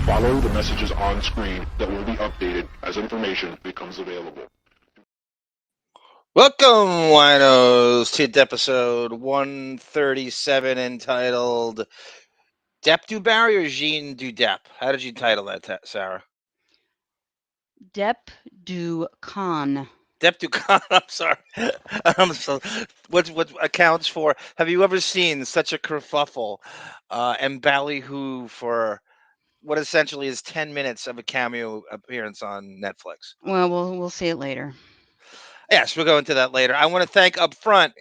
Follow the messages on screen that will be updated as information becomes available. Welcome, winos, to Deppisode 137, entitled Depp do Barry or Jean do Depp? How did you title that, Sarah? Depp do Con. Depp do Con. I'm sorry. So, what accounts for? Have you ever seen such a kerfuffle and ballyhoo for what essentially is 10 minutes of a cameo appearance on Netflix? Well, we'll see it later. Yes, we'll go into that later. I want to thank up front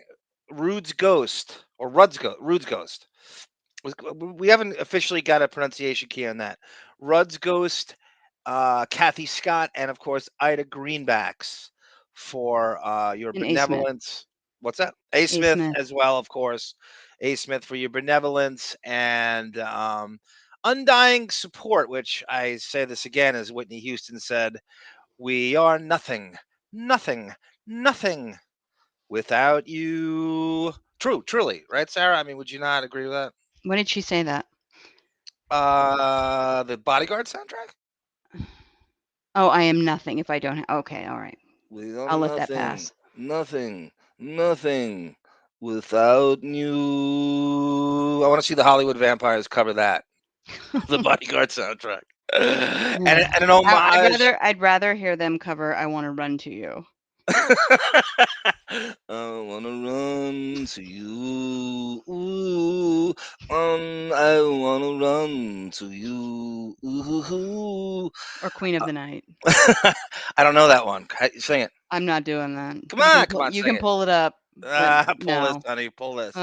Rude's Ghost or Rude's Ghost. We haven't officially got a pronunciation key on that. Rudd's Ghost, Kathy Scott, and of course Ida Greenbacks for your And A. benevolence. What's that? A. Smith as well, of course. A. Smith for your benevolence and undying support, which I say this again, as Whitney Houston said, we are nothing without you. Truly, right, Sarah? I mean, would you not agree with that? When did she say that? The Bodyguard soundtrack? Oh, I am nothing if I don't have... Okay, all right. I'll let that pass. Nothing without you. I want to see the Hollywood Vampires cover that. The Bodyguard soundtrack. and an homage. I'd rather hear them cover I Want to Run to You. I want to run to you. Ooh, I want to run to you. Ooh. Or Queen of the Night. I don't know that one. Sing it. I'm not doing that. Come on. You can pull it up. Pull this, honey. Pull this.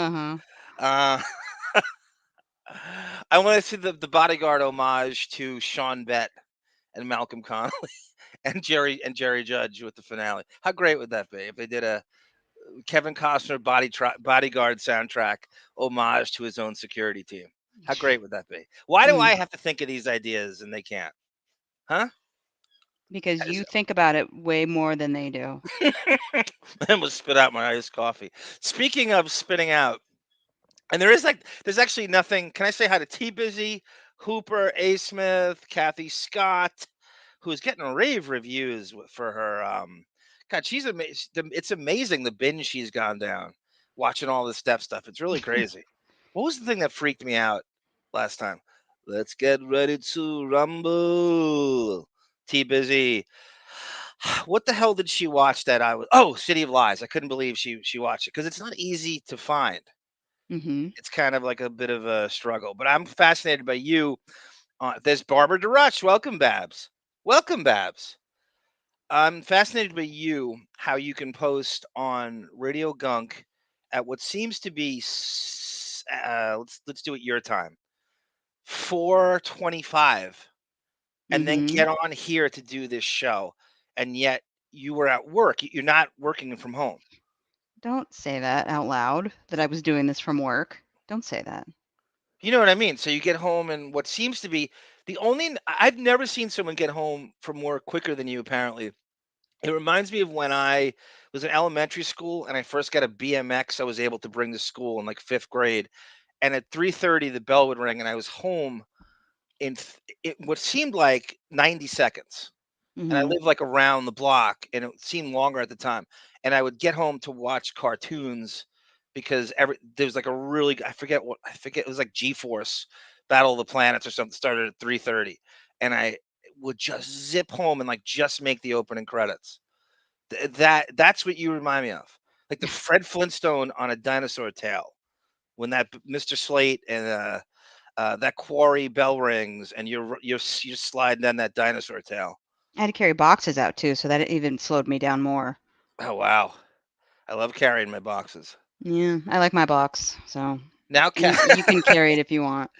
I want to see the Bodyguard homage to Sean Bett and Malcolm Connolly and Jerry Judge with the finale. How great would that be if they did a Kevin Costner Bodyguard soundtrack homage to his own security team? How great would that be? Why do I have to think of these ideas and they can't? Huh? Because you think about it way more than they do. And we'll spit out my iced coffee. Speaking of spitting out, and there's actually nothing. Can I say hi to T Busy, Hooper, A. Smith, Kathy Scott, who's getting rave reviews for her. God, she's amazing. It's amazing the binge she's gone down watching all this Depp stuff. It's really crazy. What was the thing that freaked me out last time? Let's get ready to rumble. T Busy. What the hell did she watch that City of Lies. I couldn't believe she watched it because it's not easy to find. It's kind of like a bit of a struggle, but I'm fascinated by you. There's Barbara DeRush. Welcome, Babs. I'm fascinated by you, how you can post on Radio Gunk at what seems to be, let's do it your time, 4:25, and then get on here to do this show, and yet you were at work. You're not working from home. Don't say that out loud, that I was doing this from work. Don't say that. You know what I mean? So you get home, and what seems to be I've never seen someone get home from work quicker than you, apparently. It reminds me of when I was in elementary school and I first got a BMX I was able to bring to school in like 5th grade. And at 3:30, the bell would ring and I was home in what seemed like 90 seconds. And I Mhm. lived like around the block, and it seemed longer at the time. And I would get home to watch cartoons because there was like a really I forget it was like G-Force Battle of the Planets or something started at 3:30, and I would just zip home and like just make the opening credits. That's what you remind me of, like the Fred Flintstone on a dinosaur tail when that Mr. Slate and that quarry bell rings and you're sliding down that dinosaur tail. I had to carry boxes out too, so that even slowed me down more. Oh wow. I love carrying my boxes. Yeah, I like my box, so Now, you can carry it if you want.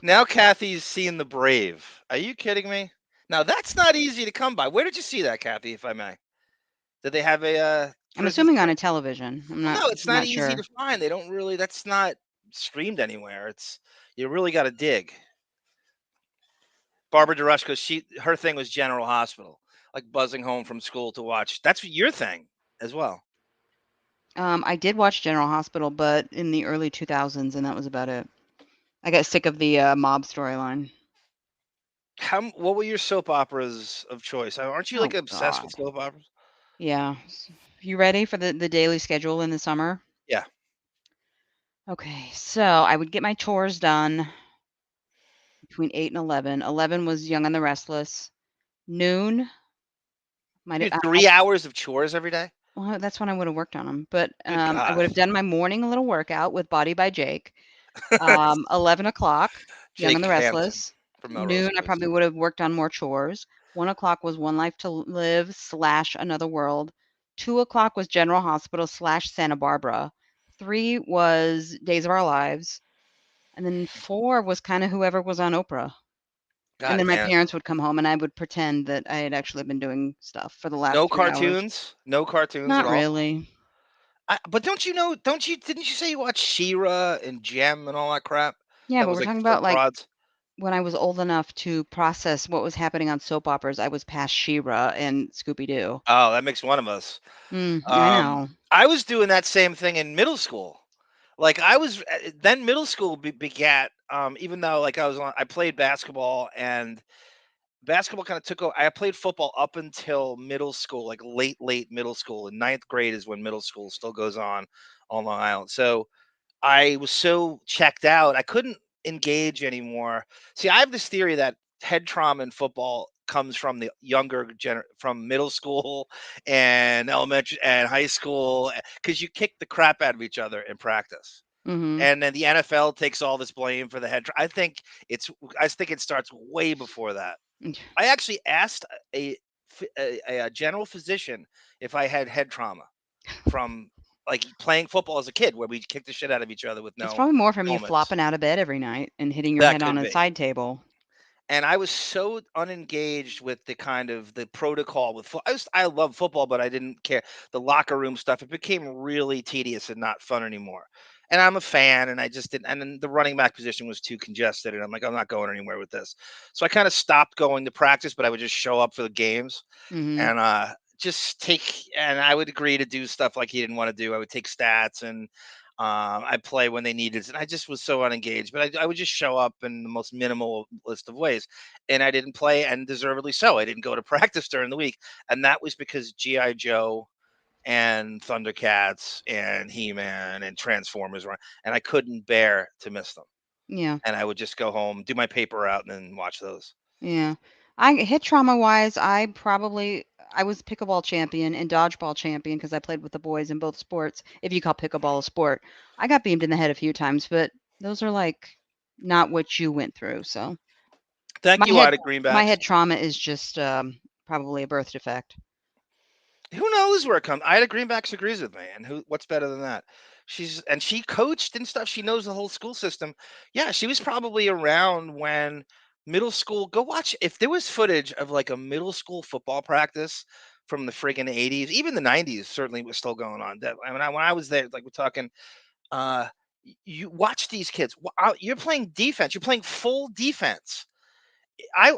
now Kathy's seeing the Brave. Are you kidding me? Now that's not easy to come by. Where did you see that, Kathy? If I may, did they have a I'm prison assuming on screen? a television. I'm Well, not no, it's not not easy sure. to find. They don't really. That's not streamed anywhere. It's you really got to dig. Barbara DeRusco, her thing was General Hospital, like buzzing home from school to watch. That's your thing as well. I did watch General Hospital, but in the early 2000s, and that was about it. I got sick of the mob storyline. What were your soap operas of choice? Aren't you like Oh obsessed with God. soap operas? Yeah. You ready for the daily schedule in the summer? Yeah. Okay, so I would get my chores done between 8 and 11. 11 was Young and the Restless. Noon, might You do I 3 hours of chores every day? well, that's when I would have worked on them, but, Good I God. would have done my morning little workout with Body by Jake. 11 o'clock, Young and Jake the Hampton Restless. from Melrose Noon, I Place. probably would have worked on more chores. 1 o'clock was One Life to Live / Another World. 2 o'clock was General Hospital / Santa Barbara. 3 was Days of Our Lives. And then 4 was kinda whoever was on Oprah. And God then my damn. parents would come home, and I would pretend that I had actually been doing stuff for the last No 3 hours. cartoons? No cartoons at Not all? really. But didn't you say you watched She-Ra and Gem and all that crap? Yeah, That but was we're like talking for about, like, broads? when I was old enough to process what was happening on soap operas. I was past She-Ra and Scooby-Doo. Oh, that makes one of us. I know. I was doing that same thing in middle school. Like I was then middle school begat even though like I played basketball and basketball kind of took over. I played football up until middle school, like late middle school. And ninth grade is when middle school still goes on Long Island. So I was so checked out, I couldn't engage anymore. See, I have this theory that head trauma in football comes from the from middle school and elementary and high school because you kick the crap out of each other in practice. Mhm. And then the NFL takes all this blame for the it's I think it starts way before that. I actually asked a a general physician if I had head trauma from like playing football as a kid, where we kicked the shit out of each other with It's no probably more from you helmets. flopping out of bed every night and hitting your That head on could a be. side table. And I was so unengaged with the protocol with I love football, but I didn't care the locker room stuff. It became really tedious and not fun anymore. And I'm a fan, and I just didn't. And then the running back position was too congested, and I'm like, I'm not going anywhere with this. So I kind of stopped going to practice, but I would just show up for the games Mhm. and I would agree to do stuff like he didn't want to do. I would take stats and I'd play when they needed it. And I just was so unengaged, but I would just show up in the most minimal list of ways. And I didn't play, and deservedly so. I didn't go to practice during the week. And that was because G.I. Joe and Thundercats and He-Man and Transformers were, and I couldn't bear to miss them. Yeah. And I would just go home, do my paper out, and then watch those. Yeah. I hit trauma-wise, I was pickleball champion and dodgeball champion because I played with the boys in both sports, if you call pickleball a sport. I got beamed in the head a few times, but those are, like, not what you went through, so Thank my you, head Ida my Greenbacks. head trauma is just, probably a birth defect. Who knows where it comes? Ida Greenbacks agrees with me, and what's better than that? She coached and stuff. She knows the whole school system. Yeah, she was probably around when middle school. Go watch if there was footage of like a middle school football practice from the friggin' 80s, even the 90s certainly was still going on. When I was there, like we're talking, you watch these kids. You're playing defense. You're playing full defense. I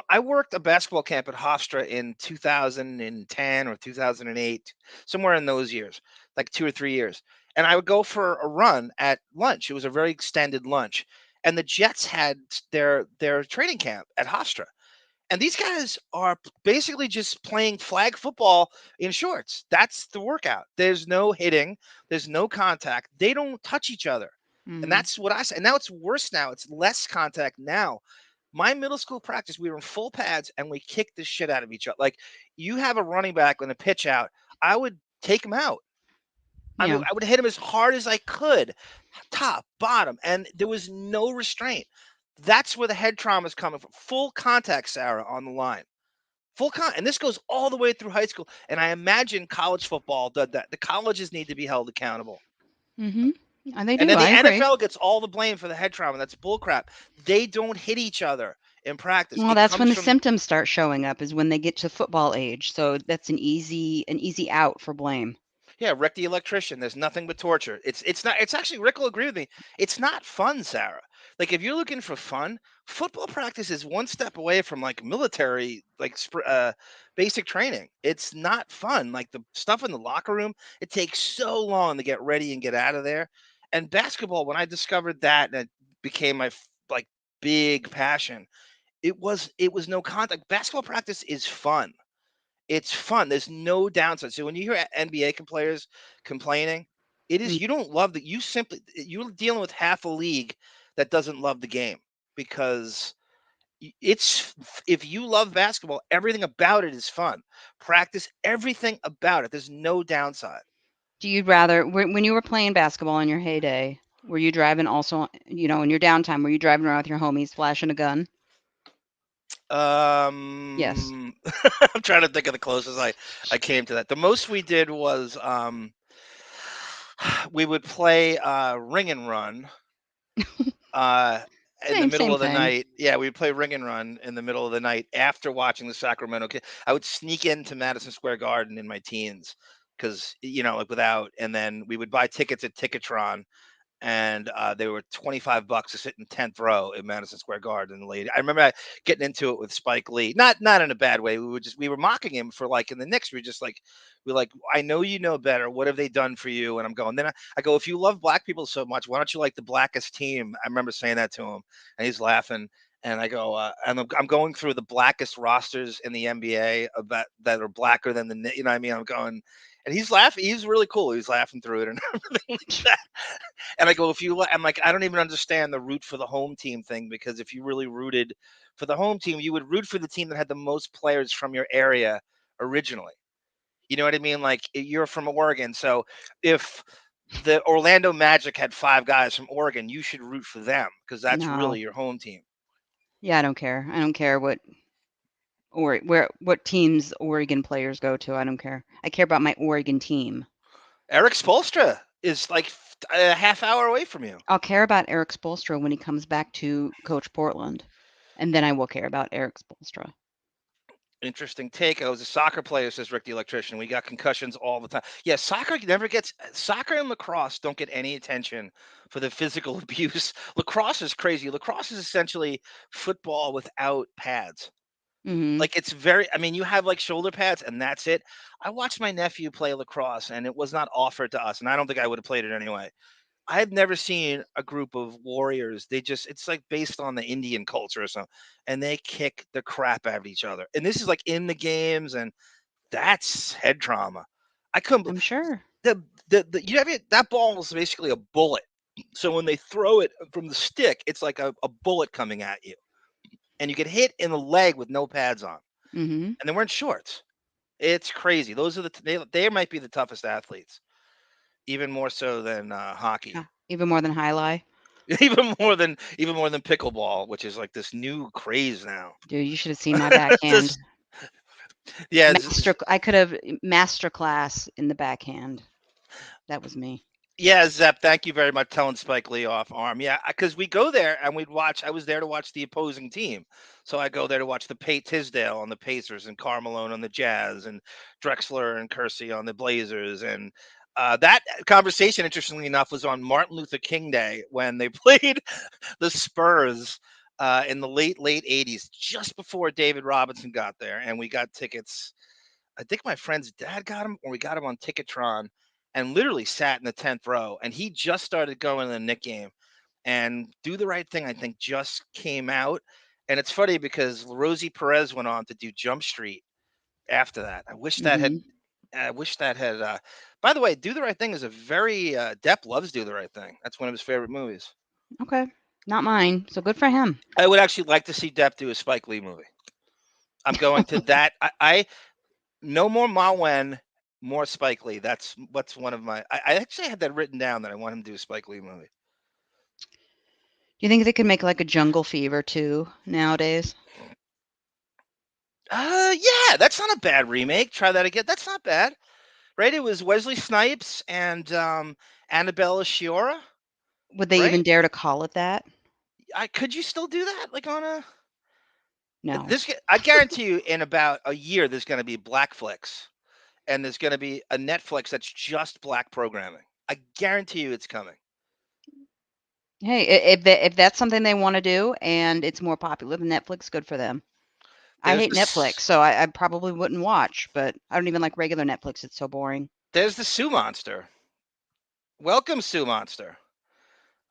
I worked a basketball camp at Hofstra in 2010 or 2008, somewhere in those years, like 2 or 3 years. And I would go for a run at lunch. It was a very extended lunch. and the Jets had their training camp at Hofstra. And these guys are basically just playing flag football in shorts. That's the workout. There's no hitting, there's no contact. They don't touch each other. And Mhm. that's what I say. And now it's worse now. It's less contact now. My middle school practice, we were in full pads and we kicked the shit out of each other. Like you have a running back on a pitch out, I would take him out. I mean, Yeah. I would hit him as hard as I could, top, bottom, and there was no restraint. That's where the head trauma is coming from. Full contact, Sarah, on the line. And this goes all the way through high school. And I imagine college football did that. The colleges need to be held accountable. Mhm. And they And do. then the I agree. NFL gets all the blame for the head trauma. That's bullcrap. They don't hit each other in practice. Well, It that's when comes the from symptoms start showing up is when they get to football age. So that's an easy out for blame. Yeah, Rick the electrician. There's nothing but torture. It's not. It's actually Rick will agree with me. It's not fun, Sarah. Like if you're looking for fun, football practice is one step away from like military, like basic training. It's not fun. Like the stuff in the locker room, it takes so long to get ready and get out of there. And basketball, when I discovered that, and it became my like big passion. It was no contact. Basketball practice is fun. It's fun. There's no downside. So when you hear NBA players complaining, it is Mm. you don't love that. You're dealing with half a league that doesn't love the game because if you love basketball, everything about it is fun. Practice everything about it. There's no downside. Do you rather when you were playing basketball in your heyday, were you driving also, in your downtime, were you driving around with your homies flashing a gun? Yes. I'm trying to think of the closest I came to that. The most we did was we would play ring and run uh in the middle Same of the thing. night. Yeah, we'd play ring and run in the middle of the night after watching the Sacramento Kings. I would sneak into Madison Square Garden in my teens because like without, and then we would buy tickets at Ticketron, and they were $25 to sit in 10th row in Madison Square Garden. Lady, I remember getting into it with Spike Lee, not in a bad way. We were mocking him for like in the Knicks. We're like, I know you know better. What have they done for you? And I'm going. Then I go, if you love black people so much, why don't you like the blackest team? I remember saying that to him, and he's laughing. And I go, I'm going through the blackest rosters in the NBA about that are blacker than you know what I mean. I'm going, and he's laughing. He's really cool. He's laughing through it and everything like that. And I go, I'm like, I don't even understand the root for the home team thing because if you really rooted for the home team, you would root for the team that had the most players from your area originally. You know what I mean? Like you're from Oregon, so if the Orlando Magic had 5 guys from Oregon, you should root for them because that's No. really your home team. Yeah, I don't care. I don't care what teams Oregon players go to. I don't care. I care about my Oregon team. Eric Spoelstra is like a half hour away from you. I'll care about Eric Spoelstra when he comes back to coach Portland, and then I will care about Eric Spoelstra. Interesting take. I was a soccer player, says Rick the electrician. We got concussions all the time. Yeah, soccer and lacrosse don't get any attention for the physical abuse. Lacrosse is crazy. Lacrosse is essentially football without pads. Mhm. Like I mean, you have like shoulder pads and that's it. I watched my nephew play lacrosse and it was not offered to us, and I don't think I would have played it anyway. I've never seen a group of warriors. It's like based on the Indian culture or something, and they kick the crap out of each other. And this is like in the games, and that's head trauma. I couldn't. I'm sure. The you have it. That ball is basically a bullet. So when they throw it from the stick, it's like a bullet coming at you, and you get hit in the leg with no pads on, Mhm. and they weren't shorts. It's crazy. Those are they might be the toughest athletes, even more so than hockey. Even more than highlight. even more than pickleball, which is like this new craze now. Dude, you should have seen my backhand. This- yeah, I could have master class in the backhand. That was me. yeah, Zep. Thank you very much, telling Spike Lee off arm. Yeah, because we go there and we'd watch. I was there to watch the opposing team, so I go there to watch the Tisdale on the Pacers and Carmelone on the Jazz and Drexler and Kersey on the Blazers. And that conversation, interestingly enough, was on Martin Luther King Day when they played the Spurs in the late 80s, just before David Robinson got there, and we got tickets. I think my friend's dad got him, or we got him on Ticketron, and literally sat in the 10th row. And he just started going to the Knick game, And Do the Right Thing, I think, just came out. And it's funny because Rosie Perez went on to do Jump Street after that. Mhm. I wish that had. By the way, Do the Right Thing is a very Depp loves Do the Right Thing. That's one of his favorite movies. Okay. Not mine. So good for him. I would actually like to see Depp do a Spike Lee movie. I'm going to that. I no more Ma Wen, more Spike Lee. That's what's one of my. I actually had that written down that I want him to do a Spike Lee movie. Do you think they could make like a Jungle Fever too nowadays? Yeah, that's not a bad remake. Try that again. That's not bad, right? It was Wesley Snipes and Annabella Sciorra, Would they even right? dare to call it that? Could you still do that? Like on a No. I guarantee you, in about a year, there's going to be Blackflix, and there's going to be a Netflix that's just black programming. I guarantee you, it's coming. Hey, if that's something they want to do and it's more popular than Netflix, good for them. I There's hate Netflix, this. so I probably wouldn't watch, but I don't even like regular Netflix. It's so boring. There's the Sue Monster. Welcome, Sue Monster.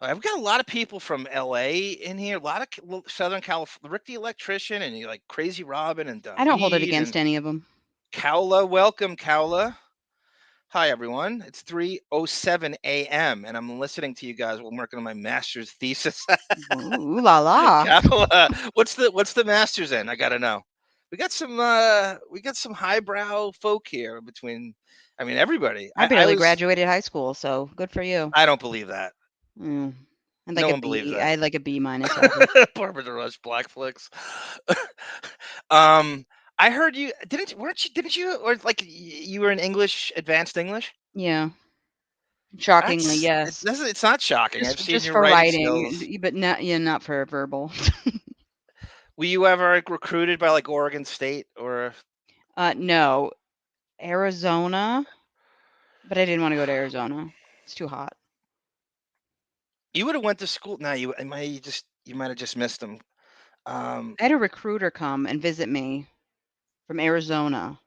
I've got a lot of people from LA in here, a lot of Southern California, Rick the Electrician, and like Crazy Robin and I don't hold it David and against any of them. Kaula. Welcome, Kaula. Hi, everyone. It's 3:07 a.m. and I'm listening to you guys while I'm working on my master's thesis. Ooh la la. Kaula, what's the master's in? I gotta know. We got some highbrow folk here between. I mean, everybody. I barely graduated high school, so good for you. I don't believe that. Mm. I'd like No a one believes B. that. I had like a B minus average. Barbara Rush, Blackflix. I heard you didn't you or like you were in English, advanced English? Yeah. Shockingly, yes. It's not shocking. I've seen Just your for writing writing, skills. but not for verbal. Were you ever like, recruited by like Oregon State or No, Arizona, but I didn't want to go to Arizona. It's too hot. you would have went to school? No, you might have just missed them. I had a recruiter come and visit me from Arizona,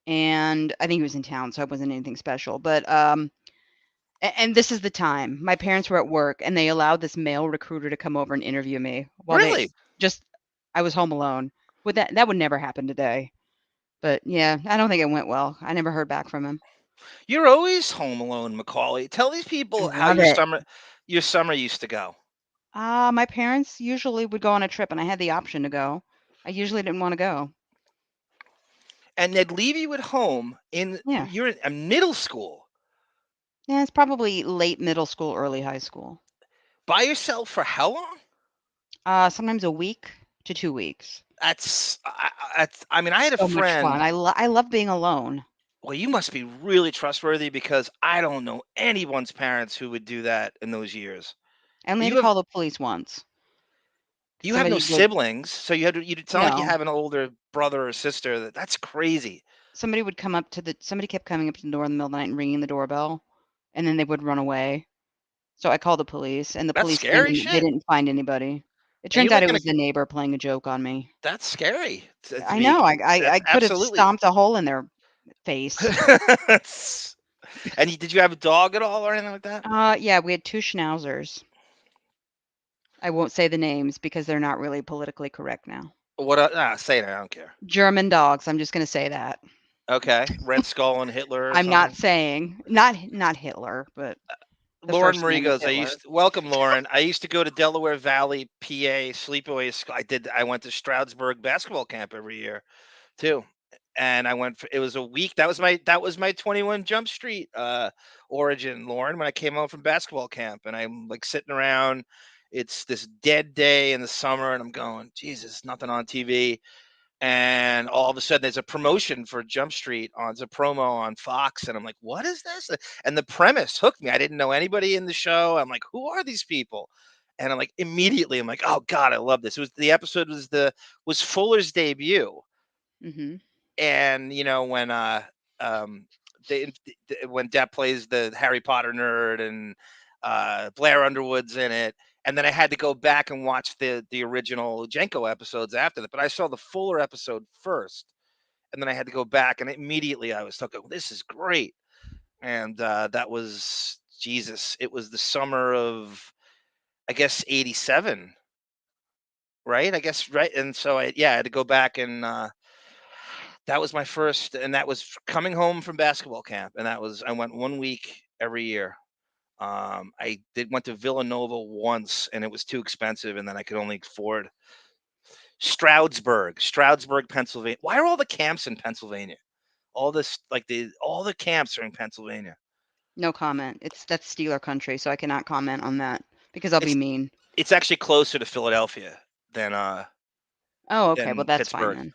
and I think he was in town, so I wasn't anything special. But and this is the time my parents were at work, and they allowed this male recruiter to come over and interview me while they Really? just I was home alone. Would that would never happen today? But yeah, I don't think it went well. I never heard back from him. You're always home alone, Macaulay. Tell these I people how love it. your summer used to go. My parents usually would go on a trip, and I had the option to go. I usually didn't want to go. And they'd leave you at home Yeah. you're in a middle school Yeah, it's probably late middle school, early high school. by yourself for how long? Sometimes a week to 2 weeks. I mean, I had a So much fun. friend. I love being alone. Well, you must be really trustworthy because I don't know anyone's parents who would do that in those years. I only had You to have call the police once. you have no Somebody would siblings, so it's not like you no. have an older brother or sister. That's crazy. Somebody would come up to the somebody kept coming up to the door in the middle of the night and ringing the doorbell, and then they would run away. So I called the police, and the That's police came scary and they shit. didn't find anybody. It And turns you out live it in a was the neighbor playing a joke on me. That's scary to I be. know. I That's could have absolutely. stomped a hole in their face. And did you have a dog at all or anything like that? Yeah, we had 2 schnauzers. I won't say the names because they're not really politically correct now. What? Say it. I don't care. German dogs, I'm just gonna say that. Okay, Red Skull and Hitler or I'm not something. saying not Hitler, but the Lauren first Marie name was goes. Hitler. Welcome, Lauren. I used to go to Delaware Valley, PA, sleepaway. I went to Stroudsburg basketball camp every year too, and I went. It was a week. That was my 21 Jump Street origin, Lauren. When I came home from basketball camp, and I'm like sitting around. It's this dead day in the summer, and I'm going, Jesus, nothing on TV. And all of a sudden there's a promotion for Jump Street on it's a promo on Fox, and I'm like, what is this? And the premise hooked me. I didn't know anybody in the show. I'm like, who are these people? And I'm like, immediately, I'm like, oh God, I love this. It was the episode was Fuller's debut, Mhm. and when um they when Depp plays the Harry Potter nerd, and Blair Underwood's in it. And then I had to go back and watch the original Jenko episodes after that. But I saw the Fuller episode first, and then I had to go back, and immediately I was thinking, oh, this is great. And that was Jesus. It was the summer of I guess 87, right? I guess right. And so I had to go back and that was my first, and that was coming home from basketball camp, and I went 1 week every year. I did went to Villanova once, and it was too expensive, and then I could only afford Stroudsburg, Pennsylvania. Why are all the camps in Pennsylvania? All this like all the camps are in Pennsylvania. No comment. That's Steeler country, so I cannot comment on that because I'll be It's mean. it's actually closer to Philadelphia Oh, okay. Well, than that's fine Pittsburgh. then.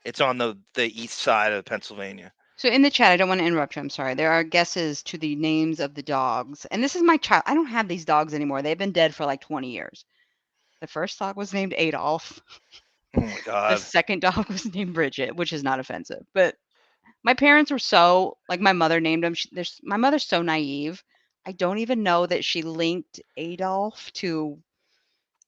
It's on the east side of Pennsylvania. So in the chat, I don't want to interrupt you. I'm sorry. There are guesses to the names of the dogs, and this is my child. I don't have these dogs anymore. They've been dead for like 20 years. The first dog was named Adolf. Oh my The God. second dog was named Bridget, which is not offensive, but my parents were so like my mother named him. My mother's so naive. I don't even know that she linked Adolf to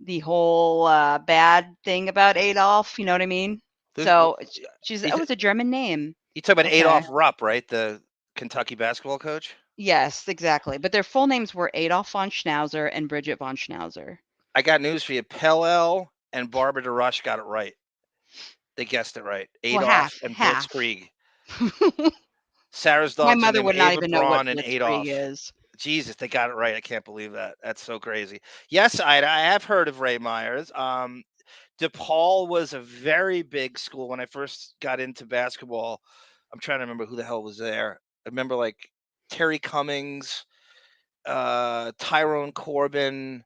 the whole bad thing about Adolf. You know what I mean? There's, So she's you, oh, it's a German name. you talk about Okay. Adolph Rupp, right? The Kentucky basketball coach. Yes, exactly. But their full names were Adolf von Schnauzer and Bridget von Schnauzer. I got news for you. Pellel and Barbara DeRush got it right. They guessed it right. Well, Adolf and half. Blitzkrieg. Sarah's My dogs are mother named would not Ava even know what Braun and Blitzkrieg Adolf. is. Jesus, they got it right. I can't believe that. That's so crazy. Yes, I have heard of Ray Myers. DePaul was a very big school when I first got into basketball. I'm trying to remember who the hell was there. I remember like Terry Cummings, Tyrone Corbin,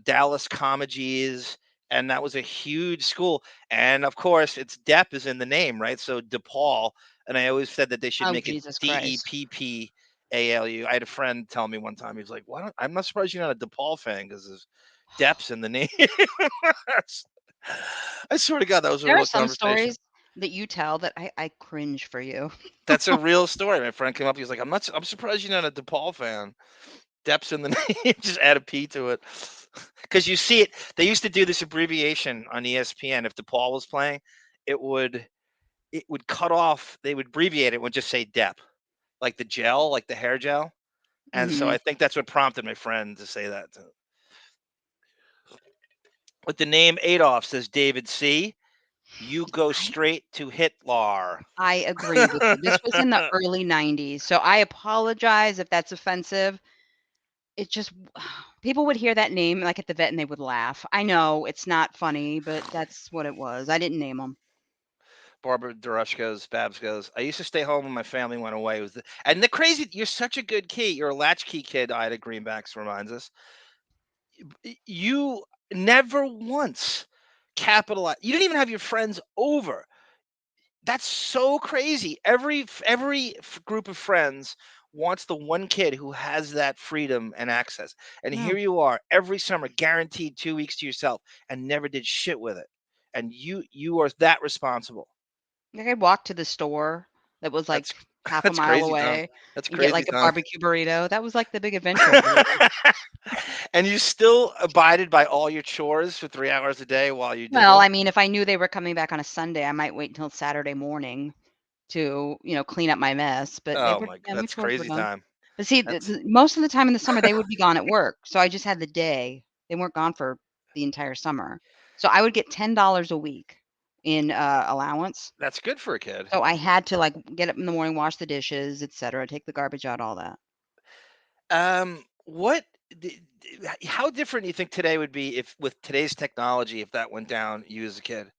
Dallas Comegys, and that was a huge school. And of course, it's Depp is in the name, right? So DePaul. And I always said that they should Oh, make it Jesus Christ. Deppalu. I had a friend tell me one time, he was like, "Why don't I'm not surprised you're not a DePaul fan because there's Depp's in the name." I swear to God, that was a There are real some conversation. stories that you tell that I cringe for you. That's a real story. My friend came up, he was like, I'm surprised you're not a DePaul fan. Depp's in the name, just add a P to it. Because you see it, they used to do this abbreviation on ESPN. If DePaul was playing, it would cut off, they would abbreviate it, would just say Depp, like the gel, like the hair gel. And so Mhm. I think that's what prompted my friend to say that. With the name Adolf, says David C., you go straight to Hitler. I agree with you. This was in the early 90s, so I apologize if that's offensive. It just people would hear that name, like, at the vet, and they would laugh. I know it's not funny, but that's what it was. I didn't name them. Barbara Darush goes, Babs goes, I used to stay home when my family went away. And the crazy, you're such a good kid. You're a latchkey kid, Ida Greenbacks reminds us. You never once capitalize. You didn't even have your friends over. That's so crazy. Every group of friends wants the one kid who has that freedom and access. And Yeah. here you are every summer, guaranteed 2 weeks to yourself, and never did shit with it. And you are that responsible. Like, I'd walk to the store that was, like, That's half a that's mile crazy, Tom. away That's and get, crazy, like, a Tom. barbecue burrito. That was, like, the big adventure of the week. And you still abided by all your chores for 3 hours a day while you did Well, those? I mean, if I knew they were coming back on a Sunday, I might wait until Saturday morning to, clean up my mess, but Oh my god, my that's chores were crazy, done. time. But see, That's most of the time in the summer, they would be gone at work, so I just had the day. They weren't gone for the entire summer. So I would get $10 a week in, allowance. that's good for a kid. So I had to, like, get up in the morning, wash the dishes, etcetera, take the garbage out, all that. What how different do you think today would be if with today's technology if that went down you as a kid?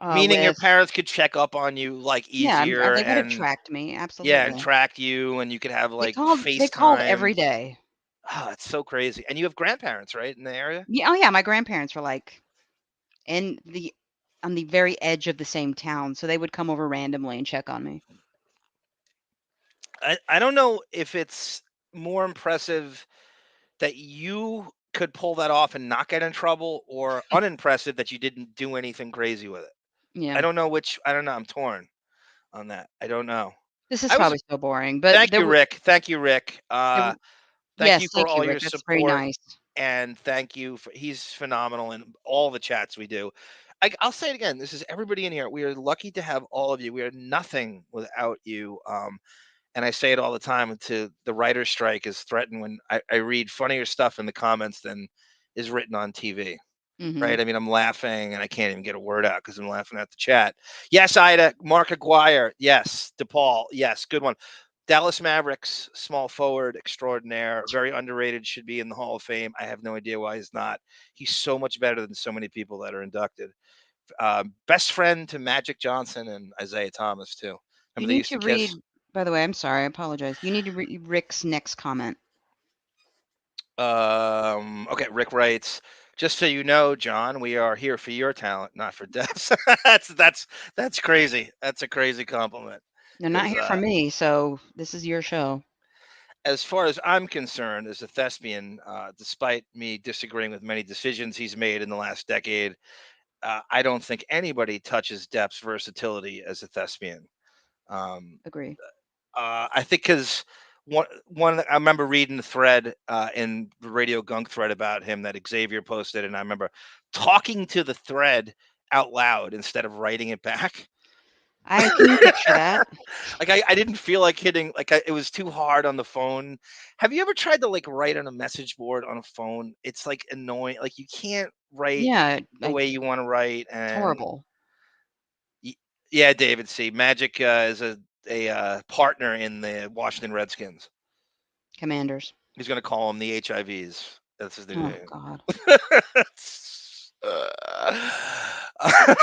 Meaning your With parents could check up on you like Yeah, easier they would have and tracked me, yeah, and absolutely. track you and you could have like They called FaceTime. every day. Oh, it's so crazy. And you have grandparents, right, in the area? Yeah, oh, yeah, my grandparents were, like, in the on the very edge of the same town, so they would come over randomly and check on me. I don't know if it's more impressive that you could pull that off and not get in trouble or unimpressive that you didn't do anything crazy with it. Yeah. I don't know. I'm torn on that. I don't know. This is I was probably so boring, but Thank you, Rick. Thank you, Rick. there were Thank yes, you for thank you, all your Rick, that's very support nice. and thank you for he's phenomenal in all the chats we do. I'll say it again. This is everybody in here. We are lucky to have all of you. We are nothing without you. and I say it all the time, to the writer's strike is threatened when I read funnier stuff in the comments than is written on TV. Mm-hmm. Right? I mean, I'm laughing and I can't even get a word out because I'm laughing at the chat. Yes, Ida, Mark Aguirre. Yes, DePaul. Yes, good one. Dallas Mavericks, small forward extraordinaire, very underrated, should be in the Hall of Fame. I have no idea why he's not. He's so much better than so many people that are inducted. Best friend to Magic Johnson and Isaiah Thomas, too. You Remember they need used to to kiss? read, by the way, I'm sorry, I apologize. You need to read Rick's next comment. Okay, Rick writes, just so you know, John, we are here for your talent, not for Depp's. That's crazy. That's a crazy compliment. They're not Because here for me, so this is your show. as far as I'm concerned, as a thespian, despite me disagreeing with many decisions he's made in the last decade, I don't think anybody touches Depp's versatility as a thespian. Um, Agree. I think because one I remember reading the thread in the Radio Gunk thread about him that Xavier posted, and I remember talking to the thread out loud instead of writing it back. I can picture that. Like I didn't feel like hitting it was too hard on the phone. Have you ever tried to like write on a message board on a phone? It's like annoying. Like you can't write Yeah, the way you want to write, it's and horrible. y- yeah, David. See, Magic is a partner in the Washington Redskins. Commanders. He's gonna call them the HIVs. That's his new Oh, name. God. Uh,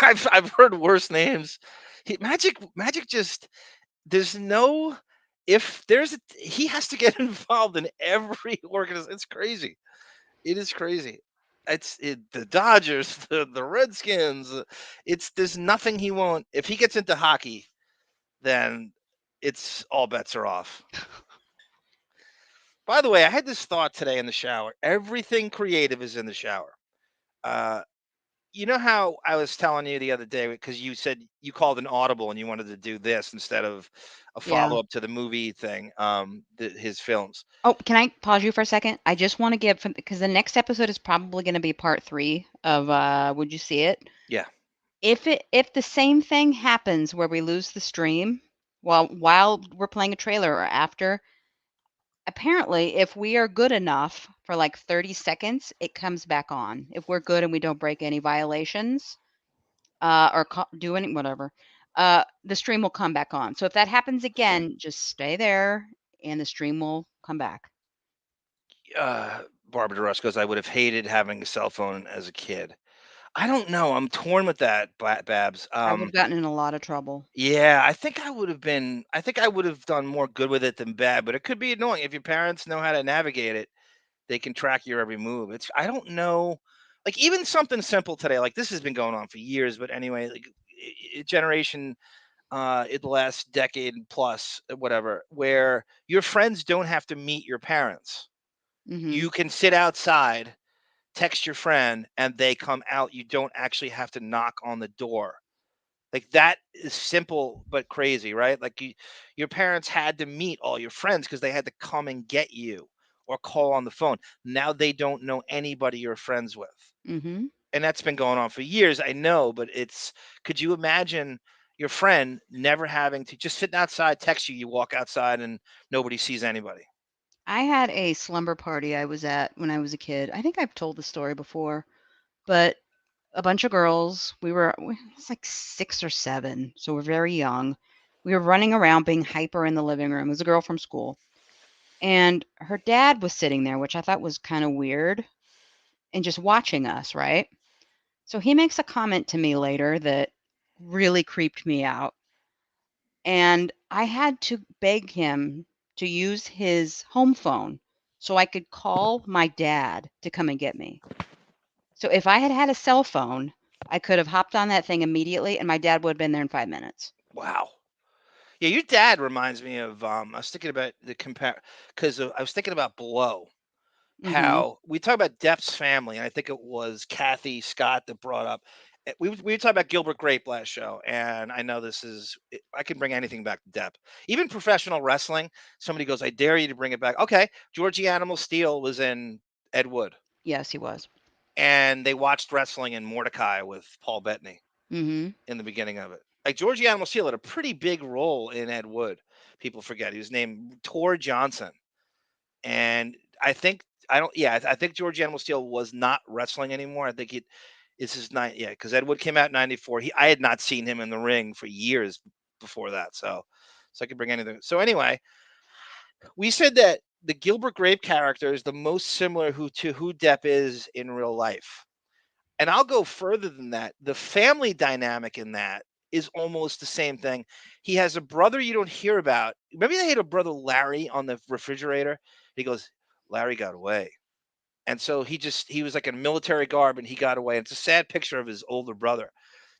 I've heard worse names. Magic just there's no if there's a he has to get involved in every organization. It's crazy. It is crazy. The Dodgers, the Redskins. It's there's nothing he won't. If he gets into hockey, then it's all bets are off. By the way, I had this thought today in the shower. Everything creative is in the shower. Uh, you know how I was telling you the other day because you said you called an audible and you wanted to do this instead of a Yeah. follow up to the movie thing, his films. Oh, can I pause you for a second? I just want to give because the next episode is probably going to be part 3 of Would You See It? Yeah. If the same thing happens where we lose the stream while we're playing a trailer or after, apparently if we are good enough for like 30 seconds, it comes back on. If we're good and we don't break any violations, or do any whatever, the stream will come back on. So if that happens again, just stay there and the stream will come back. Barbara DeRoss goes, I would have hated having a cell phone as a kid. I don't know. I'm torn with that, Babs. I would have gotten in a lot of trouble. Yeah, I think I would have done more good with it than bad, but it could be annoying if your parents know how to navigate it. They can track your every move. I don't know, like even something simple today, like this has been going on for years, but anyway, like generation in the last decade plus, whatever, where your friends don't have to meet your parents. Mhm. You can sit outside, text your friend, and they come out. You don't actually have to knock on the door. Like that is simple but crazy, right? Like your parents had to meet all your friends because they had to come and get you or call on the phone. Now they don't know anybody you're friends with. Mhm. And that's been going on for years, I know, but could you imagine your friend never having to just sitting outside, text you, you walk outside and nobody sees anybody? I had a slumber party I was at when I was a kid. I think I've told the story before, but a bunch of girls, it was like 6 or 7, so we're very young. We were running around being hyper in the living room. It was a girl from school. And her dad was sitting there, which I thought was kind of weird, and just watching us, right? So he makes a comment to me later that really creeped me out. And I had to beg him to use his home phone so I could call my dad to come and get me. So if I had had a cell phone, I could have hopped on that thing immediately and my dad would have been there in 5 minutes. Wow. Yeah, your dad reminds me of I was thinking about the compare because I was thinking about Blow. Mhm. How we talk about Depp's family, and I think it was Kathy Scott that brought up. We were talking about Gilbert Grape last show, and I know I can bring anything back to Depp, even professional wrestling. Somebody goes, "I dare you to bring it back." Okay, Georgie Animal Steel was in Ed Wood, Yes, he was. and they watched wrestling in Mordecai with Paul Bettany Mhm. in the beginning of it. Like Georgie Animal Steel had a pretty big role in Ed Wood. People forget he was named Tor Johnson, and I don't. Yeah, I think Georgie Animal Steel was not wrestling anymore. I think it. This is not. Yeah, because Ed Wood came out in '94. I had not seen him in the ring for years before that. So I could bring anything. So anyway, we said that the Gilbert Grape character is the most similar to who Depp is in real life. And I'll go further than that. The family dynamic in that is almost the same thing. He has a brother you don't hear about. Maybe they had a brother Larry on the refrigerator. He goes, Larry got away. And so he was like in military garb and he got away. It's a sad picture of his older brother.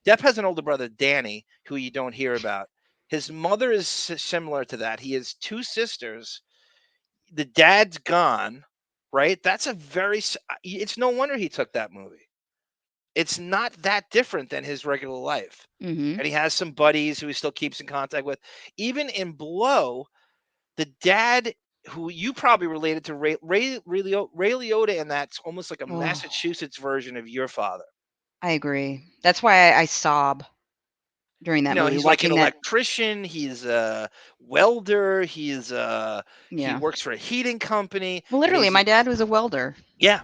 Depp has an older brother, Danny, who you don't hear about. His mother is similar to that. He has two sisters. The dad's gone, right? That's a it's no wonder he took that movie. It's not that different than his regular life. Mm-hmm. And he has some buddies who he still keeps in contact with. Even in Blow, the dad who you probably related to Ray Liotta, and that's almost like a Oh, Massachusetts version of your father. I agree. That's why I sob during that movie He's like an watching that. electrician, he's a welder, he Yeah. works for a heating company, Well, and literally, my dad was a welder. yeah.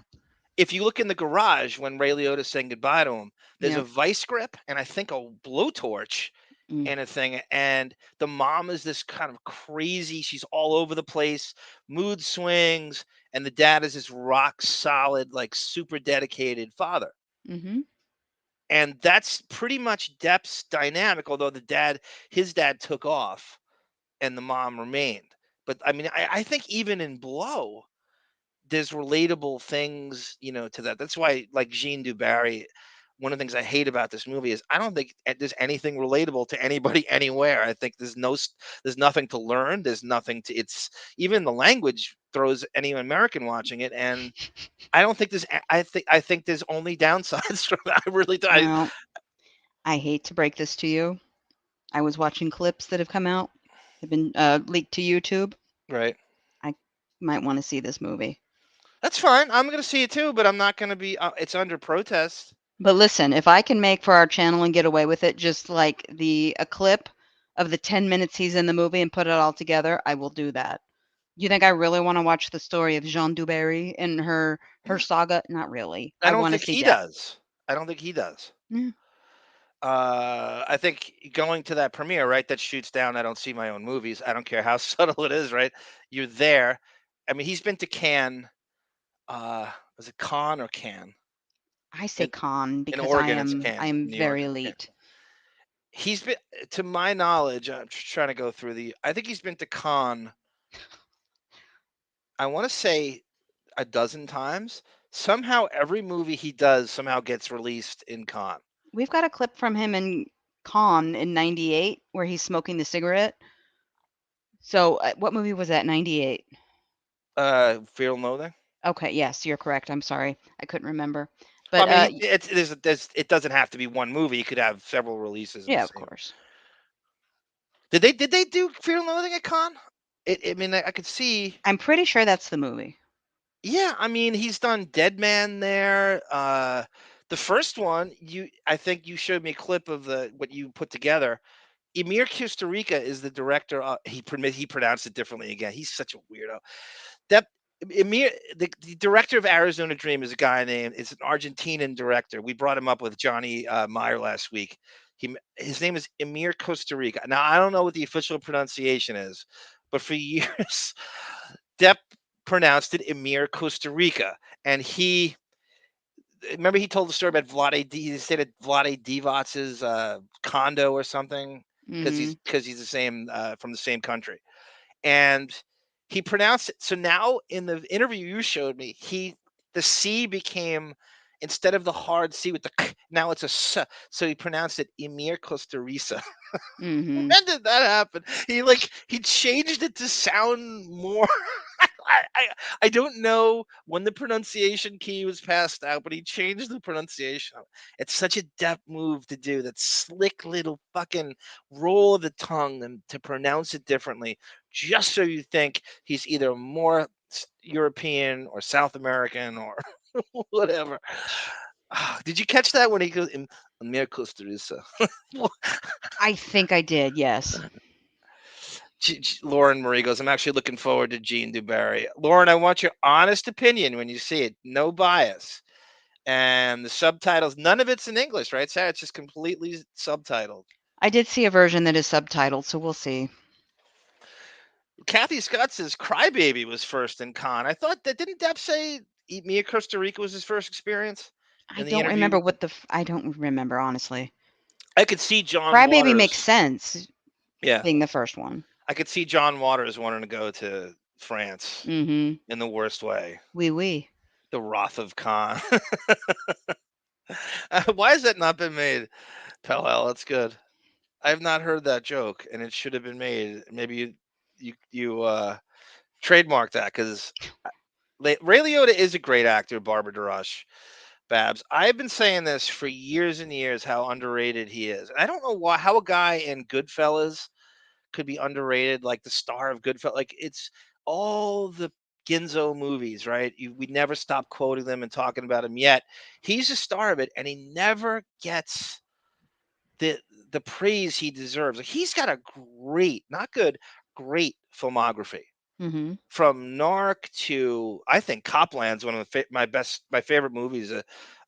If you look in the garage when Ray Liotta's saying goodbye to him, there's a Yep. vice grip and I think a blowtorch Mm. and a thing. And the mom is this kind of crazy, she's all over the place, mood swings, and the dad is this rock solid, like super dedicated father. Mm-hmm. And that's pretty much Depp's dynamic, although his dad took off and the mom remained. But I mean, I think even in Blow, there's relatable things, to that. That's why, like Jean Dubarry, one of the things I hate about this movie is I don't think there's anything relatable to anybody anywhere. I think there's nothing to learn. There's nothing to. It's even the language throws any American watching it, and I don't think there's. I think there's only downsides from it. I really do. Well, I hate to break this to you. I was watching clips that have come out, have been leaked to YouTube. Right. I might want to see this movie. That's fine. I'm gonna see it too, but I'm not gonna be. It's under protest. But listen, if I can make for our channel and get away with it, just like a clip of the 10 minutes he's in the movie and put it all together, I will do that. You think I really want to watch the story of Jean Dubarry and her saga? Not really. I I don't want to think see he Depp. does. I don't think he does. Yeah. I think going to that premiere, right? That shoots down. I don't see my own movies. I don't care how subtle it is, right? You're there. I mean, he's been to Cannes. Was it Cannes or Cannes? I say con In because I Oregon, it's am Cannes. New York, very it's Cannes. elite. He's been, to my knowledge, I'm just trying to go through I think he's been to Cannes. I want to say a dozen times. Somehow, every movie he does somehow gets released in Cannes. We've got a clip from him in Con in '98 where he's smoking the cigarette. So, what movie was that? '98. Fear and Loathing. Okay, yes, you're correct. I'm sorry, I couldn't remember. Well, But I mean, it doesn't have to be one movie. You could have several releases in the yeah, of same. course. Did they do Fear and Loathing at Con? I mean, I could see. I'm pretty sure that's the movie. Yeah, I mean, he's done Dead Man there. The first one, I think you showed me a clip of what you put together. Emir Costa Rica is the director. He pronounced it differently again. He's such a weirdo. That Emir, the director of Arizona Dream, is a guy named. It's an Argentinian director. We brought him up with Johnny Meyer last week. His name is Emir Costa Rica. Now I don't know what the official pronunciation is, but for years, Depp pronounced it Emir Costa Rica, and he remember he told the story about he stayed at Vlade Divac's condo or something because Hmm. he's the same from the same country, and he pronounced it. So now in the interview you showed me, the C became, instead of the hard C with the k, now it's a S. So he pronounced it Emir Costa Rica. Hmm. When did that happen? He changed it to sound more. I don't know when the pronunciation key was passed out, but he changed the pronunciation. It's such a Depp move to do, that slick little fucking roll of the tongue and to pronounce it differently, just so you think he's either more European or South American or whatever. Did you catch that when he goes in Amir Costa Rica? I think I did. Yes. Lauren Marie goes, I'm actually looking forward to Gene Dubarry. Lauren, I want your honest opinion when you see it. No bias. And the subtitles, none of it's in English, right, Sarah? It's just completely subtitled. I did see a version that is subtitled, so we'll see. Kathy Scott says Crybaby was first in Con. I thought that didn't Depp say Eat Me at Costa Rica was his first experience I in the don't remember interview? what the. I don't remember honestly. I could see John Crybaby makes Waters. sense Yeah, being the first one. I could see John Waters wanting to go to France Mm-hmm. in the worst way. Oui. The Wrath of Khan. Why has that not been made? Pell, that's good. I have not heard that joke, and it should have been made. Maybe you trademark that because Ray Liotta is a great actor. Barbara DeRush, Babs. I've been saying this for years and years how underrated he is. I don't know how a guy in Goodfellas could be underrated, like the star of Goodfellas. Like it's all the Ginzo movies, right? We never stop quoting them and talking about him. Yet he's a star of it, and he never gets the the praise he deserves. Like he's got a great, not good, great filmography. Mm-hmm. From Narc to I think Copland's one of my favorite movies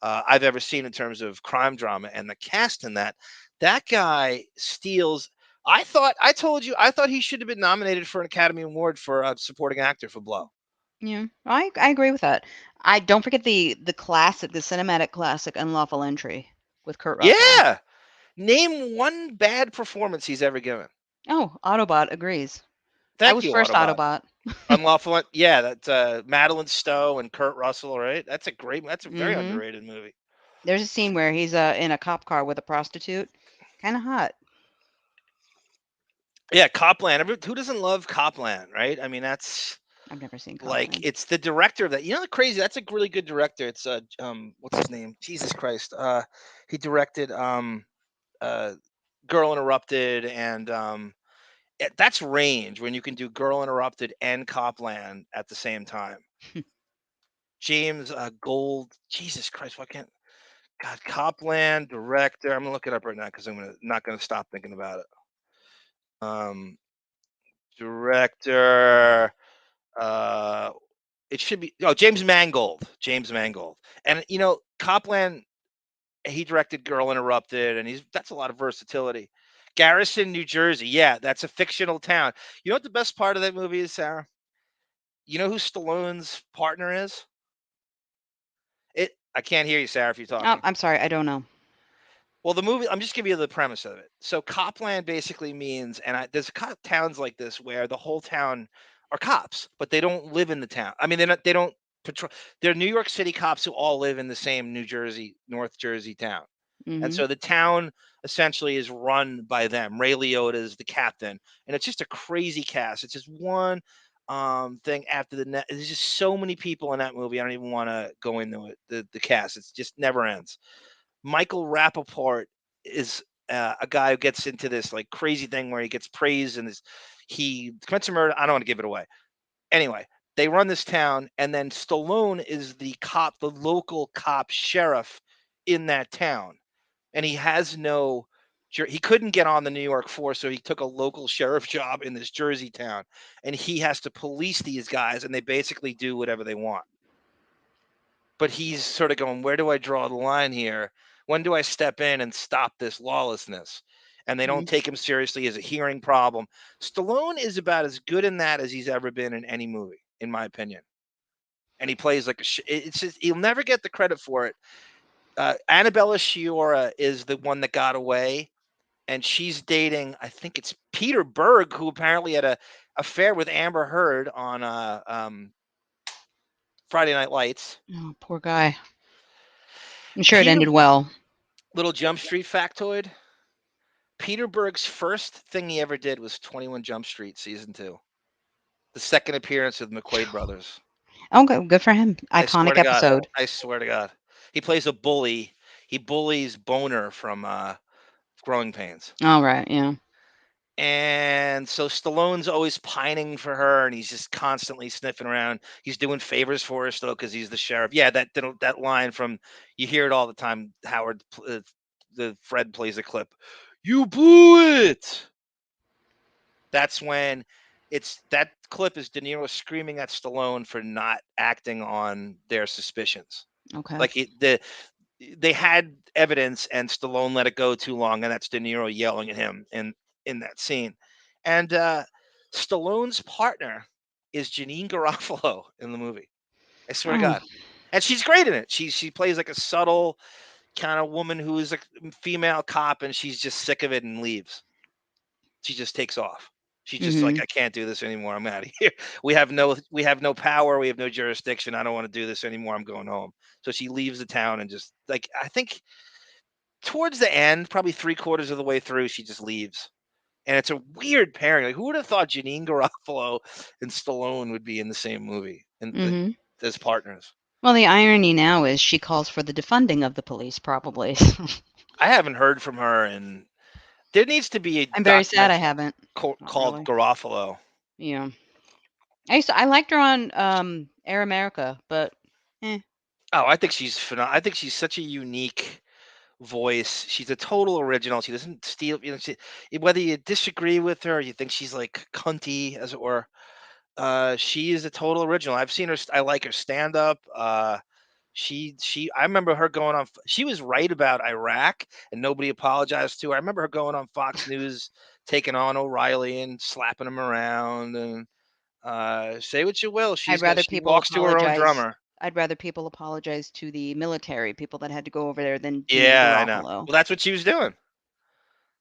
I've ever seen in terms of crime drama, and the cast in that guy steals. I told you I thought he should have been nominated for an Academy Award for supporting actor for Blow. Yeah, I agree with that. I don't forget the classic, the cinematic classic, Unlawful Entry with Kurt Russell. Yeah, name one bad performance he's ever given. Oh, Autobot agrees. I Thank was you, first Autobot. Autobot. Unlawful, yeah, that's Madeline Stowe and Kurt Russell, right? That's a very Mm-hmm. underrated movie. There's a scene where he's in a cop car with a prostitute. Kind of hot. Yeah, Copland. Who doesn't love Copland, right? I mean, that's I've never seen like Copland. it's the director of that. You know, the crazy. That's a really good director. It's what's his name? Jesus Christ. He directed uh, Girl Interrupted, and that's range when you can do Girl Interrupted and Copland at the same time. James Gold. Jesus Christ, why can't God Copland director? I'm gonna look it up right now because not gonna stop thinking about it. Director. Uh, it should be James Mangold. James Mangold. And Copland, he directed Girl Interrupted, and that's a lot of versatility. Garrison, New Jersey. Yeah, that's a fictional town. You know what the best part of that movie is, Sarah? You know who Stallone's partner is? I can't hear you, Sarah, if you're Oh, talking. I'm sorry, I don't know. Well, the movie, I'm just giving you the premise of it. So Copland basically means, and there's towns like this where the whole town are cops, but they don't live in the town. I mean, they don't patrol. They're New York City cops who all live in the same North Jersey town. And Mm-hmm. so the town essentially is run by them. Ray Liotta is the captain, and it's just a crazy cast. It's just one thing after the net. There's just so many people in that movie. I don't even want to go into it. The cast, it's just never ends. Michael Rappaport is a guy who gets into this like crazy thing where he gets praised and he commits a murder. I don't want to give it away. Anyway, they run this town, and then Stallone is the cop, the local cop sheriff in that town, and he has no. He couldn't get on the New York force, so he took a local sheriff job in this Jersey town, and he has to police these guys, and they basically do whatever they want. But he's sort of going, where do I draw the line here? When do I step in and stop this lawlessness? And they don't Mm-hmm. take him seriously as a hearing problem. Stallone is about as good in that as he's ever been in any movie, in my opinion. And he plays like it's just he'll never get the credit for it. Annabella Sciorra is the one that got away, and she's dating, I think it's Peter Berg, who apparently had a affair with Amber Heard on Friday Night Lights. Oh, poor guy. I'm sure it Peter ended well. Little Jump Street factoid. Peter Berg's first thing he ever did was 21 Jump Street season 2. The second appearance of the McQuaid brothers. Okay, good for him. I swear Iconic to God. episode. I swear to God. He plays a bully. He bullies Boner from Growing Pains. All right, yeah. And so Stallone's always pining for her, and he's just constantly sniffing around. He's doing favors for her still because he's the sheriff. Yeah, that line from, you hear it all the time. Howard, the Fred plays a clip. You blew it. That's when that clip is De Niro screaming at Stallone for not acting on their suspicions. Okay. Like they had evidence and Stallone let it go too long, and that's De Niro yelling at him in that scene. And Stallone's partner is Janine Garofalo in the movie. I swear to Oh. God. And she's great in it. She plays like a subtle kind of woman who is a female cop, and she's just sick of it and leaves. She just takes off. She's just like, Mhm. I can't do this anymore. I'm out of here. We have no power. We have no jurisdiction. I don't want to do this anymore. I'm going home. So she leaves the town and just like, I think towards the end, probably 3/4 of the way through, she just leaves. And it's a weird pairing. Like, who would have thought Janine Garofalo and Stallone would be in the same movie and Mhm. as partners? Well, the irony now is she calls for the defunding of the police, probably. I haven't heard from her, and there needs to be a I'm very sad I documentary haven't. called Not really. Garofalo. Yeah. I liked her on Air America, but eh. Oh, I think she's phenomenal. I think she's such a unique voice. She's a total original. She doesn't steal. Whether you disagree with her, or you think she's like cunty, as it were. She is a total original. I've seen her. I like her stand up. I remember her going on. She was right about Iraq, and nobody apologized to her. I remember her going on Fox News, taking on O'Reilly and slapping him around. And say what you will, I'd rather she people walks to her own apologize. drummer. I'd rather people apologize to the military, people that had to go over there, than Janine Yeah, I know. Garofalo. Well, that's what she was doing,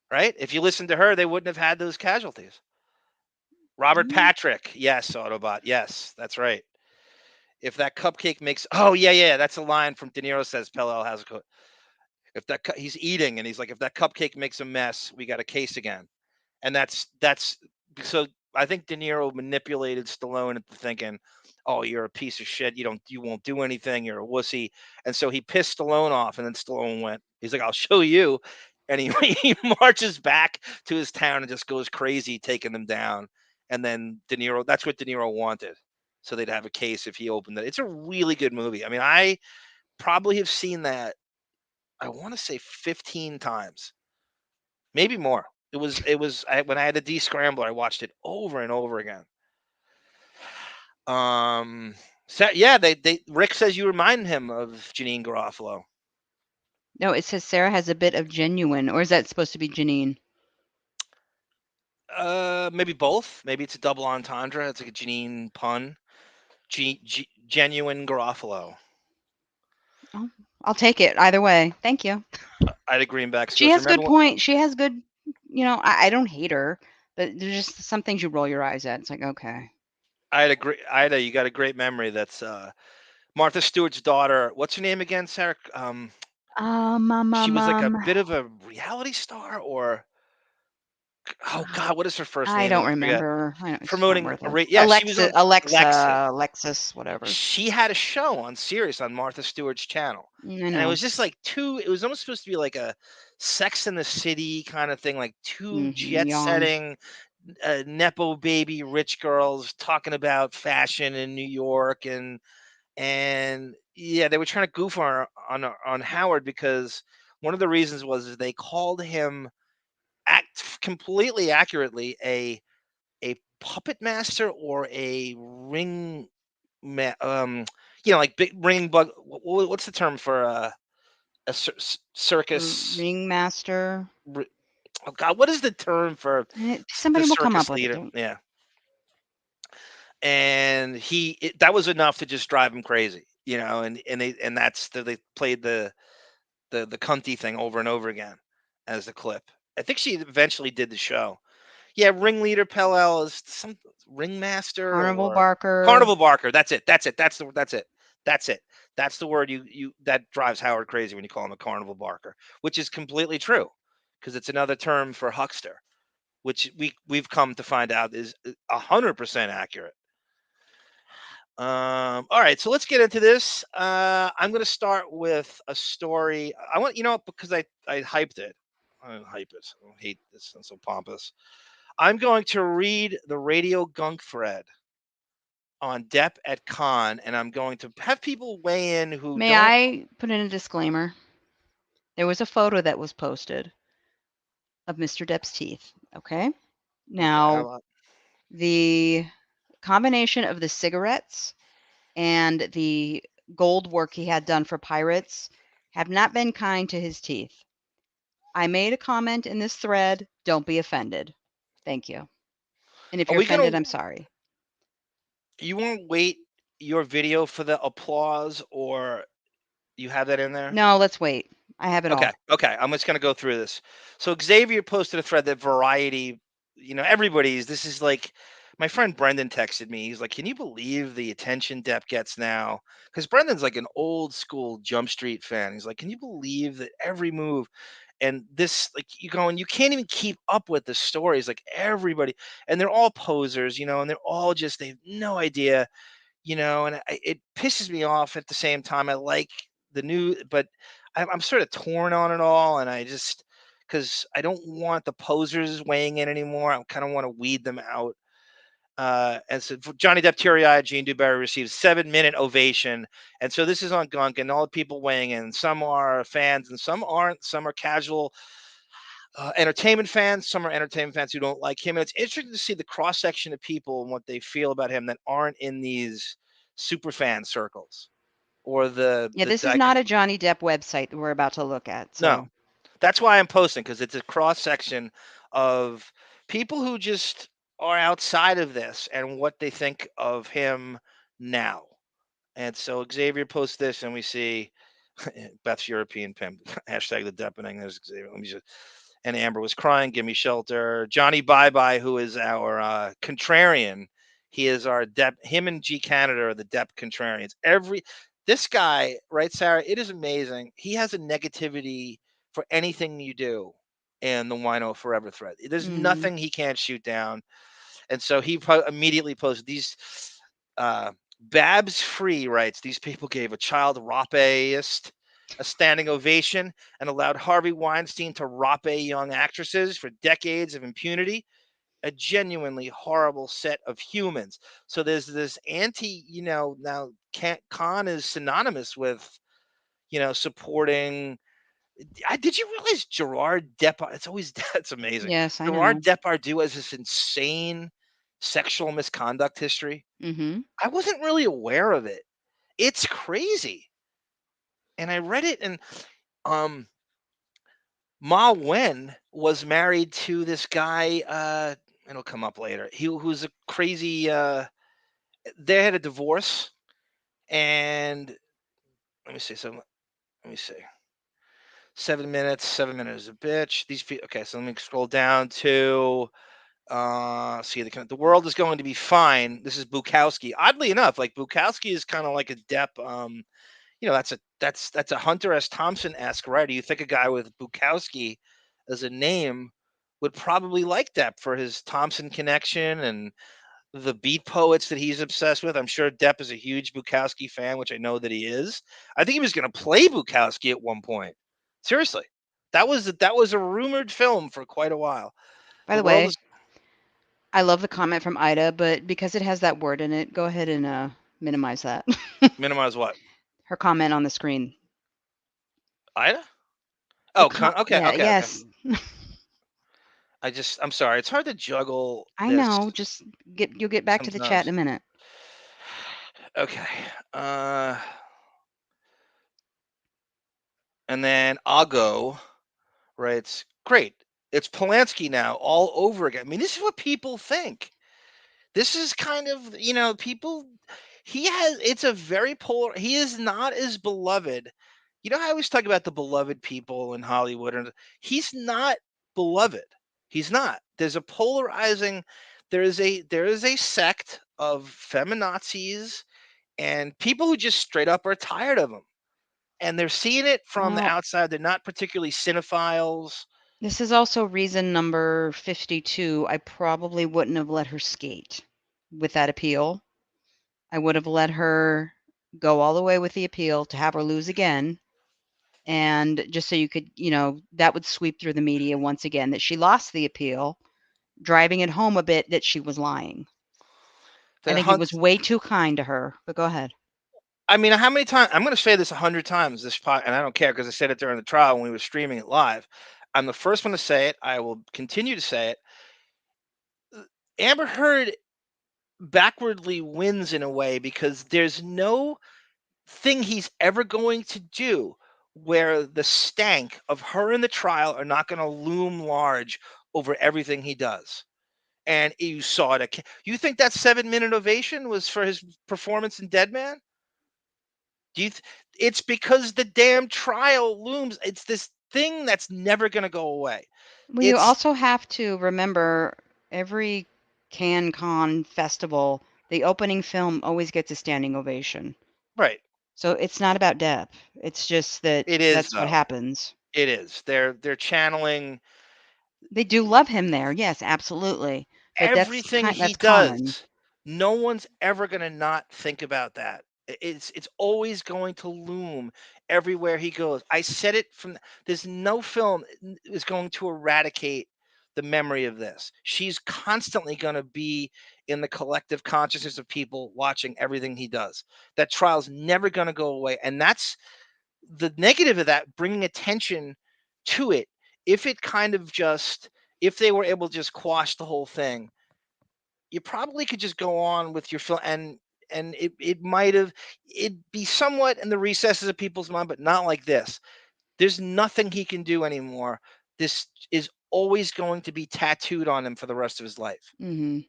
right? If you listened to her, they wouldn't have had those casualties. Robert Patrick, yes, Autobot, yes, that's right. If that cupcake makes, oh yeah, that's a line from De Niro says Pelle has a coat. If he's eating and he's like, if that cupcake makes a mess, we got a case again. And that's so I think De Niro manipulated Stallone into thinking, oh, you're a piece of shit. You won't do anything. You're a wussy. And so he pissed Stallone off, and then Stallone went, he's like, I'll show you. And he, he marches back to his town and just goes crazy, taking them down. And then De Niro, that's what De Niro wanted. So they'd have a case if he opened it. It's a really good movie. I mean, I probably have seen that, I want to say 15 times, maybe more. When I had the D Scrambler, I watched it over and over again. So yeah, Rick says you remind him of Janine Garofalo. No, it says Sarah has a bit of genuine, or is that supposed to be Janine? Maybe both. Maybe it's a double entendre. It's like a Janine pun. Genuine Garofalo. Oh, I'll take it either way. Thank you. Ida Greenback She goes, has good remember point. She has good, I don't hate her, but there's just some things you roll your eyes at. It's like, okay. Ida, you got a great memory. That's Martha Stewart's daughter. What's her name again, Sarah? She was like a bit of a reality star, or oh God, what is her first I name? don't I forget. remember. I know it's not Promoting worthless. yeah, she was on Alexa. Alexis, whatever. She had a show on Sirius on Martha Stewart's channel. I And it know. was just like it was almost supposed to be like a Sex in the City kind of thing, like two jet Yawn. setting nepo baby rich girls talking about fashion in New York, and yeah, they were trying to goof on Howard, because one of the reasons was they called him completely accurately a puppet master or a ring like big ring bug. What's the term for a circus? Ringmaster. Oh God, what is the term for the Somebody will come up circus with leader? it. Yeah, and that was enough to just drive him crazy, and they played the cunty thing over and over again as the clip. I think she eventually did the show. Yeah, ringleader Pell is some ringmaster Carnival or Barker. Carnival Barker. That's it. That's it. That's it. That's the word that drives Howard crazy when you call him a Carnival Barker, which is completely true, because it's another term for huckster, which we've come to find out is 100% accurate. All right, so let's get into this. I'm going to start with a story. I want because I hyped it. I don't hype it. I don't hate this. I'm so pompous. I'm going to read the radio gunk thread on Depp at Con, and I'm going to have people weigh in who May don't. I put in a disclaimer? There was a photo that was posted of Mr. Depp's teeth. Okay. Okay, Now, the combination of the cigarettes and the gold work he had done for pirates have not been kind to his teeth. I made a comment in this thread. Don't be offended. Thank you. And if are you're we gonna? offended, I'm sorry. You want to wait your video for the applause, or you have that in there? No, let's wait. I have it Okay, all. okay. I'm just gonna go through this. So Xavier posted a thread that Variety, everybody's. This is like my friend Brendan texted me. He's like, "Can you believe the attention Depp gets now?" Because Brendan's like an old school Jump Street fan. He's like, "Can you believe that every move?" And this, like, you go and you can't even keep up with the stories. Like everybody, and they're all posers, and they're all just they have no idea, and it pisses me off at the same time. I like the new, but I'm sort of torn on it all, and I just because I don't want the posers weighing in anymore. I kind of want to weed them out. And so for Johnny Depp, teary-eyed, Gene Dewberry receives 7-minute ovation, and so this is on Gunk, and all the people weighing in. Some are fans, and some aren't. Some are casual entertainment fans. Some are entertainment fans who don't like him. And it's interesting to see the cross section of people and what they feel about him that aren't in these super fan circles or Yeah, this is not a Johnny Depp website that we're about to look at. So no. That's why I'm posting, because it's a cross section of people who just are outside of this and what they think of him now. And so Xavier posts this, and we see Beth's European pimp hashtag the Deppening. There's Xavier. Let me just. And Amber was crying. Give me shelter. Johnny Bye Bye, who is our contrarian. He is our Depp. Him and G Canada are the Depp contrarians. This guy, right, Sarah? It is amazing. He has a negativity for anything you do in the WINO Forever thread. There's nothing he can't shoot down. And so he immediately posted these. Babs Free writes, these people gave a child rapeist a standing ovation and allowed Harvey Weinstein to rape young actresses for decades of impunity. A genuinely horrible set of humans. So there's this now Khan is synonymous with, supporting. Did you realize Gerard Deppard? It's always that's amazing. yes, I know. Gerard Depardieu has this insane sexual misconduct history. Mm-hmm. I wasn't really aware of it. It's crazy. And I read it, and um Ma Wen was married to this guy, it'll come up later. Who's a crazy they had a divorce, and let me see. So let me see. 7 minutes, 7 minutes is a bitch. These people, okay, so let me scroll down to see the world is going to be fine. This is Bukowski. Oddly enough, like Bukowski is kind of like a Depp. That's a Hunter S. Thompson-esque writer. You think a guy with Bukowski as a name would probably like Depp for his Thompson connection and the beat poets that he's obsessed with. I'm sure Depp is a huge Bukowski fan, which I know that he is. I think he was going to play Bukowski at one point. Seriously, that was a rumored film for quite a while. By The the world way, is I love the comment from Ida, but because it has that word in it, go ahead and minimize that. minimize what? Her comment on the screen. Ida? Oh, okay, yeah, okay, okay. yes. I'm sorry. It's hard to juggle I this know. Just you'll get back to the chat sometimes. in a minute. Okay. And then Ago writes, great. It's Polanski now all over again. I mean, this is what people think. This is kind of, people, it's a very polar, he is not as beloved. I always talk about the beloved people in Hollywood, and he's not beloved. He's not. There's a polarizing, there is a sect of feminazis and people who just straight up are tired of him. And they're seeing it from the Well, outside. They're not particularly cinephiles. this is also reason number 52. I probably wouldn't have let her skate with that appeal. I would have let her go all the way with the appeal to have her lose again. And just so you could, that would sweep through the media once again that she lost the appeal, driving it home a bit that she was lying. I The think it hunt. was way too kind to her, but go ahead. I mean, how many times? I'm going to say this 100 times. And I don't care because I said it during the trial when we were streaming it live. I'm the first one to say it. I will continue to say it. Amber Heard backwardly wins in a way because there's no thing he's ever going to do where the stank of her in the trial are not going to loom large over everything he does. And you saw it. You think that 7-minute ovation was for his performance in Dead Man? Do you? It's because the damn trial looms. It's this thing that's never going to go away. Well, you It's also have to remember every Con festival, the opening film always gets a standing ovation. right. So it's not about Depp. It's just that It is that's what though. happens. It is. They're channeling They do love him there. Yes, absolutely. But everything he that's common. does. No one's ever going to not think about that. It's always going to loom everywhere he goes. I said it from there's no film is going to eradicate the memory of this. She's constantly going to be in the collective consciousness of people watching everything he does. That trial's never going to go away, and that's the negative of that, bringing attention to it. If it kind of just if they were able to just quash the whole thing, you probably could just go on with your film, and it might have it'd be somewhat in the recesses of people's mind, but not like this. There's nothing he can do anymore. This is always going to be tattooed on him for the rest of his life. Hmm.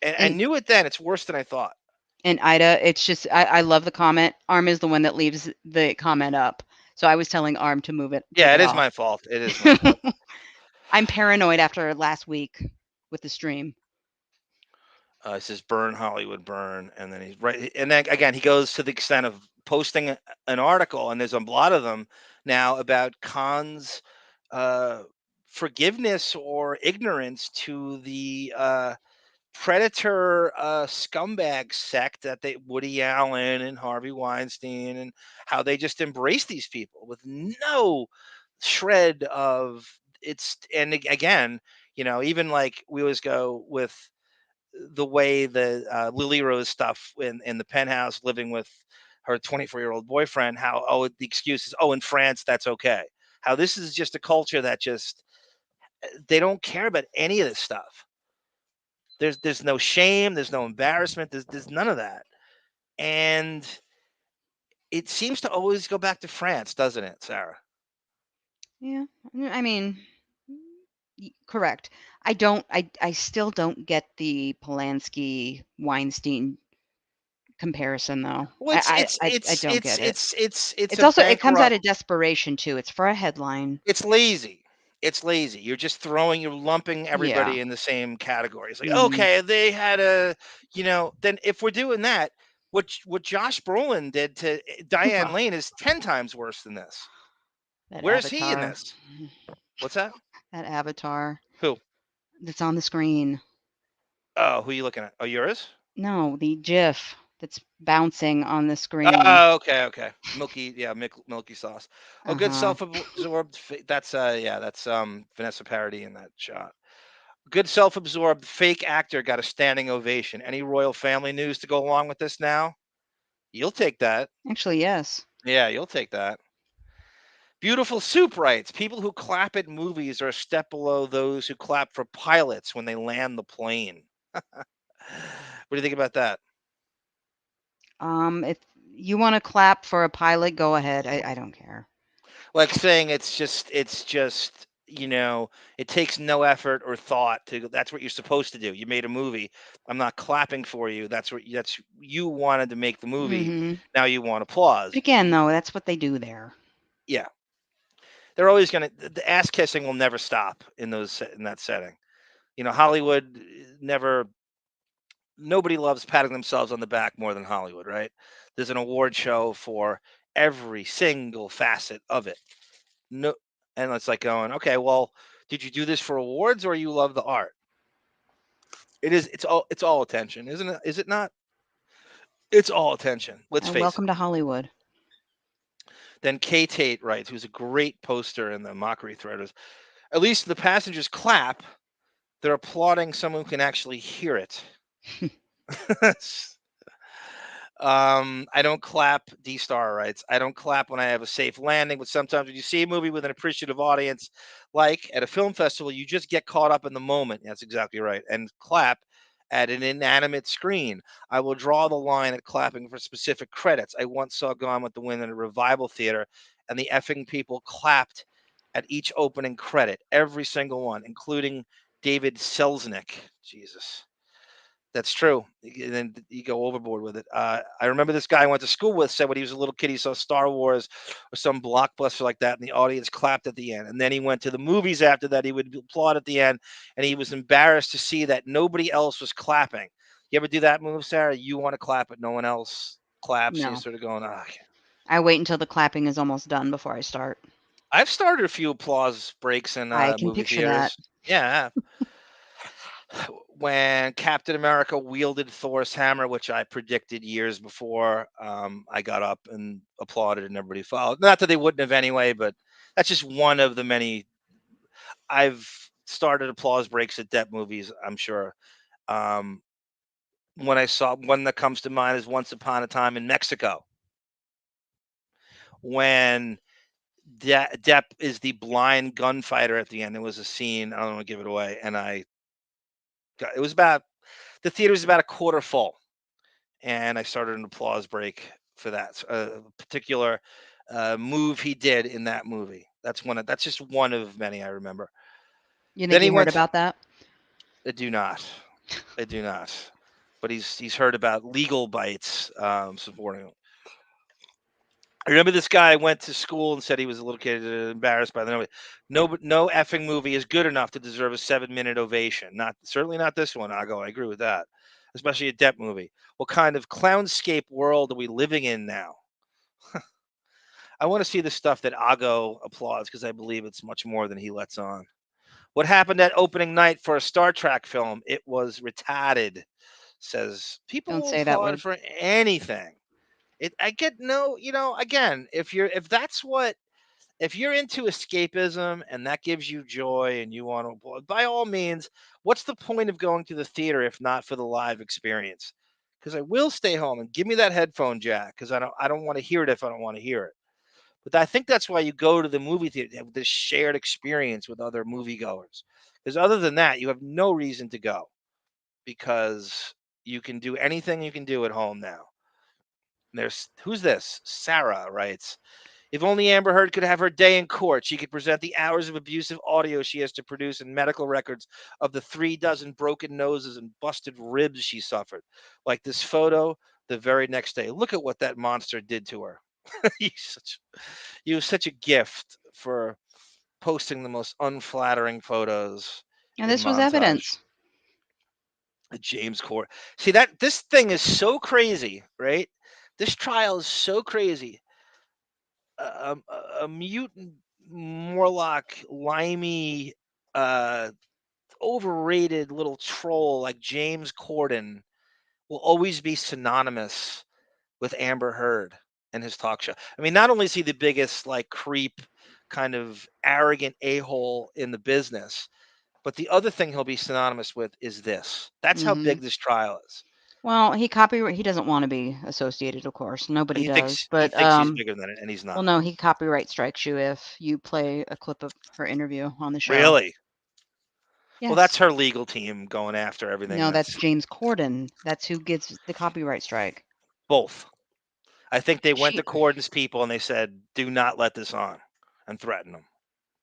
And I And knew it then. It's worse than I thought. and Ida, it's just I love the comment. Arm is the one that leaves the comment up. So I was telling Arm to move Yeah, it it is off. my fault. It is my fault. I'm paranoid after last week with the stream. It says burn Hollywood, burn, and then he's right. And then again, he goes to the extent of posting an article, and there's a lot of them now about Khan's uh, forgiveness or ignorance to the predator scumbag sect that they Woody Allen and Harvey Weinstein, and how they just embrace these people with no shred of it's. And again, even like we always go with the way the Lily Rose stuff in the penthouse living with her 24-year-old boyfriend, how, the excuse is, oh, in France, that's okay. How this is just a culture that just, they don't care about any of this stuff. There's no shame, there's no embarrassment, there's none of that. And it seems to always go back to France, doesn't it, Sarah? Yeah. I mean, correct. I still don't get the Polanski Weinstein comparison though. Well, I don't get it. it's It's a also it comes out bankrupt. of desperation too. It's for a headline. It's lazy. It's lazy. You're lumping Yeah. everybody in the same category. It's like, Mhm. okay, they had then if we're doing that, what Josh Brolin did to Diane Well, Lane is 10 times worse than this. that Where's he in avatar. this? What's that? That avatar Who? that's on the screen. Oh, who are you looking at? Oh, yours? No, the GIF that's bouncing on the screen. Oh, okay. Milky, yeah, milky sauce. Oh, good Uh-huh. self-absorbed. That's yeah, that's Vanessa Paradis in that shot. Good self-absorbed fake actor got a standing ovation. Any royal family news to go along with this now? You'll take that. Actually, yes. Yeah, you'll take that. Beautiful Soup writes, people who clap at movies are a step below those who clap for pilots when they land the plane. What do you think about that? If you want to clap for a pilot, go ahead. I don't care. Like saying it takes no effort or thought to, that's what you're supposed to do. You made a movie. I'm not clapping for you. That's you wanted to make the movie. Mhm. Now you want applause. Again, though, that's what they do there. Yeah. They're always going to, the ass kissing will never stop in that setting. Hollywood never, nobody loves patting themselves on the back more than Hollywood, right? There's an award show for every single facet of it. No, and it's like going, okay, well, did you do this for awards or you love the art? It is. It's all attention, isn't it? Is it not? It's all attention. Let's face it. Welcome to Hollywood. Then K Tate writes, who's a great poster in the mockery thread, is at least the passengers clap. They're applauding someone who can actually hear it. I don't clap. D-Star writes, I don't clap when I have a safe landing, but sometimes when you see a movie with an appreciative audience, Like at a film festival, you just get caught up in the moment. That's exactly right. And clap at an inanimate screen. I will draw the line at clapping for specific credits. I once saw Gone with the Wind in a revival theater, and the effing people clapped at each opening credit, every single one, including David Selznick. Jesus. That's true. And then you go overboard with it. I remember this guy I went to school with said when he was a little kid, he saw Star Wars or some blockbuster like that, and the audience clapped at the end. And then he went to the movies after that. He would applaud at the end, and he was embarrassed to see that nobody else was clapping. You ever do that move, Sarah? You want to clap, but no one else claps, and you're No. sort of going, ah. I wait until the clapping is almost done before I start. I've started a few applause breaks in I can movie picture that. theaters. Yeah, when Captain America wielded Thor's hammer, which I predicted years before, I got up and applauded, and everybody followed. Not that they wouldn't have anyway, but that's just one of the many. I've started applause breaks at Depp movies, I'm sure. Um, when I saw one that comes to mind is Once Upon a Time in Mexico, when Depp is the blind gunfighter at the end. There was a scene, I don't want to give it away, and it was about, the theater's about a quarter full, and I started an applause break for that particular move he did in that movie. That's just one of many I remember. You Then think he he heard went. about that? I do not. I do not. But he's heard about legal bites supporting him. I remember this guy went to school and said he was a little kid embarrassed by the movie. No effing movie is good enough to deserve a 7-minute ovation. Certainly not this one. I agree with that, especially a Depp movie. What kind of clownscape world are we living in now? I want to see the stuff that Ago applauds because I believe it's much more than he lets on. What happened at opening night for a Star Trek film? It was retarded. Says people Don't will say that applaud word. for anything. I get no, again, if you're into escapism and that gives you joy and you want to applaud, by all means, what's the point of going to the theater if not for the live experience? Because I will stay home and give me that headphone jack because I don't want to hear it if I don't want to hear it. But I think that's why you go to the movie theater, to have this shared experience with other moviegoers. Because other than that, you have no reason to go because you can do anything you can do at home now. Who's this? Sarah writes, if only Amber Heard could have her day in court, she could present the hours of abusive audio she has to produce and medical records of the 36 broken noses and busted ribs she suffered. Like this photo the very next day. Look at what that monster did to her. You such a gift for posting the most unflattering photos And in this was montage. evidence. James Court. See that this thing is so crazy, right? This trial is so crazy. A mutant Morlock, limey, uh, overrated little troll like James Corden will always be synonymous with Amber Heard and his talk show. I mean, not only is he the biggest like creep, kind of arrogant a-hole in the business, but the other thing he'll be synonymous with is this. That's how Hmm. big this trial is. Well, he doesn't want to be associated, of course. Nobody He does. thinks he But thinks he's bigger than it, and he's well, not. no, he copyright strikes you if you play a clip of her interview on the show. Really? Well, that's Yes. her legal team going after everything No, that's that's James Corden. That's who gets the copyright strike. both. I think they went She to Corden's people and they said, "Do not let this on," and threaten them.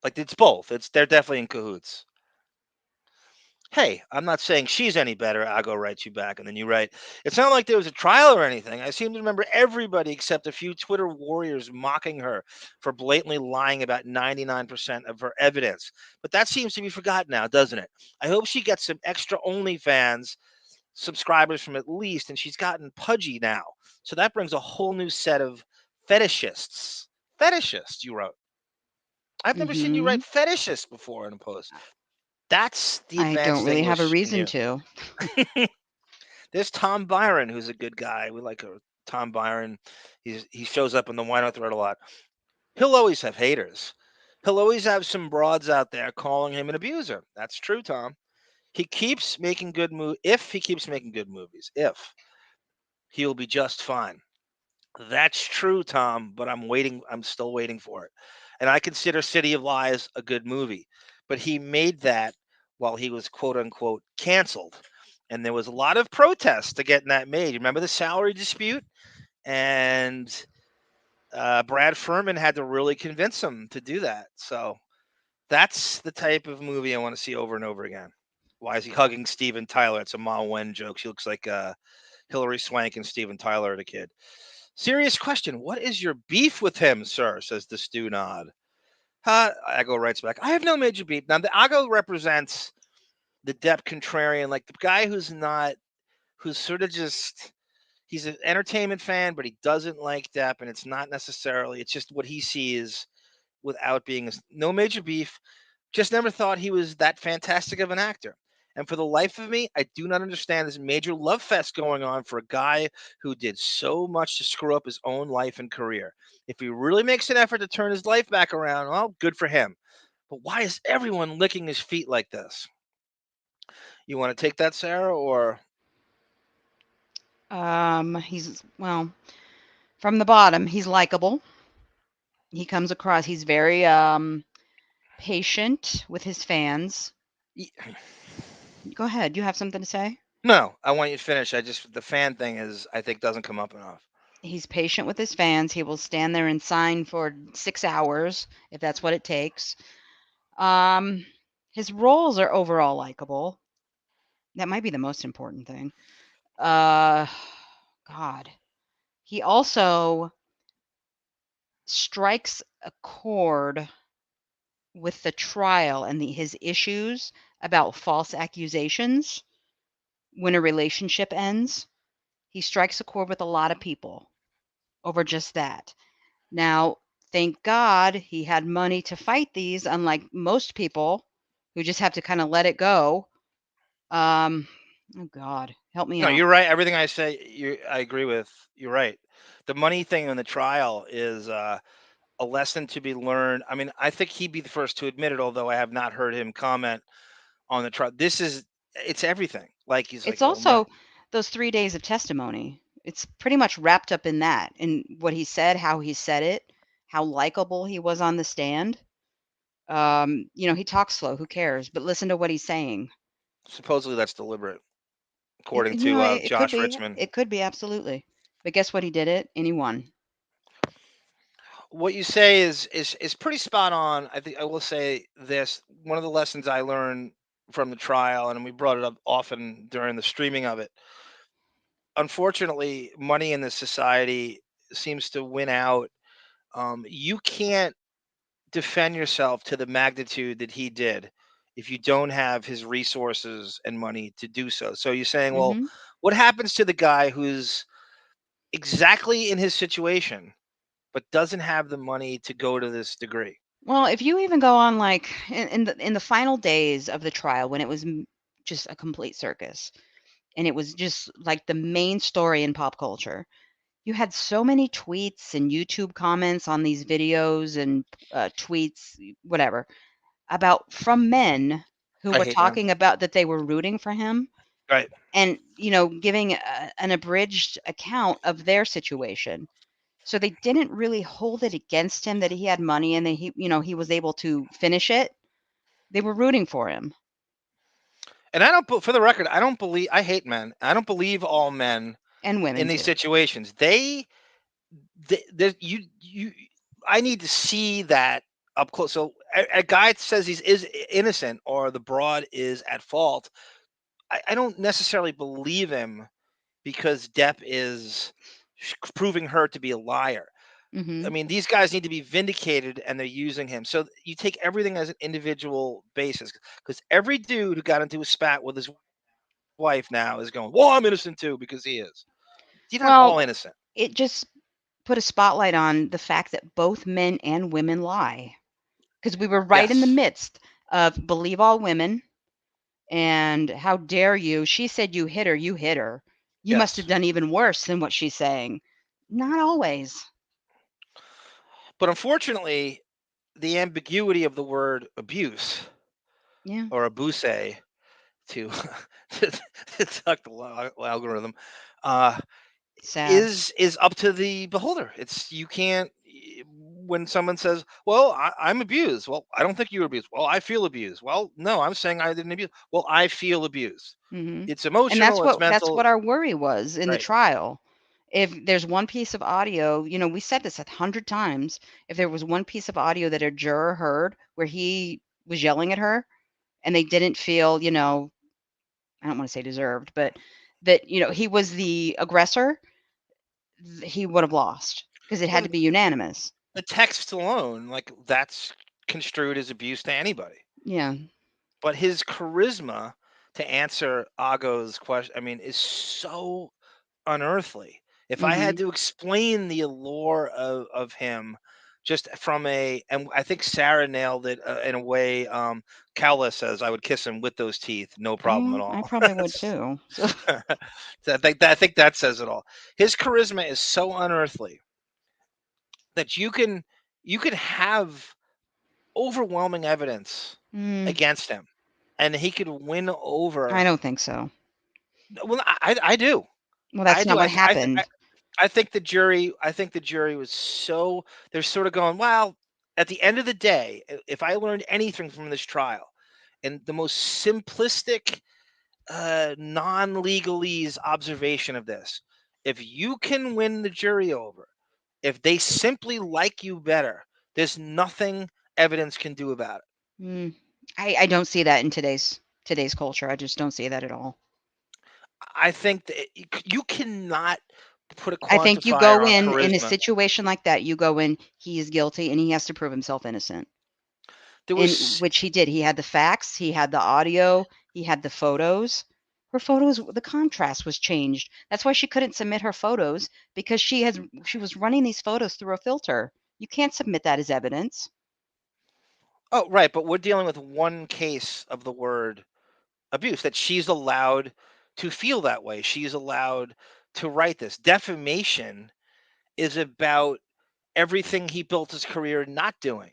Like it's both. They're definitely in cahoots. Hey, I'm not saying she's any better. I'll go write you back, and then you write. It's not like there was a trial or anything. I seem to remember everybody except a few Twitter warriors mocking her for blatantly lying about 99% of her evidence. But that seems to be forgotten now, doesn't it? I hope she gets some extra OnlyFans subscribers from at least, and she's gotten pudgy now. So that brings a whole new set of fetishists. Fetishist, you wrote. I've never seen you Mhm. write fetishist before in a post. That's the I don't advanced really have a English in reason you. to. There's Tom Byron, who's a good guy. We like Tom Byron. He shows up in the Wino thread a lot. He'll always have haters. He'll always have some broads out there calling him an abuser. That's true, Tom. He keeps making good movies. If he keeps making good movies, if he'll be just fine. That's true, Tom, but I'm waiting. I'm still waiting for it. and I consider City of Lies a good movie. But he made that while he was quote unquote canceled, and there was a lot of protest to getting that made. You remember the salary dispute, and Brad Furman had to really convince him to do that. So that's the type of movie I want to see over and over again. Why is he hugging Steven Tyler? It's a Ma Wen joke. She looks like Hilary Swank and Steven Tyler at a kid. Serious question. What is your beef with him, sir? Says the stew nod. Ago writes back, I have no major beef. Now, the Ago represents the Depp contrarian, like the guy who's sort of just, he's an entertainment fan, but he doesn't like Depp, and it's not necessarily, it's just what he sees without being, no major beef. Just never thought he was that fantastic of an actor. And for the life of me, I do not understand this major love fest going on for a guy who did so much to screw up his own life and career. If he really makes an effort to turn his life back around, well, good for him. But why is everyone licking his feet like this? You want to take that, Sarah, or He's, well, from the bottom, he's likable. He comes across, he's very patient with his fans. Go ahead. You have something to say? no? I want you to finish. The fan thing is, I think, doesn't come up enough. He's patient with his fans. He will stand there and sign for 6 hours if that's what it takes. Um, his roles are overall likable. That might be the most important thing. God. He also strikes a chord with the trial and his issues about false accusations when a relationship ends. He strikes a chord with a lot of people over just that. Now, thank God he had money to fight these, unlike most people who just have to kind of let it go. Oh God, help me No, out. you're right. Everything I say, I agree with. You're right. The money thing in the trial is a lesson to be learned. I mean, I think he'd be the first to admit it, although I have not heard him comment on the trial. It's everything. Like he's like, It's oh my, also those 3 days of testimony. It's pretty much wrapped up in that, in what he said, how he said it, how likable he was on the stand. He talks slow. Who cares? But listen to what he's saying. supposedly that's deliberate, according You to know, it could Josh be. Richmond. It could be absolutely. But guess what? He did it, and he won. What you say is pretty spot on. I think I will say this. One of the lessons I learned from the trial, and we brought it up often during the streaming of it. Unfortunately, money in this society seems to win out. You can't defend yourself to the magnitude that he did if you don't have his resources and money to do so. So you're saying, well, Hmm. what happens to the guy who's exactly in his situation but doesn't have the money to go to this degree? Well, if you even go on, like, in the final days of the trial, when it was just a complete circus, and it was just like the main story in pop culture, you had so many tweets and YouTube comments on these videos and tweets, whatever, about from men who I were hate men. talking about that they were rooting for him, Right. and giving an abridged account of their situation. So they didn't really hold it against him that he had money and that he was able to finish it. They were rooting for him, And I don't, for the record, I don't believe, I hate men. I don't believe all men and women in these too. situations. You, I need to see that up close. So a guy says he's is innocent or the broad is at fault. I don't necessarily believe him because Depp is proving her to be a liar. I Hmm. mean, these guys need to be vindicated and they're using him. So you take everything as an individual basis because every dude who got into a spat with his wife now is going, well, I'm innocent too because he is. You're not all Well, innocent. it just put a spotlight on the fact that both men and women lie, because we were right in the Yes. midst of believe all women and how dare you. She said you hit her, you hit her. You must have Yes. done even worse than what she's saying. Not always. But unfortunately, the ambiguity of the word abuse Yeah, or abuse to to tuck the algorithm uh, sad. is up to the beholder. It's you can't. when someone says, "Well, I'm abused." Well, I don't think you were abused. Well, I feel abused. Well, no, I'm saying I didn't abuse. Well, I feel abused. Hmm. It's And emotional. It's that's mental. what our worry was in the Right. trial. If there's one piece of audio, we said this 100 times. If there was one piece of audio that a juror heard where he was yelling at her and they didn't feel, I don't want to say deserved, but that, he was the aggressor, he would have lost because it had Well, to be unanimous. the text alone, like that's construed as abuse to anybody. Yeah. But his charisma to answer Ago's question, I mean, is so unearthly. If I had Mhm. to explain the allure of him, just from and I think Sarah nailed it in a way. Cowla says I would kiss him with those teeth, no problem at I all. probably would too. So, So I think that says it all. His charisma is so unearthly that you can have overwhelming evidence mm, against him, and he could win I over. don't think so. Well, I do. Well, I that's not do. what happened. I think the jury. I think the jury was so. They're sort of going. Well, at the end of the day, if I learned anything from this trial, and the most simplistic, non-legalese observation of this, if you can win the jury over, if they simply like you better, there's nothing evidence can do about it. Mm, I don't see that in today's culture. I just don't see that at all. I think that you cannot put a I think you go quantifier on in a charisma. situation like that, you go in, he is guilty and he has to prove himself innocent. There In was which he did. He had the facts, he had the audio, he had the photos. Her photos, the contrast was changed. That's why she couldn't submit her photos because she was running these photos through a filter. You can't submit that as evidence. Oh, right, but we're dealing with one case of the word abuse that she's allowed to feel that way. She's allowed to write this. Defamation is about everything he built his career not doing.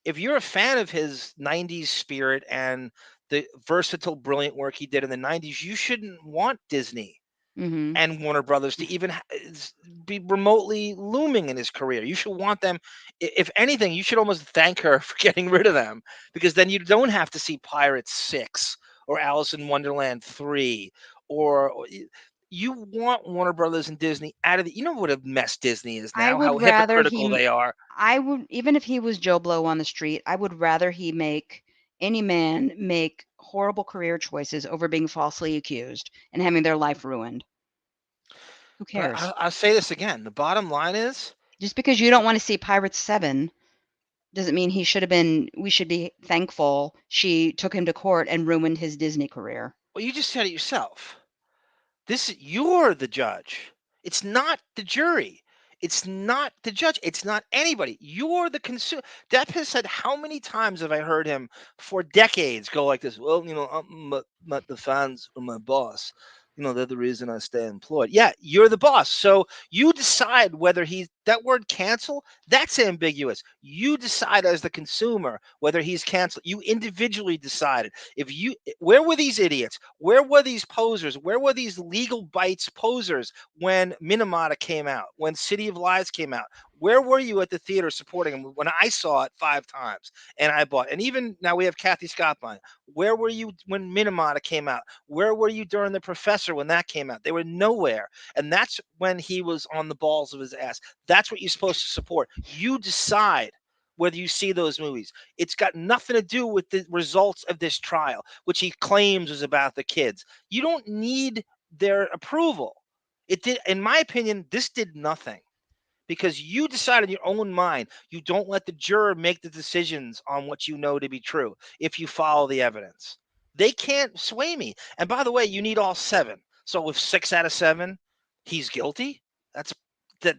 If you're a fan of his 90s spirit and the versatile, brilliant work he did in the 90s, you shouldn't want Disney Mhm. and Warner Brothers to even be remotely looming in his career. You should want them. If anything, you should almost thank her for getting rid of them, because then you don't have to see Pirates 6 or Alice in Wonderland 3 you want Warner Brothers and Disney out of the. You know what a mess Disney is I now. How would rather hypocritical he they are. I would, even if he was Joe Blow on the street, I would rather he make any man make horrible career choices over being falsely accused and having their life ruined. Who But cares? I'll say this again. The bottom line is, Just because you don't want to see Pirates 7 doesn't mean we should be thankful she took him to court and ruined his Disney career. well, you just said it yourself. You're the judge. It's not the jury. It's not the judge. It's not anybody. You're the consumer. Depp has said, how many times have I heard him for decades go like this? Well, not the fans are my boss. They're the reason I stay employed. Yeah, you're the boss. So you decide whether that word cancel, that's ambiguous. You decide as the consumer whether he's canceled. You individually decided. Where were these idiots? Where were these posers? Where were these legal bites posers when Minamata came out, when City of Lies came out? Where were you at the theater supporting him when I saw it 5 times and I bought? And even now we have Kathy Scott buying. Where were you when Minamata came out? Where were you during The Professor when that came out? They were nowhere. And that's when he was on the balls of his ass. That's what you're supposed to support. You decide whether you see those movies. It's got nothing to do with the results of this trial, which he claims was about the kids. You don't need their approval. It did, in my opinion, this did nothing, because you decide in your own mind. You don't let the juror make the decisions on what you know to be true if you follow the evidence. They can't sway me. And by the way, you need all 7. So if 6 out of 7, he's guilty, that's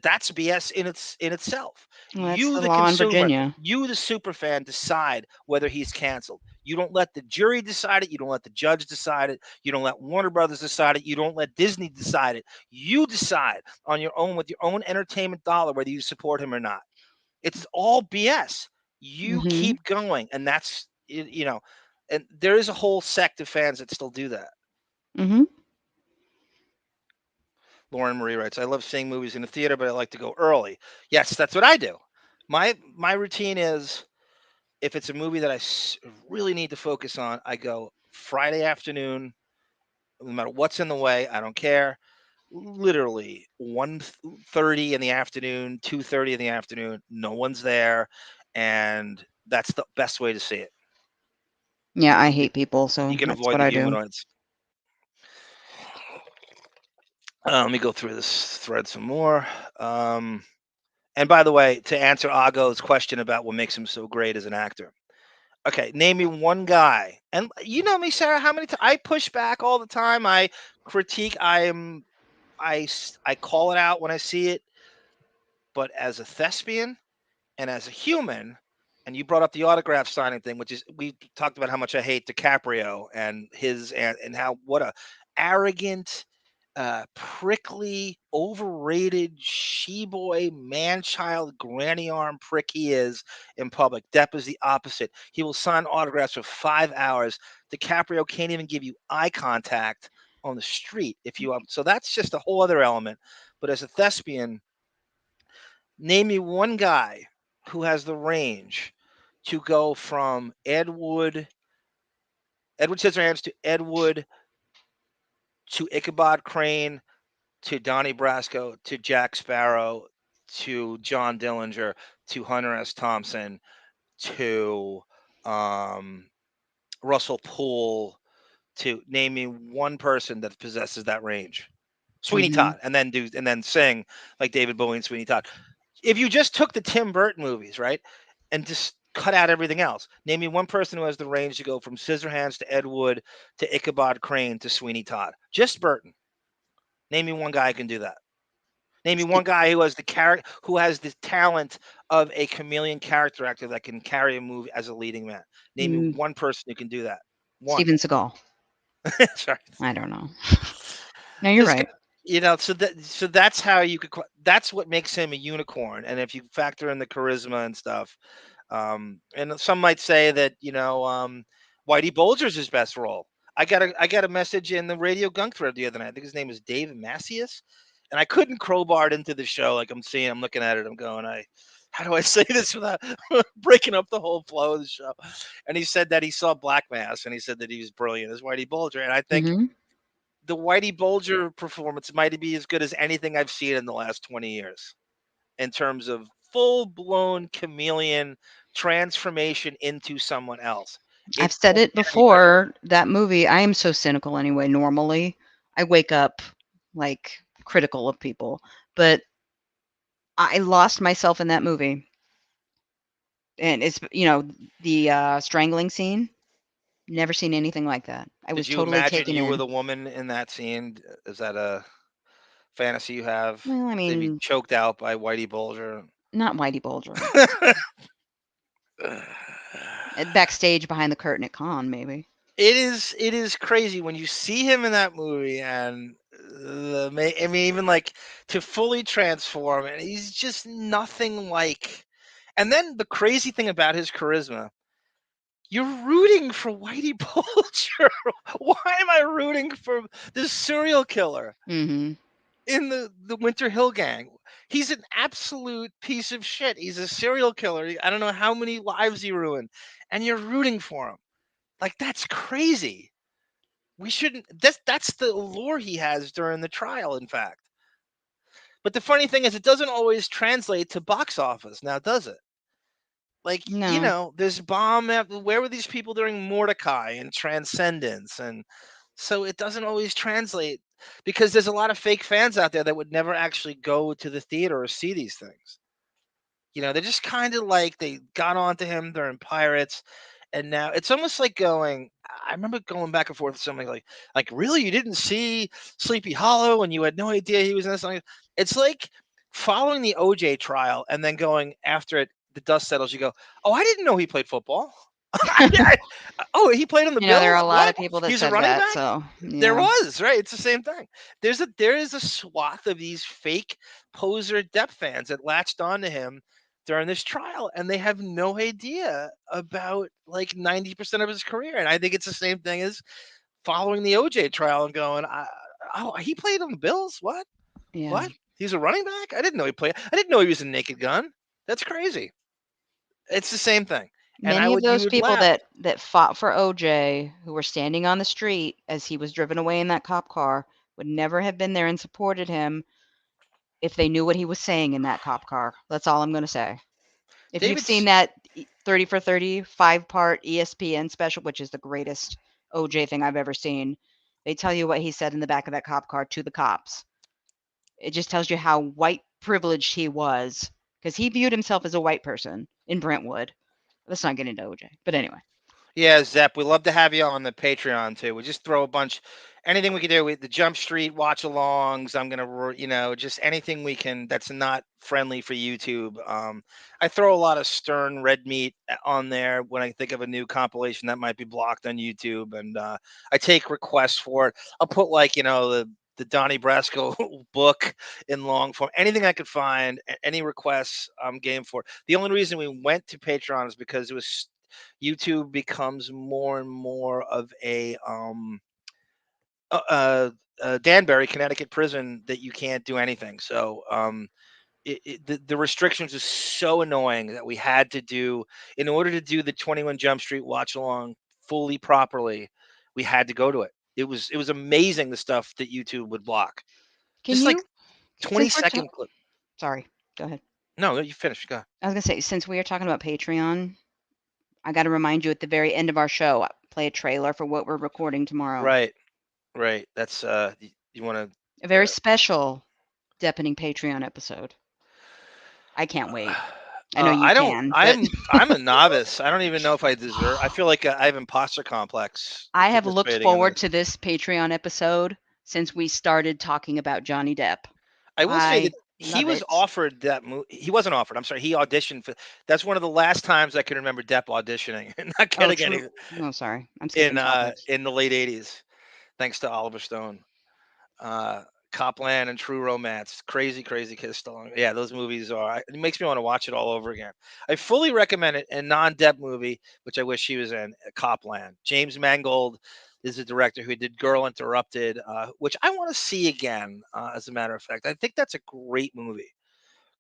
that's BS in itself. Well, that's You, the the law in consumer, Virginia. you, the super fan, decide whether he's canceled. You don't let the jury decide it. You don't let the judge decide it. You don't let Warner Brothers decide it. You don't let Disney decide it. You decide on your own with your own entertainment dollar whether you support him or not. It's all BS. You Mhm. keep going, and and there is a whole sect of fans that still do that. Mhm. Lauren Marie writes, I love seeing movies in the theater, but I like to go early. Yes, that's what I do. My routine is, if it's a movie that really need to focus on, I go Friday afternoon, no matter what's in the way, I don't care. Literally 1:30 in the afternoon, 2:30 in the afternoon, no one's there, and that's the best way to see it. Yeah, I You hate people, so you can that's avoid what the I do. humanoids. Let me go through this thread some more. And by the way, to answer Ago's question about what makes him so great as an actor. Okay, name me one guy. And you know me, Sarah, how many times I push back all the time. I critique. I call it out when I see it. But as a thespian and as a human, and you brought up the autograph signing thing, which is, we talked about how much I hate DiCaprio and his, and how, what a arrogant, prickly, overrated she-boy, man-child, granny arm prick he is in public. Depp is the opposite. He will sign autographs for 5 hours. DiCaprio can't even give you eye contact on the street if you. So that's just a whole other element. But as a thespian, name me one guy who has the range to go from Edward Scissorhands to Ed Wood to Ichabod Crane to Donnie Brasco to Jack Sparrow to John Dillinger to Hunter S. Thompson to um, Russell Poole, to name me one person that possesses that range. Sweeney Hmm. Todd, and then sing like David Bowie and Sweeney Todd. If you just took the Tim Burton movies, right, and just cut out everything else, name me one person who has the range to go from Scissorhands to Ed Wood to Ichabod Crane to Sweeney Todd. Just Burton. Name me one guy who can do that. Name me one guy who has who has the talent of a chameleon character actor that can carry a movie as a leading man. Name me one person who can do that. One. Steven Seagal. Sorry. I don't know. No, you're This right. so that's how you could that's what makes him a unicorn. And if you factor in the charisma and stuff, and some might say that, Whitey Bulger's his best role. I got a message in the Radio Gunk thread the other night. I think his name was Dave Macias, and I couldn't crowbar it into the show. Like, I'm looking at it, I'm going, how do I say this without breaking up the whole flow of the show? And he said that he saw Black Mass, and he said that he was brilliant as Whitey Bulger. And I think Hmm. the Whitey Bulger performance might be as good as anything I've seen in the last 20 years in terms of full blown chameleon transformation into someone else. I've It said don't it get any better. before. That movie, I am so cynical anyway. Normally, I wake up like critical of people, but I lost myself in that movie. And it's, the strangling scene. Never seen anything like that. I Did was you totally imagine taken you were in. the woman in that scene? Is that a fantasy you have? Well, I To be mean, choked out by Whitey Bulger? not Whitey Bulger. Backstage behind the curtain at con, maybe. It is crazy when you see him in that movie, and I mean, even like, to fully transform, and he's just nothing like. And then the crazy thing about his charisma, you're rooting for Whitey Bulger. Why am I rooting for this serial killer Hmm. in the Winter Hill Gang? He's an absolute piece of shit. He's a serial killer. I don't know how many lives he ruined, and you're rooting for him. Like, that's crazy. We shouldn't. That's the allure he has during the trial, in fact. But the funny thing is, it doesn't always translate to box office now, does it? Like, No. there's bomb. Where were these people during Mordecai and Transcendence? And so it doesn't always translate, because there's a lot of fake fans out there that would never actually go to the theater or see these things. They're just kind of like, they got onto him during Pirates, and now it's almost like going. I remember going back and forth with somebody like, really, you didn't see Sleepy Hollow and you had no idea he was in this? It's like following the OJ trial and then going after the dust settles. You go, oh, I didn't know he played football. Oh, he played on the There are Bills. a lot What? of people that He's a said running that, back. so There yeah. was, right. It's the same thing. There is a swath of these fake poser Depp fans that latched onto him during this trial, and they have no idea about like 90% of his career. And I think it's the same thing as following the OJ trial and going, oh, he played on the Bills. What? Yeah. What? He's a running back. I didn't know he played. I didn't know he was a Naked Gun. That's crazy. It's the same thing. And Many of you those would people laugh. that fought for OJ, who were standing on the street as he was driven away in that cop car, would never have been there and supported him if they knew what he was saying in that cop car. That's all I'm going to say. If you've seen David's that 30 for 30 5-part ESPN special, which is the greatest OJ thing I've ever seen, they tell you what he said in the back of that cop car to the cops. It just tells you how white privileged he was because he viewed himself as a white person in Brentwood. Let's not get into OJ. But anyway. Yeah, Zepp, we love to have you on the Patreon too. We just throw a bunch, anything we can do with the Jump Street watch-alongs. I'm gonna, just anything we can that's not friendly for YouTube. I throw a lot of Stern red meat on there when I think of a new compilation that might be blocked on YouTube, and I take requests for it. I'll put the Donnie Brasco book in long form. Anything I could find, any requests, I'm game for. The only reason we went to Patreon is because it was YouTube becomes more and more of a Danbury, Connecticut prison that you can't do anything. So the restrictions is so annoying that we had to do in order to do the 21 Jump Street watch along fully properly. We had to go to it. It was amazing the stuff that YouTube would block. Can Just like you, 20 since we're second clip. sorry, go ahead. No, you finished. Go. I was gonna say, since we are talking about Patreon, I got to remind you at the very end of our show, play a trailer for what we're recording tomorrow. Right, right. That's you want A very to. special Depping Patreon episode. I can't wait. I know you I don't. can, but I'm a novice. I don't even know if I deserve. I feel like I have imposter complex I have looked participating in forward this. to this Patreon episode since we started talking about Johnny Depp. I will say that I he love was it. offered that movie. He wasn't offered. I'm sorry. He auditioned for. That's one of the last times I can remember Depp auditioning. Not Oh, getting any true. No, sorry, I'm skipping topics. in the late '80s, thanks to Oliver Stone. uh Copland and True Romance, crazy, crazy kiss song. Yeah, those movies are. It makes me want to watch it all over again. I fully recommend it. A non-Depp movie, which I wish he was in, Copland. James Mangold is the director who did Girl Interrupted, which I want to see again. As a matter of fact, I think that's a great movie.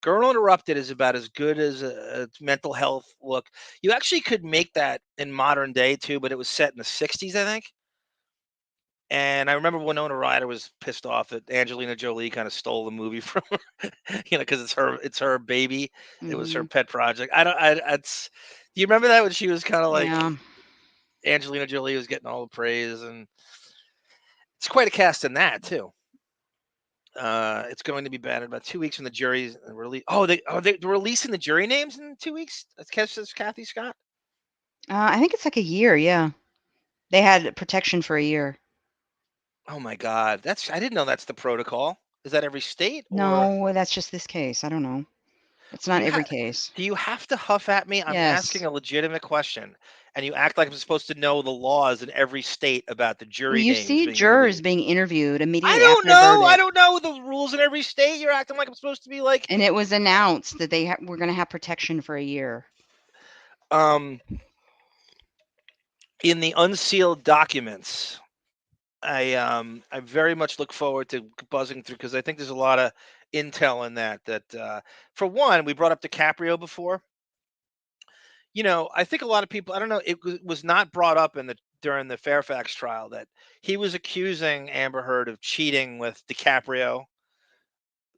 Girl Interrupted is about as good as a mental health look. You actually could make that in modern day too, but it was set in the '60s, I think. And I remember Winona Ryder was pissed off that Angelina Jolie kind of stole the movie from her, because it's her baby. It was her Hmm. pet project. I don't. It's. Do you remember that when she was kind of like Yeah. Angelina Jolie was getting all the praise, and it's quite a cast in that too. It's going to be banned in about 2 weeks from the jury's release. Oh, they're releasing the jury names in 2 weeks. That's Kathy Scott. I think it's like a year. Yeah, they had protection for a year. Oh my God, I didn't know that's the protocol. Is that every state or? No, that's just this case. I don't know. It's Do not you every have case. do you have to huff at me? I'm asking Yes. a legitimate question, and you act like I'm supposed to know the laws in every state about the Well, jury you names see being jurors released. being interviewed I immediately don't after a know. I verdict, don't know the rules in every state. You're acting like I'm supposed to be like, and it was announced that they were going to have protection for a year. um, in the unsealed documents. I very much look forward to buzzing through because I think there's a lot of intel in that. For one, we brought up DiCaprio before. I think a lot of people, I don't know, it was not brought up during the Fairfax trial that he was accusing Amber Heard of cheating with DiCaprio,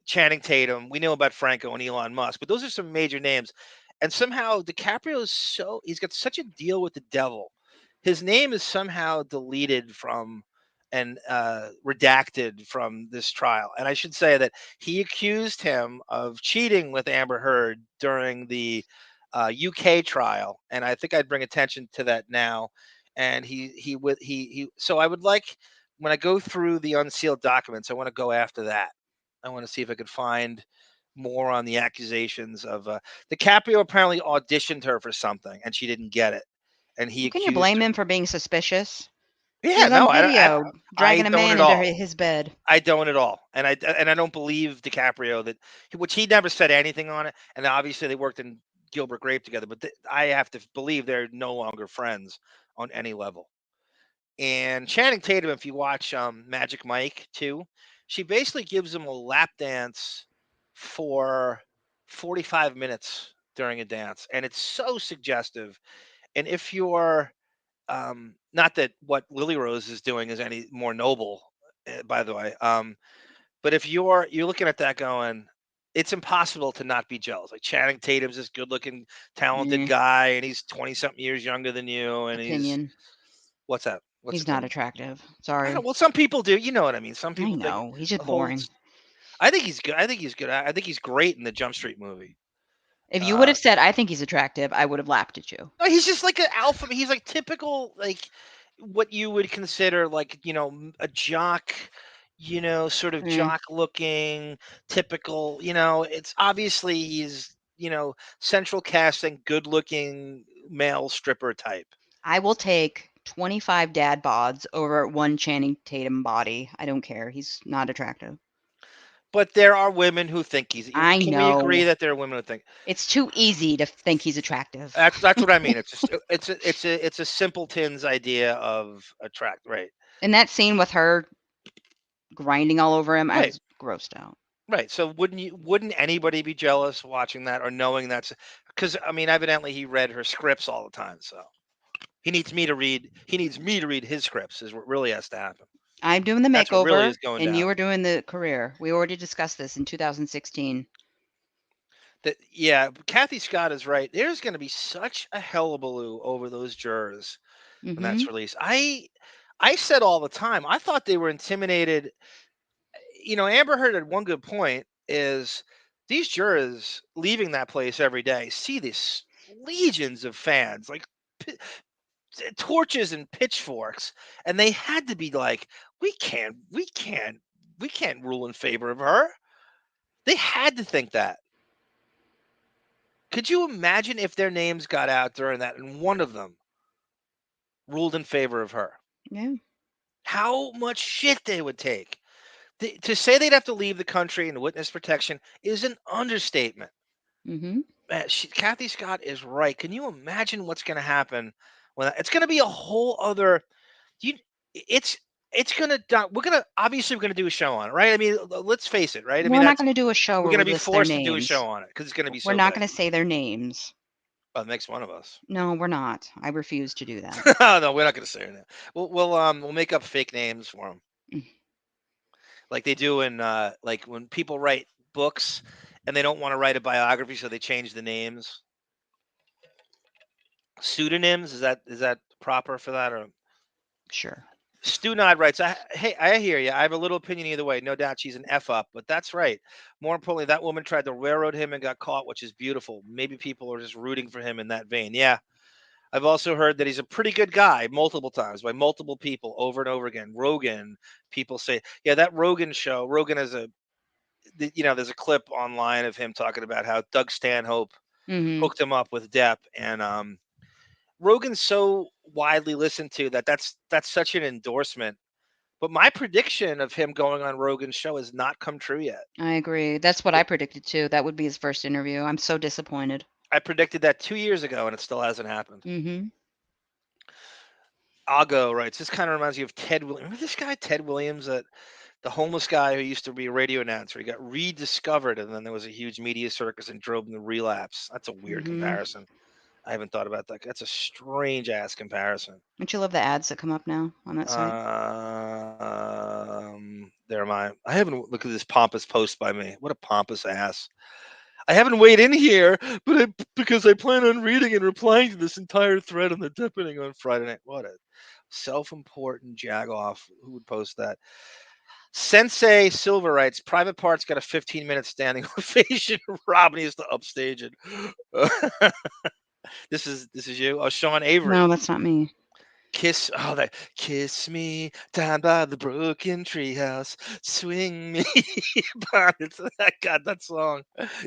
Channing Tatum. We know about Franco and Elon Musk, but those are some major names. And somehow DiCaprio he's got such a deal with the devil. His name is somehow deleted from and redacted from this trial. And I should say that he accused him of cheating with Amber Heard during the UK trial. And I think I'd bring attention to that now. And so I would like, when I go through the unsealed documents, I want to go after that. I want to see if I could find more on the accusations of DiCaprio apparently auditioned her for something and she didn't get it, and he Well, can you accused blame her. him for being suspicious? He Yeah, was on no, video I dragging a don't man at into all. his bed. I don't at all, and I don't believe DiCaprio which he never said anything on it, and obviously they worked in Gilbert Grape together, but I have to believe they're no longer friends on any level. And Channing Tatum, if you watch Magic Mike too, she basically gives him a lap dance for 45 minutes during a dance, and it's so suggestive. And if you're not that what Lily Rose is doing is any more noble, by the way, but if you're looking at that going, it's impossible to not be jealous. Like Channing Tatum's this good-looking, talented Mm, guy, and he's 20-something years younger than you, and he's opinion. what's that? What's He's not opinion? attractive. I Sorry. don't. Well, some people do. You know what I mean. Some I people think know. He's just holds. boring. I think he's good. I think he's good. I think he's great in the Jump Street movie. If you would Uh, have said, I think he's attractive, I would have laughed at you. no, he's just like an alpha. He's like typical, like what you would consider like a jock. Sort of Mm. jock looking, typical. It's obviously he's central casting, good looking male stripper type. I will take 25 dad bods over one Channing Tatum body. I don't care. He's not attractive. But there are women who think he's. I Can we agree know. that there are women who think It's too easy to think he's attractive. that's what I mean? It's just it's a simpleton's idea of attract, right? And that scene with her grinding all over him, I Right. was grossed out. Right. So wouldn't anybody be jealous watching that or knowing that's because I mean evidently he read her scripts all the time, so he needs me to read his scripts is what really has to happen. I'm doing the That's what really makeover, is going and you down. were doing the career. We already discussed this in 2016. Yeah, Kathy Scott is right. There's going to be such a hullabaloo over those jurors when Mm-hmm. that's released. I said all the time, I thought they were intimidated. Amber Heard had one good point is these jurors leaving that place every day see these legions of fans, like torches and pitchforks, and they had to be like, we can't rule in favor of her. They had to think that. Could you imagine if their names got out during that and one of them ruled in favor of her? Yeah. How much shit they would take. To say they'd have to leave the country in witness protection is an understatement. Mm-hmm. Kathy Scott is right. Can you imagine what's going to happen when it's going to be a whole other? You, it's going to. We're going to do a show on it, right? I mean, let's face it, right? I mean, We're not going to do a show we're where going we to be list their forced to do a names. show on it because it's going to be We're so not good. going to say their names. Well, it makes one of us. No, we're not. I refuse to do that. No, we're not going to say her name. We'll make up fake names for them, Mm. like they do in like when people write books and they don't want to write a biography, so they change the names. Pseudonyms is that proper for that or? Sure. Stu Nod writes, hey, I hear you. I have a little opinion either way. No doubt she's an F up, but that's right. More importantly, that woman tried to railroad him and got caught, which is beautiful. Maybe people are just rooting for him in that vein. Yeah. I've also heard that he's a pretty good guy multiple times by multiple people over and over again. Rogan, people say, yeah, that Rogan show. Rogan has there's a clip online of him talking about how Doug Stanhope Mm-hmm. hooked him up with Depp, and Rogan's so widely listened to that's such an endorsement. But my prediction of him going on Rogan's show has not come true yet. I agree. That's what I predicted too. That would be his first interview. I'm so disappointed. I predicted that 2 years ago, and it still hasn't happened. Mm-hmm. Ago writes, this kind of reminds you of Ted Williams. Remember this guy, Ted Williams, that the homeless guy who used to be a radio announcer? He got rediscovered, and then there was a huge media circus and drove him to relapse. That's a weird Mm-hmm. comparison. I haven't thought about that. That's a strange ass comparison. Don't you love the ads that come up now on that site? There am I. I haven't looked at this pompous post by me. What a pompous ass. I haven't weighed in here, but because I plan on reading and replying to this entire thread on the Deppening on Friday night. What a self-important jagoff. Who would post that? Sensei Silver writes, Private Part's got a 15-minute standing ovation. Robin needs to upstage it. This is you? Oh, Sean Avery. No, that's not me. Kiss me down by the broken treehouse, swing me upon it. God, that song.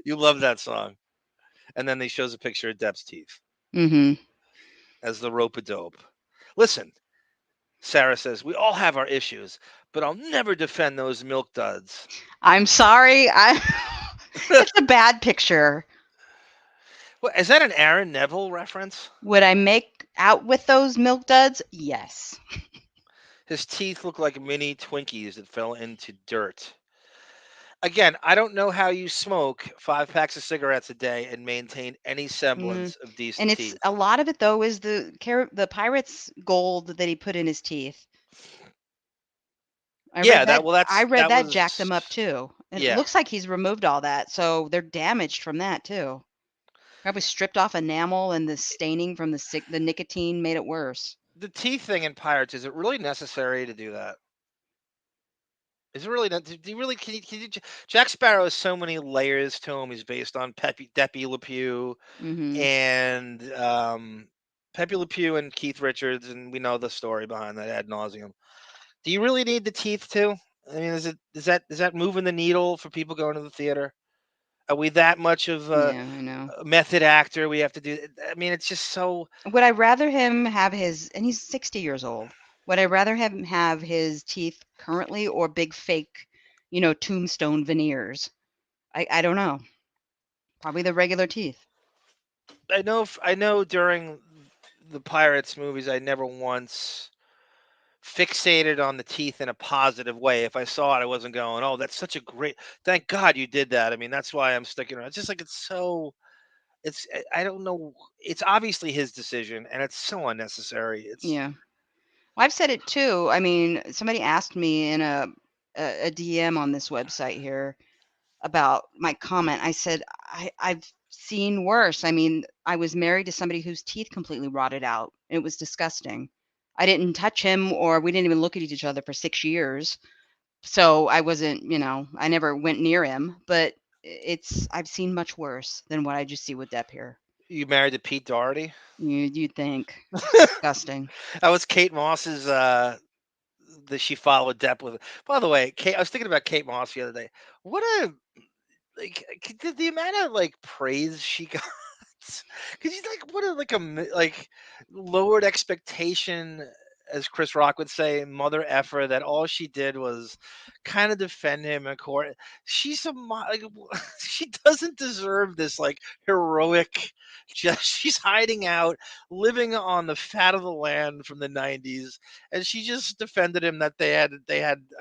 You love that song. And then he shows a picture of Depp's teeth Mm-hmm. as the rope-a-dope. Listen, Sarah says, we all have our issues, but I'll never defend those milk duds. I'm sorry. It's a bad picture. What, is that an Aaron Neville reference? Would I make out with those milk duds? Yes. His teeth look like mini Twinkies that fell into dirt. Again, I don't know how you smoke 5 packs of cigarettes a day and maintain any Mm. semblance of And decent it's teeth. a lot of it though is the pirate's gold that he put in his teeth. Yeah, I read that that jacked was him up too. And it yeah. looks like he's removed all that, so they're damaged from that too. Probably stripped off enamel and the staining from the nicotine made it worse. The teeth thing in Pirates, is it really necessary to do that? Is it really not? Do you really can you, Jack Sparrow has so many layers to him. He's based on Deppy Le Pew Mhm. and Pepe Le Pew and Keith Richards, and we know the story behind that ad nauseum. Do you really need the teeth too? I mean, is that moving the needle for people going to the theater? Are we that much of Yeah, I know. a method actor? We have to do. I mean, it's just so. Would I rather him have his and he's 60 years old. Would I rather him have his teeth currently or big fake, tombstone veneers? I don't know. Probably the regular teeth. I know during the Pirates movies, I never once fixated on the teeth in a positive way. If I saw it, I wasn't going, "Oh, that's such a great. Thank God you did that." I mean, that's why I'm sticking around. It's just like it's so. I don't know. It's obviously his decision, and it's so unnecessary. It's Yeah. Well, I've said it too. I mean, somebody asked me in a DM on this website here about my comment. I said I've seen worse. I mean, I was married to somebody whose teeth completely rotted out. It was disgusting. I didn't touch him or we didn't even look at each other for 6 years. So I wasn't, I never went near him, but I've seen much worse than what I just see with Depp here. you married to Pete Doherty. You'd think. It's disgusting. That was Kate Moss's. That she followed Depp with. By the way, Kate. I was thinking about Kate Moss the other day. What a the amount of like praise she got. Because he's like, what a like lowered expectation, as Chris Rock would say, mother effer. That all she did was kind of defend him in court. She's like, she doesn't deserve this like heroic. Just she's hiding out, living on the fat of the land from the '90s, and she just defended him that they had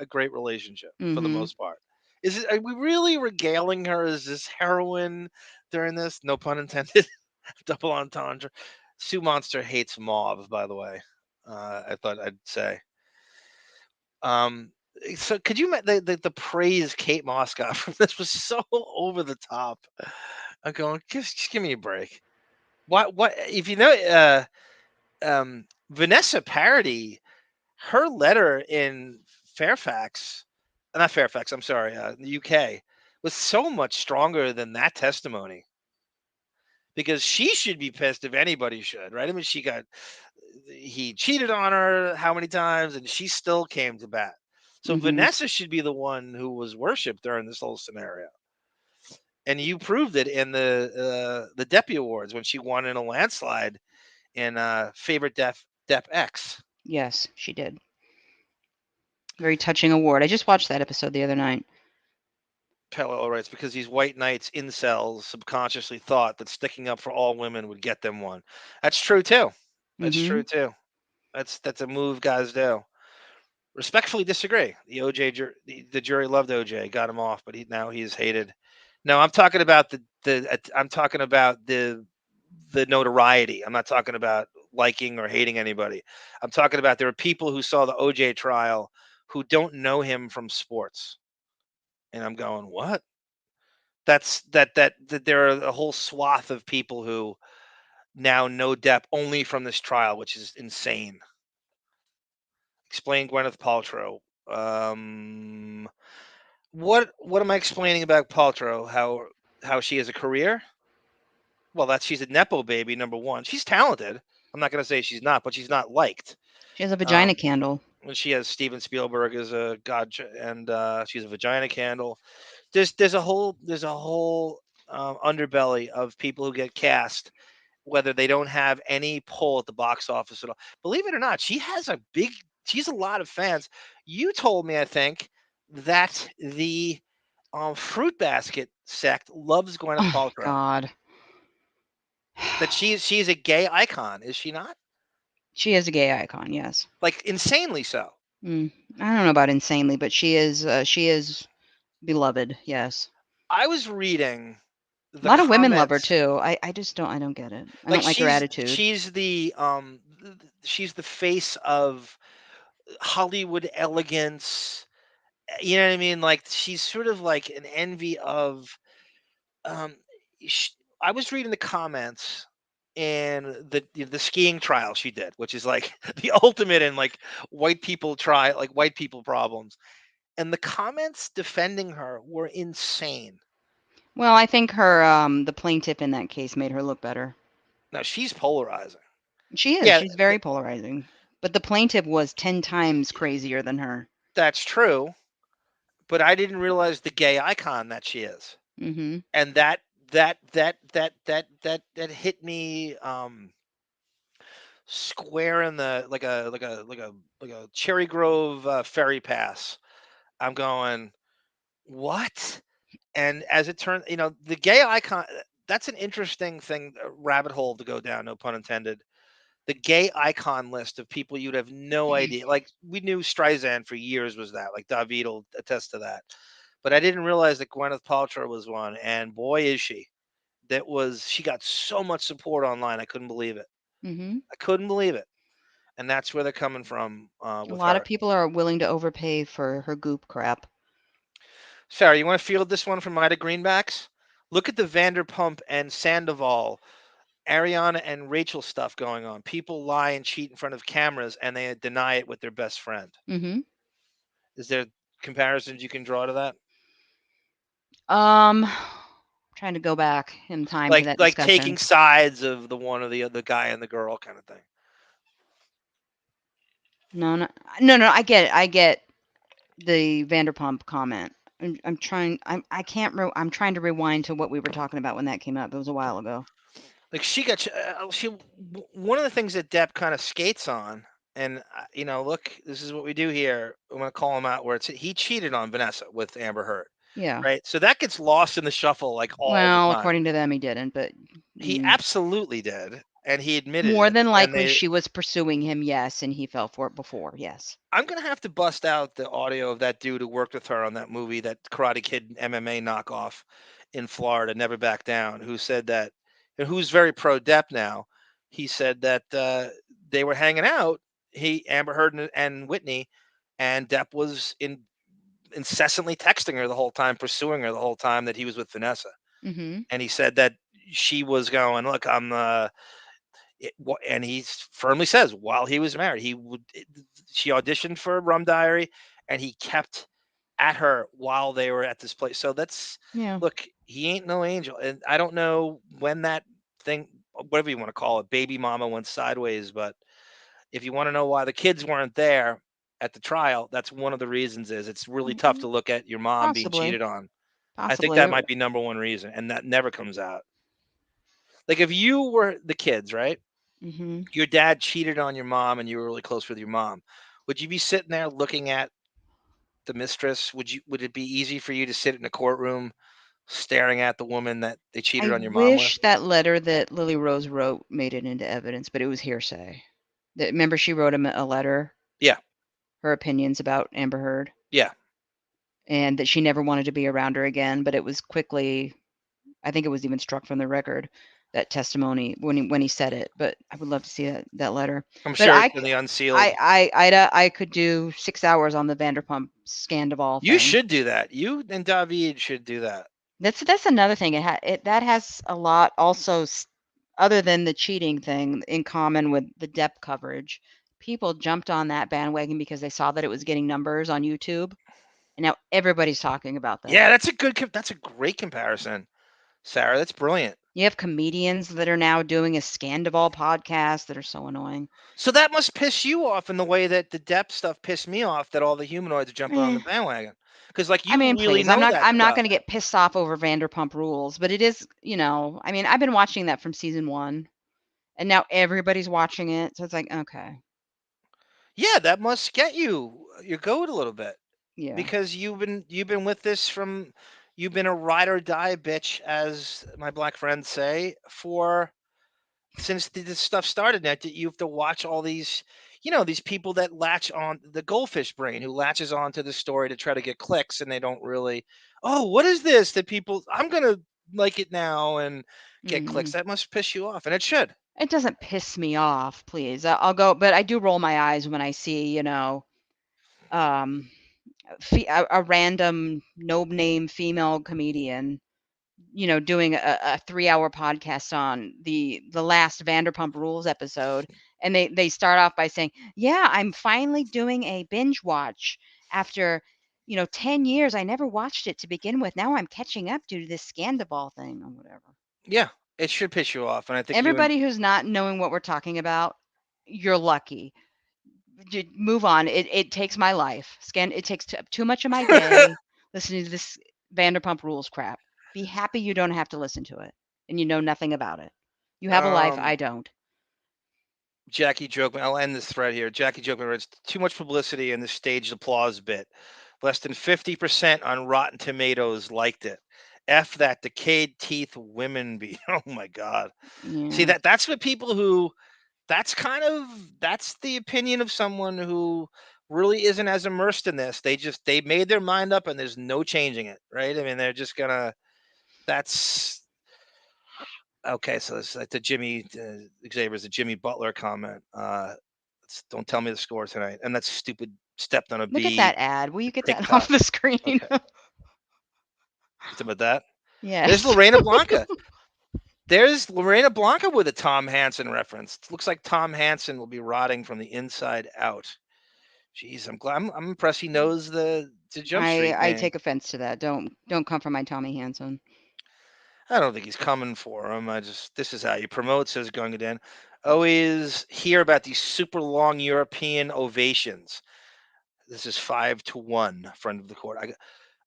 a great relationship for the Mhm. most part. Are we really regaling her as this heroine during this? No pun intended. Double entendre. Sue Monster hates mauve, by the way. I thought I'd say. Um, so could you the praise Kate Moss got from this was so over the top. I'm going, just give me a break. What if you know Vanessa Paradis, her letter in Fairfax, not Fairfax, I'm sorry, the UK, was so much stronger than that testimony, because she should be pissed if anybody should, right? I mean, he cheated on her how many times, and she still came to bat. So Mhm. Vanessa should be the one who was worshipped during this whole scenario, and you proved it in the Deppy Awards when she won in a landslide in favorite Depp X. Yes, she did. Very touching award. I just watched that episode the other night. Parallel rights, because these white knights incels subconsciously thought that sticking up for all women would get them one. That's true too. That's true Mhm. too. That's a move guys do. Respectfully disagree. The jury loved OJ, got him off, but now he's hated. No, I'm talking about I'm talking about the notoriety. I'm not talking about liking or hating anybody. I'm talking about there are people who saw the OJ trial who don't know him from sports, and I'm going, what? That there are a whole swath of people who now know Depp only from this trial, which is insane. Explain Gwyneth Paltrow. What am I explaining about Paltrow? How she has a career? Well, she's a nepo baby. Number one, she's talented. I'm not going to say she's not, but she's not liked. She has a vagina Um, candle. and she has Steven Spielberg as a god, and she's a vagina candle. There's a whole underbelly of people who get cast, whether they don't have any pull at the box office at all. Believe it or not, she's a lot of fans. You told me, I think, that the Fruit Basket sect loves Gwyneth Oh Paltrow. God. That she's a gay icon, is she not? She is a gay icon, yes. Like insanely so. I don't know about insanely, but she is Beloved, yes. I was reading A the lot of women love her comments. too. I just don't. I don't get it. I Like don't like her attitude. she's the face of Hollywood elegance. You know what I mean? Like she's sort of like an envy of. Um, sh I was reading the comments and the skiing trial she did, which is like the ultimate in like white people problems. And the comments defending her were insane. Well, I think her the plaintiff in that case made her look better. Now she's polarizing. She is. Yeah, She's very polarizing. But the plaintiff was 10 times crazier than her. that's true. But I didn't realize the gay icon that she is. Mhm. And that hit me square in the like a Cherry Grove ferry pass. I'm going, what? And as it turned, the gay icon. That's an interesting thing, rabbit hole to go down. No pun intended. The gay icon list of people you'd have no idea. Like we knew Streisand for years was that. Like David will attest to that. But I didn't realize that Gwyneth Paltrow was one. And boy, is she! She got so much support online. I couldn't believe it. Mhm. I couldn't believe it. And that's where they're coming from A with lot of her. people are willing to overpay for her goop crap. Sarah, you want to field this one from Ida Greenbacks? Look at the Vanderpump and Sandoval, Ariana and Rachel stuff going on. People lie and cheat in front of cameras and they deny it with their best friend. Mhm. Is there comparisons you can draw to that? Trying to go back in time to Like that like taking discussion. sides of the one or the other guy and the girl kind of thing. No, no, no. I get it. I get the Vanderpump comment. I'm trying. I can't. I'm trying to rewind to what we were talking about when that came up. It was a while ago. Like one of the things that Depp kind of skates on, and look, this is what we do here. I'm gonna call him out where he cheated on Vanessa with Amber Heard, Yeah. right? So that gets lost in the shuffle like all the Well, time. according to them, he didn't, but He absolutely did, and he admitted more it. than And likely she was pursuing him. Yes, and he fell for it before. Yes. I'm gonna have to bust out the audio of that dude who worked with her on that movie, that Karate Kid MMA knockoff in Florida, Never Back Down, who said that, and who's very pro Depp now. He said that they were hanging out, Amber Heard and Whitney, and Depp was incessantly texting her the whole time, pursuing her the whole time that he was with Vanessa. Mhm. And he said that she was going, look, and he firmly says while he was married, she auditioned for Rum Diary, and he kept at her while they were at this place. So Yeah. look, he ain't no angel, and I don't know when that thing, whatever you want to call it, baby mama went sideways. But if you want to know why the kids weren't there at the trial, that's one of the reasons. Is it's really tough Mhm. to look at your mom being Possibly. cheated on. I think Possibly. that might be number one reason, and that never comes out. Like if you were the kids, right? Mhm. Your dad cheated on your mom and you were really close with your mom, would you be sitting there looking at the mistress? Would it be easy for you to sit in a courtroom staring at the woman that they I cheated on your mom with? wish that letter that Lily Rose wrote made it into evidence, but it was hearsay. Remember she wrote him a letter, Yeah. her opinions about Amber Heard, Yeah. and that she never wanted to be around her again, but it was quickly, I think it was even struck from the record, that testimony when he said it, but I would love to see that letter. I'm But sure it's in the unsealed. I could do 6 hours on the Vanderpump Scandival You thing. should do that. You and David should do that. That's another thing. That has a lot also other than the cheating thing in common with the Depp coverage. People jumped on that bandwagon because they saw that it was getting numbers on YouTube, and now everybody's talking about that. Yeah, that's a great comparison, Sarah. That's brilliant. You have comedians that are now doing a Scandival podcast that are so annoying. So that must piss you off in the way that the Depp stuff pissed me off, that all the humanoids are jumping on Eh, the bandwagon. Because like I you mean, really please, know that I'm not stuff. going to get pissed off over Vanderpump Rules, but it is, I mean, I've been watching that from season 1, and now everybody's watching it, so it's like, okay, Yeah, that must get your goat a little bit, yeah. because you've been with this you've been a ride or die bitch, as my black friends say, for since this stuff started. Now you have to watch all these. these people that latch on, the goldfish brain who latches onto the story to try to get clicks, and they don't really, oh, what is this that people, I'm going to like it now and get clicks. Mhm. That must piss you off, and it should. It doesn't piss me off, please. I'll go, but I do roll my eyes when I see, um, a random no name female comedian, doing a 3-hour podcast on the last Vanderpump Rules episode, and they start off by saying, "Yeah, I'm finally doing a binge watch after 10 years. I never watched it to begin with. Now I'm catching up due to this Scandal thing or whatever." Yeah, it should piss you off, and I think you and Everybody who's not knowing what we're talking about, you're lucky. Move on. It takes my life. It takes too much of my day listening to this Vanderpump Rules crap. Be happy you don't have to listen to it and you know nothing about it. You have a life, I don't. Jackie Jokeman, I'll end this thread here. Jackie Jokeman writes, too much publicity in the staged applause bit. Less than 50% on Rotten Tomatoes liked it. F that decayed teeth women be. Oh my God. See, Yeah. that's what people who, that's the opinion of someone who really isn't as immersed in this. They made their mind up and there's no changing it, right? I mean, they're just gonna, that's okay. So it's like the Jimmy Xavier's the Jimmy Butler comment. Don't tell me the score tonight. And that stupid stepped on a Look at bee that ad. Will you get that off TikTok. the screen? Okay. It's about that. There's Yes. Lorena Blanca. There's Lorena Blanca with a Tom Hansen reference. It looks like Tom Hansen will be rotting from the inside out. Jeez, I'm glad. I'm impressed he knows the Jump Street I thing. take offense to that. Don't come for my Tommy Hansen. I don't think he's coming for him. This is how you promote, says Gungadin. Always hear about these super long European ovations. This is 5-1, friend of the court.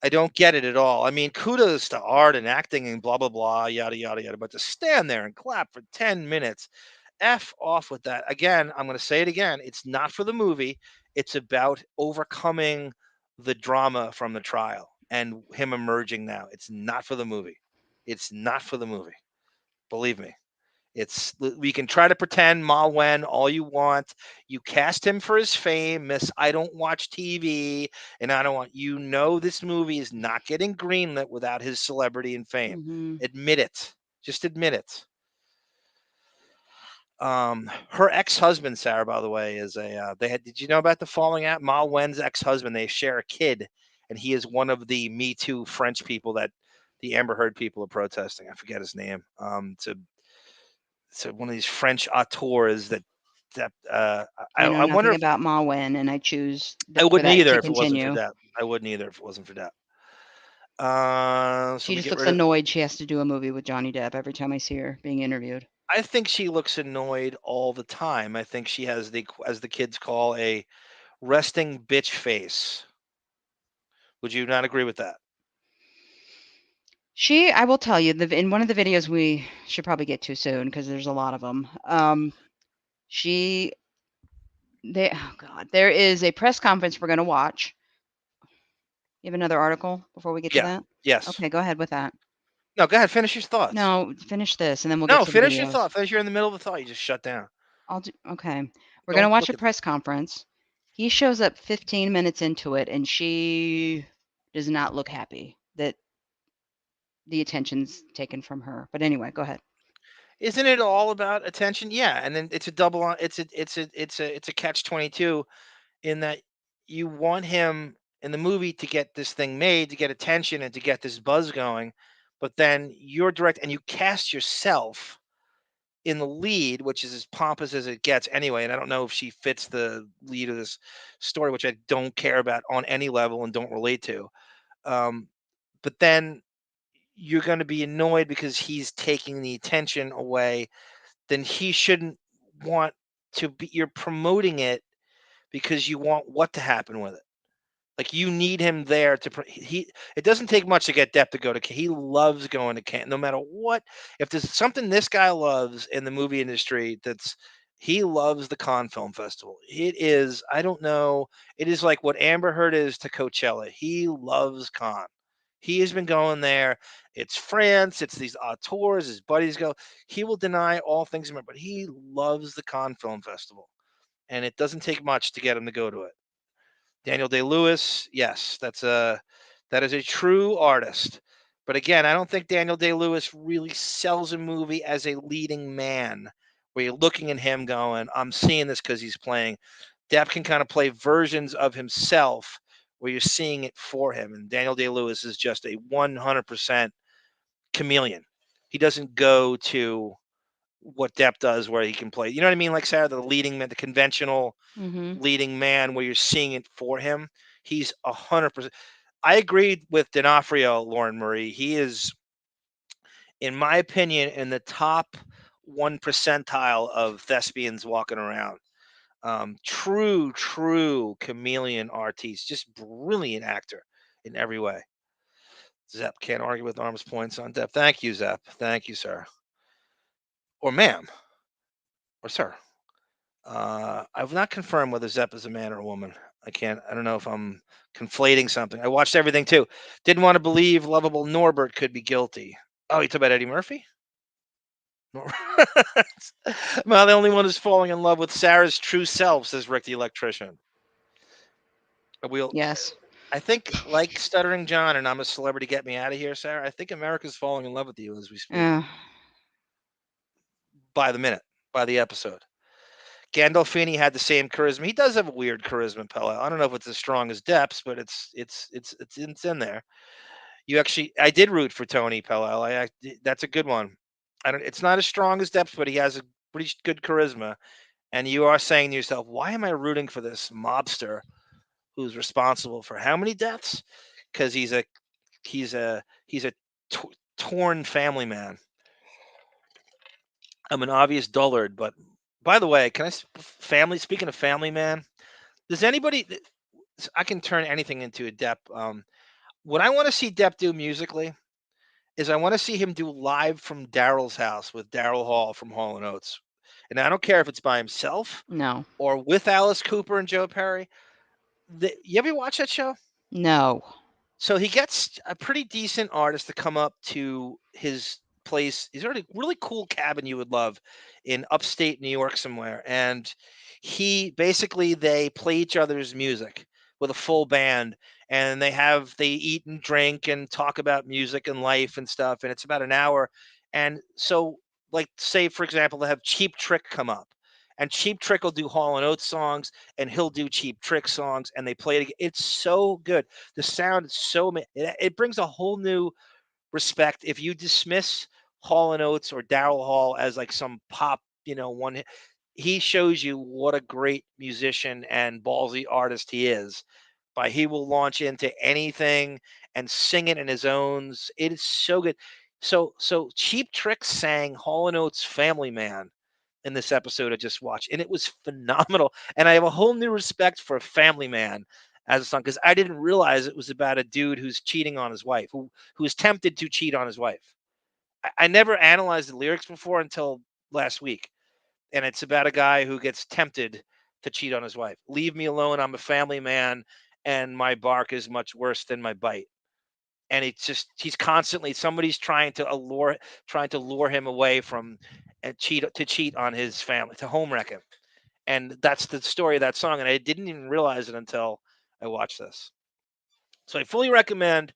I don't get it at all. I mean, kudos to art and acting and blah, blah, blah, yada, yada, yada. But to stand there and clap for 10 minutes, F off with that. Again, I'm going to say it again. It's not for the movie. It's about overcoming the drama from the trial and him emerging now. It's not for the movie. It's not for the movie. Believe me. We can try to pretend Ma Wen all you want. You cast him for his fame, Miss I don't watch TV, and I don't want this movie is not getting greenlit without his celebrity and fame. Mhm. Admit it. Just admit it. Her ex-husband, Sarah, by the way, is did you know about the falling out? Ma Wen's ex-husband, they share a kid, and he is one of the Me Too French people that the Amber Heard people are protesting. I forget his name. So one of these French auteurs that I know I wonder nothing if about Ma Wen, and I choose I for wouldn't that either to if it wasn't for continue. that. I wouldn't either if it wasn't for that. So She let me just get looks rid of. annoyed she has to do a movie with Johnny Depp every time I see her being interviewed. I think she looks annoyed all the time. I think she has as the kids call, a resting bitch face. Would you not agree with that? I will tell you, in one of the videos we should probably get to soon because there's a lot of them. She, oh God, there is a press conference we're going to watch. You have another article before we get to Yeah. that? Yes. Okay, go ahead with that. No, go ahead. Finish your thoughts. No, finish this, and then we'll get No, to the finish your videos. thought. Finish. You're in the middle of a thought. You just shut down. Okay. We're going to Don't watch look a at. press conference. He shows up 15 minutes into it, and she does not look happy that the attention's taken from her. But anyway, go ahead. Isn't it all about attention? Yeah, and then it's a double on. It's a catch-22 in that you want him in the movie to get this thing made, to get attention and to get this buzz going, but then you're direct and you cast yourself in the lead, which is as pompous as it gets anyway. And I don't know if she fits the lead of this story, which I don't care about on any level and don't relate to. Um, but then you're going to be annoyed because he's taking the attention away. Then he shouldn't want to be. You're promoting it because you want what to happen with it. Like, you need him there to it doesn't take much to get Depp to go to Cannes. He loves going to Cannes, no matter what. If there's something this guy loves in the movie industry, he loves the Cannes Film Festival. It is, I don't know, it is like what Amber Heard is to Coachella. He loves Cannes. He has been going there. It's France. It's these auteurs. His buddies go. He will deny all things, but he loves the Cannes Film Festival. and it doesn't take much to get him to go to it. Daniel Day-Lewis, yes, that is a true artist. But again, I don't think Daniel Day-Lewis really sells a movie as a leading man, where you're looking at him going, "I'm seeing this because he's playing." Depp can kind of play versions of himself where you're seeing it for him, and Daniel Day-Lewis is just a 100% chameleon. He doesn't go to what Depp does, where he can play. You know what I mean? Like Sarah, the leading man, the conventional Mm-hmm. leading man, where you're seeing it for him. He's 100%. I agreed with D'Onofrio, Lauren Marie. He is, in my opinion, in the top 1 percentile of thespians walking around. True chameleon artiste, just brilliant actor in every way. Zepp can't argue with arms points on Depp. Thank you, Zepp. Thank you, sir. Or ma'am. Or sir. I've not confirmed whether Zepp is a man or a woman. I don't know if I'm conflating something. I watched everything too. Didn't want to believe lovable Norbert could be guilty. Oh, you talk about Eddie Murphy? Well, the only one who's falling in love with Sarah's true self, says Rick the electrician. We'll, Yes. I think, like Stuttering John and I'm a Celebrity, Get Me Out of Here, Sarah, I think America's falling in love with you as we speak. By the minute, by the episode. Gandolfini had the same charisma. He does have a weird charisma, Pella. I don't know if it's as strong as Depp's, but it's in there. I did root for Tony Pella. That's a good one. It's not as strong as Depp's, but he has a pretty good charisma. And you are saying to yourself, why am I rooting for this mobster who's responsible for how many deaths? Because he's a torn family man. I'm an obvious dullard, but by the way, family? Speaking of family man, does anybody? I can turn anything into a Depp. What I want to see Depp do musically is I want to see him do live from Daryl's house with Daryl Hall from Hall and Oates. And I don't care if it's by himself No. or with Alice Cooper and Joe Perry. You ever watch that show? No. So he gets a pretty decent artist to come up to his place. He's already really cool cabin you would love in upstate New York somewhere. And they play each other's music with a full band, and they eat and drink and talk about music and life and stuff. And it's about an hour. And so, like, say, for example, they have Cheap Trick come up. And Cheap Trick will do Hall and Oates songs, and he'll do Cheap Trick songs, and they play it. It's so good. The sound is it brings a whole new respect. If you dismiss Hall and Oates or Daryl Hall as like some pop, one, he shows you what a great musician and ballsy artist he is. He will launch into anything and sing it in his own. It is so good. So Cheap Trick sang Hall and Oates' Family Man in this episode I just watched, and it was phenomenal. And I have a whole new respect for Family Man as a song, because I didn't realize it was about a dude who's cheating on his wife, who is tempted to cheat on his wife. I never analyzed the lyrics before until last week, and it's about a guy who gets tempted to cheat on his wife. Leave me alone. I'm a family man, and my bark is much worse than my bite. And he's constantly somebody's trying to lure him away from and cheat on his family, to home wreck him. And that's the story of that song. And I didn't even realize it until I watched this. So I fully recommend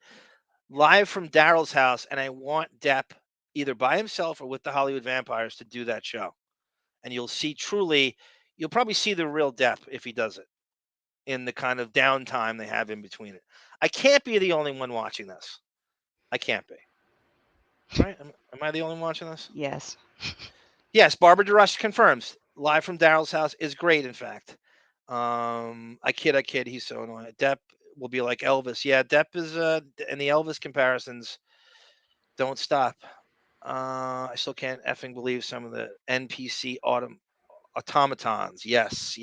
Live from Daryl's house, and I want Depp either by himself or with the Hollywood Vampires to do that show. And you'll probably see the real Depp if he does it in the kind of downtime they have in between it. I can't be the only one watching this. I can't be. Right? Am I the only one watching this? Yes. Yes, Barbara DeRush confirms. Live from Daryl's house is great, in fact. I kid. He's so annoying. Depp will be like Elvis. Yeah, Depp is and the Elvis comparisons don't stop. I still can't effing believe some of the NPC automatons. Yes.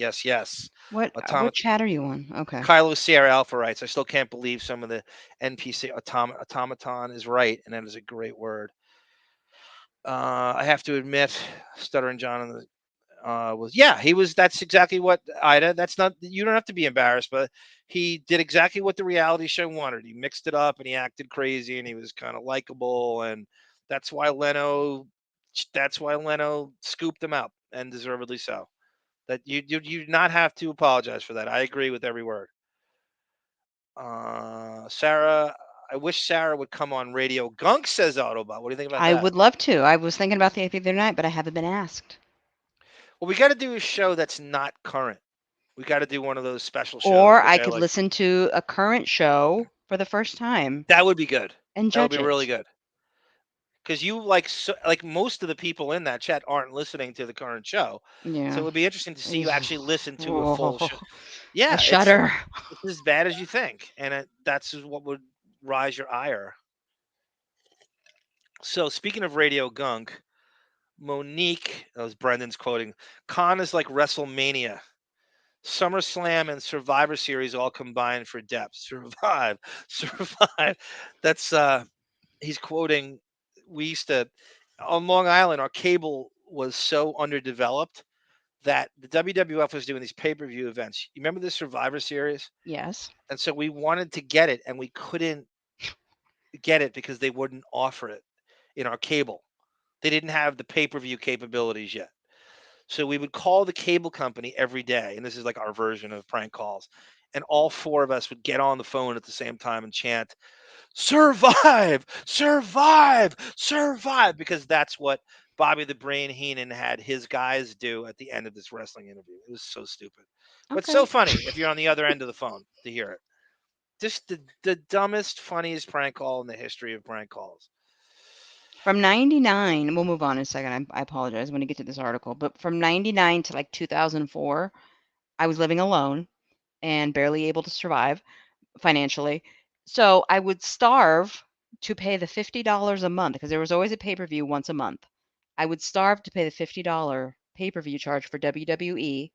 What chat are you on? Okay. Kylo Sierra Alpha writes, I still can't believe some of the NPC automaton is right, and that is a great word. I have to admit, Stuttering John he was. That's exactly what Ida. That's not. You don't have to be embarrassed, but he did exactly what the reality show wanted. He mixed it up and he acted crazy and he was kind of likable, and that's why Leno. That's why Leno scooped him out, and deservedly so. That you do not have to apologize for that. I agree with every word. Sarah, I wish Sarah would come on Radio Gunk, says Autobot. What do you think about I that? would love to. I was thinking about the other night, but I haven't been asked. Well, we got to do a show that's not current. We got to do one of those special shows, Or which I I could like. listen to a current show for the first time That would be good. and That would judge be really it. good. Because you like most of the people in that chat aren't listening to the current show, so Yeah. it would be interesting to see you actually listen to a full show. Oh, I Yeah, shudder. it's as bad as you think, and that's what would rise your ire. So speaking of Radio Gunk, Monique, that was Brendan's quoting, Con is like WrestleMania. SummerSlam and Survivor Series all combined for depth. Survive, survive. That's he's quoting. We used to on Long Island, our cable was so underdeveloped that the WWF was doing these pay-per-view events. You remember the Survivor Series? Yes. And so we wanted to get it, and we couldn't get it because they wouldn't offer it in our cable. They didn't have the pay-per-view capabilities yet. So we would call the cable company every day, and this is like our version of prank calls. And all four of us would get on the phone at the same time and chant, "Survive, survive, survive," because that's what Bobby the Brain Heenan had his guys do at the end of this wrestling interview. It was so stupid, but Okay. so funny if you're on the other end of the phone to hear it. Just the dumbest, funniest prank call in the history of prank calls. From 99, we'll move on in a second. I apologize when I get to this article, but from 99 to like 2004, I was living alone and barely able to survive financially. So I would starve to pay the $50 a month because there was always a pay-per-view once a month. I would starve to pay the $50 pay-per-view charge for WWE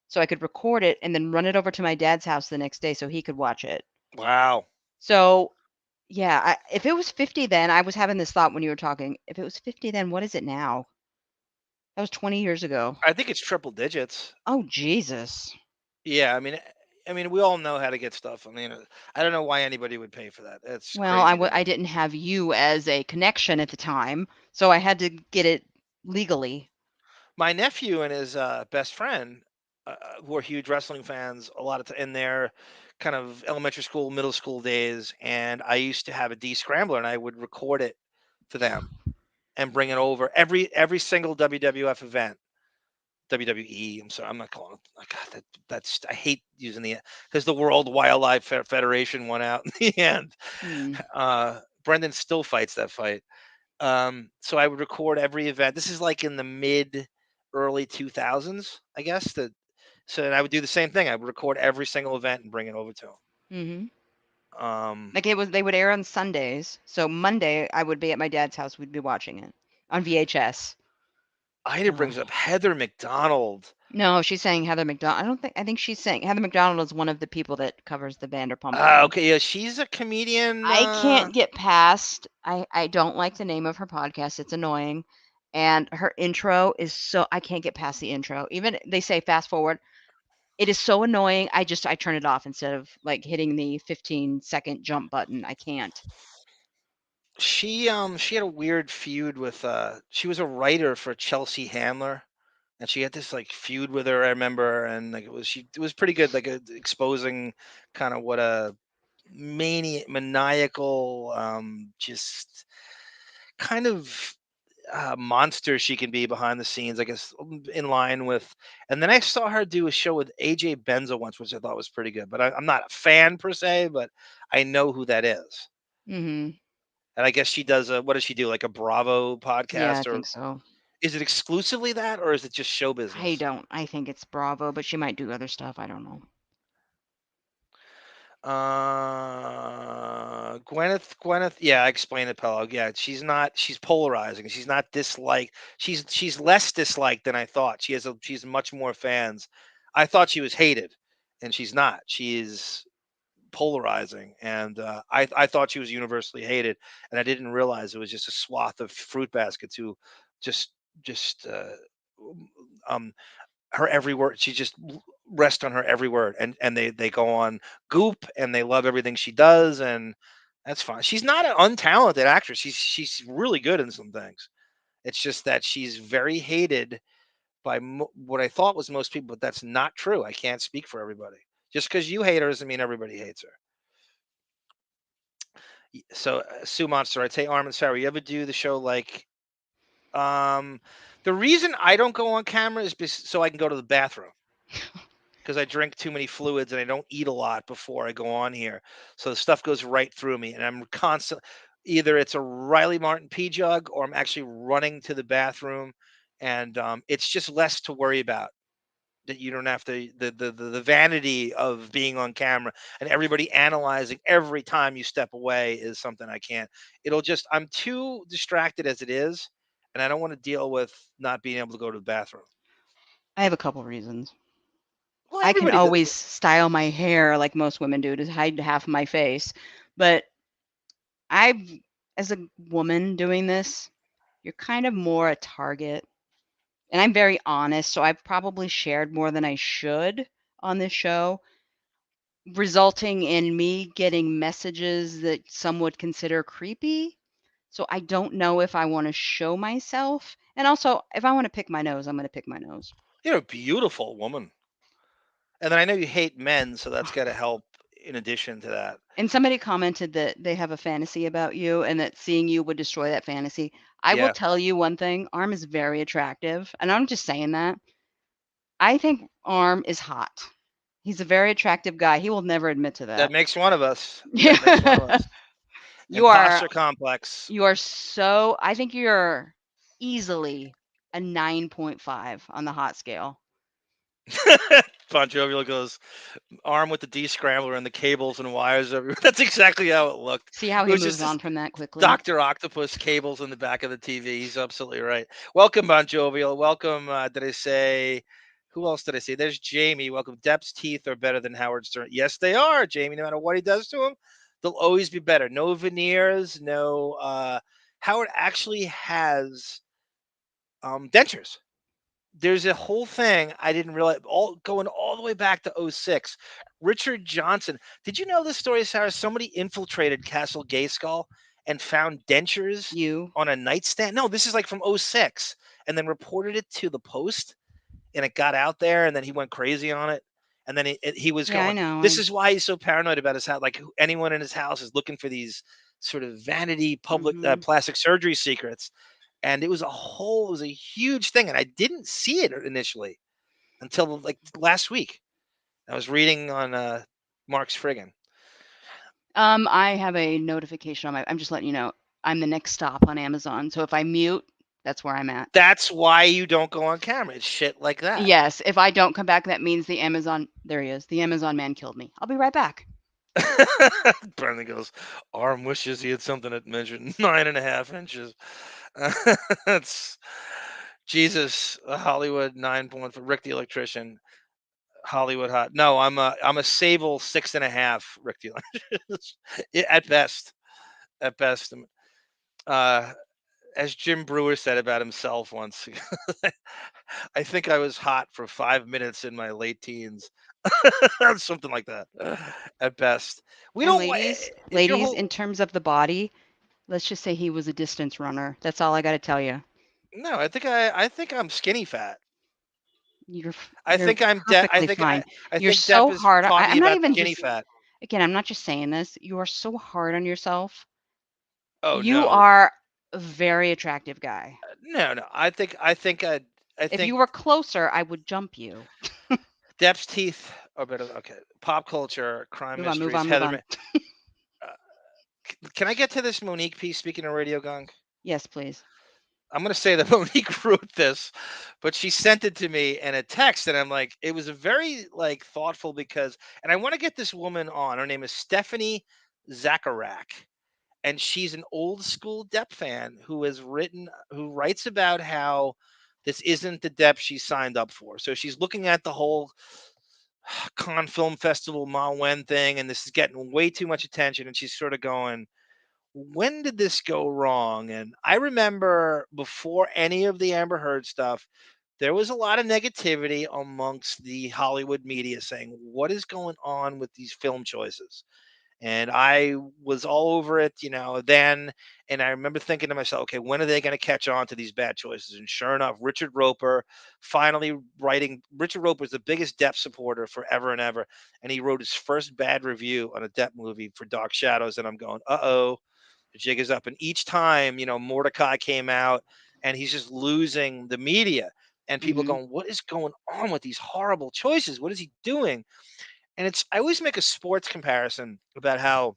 so I could record it and then run it over to my dad's house the next day so he could watch it. Wow. So, yeah, if it was 50 then, I was having this thought when you were talking. If it was 50 then, what is it now? That was 20 years ago. I think it's triple digits. Oh, Jesus. Yeah, I mean, we all know how to get stuff. I mean, I don't know why anybody would pay for that. It's Well, crazy to me. I didn't have you as a connection at the time, so I had to get it legally. My nephew and his best friend, who are huge wrestling fans, a lot of in their kind of elementary school, middle school days, and I used to have a D scrambler, and I would record it for them and bring it over every single WWF event. WWE. I'm sorry, I'm not calling it. Oh God, that's I hate using the because the World Wildlife Federation won out in the end. Hmm. Brendan still fights that fight. So I would record every event. This is like in the mid early 2000s, I guess. So I would do the same thing. I would record every single event and bring it over to Mhm. him. Like they would air on Sundays. So Monday I would be at my dad's house. We'd be watching it on VHS. Ida brings up Heather McDonald. No, she's saying Heather McDonald. I think she's saying Heather McDonald is one of the people that covers the Vanderpump line. Okay, yeah, she's a comedian. I can't get past. I don't like the name of her podcast. It's annoying, and her intro is so I can't get past the intro. Even they say fast forward. It is so annoying. I turn it off instead of like hitting the 15-second jump button. I can't. She had a weird feud with she was a writer for Chelsea Handler, and she had this like feud with her. I remember, and like it was pretty good, like exposing kind of what a maniacal, just kind of monster she can be behind the scenes. I guess in line with. And then I saw her do a show with AJ Benza once, which I thought was pretty good. But I'm not a fan per se, but I know who that is. Mhm. And I guess she does a what does she do? Like a Bravo Yeah, I podcast, or think so. is it exclusively that, or is it just show business? I think it's Bravo, but she might do other stuff. I don't know. Gwyneth, yeah, I explained it, Pello. Yeah, she's polarizing. She's not disliked. She's less disliked than I thought. She's much more fans. I thought she was hated, and she's not. She is polarizing, and I thought she was universally hated, and I didn't realize it was just a swath of fruit baskets who just just um her every word. She just rest on her every word, and they go on Goop, and they love everything she does, and that's fine. She's not an untalented actress. She's really good in some things. It's just that she's very hated by what I thought was most people, but that's not true. I can't speak for everybody. Just because you hate her doesn't mean everybody hates her. So, Sue Monster, I'd say Arm and Sarah, you ever do the show like, um, the reason I don't go on camera is so I can go to the bathroom because I drink too many fluids and I don't eat a lot before I go on here. So the stuff goes right through me, and I'm constant. Either it's a Riley Martin pee jug, or I'm actually running to the bathroom, and it's just less to worry about. That you don't have to the vanity of being on camera and everybody analyzing every time you step away is something I can't. I'm too distracted as it is, and I don't want to deal with not being able to go to the bathroom. I have a couple reasons. Well, I can everybody does. always style my hair like most women do to hide half of my face, but I've, as a woman doing this, you're kind of more a target. And I'm very honest, so I've probably shared more than I should on this show, resulting in me getting messages that some would consider creepy. So I don't know if I want to show myself. And also, if I want to pick my nose, I'm going to pick my nose. You're a beautiful woman. And then I know you hate men, so that's got to help in addition to that. And somebody commented that they have a fantasy about you and that seeing you would destroy that fantasy. I will Yeah. tell you one thing, Arm is very attractive, and I'm just saying that. I think Arm is hot. He's a very attractive guy. He will never admit to That that. makes one of us. That makes one of us. You Imposter are complex. so I think you're easily a 9.5 on the hot scale. Bon Jovial goes, Arm with the descrambler and the cables and wires everywhere. That's exactly how it looked. See how It he was moves just on from that quickly? Dr. Octopus cables in the back of the TV. He's absolutely right. Welcome, Bon Jovial. Welcome, did I say, who else did I say? There's Jamie. Welcome. Depp's teeth are better than Howard Stern. Yes, they are, Jamie. No matter what he does to them, they'll always be better. No veneers, no. Howard actually has dentures. There's a whole thing I didn't realize, going all the way back to '06. Richard Johnson. Did you know this story, Sarah? Somebody infiltrated Castle Gayskull and found dentures You. on a nightstand. No, this is like from '06, and then reported it to the Post, and it got out there, and then he went crazy on it. And then he was Yeah, I going, know. this is why he's so paranoid about his house. Like anyone in his house is looking for these sort of vanity public Mhm. plastic surgery secrets. And it was a huge thing. And I didn't see it initially until like last week. I was reading on Mark's Friggin. I have a notification on my I'm just letting you know, I'm the next stop on Amazon, so if I mute, that's where I'm at. That's why you don't go on camera. It's shit like that. Yes, if I don't come back, that means the Amazon there he is. The Amazon man killed me. I'll be right back. Brendan goes, Arm wishes he had something that measured 9.5 inches. That's Jesus, Hollywood 9 point for Rick the electrician. Hollywood hot. No, I'm a Sable 6.5, Rick the electrician. At best. At best. Uh as Jim Brewer said about himself once, I think I was hot for 5 minutes in my late teens. Something like that. At best. We And don't if your ladies, whole in terms of the body, let's just say he was a distance runner. That's all I got to tell you. No, I think I'm skinny fat. I You're think perfectly fine. I You're think Depp so has hard. taught me I'm not about even skinny just fat. again, I'm not just saying this. You are so hard on yourself. Oh You no. are a very attractive guy. No. I If you think were closer, I would jump you. Depp's teeth are better. Okay. Pop culture, crime Move on, move mysteries, on, move Heather. on. Can I get to this Monique piece? Speaking of Radio Gunk, Yes, please. I'm gonna say that Monique wrote this, but she sent it to me in a text, and I'm like, it was a very like thoughtful because, and I want to get this woman on. Her name is Stephanie Zacharak, and she's an old school Depp fan who writes about how this isn't the Depp she signed up for. So she's looking at the whole Cannes Film Festival Ma Wen thing, and this is getting way too much attention, and she's sort of going, when did this go wrong? And I remember before any of the Amber Heard stuff, there was a lot of negativity amongst the Hollywood media saying, what is going on with these film choices? And I was all over it, then. And I remember thinking to myself, okay, when are they going to catch on to these bad choices? And sure enough, Richard Roper finally writing. Richard Roper is the biggest Depp supporter forever and ever. And he wrote his first bad review on a Depp movie for Dark Shadows. And I'm going, uh-oh, the jig is up. And each time, Mordecai came out and he's just losing the media. And people Mhm. going, what is going on with these horrible choices? What is he doing? And I always make a sports comparison about how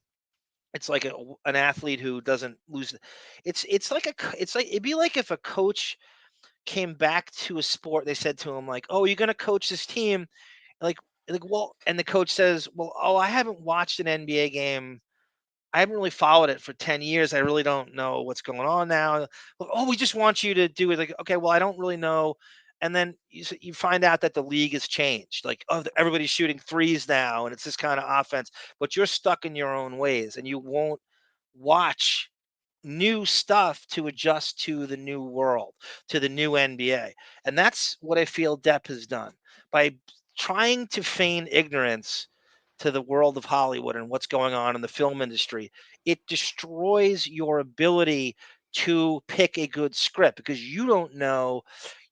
it's like an athlete who doesn't lose. It's like it'd be like if a coach came back to a sport. They said to him like, "Oh, you're gonna coach this team," like well, and the coach says, "Well, oh, I haven't watched an NBA game. I haven't really followed it for 10 years. I really don't know what's going on now. Well, oh, we just want you to do it." Like, okay, well, I don't really know. And then you find out that the league has changed. Like, oh, everybody's shooting threes now, and it's this kind of offense. But you're stuck in your own ways, and you won't watch new stuff to adjust to the new world, to the new NBA. And that's what I feel Depp has done by trying to feign ignorance to the world of Hollywood and what's going on in the film industry. It destroys your ability to pick a good script because you don't know.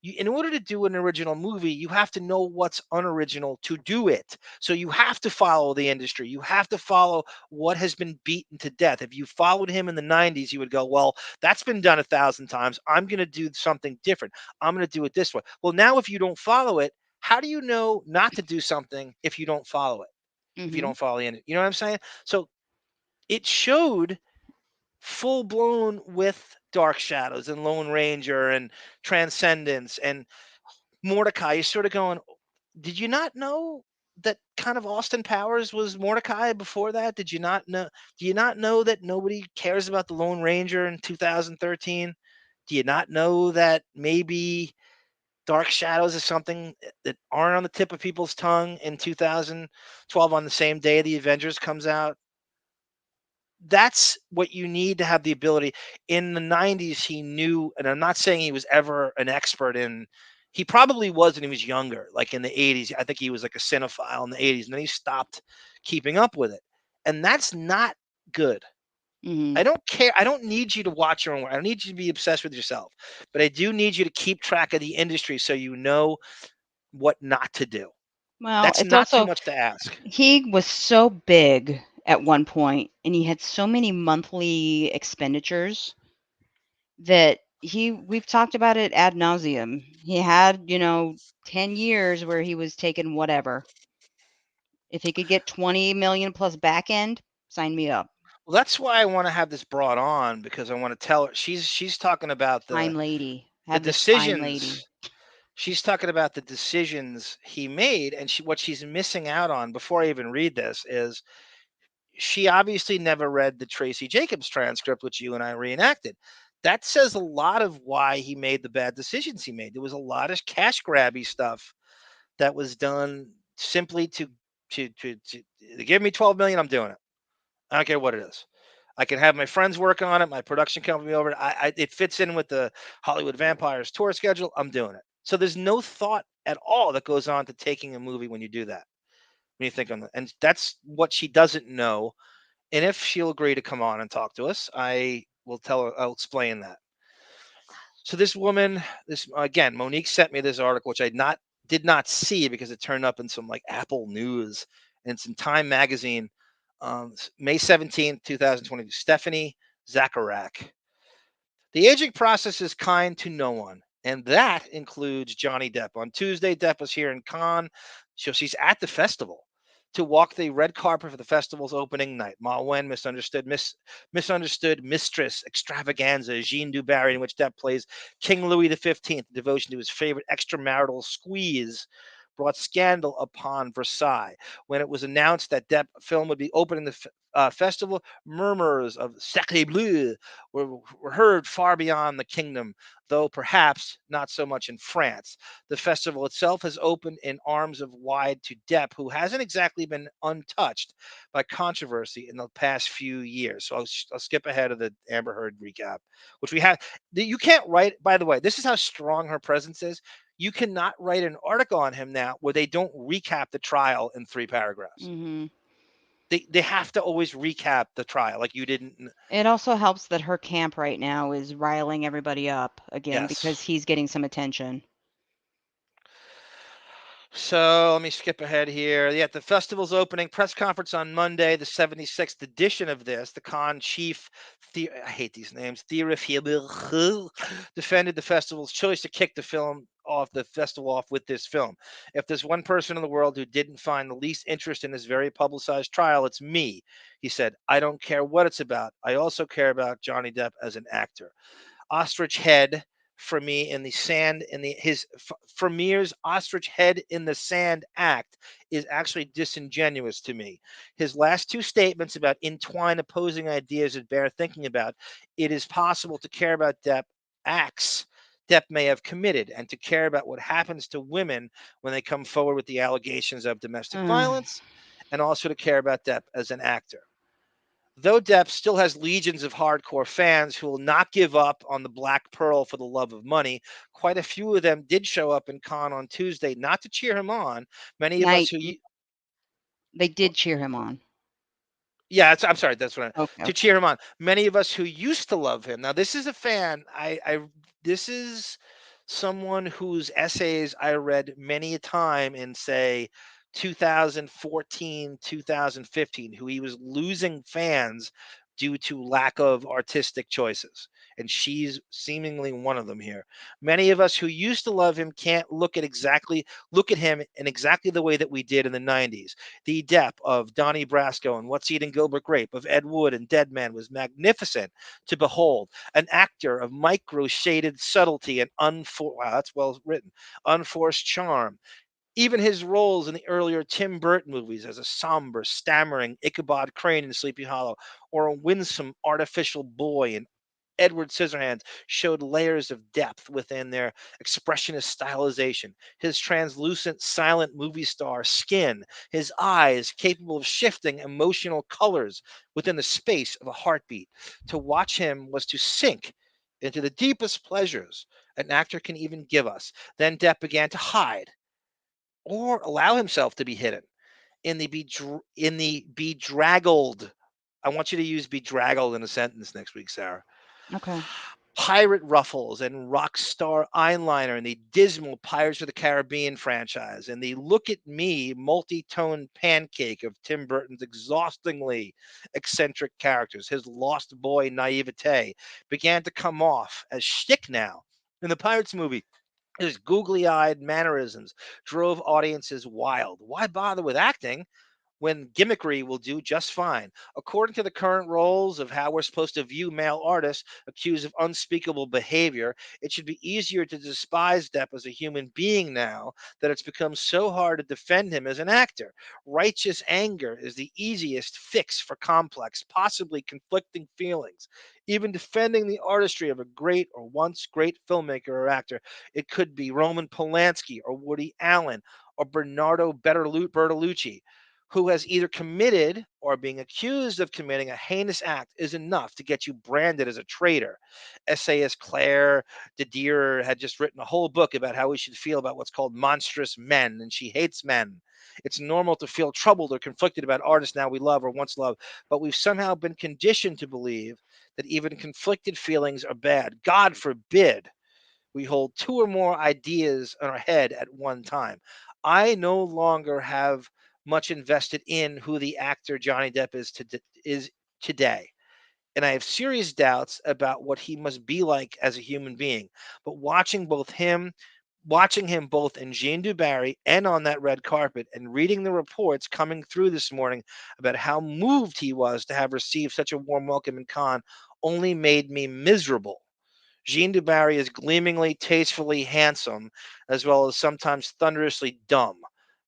In order to do an original movie, you have to know what's unoriginal to do it. So you have to follow the industry. You have to follow what has been beaten to death. If you followed him in the 90s, you would go, well, that's been done 1,000 times. I'm going to do something different. I'm going to do it this way. Well, now if you don't follow it, how do you know not to do something if you don't follow it? If you Mhm. don't follow the end, you know what I'm saying? So it showed full blown with Dark Shadows and Lone Ranger and Transcendence and Mordecai. You're sort of going, did you not know that kind of Austin Powers was Mordecai before that? Did you not know? Do you not know that nobody cares about the Lone Ranger in 2013? Do you not know that maybe Dark Shadows is something that aren't on the tip of people's tongue in 2012 on the same day the Avengers comes out? That's what you need to have the ability. In the 90s, he knew, and I'm not saying he was ever an expert in, he probably was when he was younger, like in the 80s. I think he was like a cinephile in the 80s, and then he stopped keeping up with it. And that's not good. Mhm. I don't care. I don't need you to watch your own work. I don't need you to be obsessed with yourself, but I do need you to keep track of the industry so you know what not to do. Well, That's it's not too also much to ask. he was so big at one point, and he had so many monthly expenditures that we've talked about it ad nauseum. He had, 10 years where he was taking whatever. If he could get 20 million plus back end, sign me up. Well, that's why I want to have this brought on because I want to tell her she's talking about Fine lady. the Have this fine lady. decisions. She's talking about the decisions he made, and what she's missing out on. Before I even read this, is she obviously never read the Tracy Jacobs transcript, which you and I reenacted. That says a lot of why he made the bad decisions he made. There was a lot of cash grabby stuff that was done simply to give me 12 million. I'm doing it. I don't care what it is. I can have my friends work on it, my production company over it. It fits in with the Hollywood Vampires tour schedule. I'm doing it. So there's no thought at all that goes on to taking a movie when you do that. When you think on the, and that's what she doesn't know. And if she'll agree to come on and talk to us, I will tell her. I'll explain that. So this woman, this again, Monique sent me this article, which I did not see because it turned up in some like Apple News and it's in Time Magazine, May 17th, 2020. Stephanie Zacharek. The aging process is kind to no one, and that includes Johnny Depp. On Tuesday, Depp was here in Cannes, so she's at the festival to walk the red carpet for the festival's opening night. Ma Wen, misunderstood mistress extravaganza, Jean Dubarry, in which Depp plays King Louis XV, devotion to his favorite extramarital squeeze, brought scandal upon Versailles. When it was announced that Depp film would be opening the festival, murmurs of Sacre Bleu were heard far beyond the kingdom, though perhaps not so much in France. The festival itself has opened in arms of wide to Depp, who hasn't exactly been untouched by controversy in the past few years. So I'll skip ahead of the Amber Heard recap, which we have. You can't write, by the way, this is how strong her presence is. You cannot write an article on him now where they don't recap the trial in 3 paragraphs. Mhm. They have to always recap the trial like you didn't. It also helps that her camp right now is riling everybody up again Yes. because he's getting some attention. So let me skip ahead here. Yeah, the festival's opening press conference on Monday, the 76th edition of this. The con chief, I hate these names, defended the festival's choice to kick the festival off with this film. If there's one person in the world who didn't find the least interest in this very publicized trial, it's me. He said, I don't care what it's about. I also care about Johnny Depp as an actor. Ostrich head for me in the sand in the his Vermeer's ostrich head in the sand act is actually disingenuous to me. His last two statements about entwine opposing ideas that bear thinking about. It is possible to care about acts Depp may have committed and to care about what happens to women when they come forward with the allegations of domestic violence, and also to care about Depp as an actor. Though Depp still has legions of hardcore fans who will not give up on the Black Pearl for the love of money, quite a few of them did show up in Cannes on Tuesday, not to cheer him on. Many of us Night. who They did cheer him on. Yeah, I'm sorry. That's what Okay. to cheer him on. Many of us who used to love him. Now, this is a fan. This is someone whose essays I read many a time in, say, 2014, 2015, who he was losing fans due to lack of artistic choices. And she's seemingly one of them here. Many of us who used to love him can't look at him in exactly the way that we did in the 90s. The Depp of Donnie Brasco and What's Eating Gilbert Grape, of Ed Wood and Dead Man, was magnificent to behold. An actor of micro-shaded subtlety and wow, that's well written, unforced charm. Even his roles in the earlier Tim Burton movies as a somber, stammering Ichabod Crane in Sleepy Hollow, or a winsome artificial boy in Edward Scissorhands, showed layers of depth within their expressionist stylization. His translucent, silent movie star skin, his eyes capable of shifting emotional colors within the space of a heartbeat. To watch him was to sink into the deepest pleasures an actor can even give us. Then Depp began to hide or allow himself to be hidden in the bedraggled. I want you to use bedraggled in a sentence next week, Sarah. Okay. Pirate ruffles and rock star eyeliner and the dismal Pirates of the Caribbean franchise and the look at me multi-tone pancake of Tim Burton's exhaustingly eccentric characters. His lost boy naivete began to come off as shtick now. In the Pirates movie, his googly-eyed mannerisms drove audiences wild. Why bother with acting when gimmickry will do just fine? According to the current roles of how we're supposed to view male artists accused of unspeakable behavior, it should be easier to despise Depp as a human being now that it's become so hard to defend him as an actor. Righteous anger is the easiest fix for complex, possibly conflicting feelings. Even defending the artistry of a great or once great filmmaker or actor, it could be Roman Polanski or Woody Allen or Bernardo Bertolucci, who has either committed or being accused of committing a heinous act, is enough to get you branded as a traitor. Essayist Claire Dedier had just written a whole book about how we should feel about what's called monstrous men, and she hates men. It's normal to feel troubled or conflicted about artists now we love or once loved, but we've somehow been conditioned to believe that even conflicted feelings are bad. God forbid we hold two or more ideas in our head at one time. I no longer have much invested in who the actor Johnny Depp is today, and I have serious doubts about what he must be like as a human being. But watching him both in Jean du Barry and on that red carpet, and reading the reports coming through this morning about how moved he was to have received such a warm welcome in Cannes, only made me miserable. Jean du Barry is gleamingly, tastefully handsome, as well as sometimes thunderously dumb.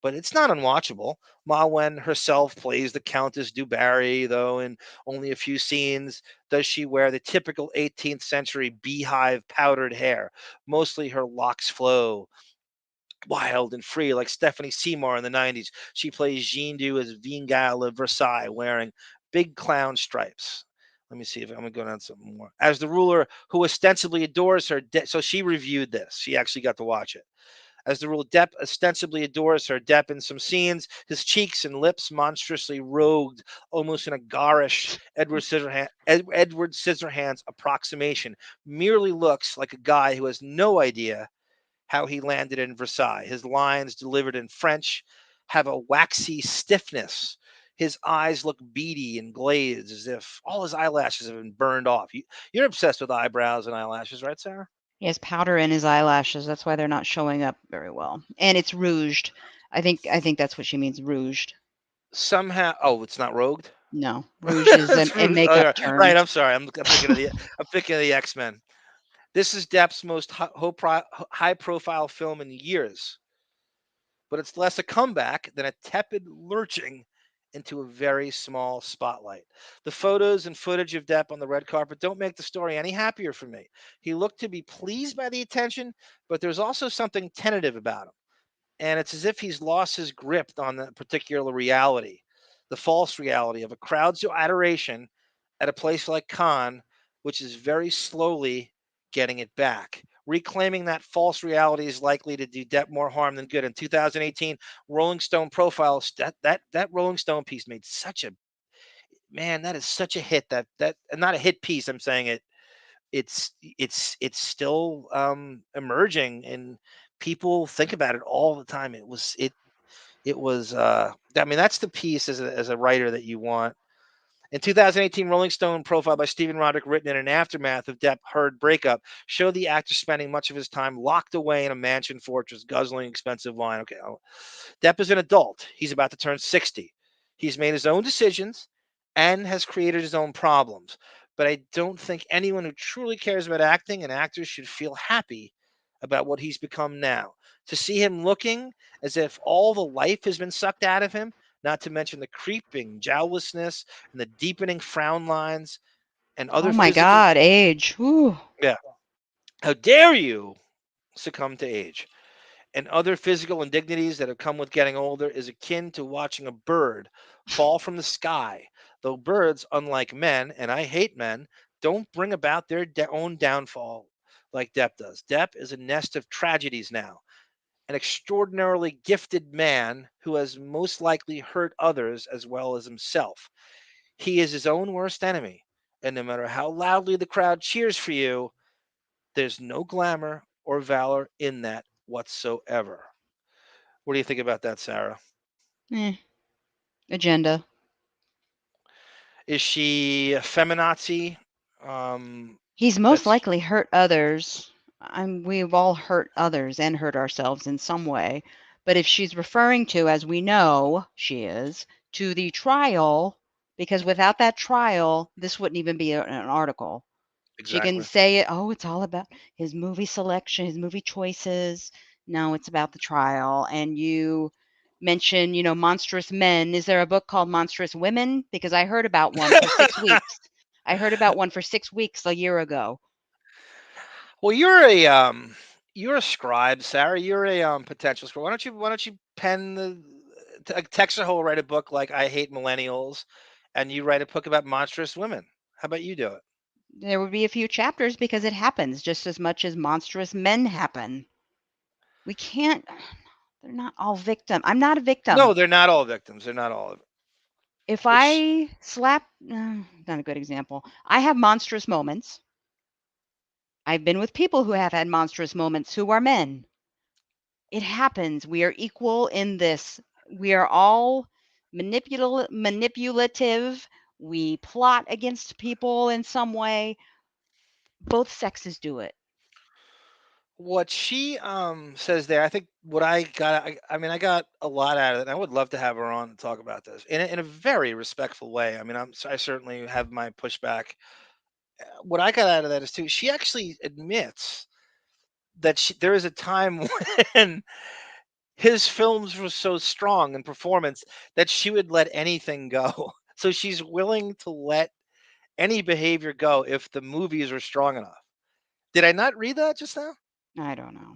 But it's not unwatchable. Ma Wen herself plays the Countess du Barry, though in only a few scenes does she wear the typical 18th century beehive powdered hair. Mostly her locks flow wild and free, like Stephanie Seymour in the 90s. She plays Jean Du as Vingale of Versailles, wearing big clown stripes. Let me see if I'm going to go down something more. As the ruler who ostensibly adores her, so she reviewed this. She actually got to watch it. As the rule, Depp ostensibly adores her. Depp in some scenes, his cheeks and lips monstrously rogued, almost in a garish Edward Scissorhands approximation, merely looks like a guy who has no idea how he landed in Versailles. His lines, delivered in French, have a waxy stiffness. His eyes look beady and glazed, as if all his eyelashes have been burned off. You're obsessed with eyebrows and eyelashes, right, Sarah? He has powder in his eyelashes. That's why they're not showing up very well. And it's rouged. I think that's what she means, rouged. Somehow, oh, it's not rogued. No, rouge is It's a Rouge. Oh, makeup yeah. term. Right. I'm sorry. I'm thinking of the X-Men. This is Depp's most high profile film in years, but it's less a comeback than a tepid lurching into a very small spotlight. The photos and footage of Depp on the red carpet don't make the story any happier for me. He looked to be pleased by the attention, but there's also something tentative about him. And it's as if he's lost his grip on that particular reality, the false reality of a crowd's adoration at a place like Cannes, which is very slowly getting it back. Reclaiming that false reality is likely to do Depp more harm than good. In 2018, Rolling Stone profiles that Rolling Stone piece made such a man. That is such a hit. That not a hit piece. I'm saying it's still emerging, and people think about it all the time. I mean, that's the piece as a writer that you want. In 2018, Rolling Stone profile by Stephen Roderick, written in an aftermath of Depp Heard breakup, showed the actor spending much of his time locked away in a mansion fortress, guzzling expensive wine. Okay, Depp is an adult. He's about to turn 60. He's made his own decisions and has created his own problems. But I don't think anyone who truly cares about acting and actors should feel happy about what he's become now. To see him looking as if all the life has been sucked out of him, not to mention the creeping jowlessness and the deepening frown lines and Oh other my physical. God, age. Whew. Yeah. How dare you succumb to age? And other physical indignities that have come with getting older is akin to watching a bird fall from the sky. Though birds, unlike men, and I hate men, don't bring about their own downfall like Depp does. Depp is a nest of tragedies now, an extraordinarily gifted man who has most likely hurt others as well as himself. He is his own worst enemy, and no matter how loudly the crowd cheers for you, there's no glamour or valor in that whatsoever. What do you think about that, Sarah? Eh, agenda. Is she a feminazi? Um, He's most that's likely hurt others. We've all hurt others and hurt ourselves in some way. But if she's referring to, as we know she is, to the trial, because without that trial, this wouldn't even be an article. She can exactly. say, oh, it's all about his movie selection, his movie choices. No, it's about the trial. And you mention, monstrous men. Is there a book called Monstrous Women? Because I heard about one for 6 weeks. I heard about one for 6 weeks a year ago. Well, you're a scribe, Sarah. You're a potential scribe. Why don't you pen the text a whole write a book like I Hate Millennials, and you write a book about monstrous women. How about you do it? There would be a few chapters because it happens just as much as monstrous men happen. We can't, they're not all victim. I'm not a victim. No, they're not all victims. They're not all. If It's I slap, not a good example. I have monstrous moments. I've been with people who have had monstrous moments who are men. It happens. We are equal in this. We are all manipulative. We plot against people in some way. Both sexes do it. what she says there. I think what I got. I mean, I got a lot out of it. And I would love to have her on to talk about this in a very respectful way. I mean, I certainly have my pushback. What I got out of that is too. She actually admits that there is a time when his films were so strong in performance that she would let anything go. So she's willing to let any behavior go if the movies are strong enough. Did I not read that just now? I don't know.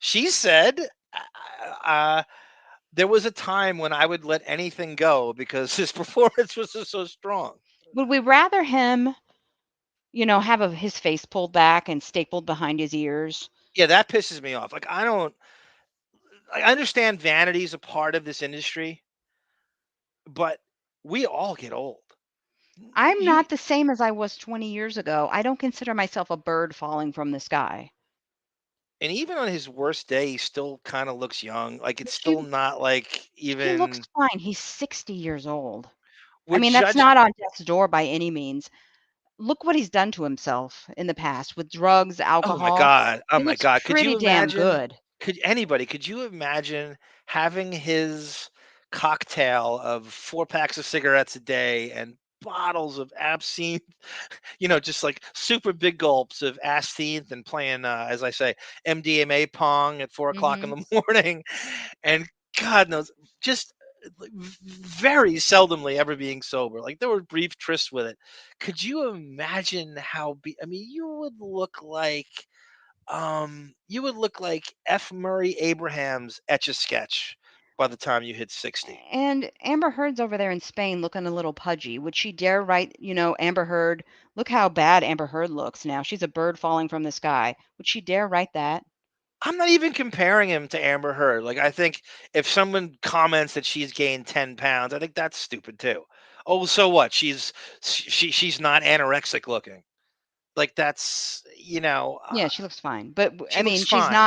She said, uh, there was a time when I would let anything go because his performance was just so strong. Would we rather him, have his face pulled back and stapled behind his ears? Yeah, that pisses me off. Like, I don't. I understand vanity is a part of this industry, but we all get old. I'm You not the same as I was 20 years ago. I don't consider myself a bird falling from the sky. and even on his worst day, he still kind of looks young. Like it's He still not like he looks even fine. He's 60 years old. I we're mean, that's judging. not on death's door by any means. Look what he's done to himself in the past with drugs, Oh my alcohol. god! Oh He my looks god! Could pretty you damn imagine? good. Could you imagine having his cocktail of 4 packs of cigarettes a day and bottles of absinthe, just like super big gulps of absinthe and playing, as I say, MDMA pong at 4 o'clock in Mhm. the morning, and God knows, just like, very seldomly ever being sober. Like there were brief trysts with it. Could you imagine how? I mean, you would look like F. Murray Abraham's Etch a Sketch by the time you hit 60. And Amber Heard's over there in Spain looking a little pudgy. Would she dare write, Amber Heard, look how bad Amber Heard looks now. She's a bird falling from the sky. Would she dare write that? I'm not even comparing him to Amber Heard. Like, I think if someone comments that she's gained 10 pounds, I think that's stupid too. Oh, so what? She's not anorexic looking. Like that's, Yeah, she looks fine. But she I mean, looks fine.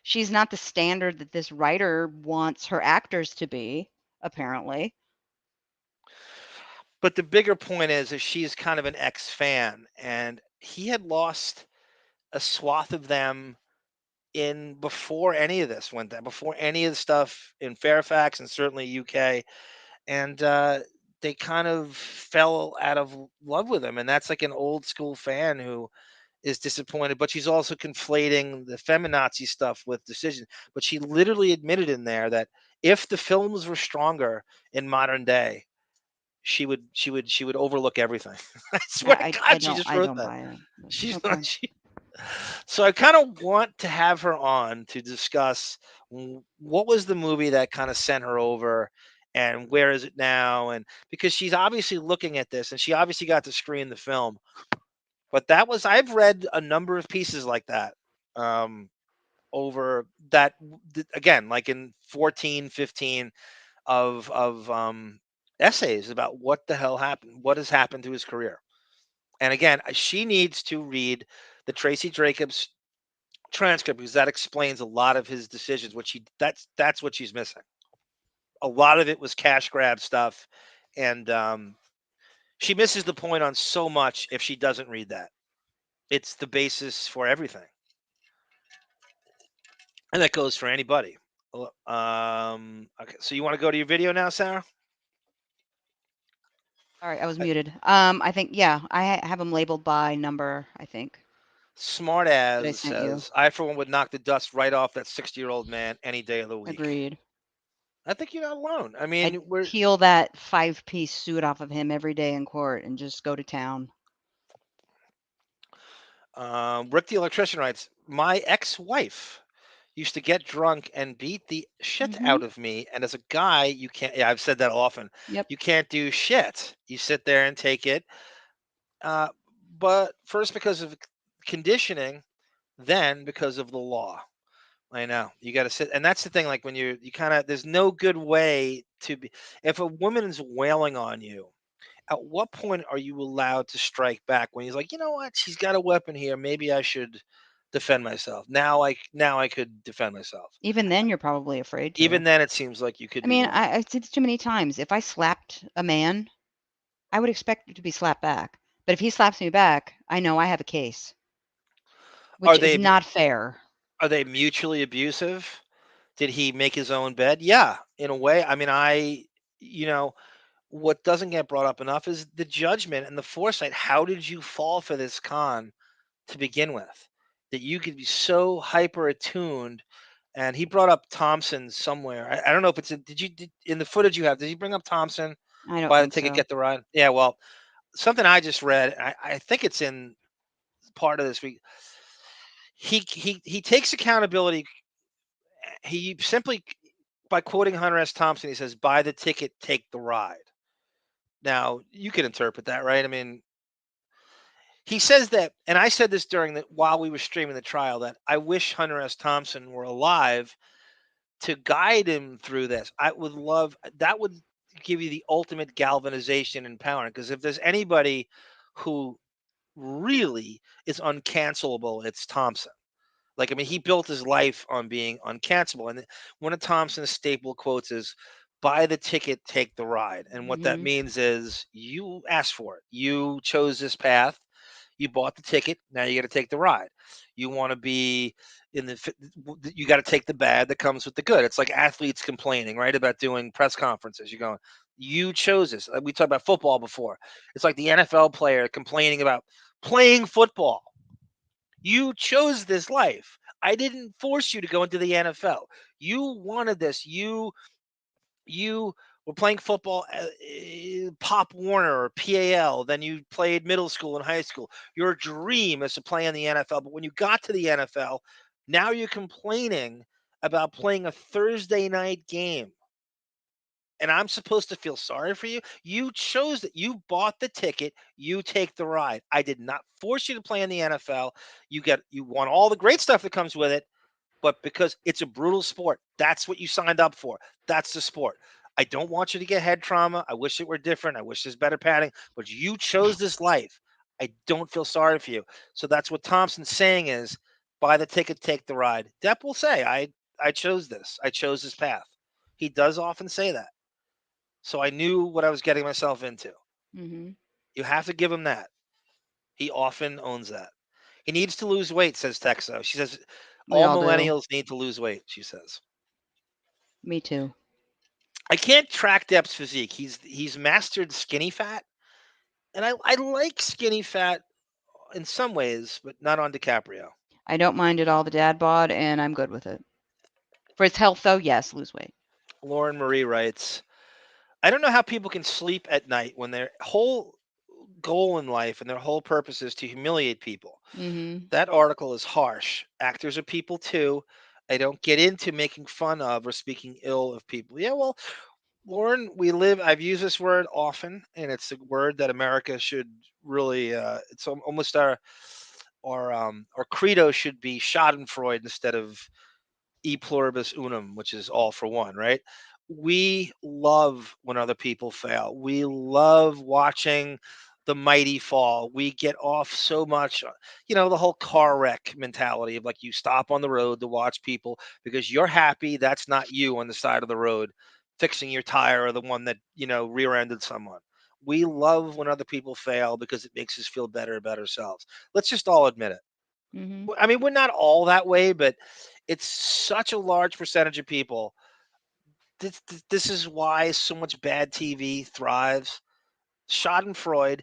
she's not the standard that this writer wants her actors to be, apparently. But the bigger point is she's kind of an ex-fan, and he had lost a swath of them in before any of this went down, before any of the stuff in Fairfax and certainly UK, and they kind of fell out of love with him, and that's like an old school fan who is disappointed. But she's also conflating the feminazi stuff with decision. But she literally admitted in there that if the films were stronger in modern day, she would overlook everything. I swear to I God, she don't just I wrote don't that. buy it. But She's not. okay. So I kind of want to have her on to discuss what was the movie that kind of sent her over and where is it now, and because she's obviously looking at this and she obviously got to screen the film, but I've read a number of pieces like that, over that, again, like in 14, 15 of essays about what the hell happened, what has happened to his career. And again, she needs to read the Tracy Jacobs transcript because that explains a lot of his decisions. That's what she's missing. A lot of it was cash grab stuff, and she misses the point on so much if she doesn't read that. It's the basis for everything, and that goes for anybody. Okay, so you want to go to your video now, Sarah? Sorry, I was Uh, muted. I think yeah, have them labeled by number, I think, Smart that I as sent you. says, I for one would knock the dust right off that 60-year-old man any day of the week. Agreed. I think you're not alone. I I'd mean, we're peel that 5-piece suit off of him every day in court and just go to town. Rick the electrician writes, my ex-wife used to get drunk and beat the shit Mhm. out of me. And as a guy, you can't, yeah, I've said that often. Yep. You can't do shit. You sit there and take it. Uh, but first because of conditioning, then because of the law. I know you got to sit, and that's the thing. Like when you kind of, there's no good way to be. If a woman is wailing on you, at what point are you allowed to strike back? When he's like, you know what, she's got a weapon here. Maybe I should defend myself. Now I could defend myself. Even then, you're probably afraid Even to. then, it seems like you could I be mean, wrong. I've said this too many times. If I slapped a man, I would expect to be slapped back. But if he slaps me back, I know I have a case, Are which is they not fair. are they mutually abusive? Did he make his own bed? Yeah, in a way. I mean, you know, what doesn't get brought up enough is the judgment and the foresight. How did you fall for this con to begin with? That you could be so hyper attuned. And he brought up Thompson somewhere. I don't know if it's in the footage you have. Did he bring up Thompson? I don't Buy the think ticket, so. get the ride. Yeah, well, something I just read. I think it's in part of this week. He takes accountability. He simply, by quoting Hunter S. Thompson, he says, "Buy the ticket, take the ride." Now you can interpret that, right? I mean, he says that, and I said this during the while we were streaming the trial, that I wish Hunter S. Thompson were alive to guide him through this. I would love that would give you the ultimate galvanization and power. Because if there's anybody who really is uncancelable, it's Thompson. Like, I mean, he built his life on being uncancelable. And one of Thompson's staple quotes is, buy the ticket, take the ride. And what that Mhm. means is you asked for it. You chose this path. You bought the ticket. Now you got to take the ride. You want to be in you got to take the bad that comes with the good. It's like athletes complaining, right? About doing press conferences. You're going, you chose this. We talked about football before. It's like the NFL player complaining about playing football. You chose this life. I didn't force you to go into the NFL. You wanted this. You were playing football, Pop Warner or PAL. Then you played middle school and high school. Your dream is to play in the NFL. But when you got to the NFL, now you're complaining about playing a Thursday night game. And I'm supposed to feel sorry for you? You chose that. You bought the ticket. You take the ride. I did not force you to play in the NFL. You want all the great stuff that comes with it, but because it's a brutal sport, that's what you signed up for. That's the sport. I don't want you to get head trauma. I wish it were different. I wish there's better padding, but you chose this life. I don't feel sorry for you. So that's what Thompson's saying is buy the ticket, take the ride. Depp will say, I chose this. I chose this path. He does often say that. So I knew what I was getting myself into. Mhm. You have to give him that. He often owns that. He needs to lose weight, says Texo. She says We all all do. millennials need to lose weight, she says. Me too. I can't track Depp's physique. He's mastered skinny fat, and I like skinny fat in some ways, but not on DiCaprio. I don't mind at all the dad bod, and I'm good with it. For his health, though, yes, lose weight. Lauren Marie writes, I don't know how people can sleep at night when their whole goal in life and their whole purpose is to humiliate people. Mhm. That article is harsh. Actors are people too. I don't get into making fun of or speaking ill of people. Yeah, well, Lauren, I've used this word often, and it's a word that America should really, it's almost our credo should be Schadenfreude instead of e pluribus unum, which is all for one, right? We love when other people fail. We love watching the mighty fall. We get off so much, the whole car wreck mentality of like you stop on the road to watch people because you're happy that's not you on the side of the road fixing your tire or the one that, rear-ended someone. We love when other people fail because it makes us feel better about ourselves. Let's just all admit it. Mhm. I mean, we're not all that way, but it's such a large percentage of people. This is why so much bad TV thrives. Schadenfreude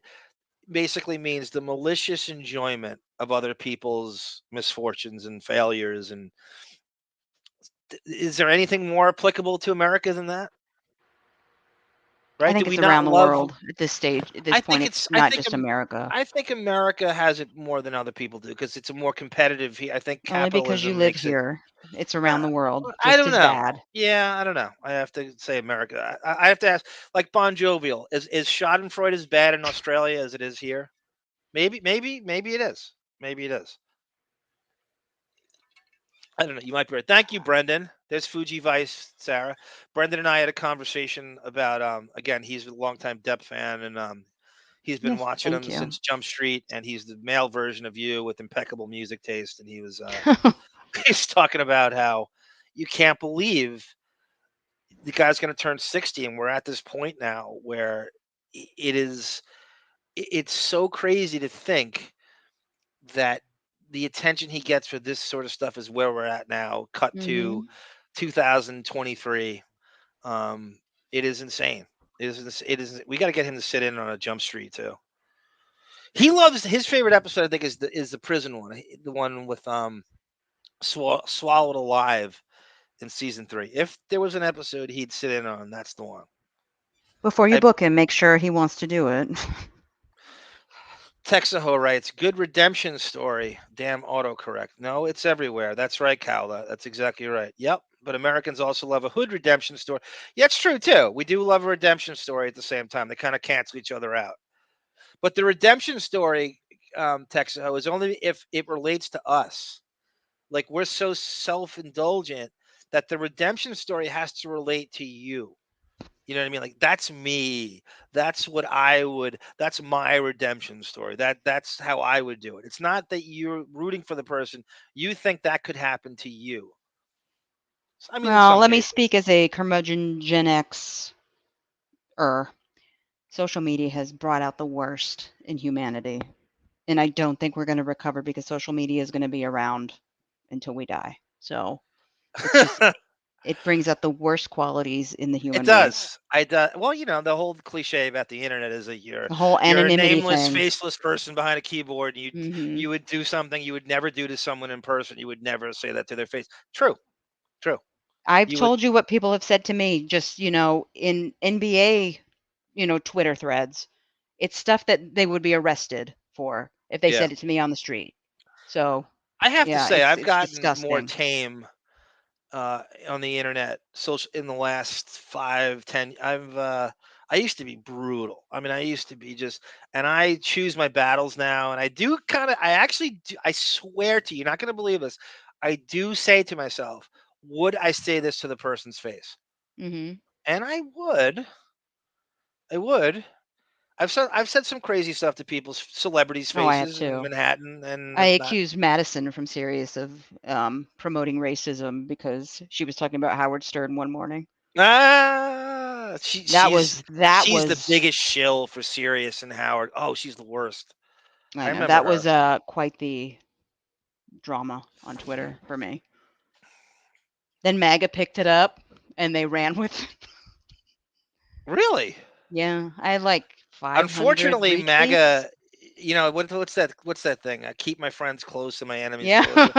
basically means the malicious enjoyment of other people's misfortunes and failures. And is there anything more applicable to America than that? I Right? Do think we it's not around the love? world at this stage. At this I point, think it's it's. not just America. I think America has it more than other people do because it's a more competitive. I think Only because you capitalism live makes it. here. It's around Uh, the world, I just don't as know. bad. Yeah, I don't know. I have to say America. I have to ask, like Bon Jovial, is Schadenfreude as bad in Australia as it is here? Maybe it is. Maybe it is. I don't know. You might be right. Thank you, Brendan. There's Fuji Vice, Sarah. Brendan and I had a conversation about again, he's a longtime Depp fan and he's been Yes, watching thank him you. since Jump Street and he's the male version of you with impeccable music taste and he was he's talking about how you can't believe the guy's going to turn 60 and we're at this point now where it's so crazy to think that the attention he gets for this sort of stuff is where we're at now cut to Mhm. 2023. um it is insane. It is we got to get him to sit in on a Jump Street too. He loves his favorite episode, I think, is the prison one, the one with Swallowed Alive in season 3. If there was an episode he'd sit in on, that's the one. Before you I book him, make sure he wants to do it. Texaho writes, good redemption story. Damn autocorrect. No, it's everywhere. That's right, Kala. That's exactly right. Yep. But Americans also love a hood redemption story. Yeah, it's true too. We do love a redemption story at the same time. They kind of cancel each other out. But the redemption story, Texaho, is only if it relates to us. Like we're so self-indulgent that the redemption story has to relate to you. You know what I mean? Like that's me. That's what I would. That's my redemption story. That's how I would do it. It's not that you're rooting for the person. You think that could happen to you. I mean, in Well, some let me cases. speak as a curmudgeon Gen X. Social media has brought out the worst in humanity, and I don't think we're going to recover because social media is going to be around until we die. So it's just it brings out the worst qualities in the It human race. does. I do. Well, the whole cliche about the internet is that The whole you're a anonymity nameless, thing. faceless person behind a keyboard. And Hmm you would do something you would never do to someone in person. You would never say that to their face. True. True. I've You would. told you what people have said to me just, in NBA, Twitter threads. It's stuff that they would be arrested for if they Yeah. said it to me on the street. So, I have to yeah, say, I've it's gotten more disgusting. tame on the internet social in the last 5, 10. I used to be brutal. I mean, I used to be just, and I choose my battles now, and I do kind of, I actually do, I swear to you, you're not going to believe this. I do say to myself, would I say this to the person's face? Hmm And I would. I've said some crazy stuff to people's celebrities' Oh, I have faces in too. Manhattan, and I have not. accused Madison from Sirius of promoting racism because she was talking about Howard Stern one morning. Ah, That was that she's the was biggest shill for Sirius and Howard. Oh, she's the worst. I I know remember that was her. quite the drama on Twitter for me. Then MAGA picked it up and they ran with it. Really? Yeah, I had like 500 Unfortunately, retweets. MAGA. What's that thing? I keep my friends close and my enemies Yeah. closer.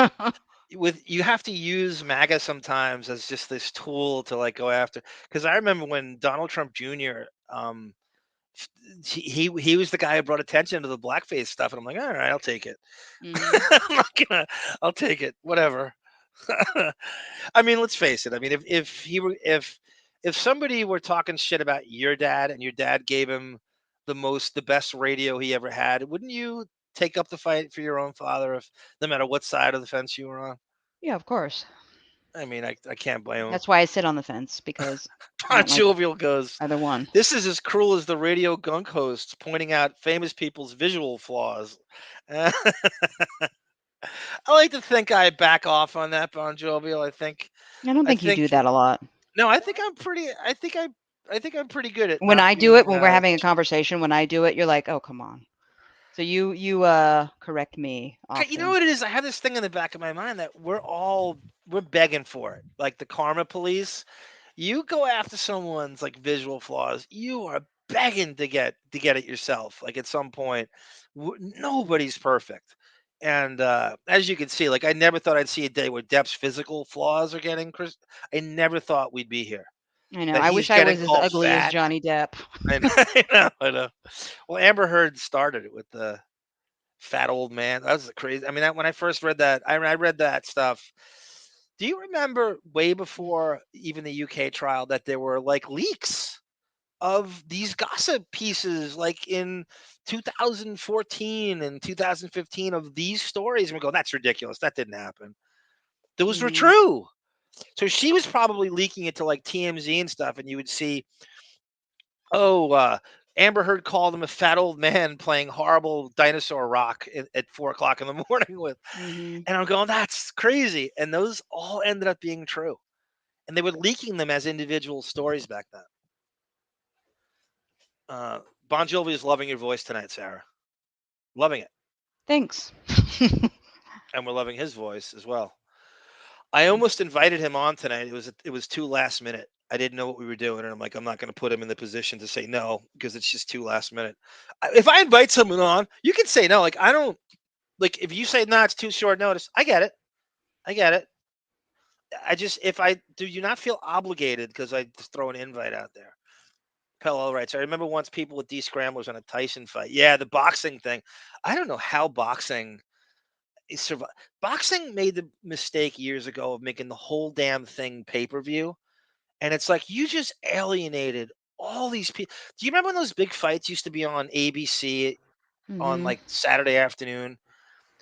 You have to use MAGA sometimes as just this tool to like go after. Because I remember when Donald Trump Jr. He was the guy who brought attention to the blackface stuff, and I'm like, all right, I'll take it. hmm I'm not gonna. I'll take it. Whatever. I mean, let's face it. I mean, if somebody were talking shit about your dad and your dad gave him the best radio he ever had, wouldn't you take up the fight for your own father if no matter what side of the fence you were on? Yeah, of course. I mean, I can't blame him. That's why I sit on the fence because I Bon don't like Jovial goes, either one. "This is as cruel as the radio gunk hosts pointing out famous people's visual flaws." I like to think I back off on that, Bon Jovial. I don't I think you do think that a lot. no, I think I'm pretty. I think I'm pretty good at When not I do it, being. when we're having a conversation, when I do it, you're like, "Oh, come on." So you correct me You know often. what it is? I have this thing in the back of my mind that we're begging for it, like the karma police. You go after someone's like visual flaws, you are begging to get it yourself. Like at some point, nobody's perfect. And as you can see, like I never thought I'd see a day where Depp's physical flaws are getting. I never thought we'd be here. I know. That I he's wish I getting was as called ugly as fat. Johnny Depp. I know. I know. Well, Amber Heard started it with the fat old man. That was crazy. I mean, when I first read that, I read that stuff. Do you remember way before even the UK trial that there were like leaks of these gossip pieces, like in 2014 and 2015 of these stories? And we go, that's ridiculous. That didn't happen. Those were Mhm. true. So she was probably leaking it to like TMZ and stuff, and you would see, oh, Amber Heard called him a fat old man playing horrible dinosaur rock at 4 o'clock in the morning with, Mhm. and I'm going, that's crazy. And those all ended up being true. And they were leaking them as individual stories back then. Bon Jovi is loving your voice tonight, Sarah. Loving it. Thanks. And we're loving his voice as well. I almost invited him on tonight. It was too last minute. I didn't know what we were doing, and I'm like, I'm not going to put him in the position to say no because it's just too last minute. If I invite someone on, you can say no. Like I don't like if you say no, it's too short notice. I get it. I get it. I just if I do you not feel obligated because I just throw an invite out there. Pello writes, I remember once people with D scramblers on a Tyson fight. Yeah, the boxing thing. I don't know how boxing is survive. Boxing made the mistake years ago of making the whole damn thing pay per view, and it's like you just alienated all these people. Do you remember when those big fights used to be on ABC on Mhm. like Saturday afternoon?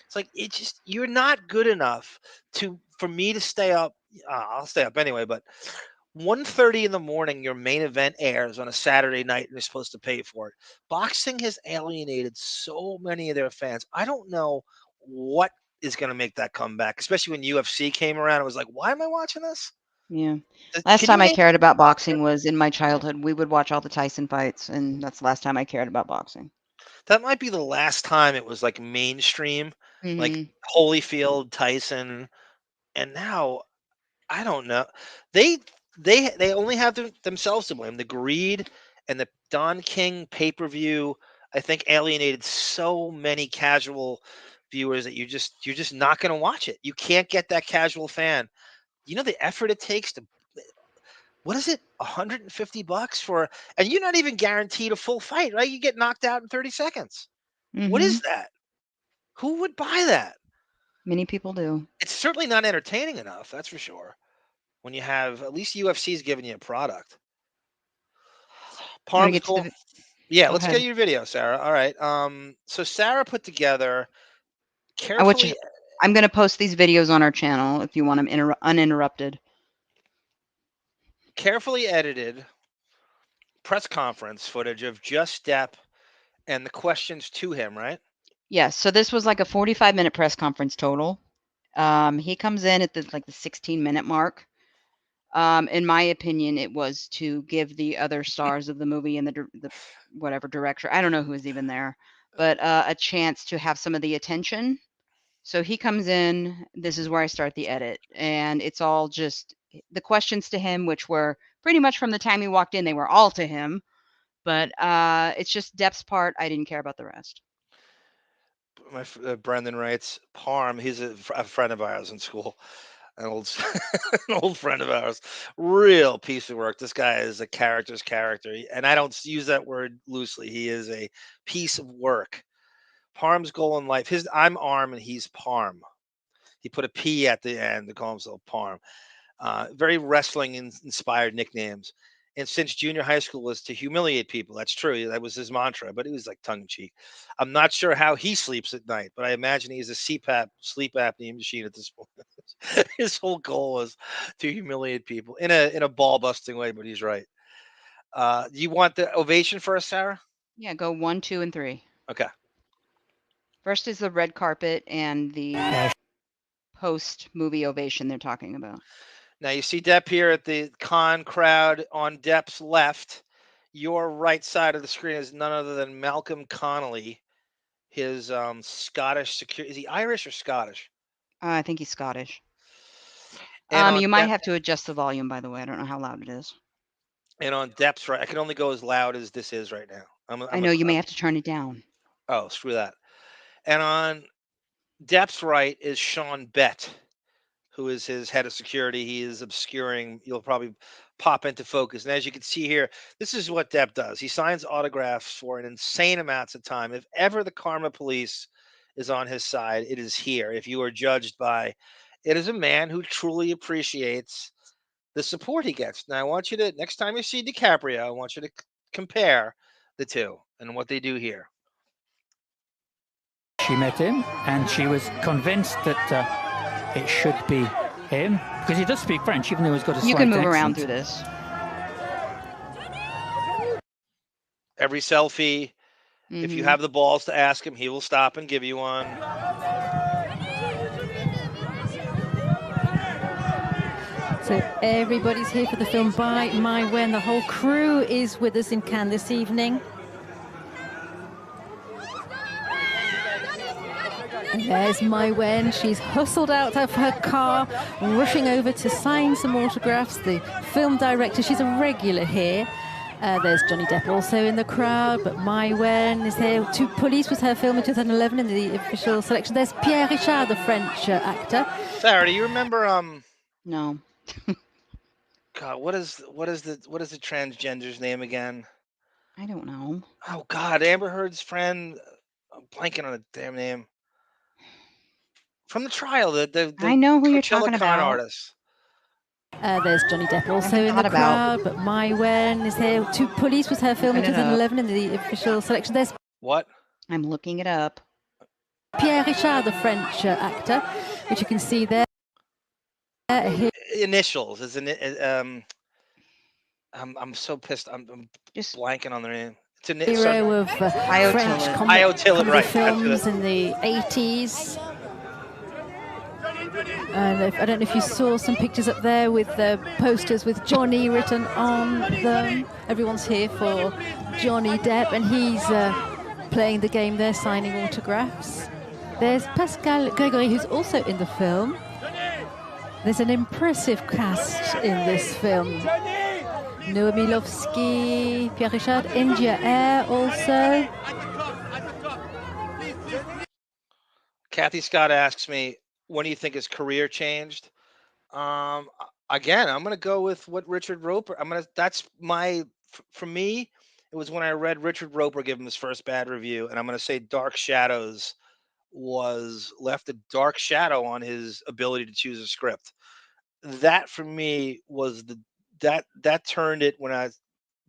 It's like it just you're not good enough for me to stay up I'll stay up anyway. But 1:30 in the morning, your main event airs on a Saturday night, and you're supposed to pay for it. Boxing has alienated so many of their fans. I don't know what is going to make that comeback, especially when UFC came around. It was like, why am I watching this? Yeah. Last Can you time I name cared about boxer? boxing was in my childhood. We would watch all the Tyson fights, and that's the last time I cared about boxing. That might be the last time it was like mainstream, like Mhm. Holyfield, Tyson, and now I don't know. They only have themselves to blame. The greed and the Don King pay-per-view, I think, alienated so many casual viewers that you're just not going to watch it. You can't get that casual fan. You know the effort it takes to what is it? $150 for, and you're not even guaranteed a full fight, right? You get knocked out in 30 seconds. What is Mhm. that? Who would buy that? Many people do. It's certainly not entertaining enough, that's for sure. When you have at least UFC's giving you a product. You want to Parm's get to goal. the? Yeah, Go let's ahead. get your video, Sarah. All right. So Sarah put together I want you. carefully I'm going to post these videos on our channel if you want them uninterrupted. edited press conference footage of just Depp and the questions to him, right? Yes. So this was like a 45-minute press conference total. He comes in at the 16-minute mark. In my opinion, it was to give the other stars of the movie and the whatever director, I don't know who was even there, but a chance to have some of the attention. So he comes in. This is where I start the edit, and it's all just the questions to him, which were pretty much from the time he walked in, they were all to him. But it's just Depp's part. I didn't care about the rest. Brendan writes, Parm, he's a friend of ours in school. An old, an old friend of ours, real piece of work. This guy is a character's character, and I don't use that word loosely. He is a piece of work. Parm's goal in life. I'm Arm and he's Parm. He put a P at the end to call himself Parm. Very wrestling inspired nicknames. And since junior high school was to humiliate people, that's true. That was his mantra, but it was like tongue in cheek. I'm not sure how he sleeps at night, but I imagine he's a CPAP, sleep apnea machine at this point. His whole goal was to humiliate people in a ball busting way, but he's right. Do you want the ovation first, Sarah? Yeah, go 1, 2, and 3. Okay. First is the red carpet and the post movie ovation they're talking about. Now you see Depp here at the con crowd on Depp's left. Your right side of the screen is none other than Malcolm Connolly, his Scottish security. Is he Irish or Scottish? I think he's Scottish. And on You might Depp, have to adjust the volume, by the way. I don't know how loud it is. and on Depp's right, I can only go as loud as this is right now. I know you may have to turn it down. Oh, screw that. And on Depp's right is Sean Bett, who is his head of security. He is obscuring. You'll probably pop into focus. And as you can see here, this is what Depp does. He signs autographs for an insane amounts of time. If ever the karma police is on his side, it is here. If you are judged by, it is a man who truly appreciates the support he gets. Now, I want you to, next time you see DiCaprio, I want you to compare the two and what they do here. She met him and she was convinced that it should be him because he does speak French, even though he's got a slight accent. You can move around through this. Every selfie, if you have the balls to ask him, he will stop and give you one. So everybody's here for the film By My Wen. The whole crew is with us in Cannes this evening. And there's Mai Wen. She's hustled out of her car, rushing over to sign some autographs. The film director, she's a regular here. There's Johnny Depp also in the crowd, but Mai Wen is here. Police was her film in 2011 in the official selection. There's Pierre Richard, the French actor. Sarah, do you remember? No. God, what is the transgender's name again? I don't know. Oh God, Amber Heard's friend. I'm blanking on the damn name. From the trial, the I know who Coachella you're talking con about. artist. There's Johnny Depp also in the crowd, but Mai Wen is here. Police was her film in 2011 in the official selection. There's what? I'm looking it up. Pierre Richard, the French actor, which you can see there. initials. I'm so pissed. I'm Just blanking on their name. It's an Hero of Io French Tillett. Io Tillett, comedy right. films in the 80s. And I don't know if you saw some pictures up there with the posters with Johnny written on them. Everyone's here for Johnny Depp, and he's playing the game there, signing autographs. There's Pascal Gregory, who's also in the film. There's an impressive cast in this film. Noah Milovsky, Pierre Richard, India Air also. Kathy Scott asks me, when do you think his career changed? Again, I'm gonna go with what Richard Roper. For me, it was when I read Richard Roper give him his first bad review, and I'm gonna say Dark Shadows was left a dark shadow on his ability to choose a script. That for me was that turned it when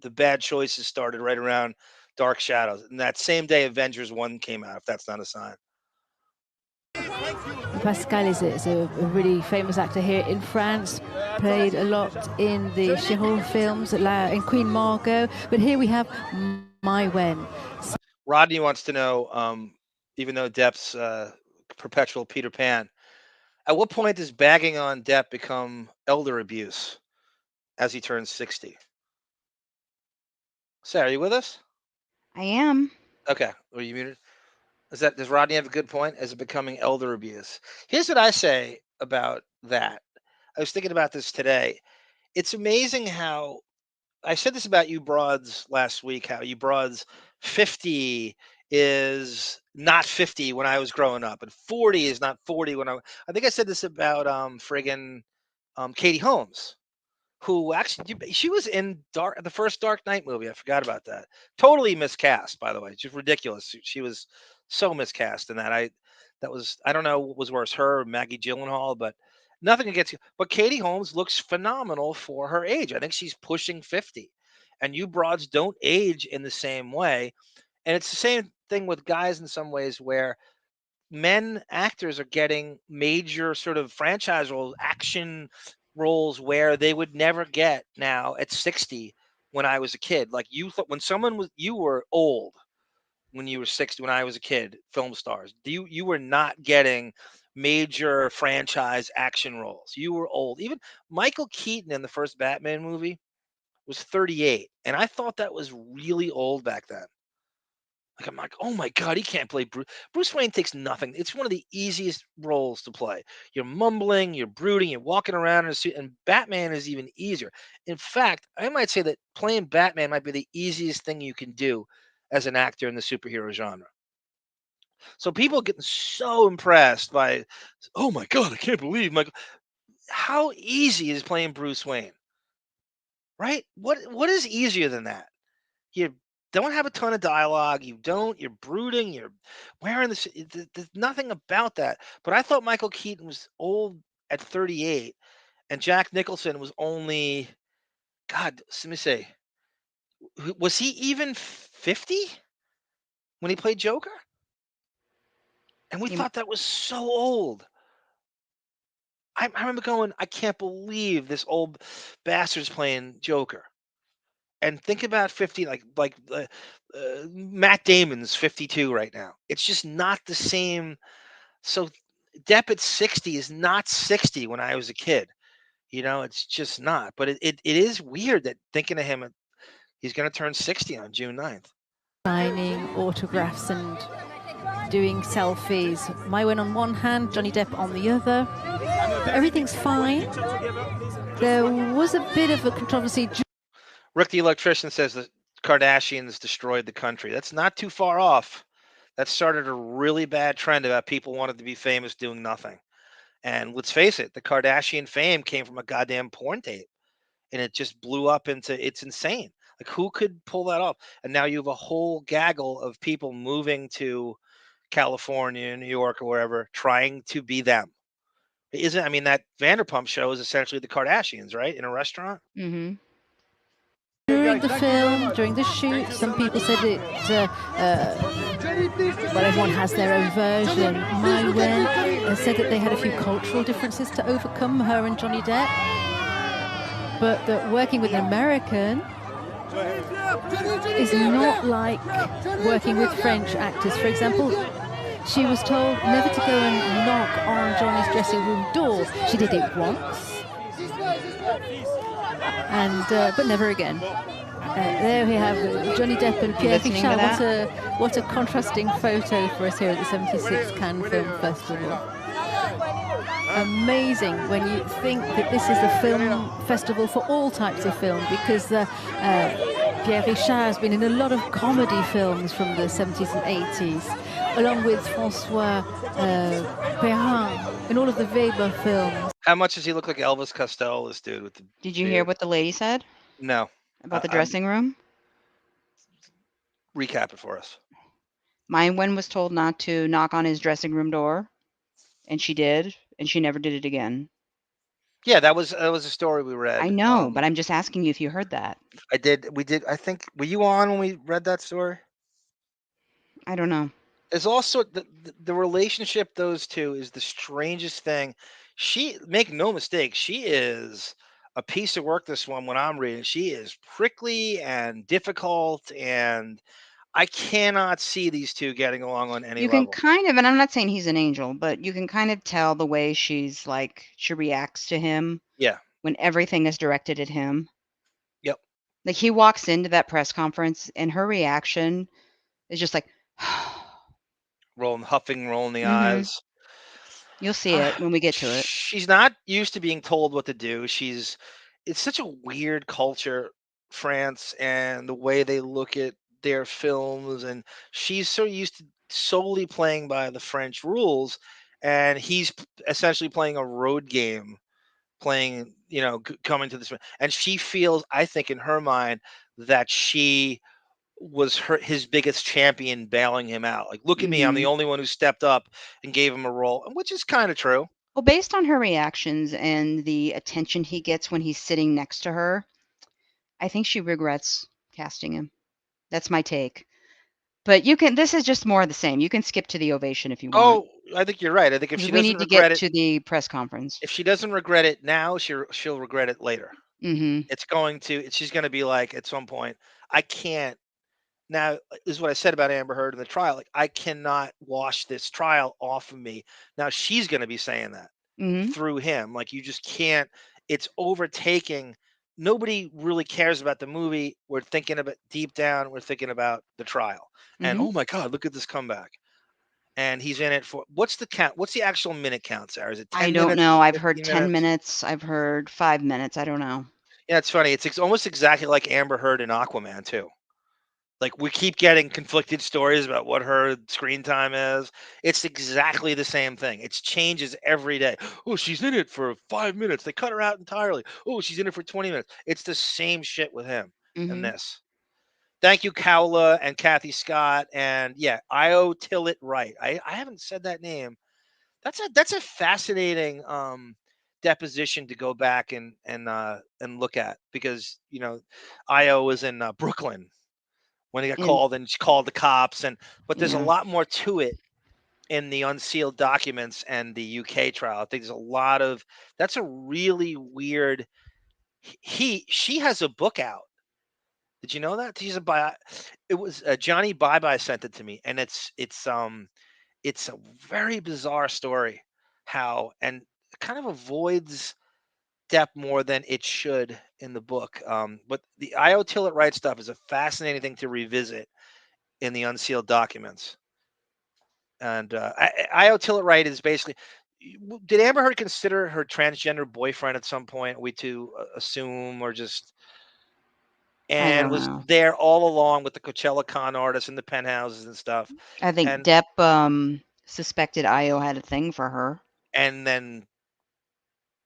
the bad choices started right around Dark Shadows. And that same day Avengers 1 came out, if that's not a sign. Pascal is a really famous actor here in France, played a lot in the Chiron films, in Queen Margot, but here we have My Wen. Rodney wants to know, even though Depp's perpetual Peter Pan, at what point does bagging on Depp become elder abuse as he turns 60? Sarah, are you with us? I am. Okay. Are you muted? Does Rodney have a good point? Is it becoming elder abuse? Here's what I say about that. I was thinking about this today. It's amazing how I said this about you broads last week, how you broads 50 is not 50 when I was growing up, and 40 is not 40 when I think I said this about friggin' Katie Holmes, who actually she was in the first Dark Knight movie. I forgot about that. Totally miscast, by the way. Just ridiculous. She was so miscast in that. I don't know what was worse, her or Maggie Gyllenhaal, but nothing against you. But Katie Holmes looks phenomenal for her age. I think she's pushing 50. And you broads don't age in the same way. And it's the same thing with guys in some ways where men actors are getting major sort of franchise roles, action roles where they would never get now at 60 when I was a kid. Like you thought you were old when you were 60 when I was a kid, film stars. You were not getting major franchise action roles. You were old. Even Michael Keaton in the first Batman movie was 38. And I thought that was really old back then. Like I'm like, oh my God, he can't play Bruce. Bruce Wayne takes nothing. It's one of the easiest roles to play. You're mumbling, you're brooding, you're walking around in a suit, and Batman is even easier. In fact, I might say that playing Batman might be the easiest thing you can do as an actor in the superhero genre. So people getting so impressed by, oh my God, I can't believe how easy is playing Bruce Wayne, right? What is easier than that? You don't have a ton of dialogue. You're brooding. You're wearing this. There's nothing about that. But I thought Michael Keaton was old at 38, and Jack Nicholson was only, God, let me say, was he even 50 when he played Joker? And we thought that was so old. I remember going, I can't believe this old bastard's playing Joker. And think about 50, Matt Damon's 52 right now. It's just not the same. So Depp at 60 is not 60 when I was a kid. It's just not. But it is weird that thinking of him, he's going to turn 60 on June 9th. Signing autographs and doing selfies. My Wen on one hand, Johnny Depp on the other. Everything's fine. There was a bit of a controversy. Rick the Electrician says the Kardashians destroyed the country. That's not too far off. That started a really bad trend about people wanting to be famous doing nothing. And let's face it, the Kardashian fame came from a goddamn porn tape. And it just blew up it's insane. Like who could pull that off? And now you have a whole gaggle of people moving to California, New York, or wherever, trying to be them. That Vanderpump show is essentially the Kardashians, right? In a restaurant. Mm-hmm. During the film, during the shoot, some people said it. Well, everyone has their own version. My Wen said that they had a few cultural differences to overcome, her and Johnny Depp, but that working with an American is not like working with French actors. For example, she was told never to go and knock on Johnny's dressing room door. She did it once, and but never again. There we have Johnny Depp and Pierre listening to Richard. What a contrasting photo for us here at the 76 Cannes Film Festival. Amazing when you think that this is the film festival for all types of film, because Pierre Richard has been in a lot of comedy films from the 70s and 80s, along with François Perrin in all of the Weber films. How much does he look like Elvis Costello, this dude with the Did you hear what the lady said No. about the dressing room? Recap it for us. My Wen was told not to knock on his dressing room door, and she did, and she never did it again. Yeah, that was a story we read. I know, but I'm just asking you if you heard that. I did. We did. I think. Were you on when we read that story? I don't know. There's also the relationship those two is the strangest thing. Make no mistake, she is a piece of work. This one, when I'm reading, she is prickly and difficult, and I cannot see these two getting along on any You level. can kind of, and I'm not saying he's an angel, but you can kind of tell the way she reacts to him. Yeah. When everything is directed at him. Yep. Like he walks into that press conference and her reaction is just like rolling the Mhm. eyes. You'll see it when we get to it. She's not used to being told what to do. It's such a weird culture, France, and the way they look at their films, and she's so used to solely playing by the French rules, and he's essentially playing a road game, coming to this, and she feels, I think in her mind, that she was his biggest champion bailing him out. Like, look at me, I'm the only one who stepped up and gave him a role, which is kind of true. Well, based on her reactions and the attention he gets when he's sitting next to her, I think she regrets casting him. That's my take. But this is just more of the same. You can skip to the ovation if you want. Oh, I think you're right. I think if she we doesn't need to regret get it, to the press conference. if she doesn't regret it now, she'll regret it later. Mm-hmm. She's going to be like, at some point, I can't. Now, this is what I said about Amber Heard in the trial. Like, I cannot wash this trial off of me. Now she's going to be saying that through him. Like, you just can't. It's overtaking. Nobody really cares about the movie. We're thinking about deep down. We're thinking about the trial. And oh my God, look at this comeback. And he's in it for what's the count? What's the actual minute count, Sarah? Is it 10 minutes? I don't know. I've heard 15 10 minutes. I've heard 5 minutes. I don't know. Yeah, it's funny. It's almost exactly like Amber Heard in Aquaman too. Like, we keep getting conflicted stories about what her screen time is. It's exactly the same thing. It changes every day. Oh, she's in it for 5 minutes. They cut her out entirely. Oh, she's in it for 20 minutes. It's the same shit with him in this. Thank you, Cowla and Kathy Scott. And yeah, Io Tillett Wright. I haven't said that name. That's a fascinating deposition to go back and look at, because Io was in Brooklyn when he got called, and she called the cops, but there's a lot more to it in the unsealed documents and the UK trial. I think there's a lot of, that's a really weird, she has a book out. Did you know that? It was Johnny Bye Bye sent it to me, and it's a very bizarre story, and it kind of avoids Depp more than it should in the book. But the Io Tillett Wright stuff is a fascinating thing to revisit in the unsealed documents. And Io Tillett Wright is basically, did Amber Heard consider her transgender boyfriend at some point? Are we to assume, or just, and was there all along with the Coachella con artists and the penthouses and stuff? I think Depp suspected Io had a thing for her. And then,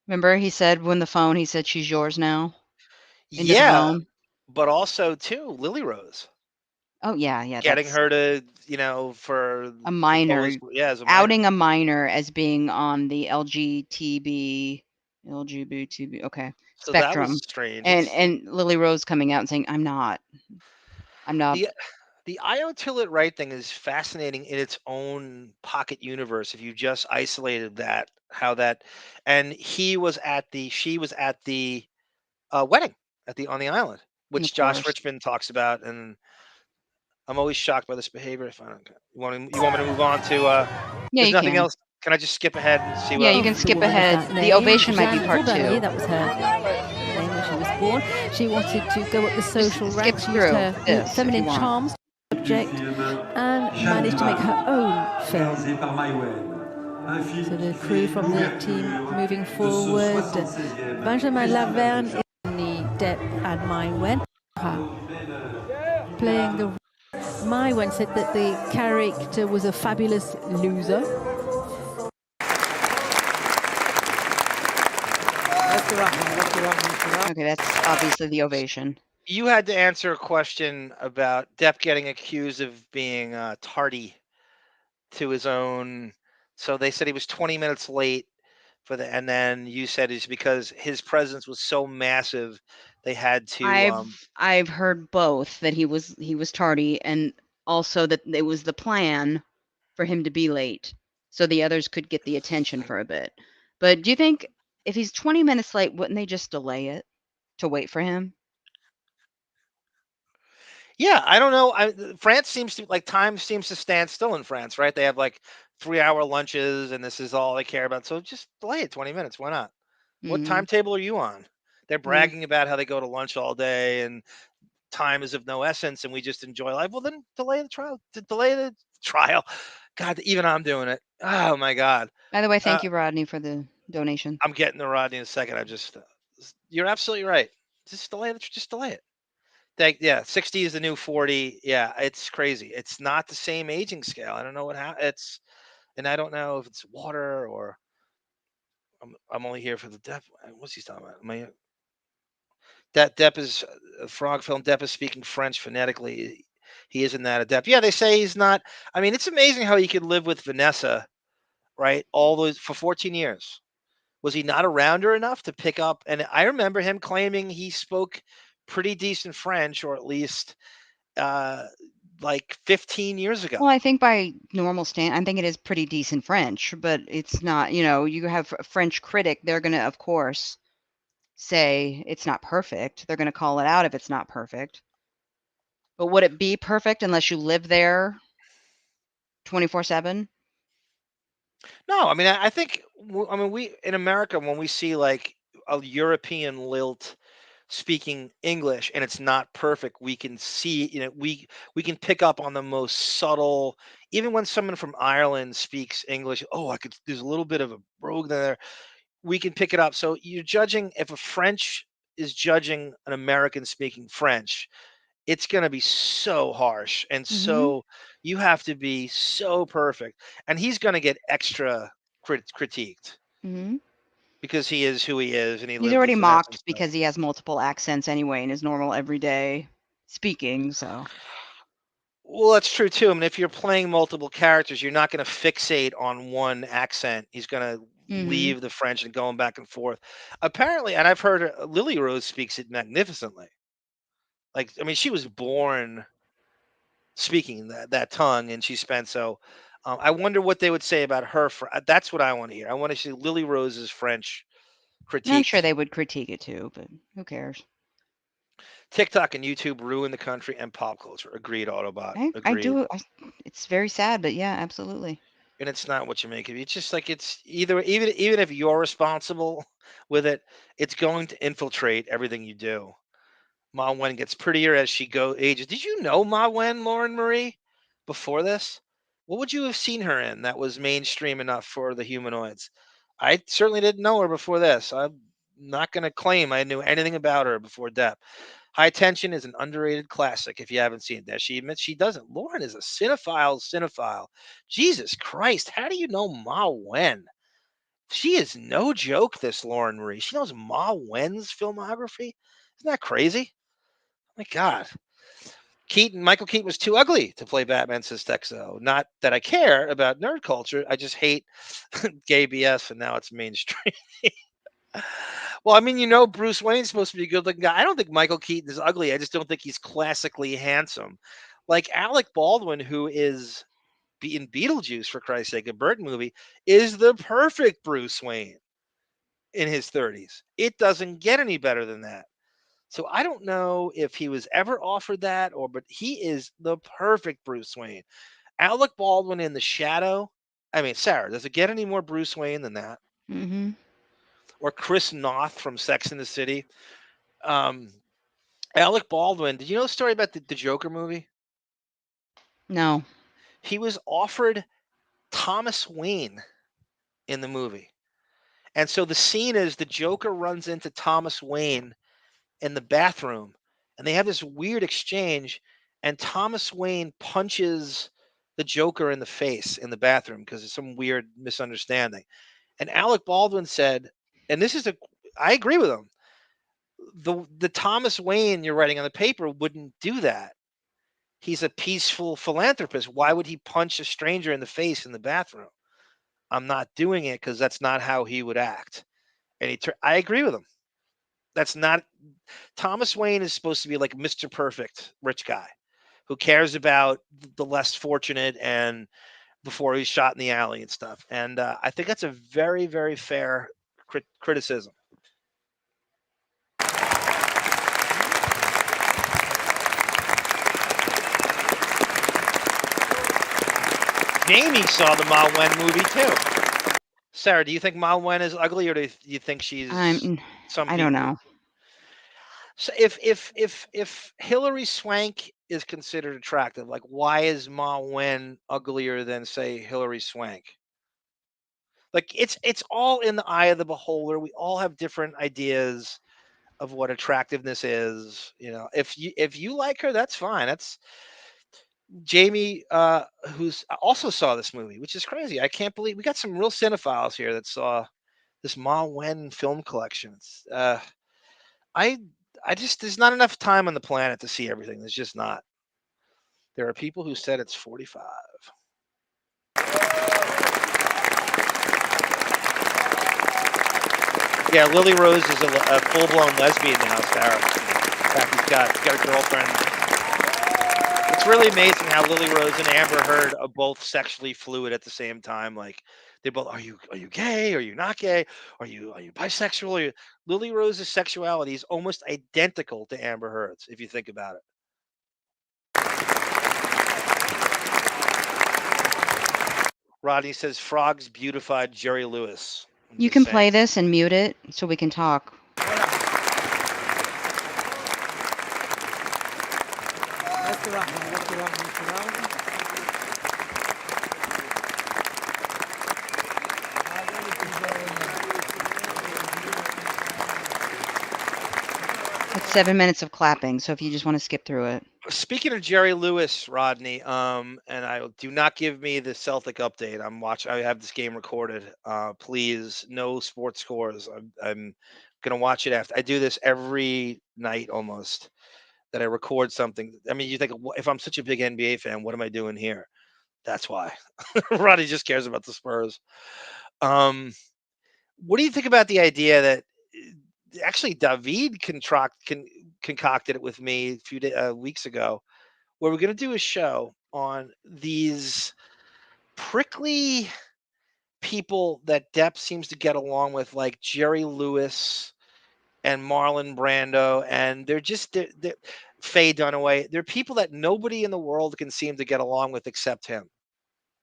remember, he said he said, she's yours now. Yeah, but also too, Lily Rose. Oh yeah, getting her to, for a minor, as a minor. outing a minor as being on the LGTB LGBT. Okay. So that Spectrum. was strange. And Lily Rose coming out and saying, I'm not. The Io Till Right thing is fascinating in its own pocket universe. If you just isolated that, and she was at the wedding on the island, which Of Josh course. Richmond talks about, and I'm always shocked by this behavior. If I don't, you want me to move on to? Yeah, There's you nothing can. else. Can I just skip ahead and see? Yeah, what you can Of the skip woman of ahead. that The name, ovation might be Jeanne part Vaubernier, 2. that was her name when she was born. She wanted to go up the social skip ranks, used through her this if feminine you want. charms to subject, and managed to make her own film. So the crew from the team moving forward, Benjamin Laverne in the Depp and Maïwenn, playing the Maïwenn said that the character was a fabulous loser. Okay, that's obviously the ovation. You had to answer a question about Depp getting accused of being tardy to his own. So they said he was 20 minutes late and then you said it's because his presence was so massive they had to. I've heard both, that he was tardy, and also that it was the plan for him to be late so the others could get the attention for a bit. But do you think if he's 20 minutes late, wouldn't they just delay it to wait for him? Yeah, I don't know. France seems to time seems to stand still in France, right? They have like 3-hour lunches, and this is all they care about. So just delay it 20 minutes. Why not? What Mhm. timetable are you on? They're Yeah. bragging about how they go to lunch all day and time is of no essence, and we just enjoy life. Well, then delay the trial. Delay the trial. God, even I'm doing it. Oh my God. By the way, thank you, Rodney, for the donation. I'm getting to Rodney in a second. You're absolutely right. Just delay it. Just delay it. 60 is the new 40. Yeah, it's crazy. It's not the same aging scale. I don't know what and I don't know if it's water or I'm only here for the Depp. What's he talking about? Depp is a frog film. Depp is speaking French phonetically. He isn't that a Depp. Yeah, they say he's not. I mean, it's amazing how he could live with Vanessa, right? All those for 14 years. Was he not around her enough to pick up? And I remember him claiming he spoke pretty decent French, or at least like 15 years ago. Well, I think by normal I think it is pretty decent French, but it's not, you have a French critic, they're going to, of course, say it's not perfect. They're going to call it out if it's not perfect. But would it be perfect unless you live there 24/7? No, I mean, I think, we in America, when we see like a European lilt speaking English and it's not perfect, we can see, we can pick up on the most subtle, even when someone from Ireland speaks English, there's a little bit of a brogue there. We can pick it up. So you're judging, if a French is judging an American speaking French, it's going to be so harsh and so you have to be so perfect, and he's going to get extra critiqued Mhm. because he is who he is and he He's lived with already Vanessa and mocked stuff. because he has multiple accents anyway in his normal everyday speaking, so. Well, that's true too. I mean, if you're playing multiple characters, you're not going to fixate on one accent. He's going to Mhm. leave the French and going back and forth. Apparently, and I've heard Lily Rose speaks it magnificently. Like, I mean, she was born speaking that tongue, and she spent so. I wonder what they would say about her. That's what I want to hear. I want to see Lily Rose's French I'm sure critiqued. they would critique it too, but who cares? TikTok and YouTube ruin the country and pop culture. Agreed, Autobot. I Agreed. do. It's very sad, but yeah, absolutely. And it's not what you make it. It's just like it's even if you're responsible with it, it's going to infiltrate everything you do. Ma Wen gets prettier as she ages. Did you know Ma Wen, Lauren Marie, before this? What would you have seen her in that was mainstream enough for the humanoids? I certainly didn't know her before this. I'm not going to claim I knew anything about her before Depp. High Tension is an underrated classic if you haven't seen it. She admits she doesn't. Lauren is a cinephile. Jesus Christ, how do you know Ma Wen? She is no joke, this Lauren Marie. She knows Ma Wen's filmography. Isn't that crazy? My God. Michael Keaton was too ugly to play Batman, says Texo. Not that I care about nerd culture. I just hate gay BS, and now it's mainstream. Well, I mean, Bruce Wayne's supposed to be a good-looking guy. I don't think Michael Keaton is ugly. I just don't think he's classically handsome. Like Alec Baldwin, who is in Beetlejuice, for Christ's sake, a Burton movie, is the perfect Bruce Wayne in his 30s. It doesn't get any better than that. So I don't know if he was ever offered that, but he is the perfect Bruce Wayne. Alec Baldwin in The Shadow. I mean, Sarah, does it get any more Bruce Wayne than that? Mm-hmm. Or Chris Noth from Sex and the City. Alec Baldwin. Did you know the story about the Joker movie? No. He was offered Thomas Wayne in the movie. And so the scene is the Joker runs into Thomas Wayne in the bathroom, and they have this weird exchange, and Thomas Wayne punches the Joker in the face in the bathroom because of some weird misunderstanding. And Alec Baldwin said, and I agree with him, the Thomas Wayne you're writing on the paper wouldn't do that. He's a peaceful philanthropist. Why would he punch a stranger in the face in the bathroom? I'm not doing it because that's not how he would act. And I agree with him. That's not Thomas Wayne is supposed to be like Mr. Perfect rich guy who cares about the less fortunate and before he's shot in the alley and stuff. And I think that's a very, very fair criticism. Jamie saw the Ma Wen movie too. Sarah, do you think Ma Wen is ugly, or do you think she's some? I don't know. So if Hilary Swank is considered attractive, like why is Ma Wen uglier than say Hilary Swank? Like it's all in the eye of the beholder. We all have different ideas of what attractiveness is. If you like her, that's fine. That's Jamie, who's also saw this movie, which is crazy. I can't believe we got some real cinephiles here that saw this Ma Wen film collection. I just there's not enough time on the planet to see everything. There's just not. There are people who said it's 45. Yeah, Lily Rose is a full-blown lesbian now, Sarah. In fact, he's got a girlfriend. It's really amazing how Lily Rose and Amber Heard are both sexually fluid at the same time. Like they both are you gay? Are you not gay? Are you bisexual? Lily Rose's sexuality is almost identical to Amber Heard's, if you think about it. Rodney says frogs beautified Jerry Lewis. You can play this and mute it so we can talk. It's 7 minutes of clapping, so if you just want to skip through it. Speaking of Jerry Lewis, Rodney, and I do not give me the Celtic update. I have this game recorded. Please, no sports scores. I'm gonna watch it after. I do this every night almost. That I record something. I mean, you think if I'm such a big NBA fan, what am I doing here? That's why. Rodney just cares about the Spurs. What do you think about the idea that actually David concocted it with me a few weeks ago, where we're going to do a show on these prickly people that Depp seems to get along with, like Jerry Lewis and Marlon Brando, and they're Faye Dunaway. They're people that nobody in the world can seem to get along with except him,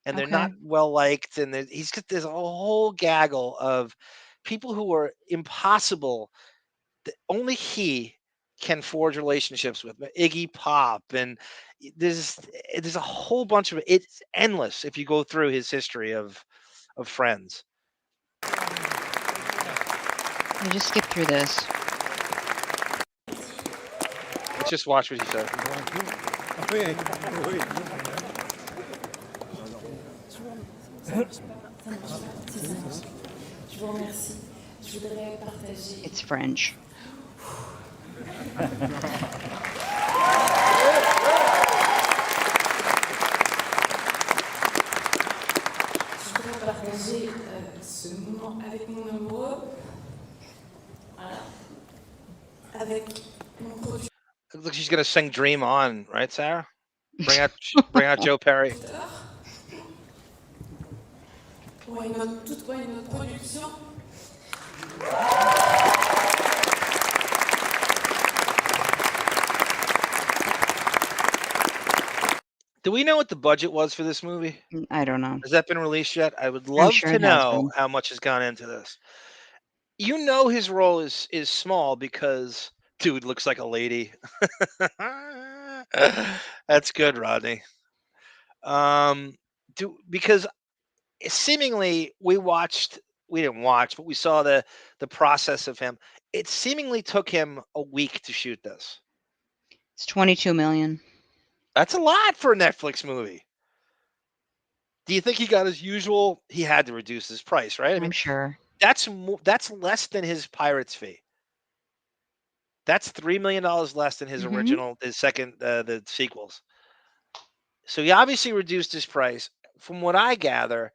and they're not well liked. And there's a whole gaggle of people who are impossible. Only he can forge relationships with. Iggy Pop, and there's a whole bunch of it's endless if you go through his history of friends. You just skip through this. Let's just watch what he said. It's French. Looks like she's gonna sing "Dream On," right, Sarah? Bring out Joe Perry. Toute WINO production. Do we know what the budget was for this movie? I don't know. Has that been released yet? I would I'm love sure to it has know been. how much has gone into this. You know his role is small because dude looks like a lady. That's good, Rodney. Because seemingly we didn't watch, but we saw the process of him. It seemingly took him a week to shoot this. It's 22 million. That's a lot for a Netflix movie. Do you think he got his usual? He had to reduce his price, right? I I'm mean, sure. that's less than his Pirates fee. That's $3 million less than his original, his second, the sequels. So he obviously reduced his price. From what I gather,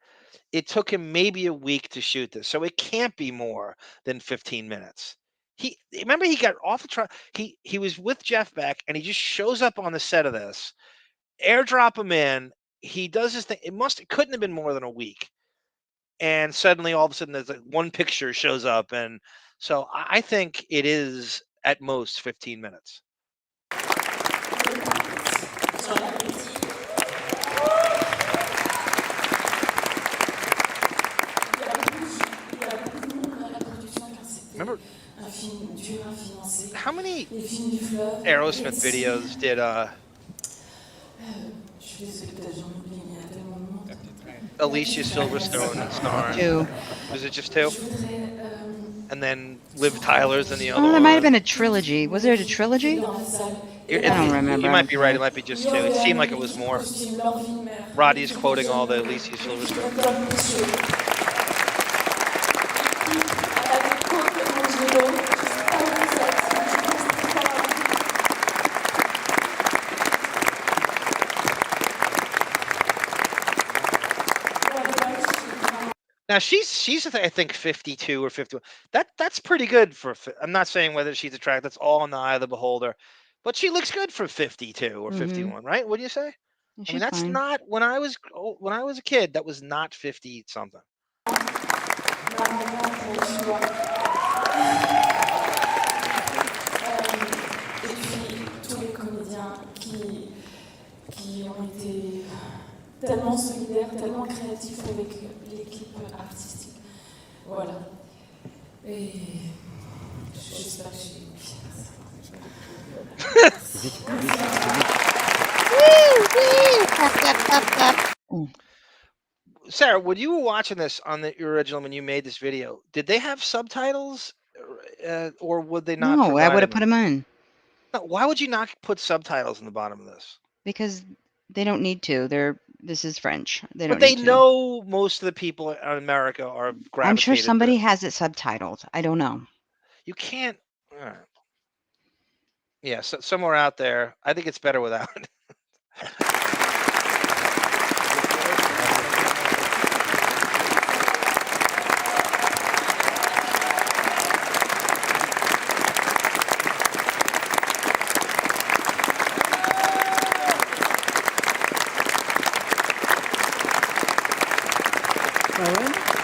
it took him maybe a week to shoot this, so it can't be more than 15 minutes. Remember he got off the truck. He was with Jeff Beck, and he just shows up on the set of this. Airdrop him in. He does his thing. It couldn't have been more than a week. And suddenly, all of a sudden, there's like one picture shows up, and so I think it is at most 15 minutes. Remember how many Aerosmith videos did Alicia Silverstone star? 2. Was it just 2? And then Liv Tyler's in the other Oh, there one. might have been a trilogy. Was there a trilogy? I don't remember. You might be right. It might be just 2. It seemed like it was more. Roddy's quoting all the Alicia Silverstone. Now she's I think 52 or 51. That's pretty good for. I'm not saying whether she's attractive. That's all in the eye of the beholder, but she looks good for 52 or 51, right? What do you say? I mean, that's fine. not when I was a kid. That was not 50 something. Tellement solidaire, tellement créatif avec l'équipe artistique. Voilà. Et j'espère que j'ai Sarah, when you were watching this on the original, when you made this video, did they have subtitles, or would they not? No, I would have put put them in. No, why would you not put subtitles in the bottom of this? Because they don't need to. This is French. They But don't they need to. know most of the people in America are gravitated. I'm sure somebody has it subtitled. I don't know. You can't. Yeah, so somewhere out there. I think it's better without.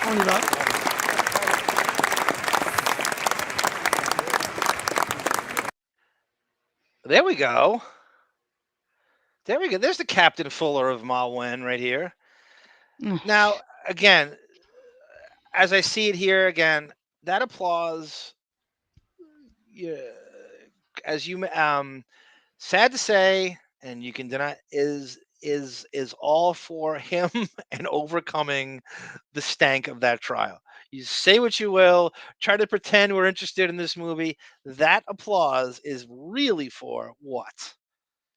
On y va. There we go. There we go. There's the Captain Fuller of Ma Wen right here. Now, again, as I see it here again, that applause, yeah, as you sad to say, and you can deny, is all for him and overcoming the stank of that trial. You say what you will, try to pretend we're interested in this movie. That applause is really for what?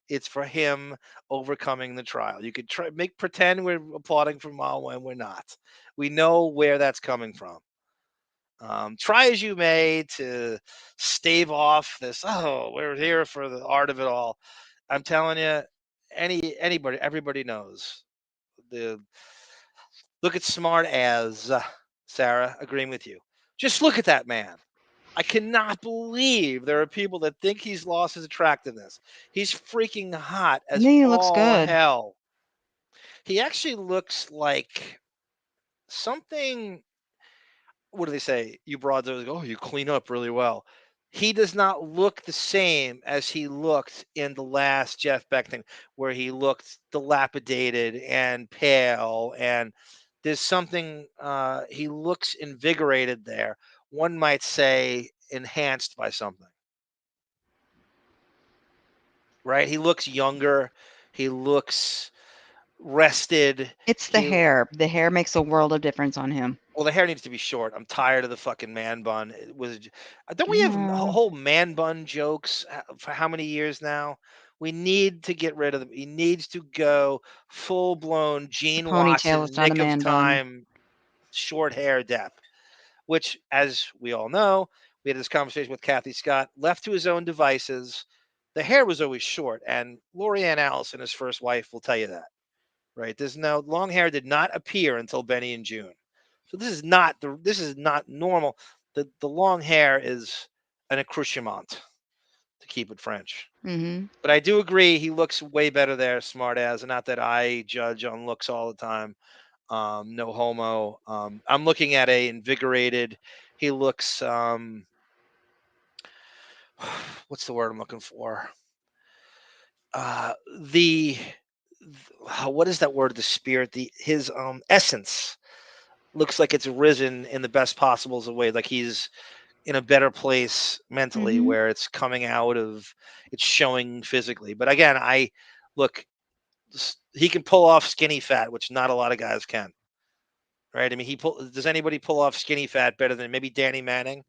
It's for him overcoming the trial. You could pretend we're applauding for Ma when we're not. We know where that's coming from. Try as you may to stave off this. Oh, we're here for the art of it all. I'm telling you, everybody knows. Look at smart as Sarah agreeing with you. Just look at that man. I cannot believe there are people that think he's lost his attractiveness. He's freaking hot as No, he looks all good. hell. He actually looks like something. What do they say? You broads always go, oh, you clean up really well. He does not look the same as he looked in the last Jeff Beck thing, where he looked dilapidated and pale, and there's something. He looks invigorated there. One might say enhanced by something, right? He looks younger. He looks rested. It's the hair. The hair makes a world of difference on him. Well, the hair needs to be short. I'm tired of the fucking man bun. Don't we have whole man bun jokes for how many years now? We need to get rid of them. He needs to go full blown Gene Ponytail Watson, is not a Nick of man bun. Time, short hair Depp. Which, as we all know, we had this conversation with Kathy Scott. Left to his own devices, the hair was always short, and Lorianne Allison, his first wife, will tell you that. Right? There's no long hair did not appear until Benny and June. So this is not normal. The long hair is an accoutrement, to keep it French. Mm-hmm. But I do agree he looks way better there, smart as. And not that I judge on looks all the time. No homo. I'm looking at a invigorated. He looks. What's the word I'm looking for? What is that word? The spirit. His essence looks like it's risen in the best possible way. Like he's in a better place mentally, Mm-hmm. where it's coming out of, it's showing physically. But again, he can pull off skinny fat, which not a lot of guys can. Right? I mean, does anybody pull off skinny fat better than maybe Danny Manning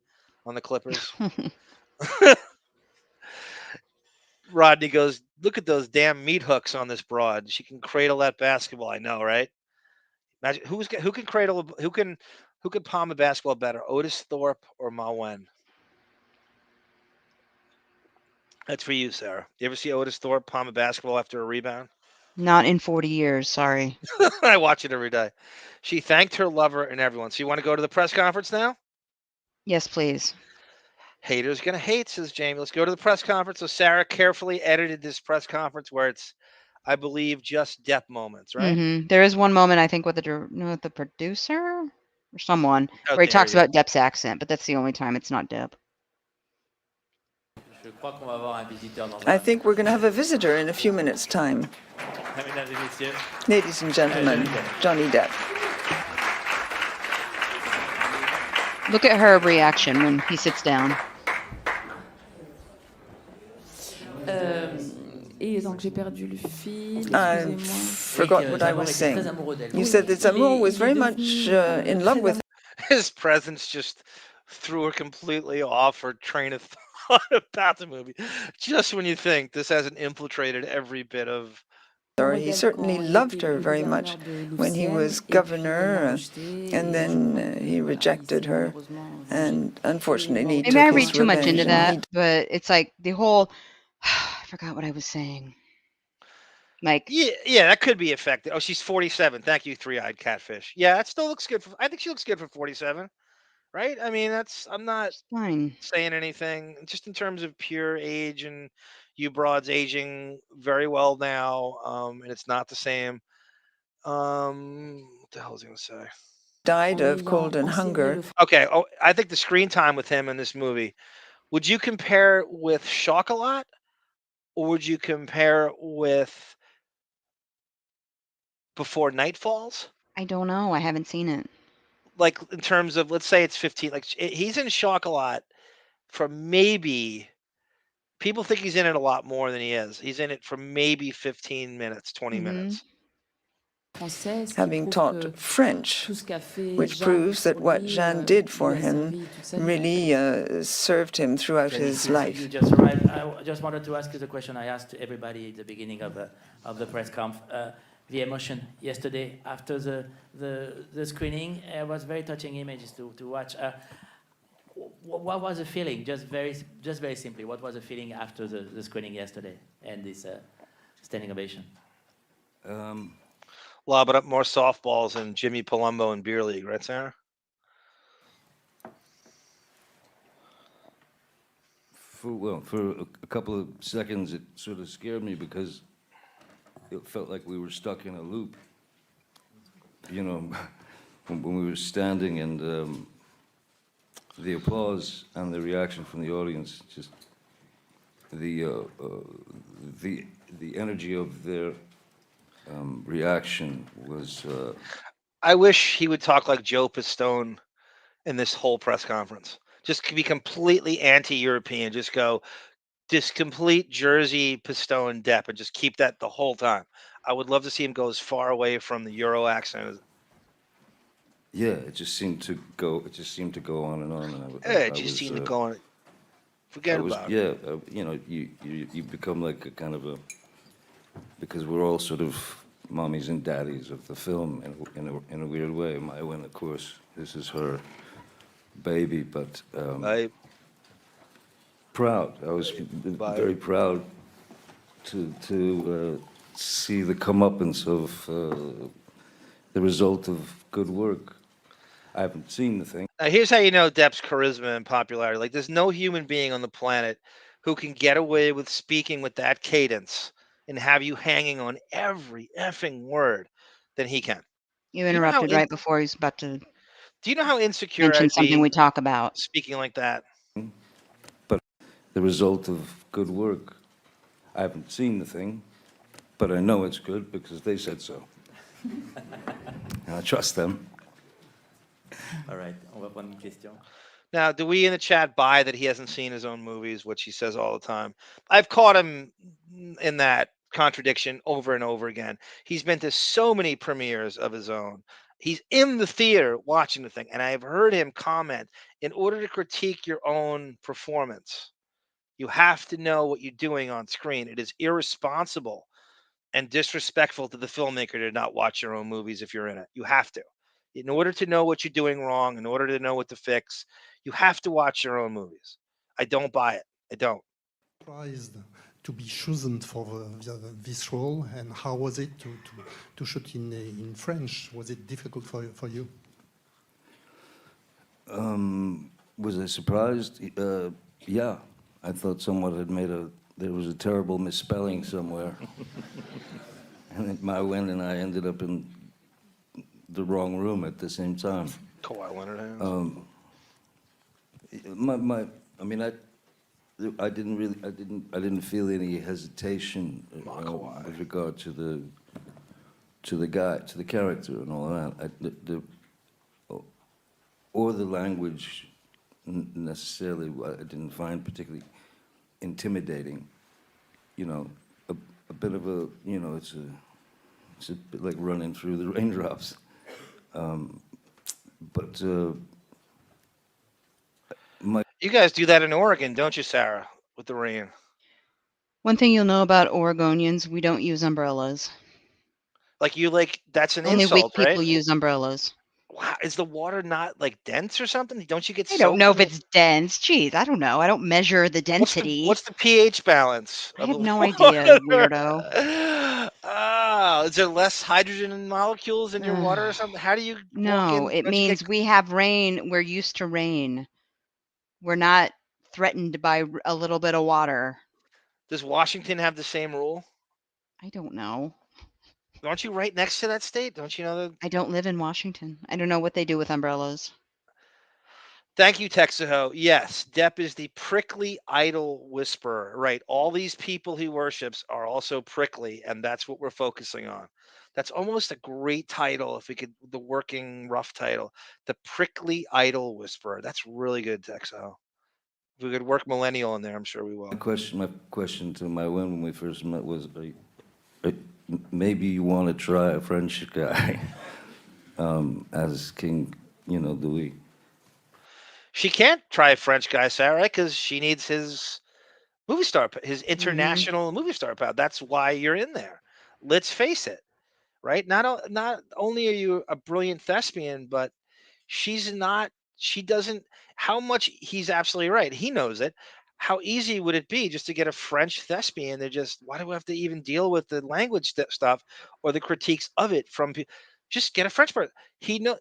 on the Clippers? Rodney goes, look at those damn meat hooks on this broad. She can cradle that basketball. I know, right? Imagine who can palm a basketball better, Otis Thorpe or Ma Wen? That's for you, Sarah. You ever see Otis Thorpe palm a basketball after a rebound? Not in 40 years. Sorry. I watch it every day. She thanked her lover and everyone. So you want to go to the press conference now? Yes, please. Haters gonna hate, says Jamie. Let's go to the press conference. So Sarah carefully edited this press conference where it's, I believe, just Depp moments, right? Mm-hmm. There is one moment, I think, with the producer or someone How where he dare talks you. about Depp's accent, but that's the only time it's not Depp. I think we're going to have a visitor in a few minutes' time. Ladies and gentlemen, Johnny Depp. Look at her reaction when he sits down. I forgot what I was saying. You said that Zamor was very much in love with His presence just threw her completely off her train of thought about the movie. Just when you think this hasn't infiltrated every bit of. He certainly loved her very much when he was governor, and then he rejected her, and unfortunately Maybe I read too much into that, but it's like the whole. I forgot what I was saying. Like, yeah, that could be affected. Oh, she's 47. Thank you, three-eyed catfish. Yeah, that still looks good. I think she looks good for 47, right? I mean, I'm not saying anything. Just in terms of pure age, and you broads aging very well now, and it's not the same. What the hell was I going to say? Died of cold and hunger. Okay. Oh, I think the screen time with him in this movie. Would you compare with Chocolat, or would you compare with Before Night Falls? I don't know. I haven't seen it. Like in terms of, let's say it's 15. Like he's in Chocolat for maybe. People think he's in it a lot more than he is. He's in it for maybe 15 minutes, 20 minutes. Having taught French, which proves that what Jeanne did for him really served him throughout his life. You just arrived. I just wanted to ask you the question I asked to everybody at the beginning of the press conf. The emotion yesterday after the screening was very touching images to watch. What was the feeling? Just very simply, what was the feeling after the screening yesterday and this standing ovation? Lobbing up more softballs than Jimmy Palumbo in Beer League, right, Sarah? For a couple of seconds, it sort of scared me because it felt like we were stuck in a loop. You know, when we were standing and the applause and the reaction from the audience, just the energy of their reaction was. I wish he would talk like Joe Pistone in this whole press conference. Just be completely anti-European. Just go, just complete Jersey Pistone Depp, and just keep that the whole time. I would love to see him go as far away from the Euro accent as. Yeah, it just seemed to go. It just seemed to go on and on. And It just seemed to go on. Forget about it. Yeah, you know, you become like a kind of a, because we're all sort of mommies and daddies of the film in a weird way. My Win, of course, this is her baby, but proud. I was very proud to see the comeuppance of the result of good work. I haven't seen the thing. Now, here's how you know Depp's charisma and popularity. Like, there's no human being on the planet who can get away with speaking with that cadence and have you hanging on every effing word than he can. You interrupted right before he's about to. Do you know how insecure mention I'd something be we talk about? speaking like that? But the result of good work. I haven't seen the thing, but I know it's good because they said so. And I trust them. All right, on va prendre une question. Now, do we in the chat buy that he hasn't seen his own movies, which he says all the time? I've caught him in that contradiction over and over again. He's been to so many premieres of his own. He's in the theater watching the thing, and I've heard him comment, in order to critique your own performance, you have to know what you're doing on screen. It is irresponsible and disrespectful to the filmmaker to not watch your own movies if you're in it. You have to. In order to know what you're doing wrong, in order to know what to fix, you have to watch your own movies. I don't buy it. I don't. Surprised to be chosen for this role, and how was it to shoot in French? Was it difficult for you? Was I surprised? Yeah, I thought someone had there was a terrible misspelling somewhere. And my Win and I ended up in the wrong room at the same time. Kawhi Leonard. I mean, I didn't feel any hesitation with regard to the character and all that. Or the language necessarily, I didn't find particularly intimidating. You know, a bit of a, you know, it's a bit like running through the raindrops. But you guys do that in Oregon, don't you, Sarah, with the rain? One thing you'll know about Oregonians, we don't use umbrellas. That's an Only insult, weak people right? use umbrellas. Wow, is the water not like dense or something? Don't you get I don't know if soaked? it's dense. Jeez, I don't know. I don't measure the density. What's the pH balance? I have no idea, weirdo. Oh, is there less hydrogen molecules in your water or something? How do you walk No, in? it Don't you means get- we have rain. We're used to rain. We're not threatened by a little bit of water. Does Washington have the same rule? I don't know. Aren't you right next to that state? Don't you know that? I don't live in Washington. I don't know what they do with umbrellas. Thank you, Texaho. Yes, Depp is the prickly idol whisperer. Right. All these people he worships are also prickly, and that's what we're focusing on. That's almost a great title if we could, the working rough title, the prickly idol whisperer. That's really good, Texaho. If we could work millennial in there, I'm sure we will. my question to my Win when we first met was, maybe you want to try a French guy as King, you know, Louis. She can't try a French guy, Sarah, because she needs his movie star, his international movie star power. That's why you're in there. Let's face it, right? Not only are you a brilliant thespian, but she's not. She doesn't. How much? He's absolutely right. He knows it. How easy would it be just to get a French thespian? They're just, why do we have to even deal with the language stuff or the critiques of it from people? Just get a French person.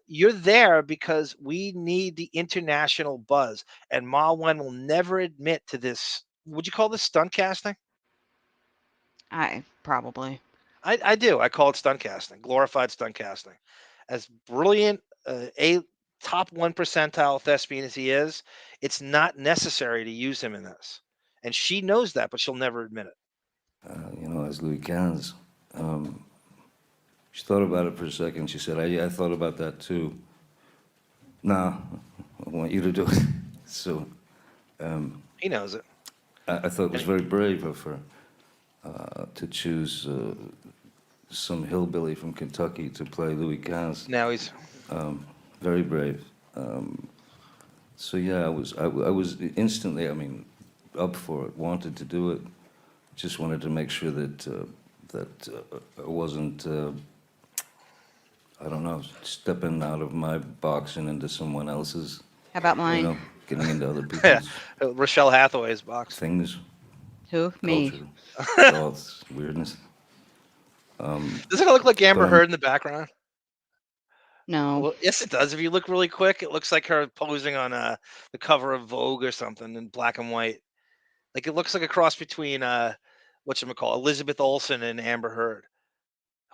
You're there because we need the international buzz, and Ma Wen will never admit to this would you call this stunt casting? I probably. I do. I call it stunt casting, glorified stunt casting. As brilliant a top 1 percentile thespian as he is, it's not necessary to use him in this. And she knows that, but she'll never admit it. You know, as Louis Cannes, she thought about it for a second. She said, I thought about that too. Nah, I want you to do it. So He knows it. I thought it was very brave of her to choose some hillbilly from Kentucky to play Louis Cannes. Now he's Very brave. So yeah, I was instantly, I mean, up for it, wanted to do it. Just wanted to make sure that I wasn't, I don't know, stepping out of my box and into someone else's. How about mine? You know, getting into other people's Rochelle Hathaway's box. things. Who? Me. Culture, thoughts, weirdness. Does it look like Amber but- Heard in the background? No. Well, yes, it does. If you look really quick, it looks like her posing on the cover of Vogue or something in black and white. Like it looks like a cross between whatchamacallit, Elizabeth Olsen and Amber Heard.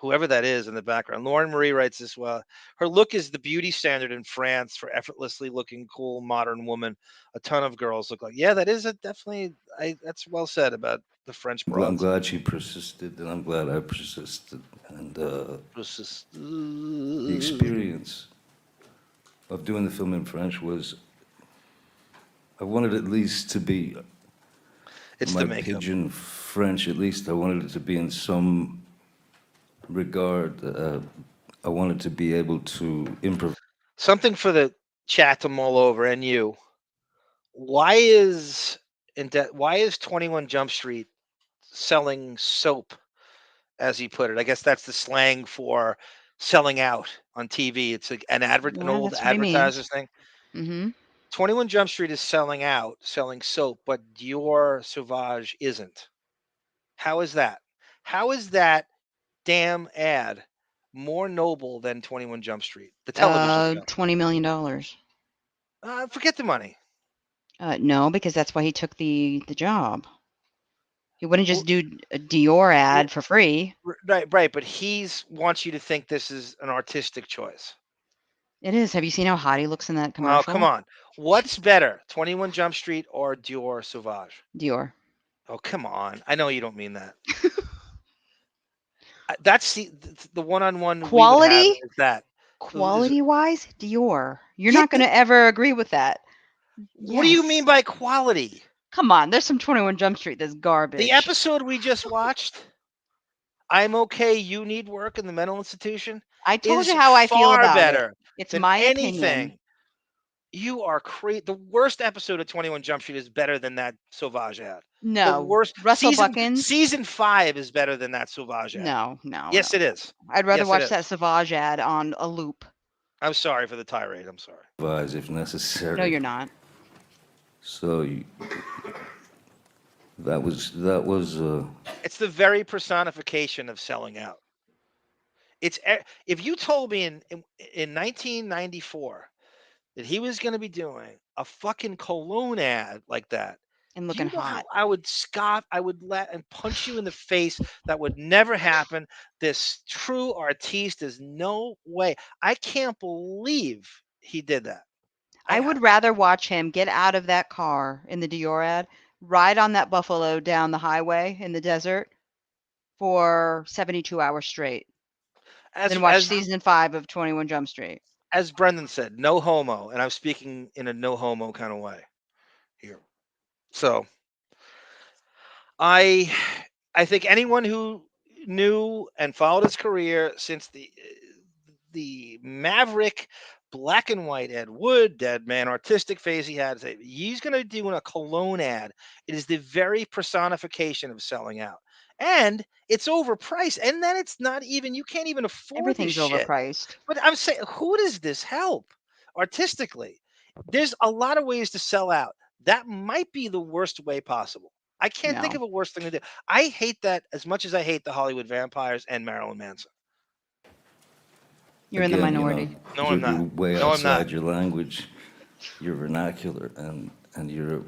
Whoever that is in the background. Lauren Marie writes this well. Her look is the beauty standard in France for effortlessly looking cool modern woman. A ton of girls look like. Yeah, that is definitely. That's well said about the French I'm broads. glad she persisted, and I'm glad I persisted. And the experience of doing the film in French was, I wanted at least to be, It's my the makeup. pidgin French, at least I wanted it to be in some regard. I wanted to be able to improvise. Something for the chat to mull over and you. Why is 21 Jump Street selling soap, as he put it? I guess that's the slang for selling out on TV. It's like an Yeah, old that's what he means. advertiser's thing. Mm-hmm. 21 Jump Street is selling out, selling soap, but Dior Sauvage isn't. How is that? How is that damn ad more noble than 21 Jump Street, the television show? $20 million. Forget the money. No, because that's why he took the job. He wouldn't just do a Dior ad for free. Right, but wants you to think this is an artistic choice. It is. Have you seen how hot he looks in that Oh, commercial? come on. What's better, 21 Jump Street or Dior Sauvage? Dior. Oh, come on. I know you don't mean that. That's the one-on-one Quality? we would have is that. Quality-wise, Dior. You're not going to ever agree with that. What do you Yes. mean by quality? Come on, there's some 21 Jump Street that's garbage. The episode we just watched, I'm okay, you need work in the mental institution, I told is you how I feel far about better it. It's than my anything. opinion. You are crazy. The worst episode of 21 Jump Street is better than that Sauvage ad. No. The worst. Russell Buckins? Season 5 is better than that Sauvage ad. No. Yes, no. it is. I'd rather Yes, it watch is. that Sauvage ad on a loop. I'm sorry for the tirade. I'm sorry. If necessary. No, you're not. So that was. It's the very personification of selling out. It's if you told me in 1994 that he was going to be doing a fucking cologne ad like that, And do you looking know how hot. I would scoff, I would and punch you in the face. That would never happen. This true artiste is no way. I can't believe he did that. I would rather watch him get out of that car in the Dior ad, ride on that buffalo down the highway in the desert for 72 hours straight than watch season 5 of 21 Jump Street. As Brendan said, no homo, and I'm speaking in a no homo kind of way here. So I think anyone who knew and followed his career since the maverick black and white Ed Wood, dead man, artistic phase he had, he's going to do a cologne ad. It is the very personification of selling out. And it's overpriced. And then it's not even, you can't even afford Everything's this shit. overpriced. But I'm saying, who does this help artistically? There's a lot of ways to sell out. That might be the worst way possible. I can't think of a worse thing to do. I hate that as much as I hate the Hollywood vampires and Marilyn Manson. You're in the minority. No, I'm not. You're way No, I'm outside not. your language, your vernacular, and you're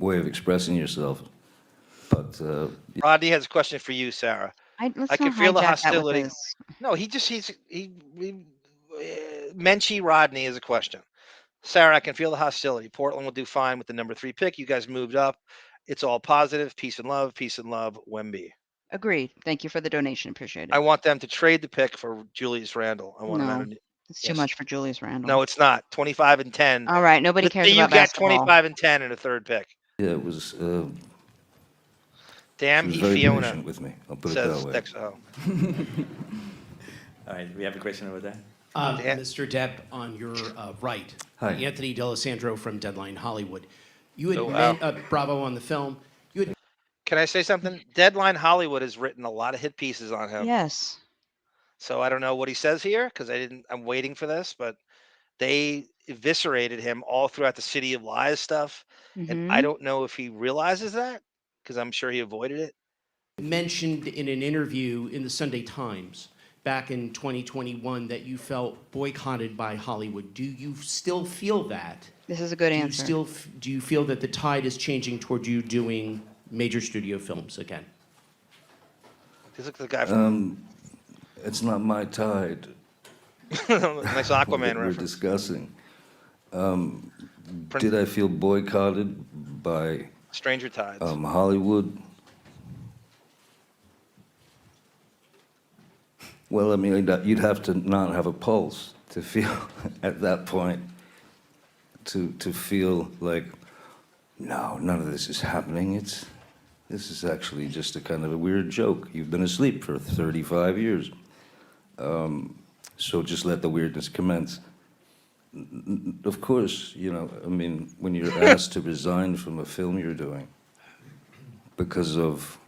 way of expressing yourself. But Rodney has a question for you, Sarah. Let's I can not feel the hijack that with hostility. this. No, Menchie Rodney is a question. Sarah, I can feel the hostility. Portland will do fine with the number 3 pick. You guys moved up. It's all positive. Peace and love. Peace and love. Wemby. Agreed. Thank you for the donation. Appreciate it. I want them to trade the pick for Julius Randle. I want No, him. it's too much for Julius Randle. No, it's not. 25 and 10. All right. Nobody Let's cares say about you get basketball. 25 and 10 in a 3rd pick. yeah, it was. Damn, She he was very Fiona. patient with me. I'll put it Says that way. XO. All right, we have a question over there. Mr. Depp, on your right, Hi. Anthony D'Alessandro from Deadline Hollywood. You had Oh, wow. Bravo on the film. You had Can I say something? Deadline Hollywood has written a lot of hit pieces on him. Yes. So I don't know what he says here because I'm waiting for this, but they eviscerated him all throughout the City of Lies stuff. And I don't know if he realizes that because I'm sure he avoided it. mentioned in an interview in the Sunday Times back in 2021 that you felt boycotted by Hollywood. Do you still feel that? This is a good answer. Do you feel that the tide is changing toward you doing major studio films again? This looks like the guy from It's not my tide. nice Aquaman that we're reference. discussing. Did I feel boycotted by Stranger Tides. Hollywood? Well, I mean, you'd have to not have a pulse to feel at that point, to feel like, no, none of this is happening. This is actually just a kind of a weird joke. You've been asleep for 35 years. So just let the weirdness commence. Of course, you know, I mean, when you're asked to resign from a film you're doing because of...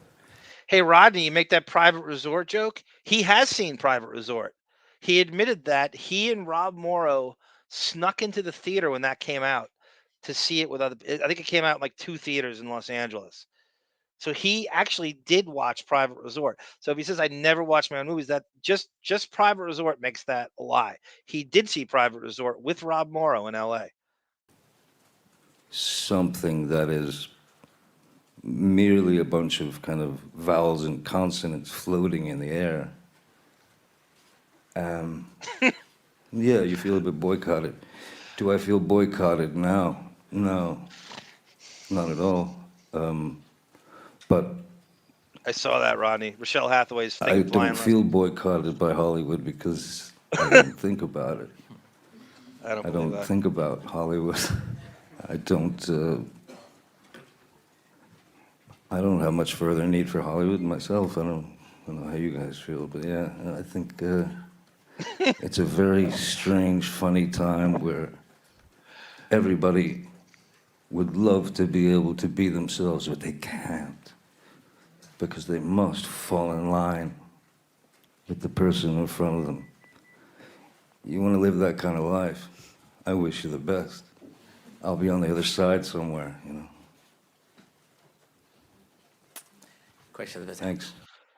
Hey, Rodney, you make that Private Resort joke? He has seen Private Resort. He admitted that he and Rob Morrow snuck into the theater when that came out to see it with other... I think it came out in like 2 theaters in Los Angeles. So he actually did watch Private Resort. So if he says, I never watch my own movies, that just Private Resort makes that a lie. He did see Private Resort with Rob Morrow in LA. Something that is merely a bunch of kind of vowels and consonants floating in the air. Yeah, you feel a bit boycotted. Do I feel boycotted now? No, not at all. But I saw that, Rodney. Rochelle Hathaway's thing I flying don't feel boycotted by Hollywood because I don't think about it. I don't I believe don't that. think about Hollywood. I don't have much further need for Hollywood myself. I don't know how you guys feel, but yeah, I think it's a very strange, funny time where everybody would love to be able to be themselves, but they can't because they must fall in line with the person in front of them. You want to live that kind of life? I wish you the best. I'll be on the other side somewhere, you know. Question. Thanks.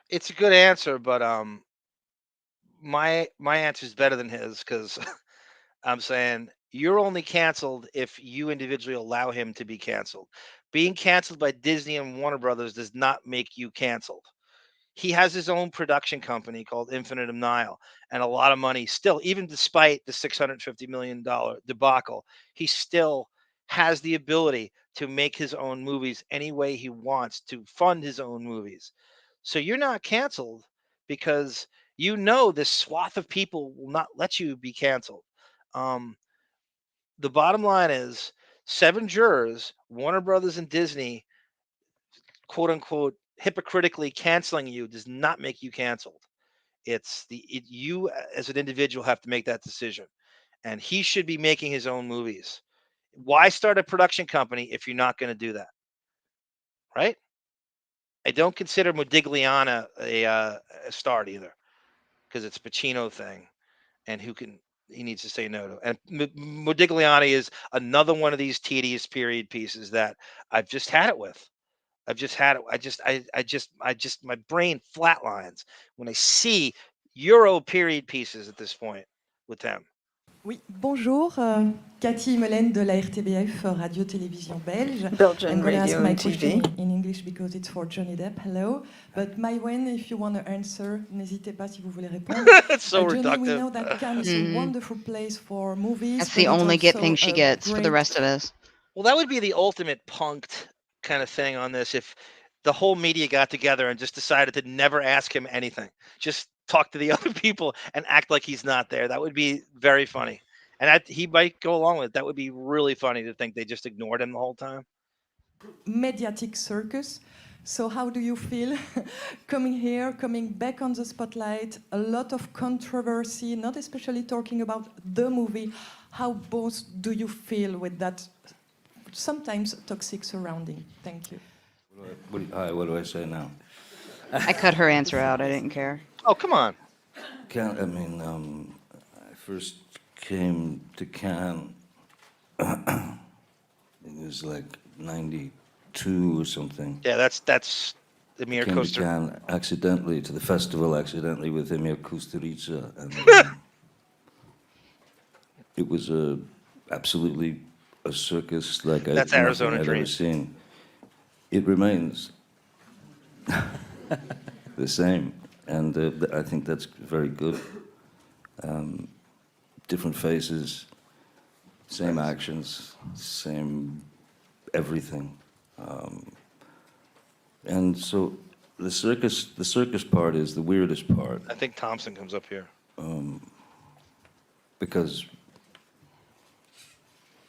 It's a good answer, but my answer is better than his because I'm saying you're only canceled if you individually allow him to be canceled. Being canceled by Disney and Warner Brothers does not make you canceled. He has his own production company called Infinite Nile and a lot of money still, even despite the $650 million debacle, he still has the ability to make his own movies any way he wants, to fund his own movies. So you're not canceled because you know this swath of people will not let you be canceled. The bottom line is 7 jurors, Warner Brothers and Disney, quote unquote, hypocritically canceling you does not make you canceled. You as an individual have to make that decision. And he should be making his own movies. Why start a production company if you're not going to do that? Right? I don't consider Modigliani a start either because it's a Pacino thing. And he needs to say no to. And Modigliani is another one of these tedious period pieces that I've just had it with. I've just had it. My brain flatlines when I see Euro period pieces at this point with them. Oui, bonjour. Cathy Melaine de la RTBF, Radio-Télévision Belge. Belgian I'm going to ask radio my and question TV. in English because it's for Johnny Depp. Hello. But Maïwen, if you want to answer, n'hésitez pas si vous voulez répondre. It's so Johnny, we reductive. know that Cannes is a wonderful place for movies. That's but the it's only good also thing she a gets for the great- rest of us. Well, that would be the ultimate punked kind of thing on this if the whole media got together and just decided to never ask him anything. Just talk to the other people and act like he's not there. That would be very funny. And he might go along with it. That would be really funny to think they just ignored him the whole time. Mediatic circus. So how do you feel coming here, coming back on the spotlight, a lot of controversy, not especially talking about the movie. How both do you feel with that sometimes toxic surrounding? Thank you. What do I say now? I cut her answer out. I didn't care. Oh, come on. I first came to Cannes, it was like 92 or something. Yeah, that's Emir Came to Coaster. Cannes accidentally, to the festival accidentally with Emir Kusturica. And it was absolutely a circus like That's nothing Arizona I'd ever Dreams. seen. It remains the same, and I think that's very good. Different faces, same actions, same everything, and so the circus part is the weirdest part. I think Thompson comes up here. Because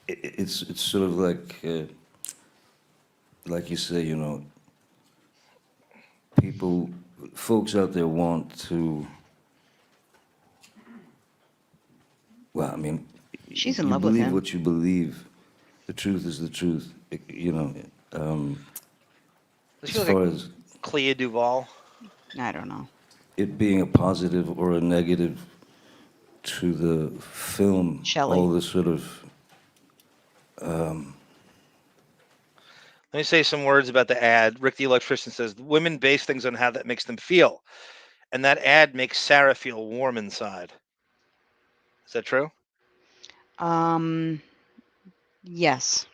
it's sort of like you say, you know, folks out there want to. Well, I mean, She's in you love with believe him. what you believe. The truth is the truth. You know, Does as she look far like as Clea Duvall? I don't know. it being a positive or a negative to the film, Shelley. all the sort of Let me say some words about the ad. Rick the Electrician says, women base things on how that makes them feel. And that ad makes Sarah feel warm inside. Is that true? Yes.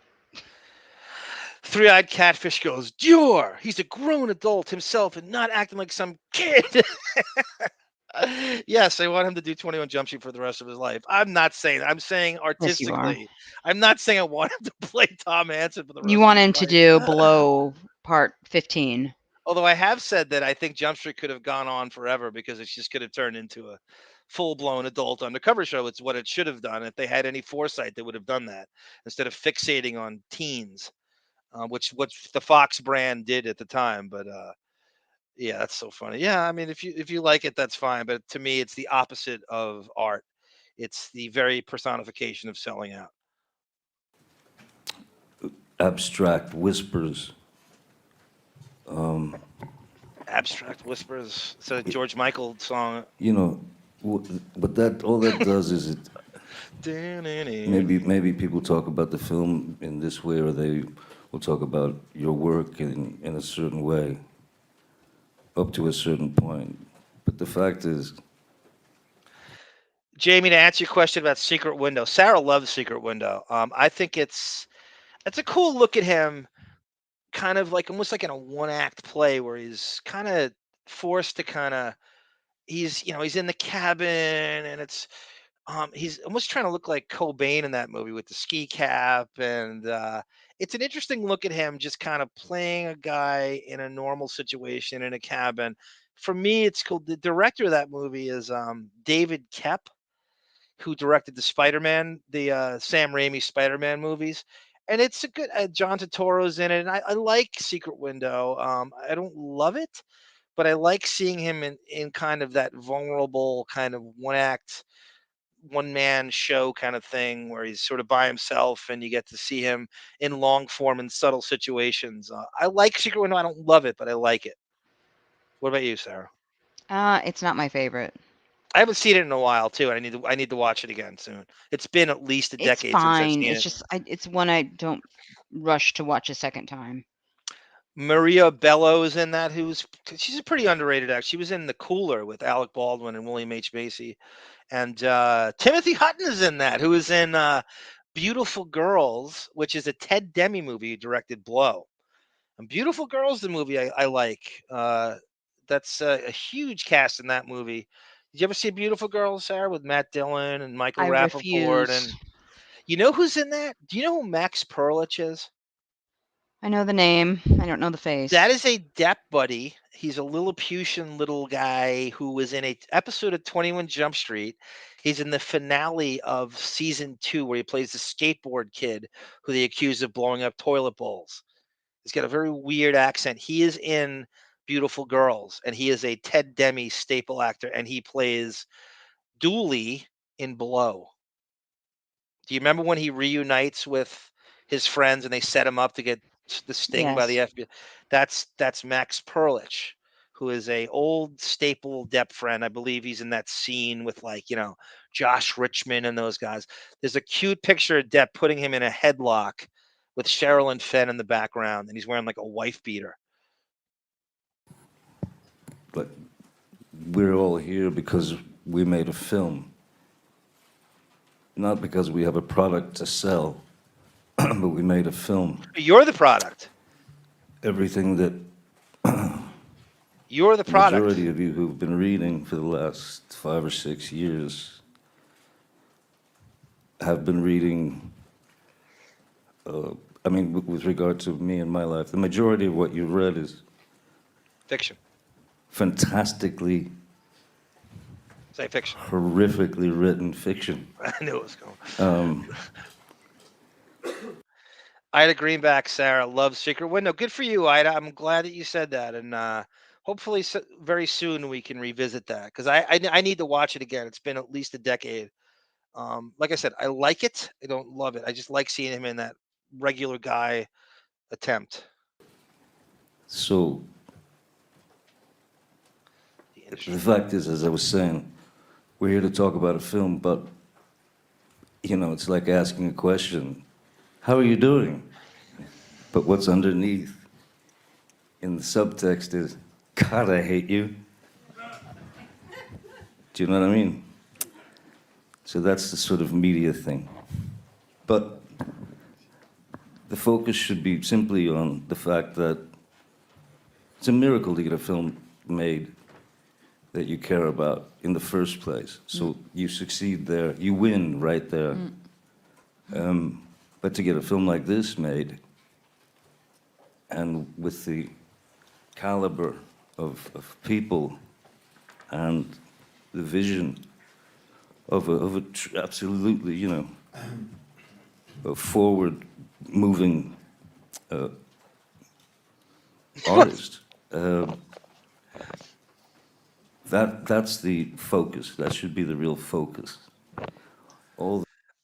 Three-eyed catfish goes, Dior, he's a grown adult himself and not acting like some kid. Yes, I want him to do 21 Jump Street for the rest of his life. I'm saying Yes, you are. artistically. I'm not saying I want him to play Tom Hanson for the rest You of want his him to life. do Below Part 15. Although I have said that I think Jump Street could have gone on forever because it just could have turned into a full-blown adult undercover show. It's what it should have done. If they had any foresight, they would have done that instead of fixating on teens, which the Fox brand did at the time. But yeah, that's so funny. Yeah, I mean, if you like it, that's fine. But to me, it's the opposite of art. It's the very personification of selling out. abstract whispers. Abstract Whispers. It's a George Michael song. You know, but all that does is it. Maybe people talk about the film in this way, or they will talk about your work in a certain way, up to a certain point. But the fact is, Jamie, to answer your question about Secret Window, Sarah loves Secret Window. I think it's a cool look at him, kind of like almost like in a one-act play where he's kind of forced to he's in the cabin and it's he's almost trying to look like Cobain in that movie with the ski cap, and it's an interesting look at him just kind of playing a guy in a normal situation in a cabin. For me, it's cool. The director of that movie is David Koepp, who directed the Spider-Man, the Sam Raimi Spider-Man movies. And it's a good, John Turturro's in it. And I like Secret Window. I don't love it, but I like seeing him in kind of that vulnerable kind of one-man show kind of thing where he's sort of by himself and you get to see him in long form and subtle situations. I like Secret Window. I don't love it, but I like it. What about you, Sarah? It's not my favorite. I haven't seen it in a while too. I need to watch it again soon. It's been at least a It's decade since I've fine. seen It's it. just it's one I don't rush to watch a second time. Maria Bello is in that. She's a pretty underrated actor. She was in The Cooler with Alec Baldwin and William H. Macy, and Timothy Hutton is in that. Who is in Beautiful Girls, which is a Ted Demme movie, he directed Blow. And Beautiful Girls, the movie I like. That's a huge cast in that movie. Did you ever see Beautiful Girls, Sarah, with Matt Dillon and Michael I Rappaport? And refuse. you know who's in that? Do you know who Max Perlich is? I know the name. I don't know the face. That is a Depp buddy. He's a Lilliputian little guy who was in a episode of 21 Jump Street. He's in the finale of season 2 where he plays the skateboard kid who they accuse of blowing up toilet bowls. He's got a very weird accent. He is in Beautiful Girls, and he is a Ted Demme staple actor, and he plays Dooley in Blow. Do you remember when he reunites with his friends and they set him up to get the sting by the Yes. FBI? That's Max Perlich, who is a old staple Depp friend. I believe he's in that scene with Josh Richmond and those guys. There's a cute picture of Depp putting him in a headlock with Sherilyn Fenn in the background, and he's wearing like a wife beater. But we're all here because we made a film. Not because we have a product to sell, but we made a film. You're the product. Everything that You're the the product. majority of you who've been reading for the last 5 or 6 years have been reading, with regard to me and my life, the majority of what you read is Fiction. fantastically, Say fiction. horrifically written fiction. I knew it was going. Ida Greenback, Sarah, loves Secret Window. Good for you, Ida. I'm glad that you said that. And hopefully very soon we can revisit that because I need to watch it again. It's been at least a decade. Like I said, I like it. I don't love it. I just like seeing him in that regular guy attempt. So the fact is, as I was saying, we're here to talk about a film, but, it's like asking a question. How are you doing? But what's underneath in the subtext is, God, I hate you. Do you know what I mean? So that's the sort of media thing. But the focus should be simply on the fact that it's a miracle to get a film made that you care about in the first place. So you succeed there, you win right there. But to get a film like this made, and with the caliber of people and the vision of a absolutely, a forward-moving artist. That's the focus. That should be the real focus.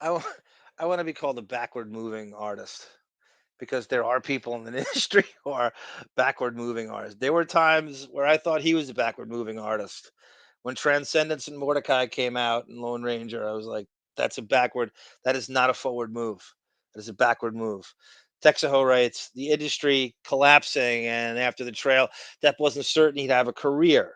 I want to be called a backward moving artist because there are people in the industry who are backward moving artists. There were times where I thought he was a backward moving artist. When Transcendence and Mordecai came out and Lone Ranger, I was like, that is not a forward move. That is a backward move. Texaho writes, the industry collapsing, and after the trail, Depp wasn't certain he'd have a career.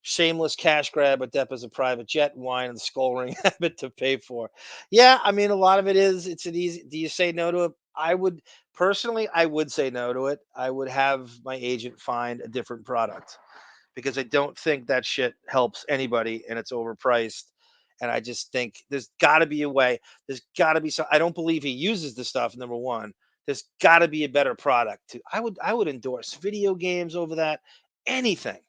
Shameless cash grab, but Depp has a private jet, wine, and the skull ring habit to pay for. Yeah, I mean, a lot of it is, it's an easy, do you say no to it? I would say no to it. I would have my agent find a different product because I don't think that shit helps anybody and it's overpriced. And I just think there's got to be a way. There's got to be some. I don't believe he uses the stuff. Number one, there's got to be a better product. I would endorse video games over that. Anything.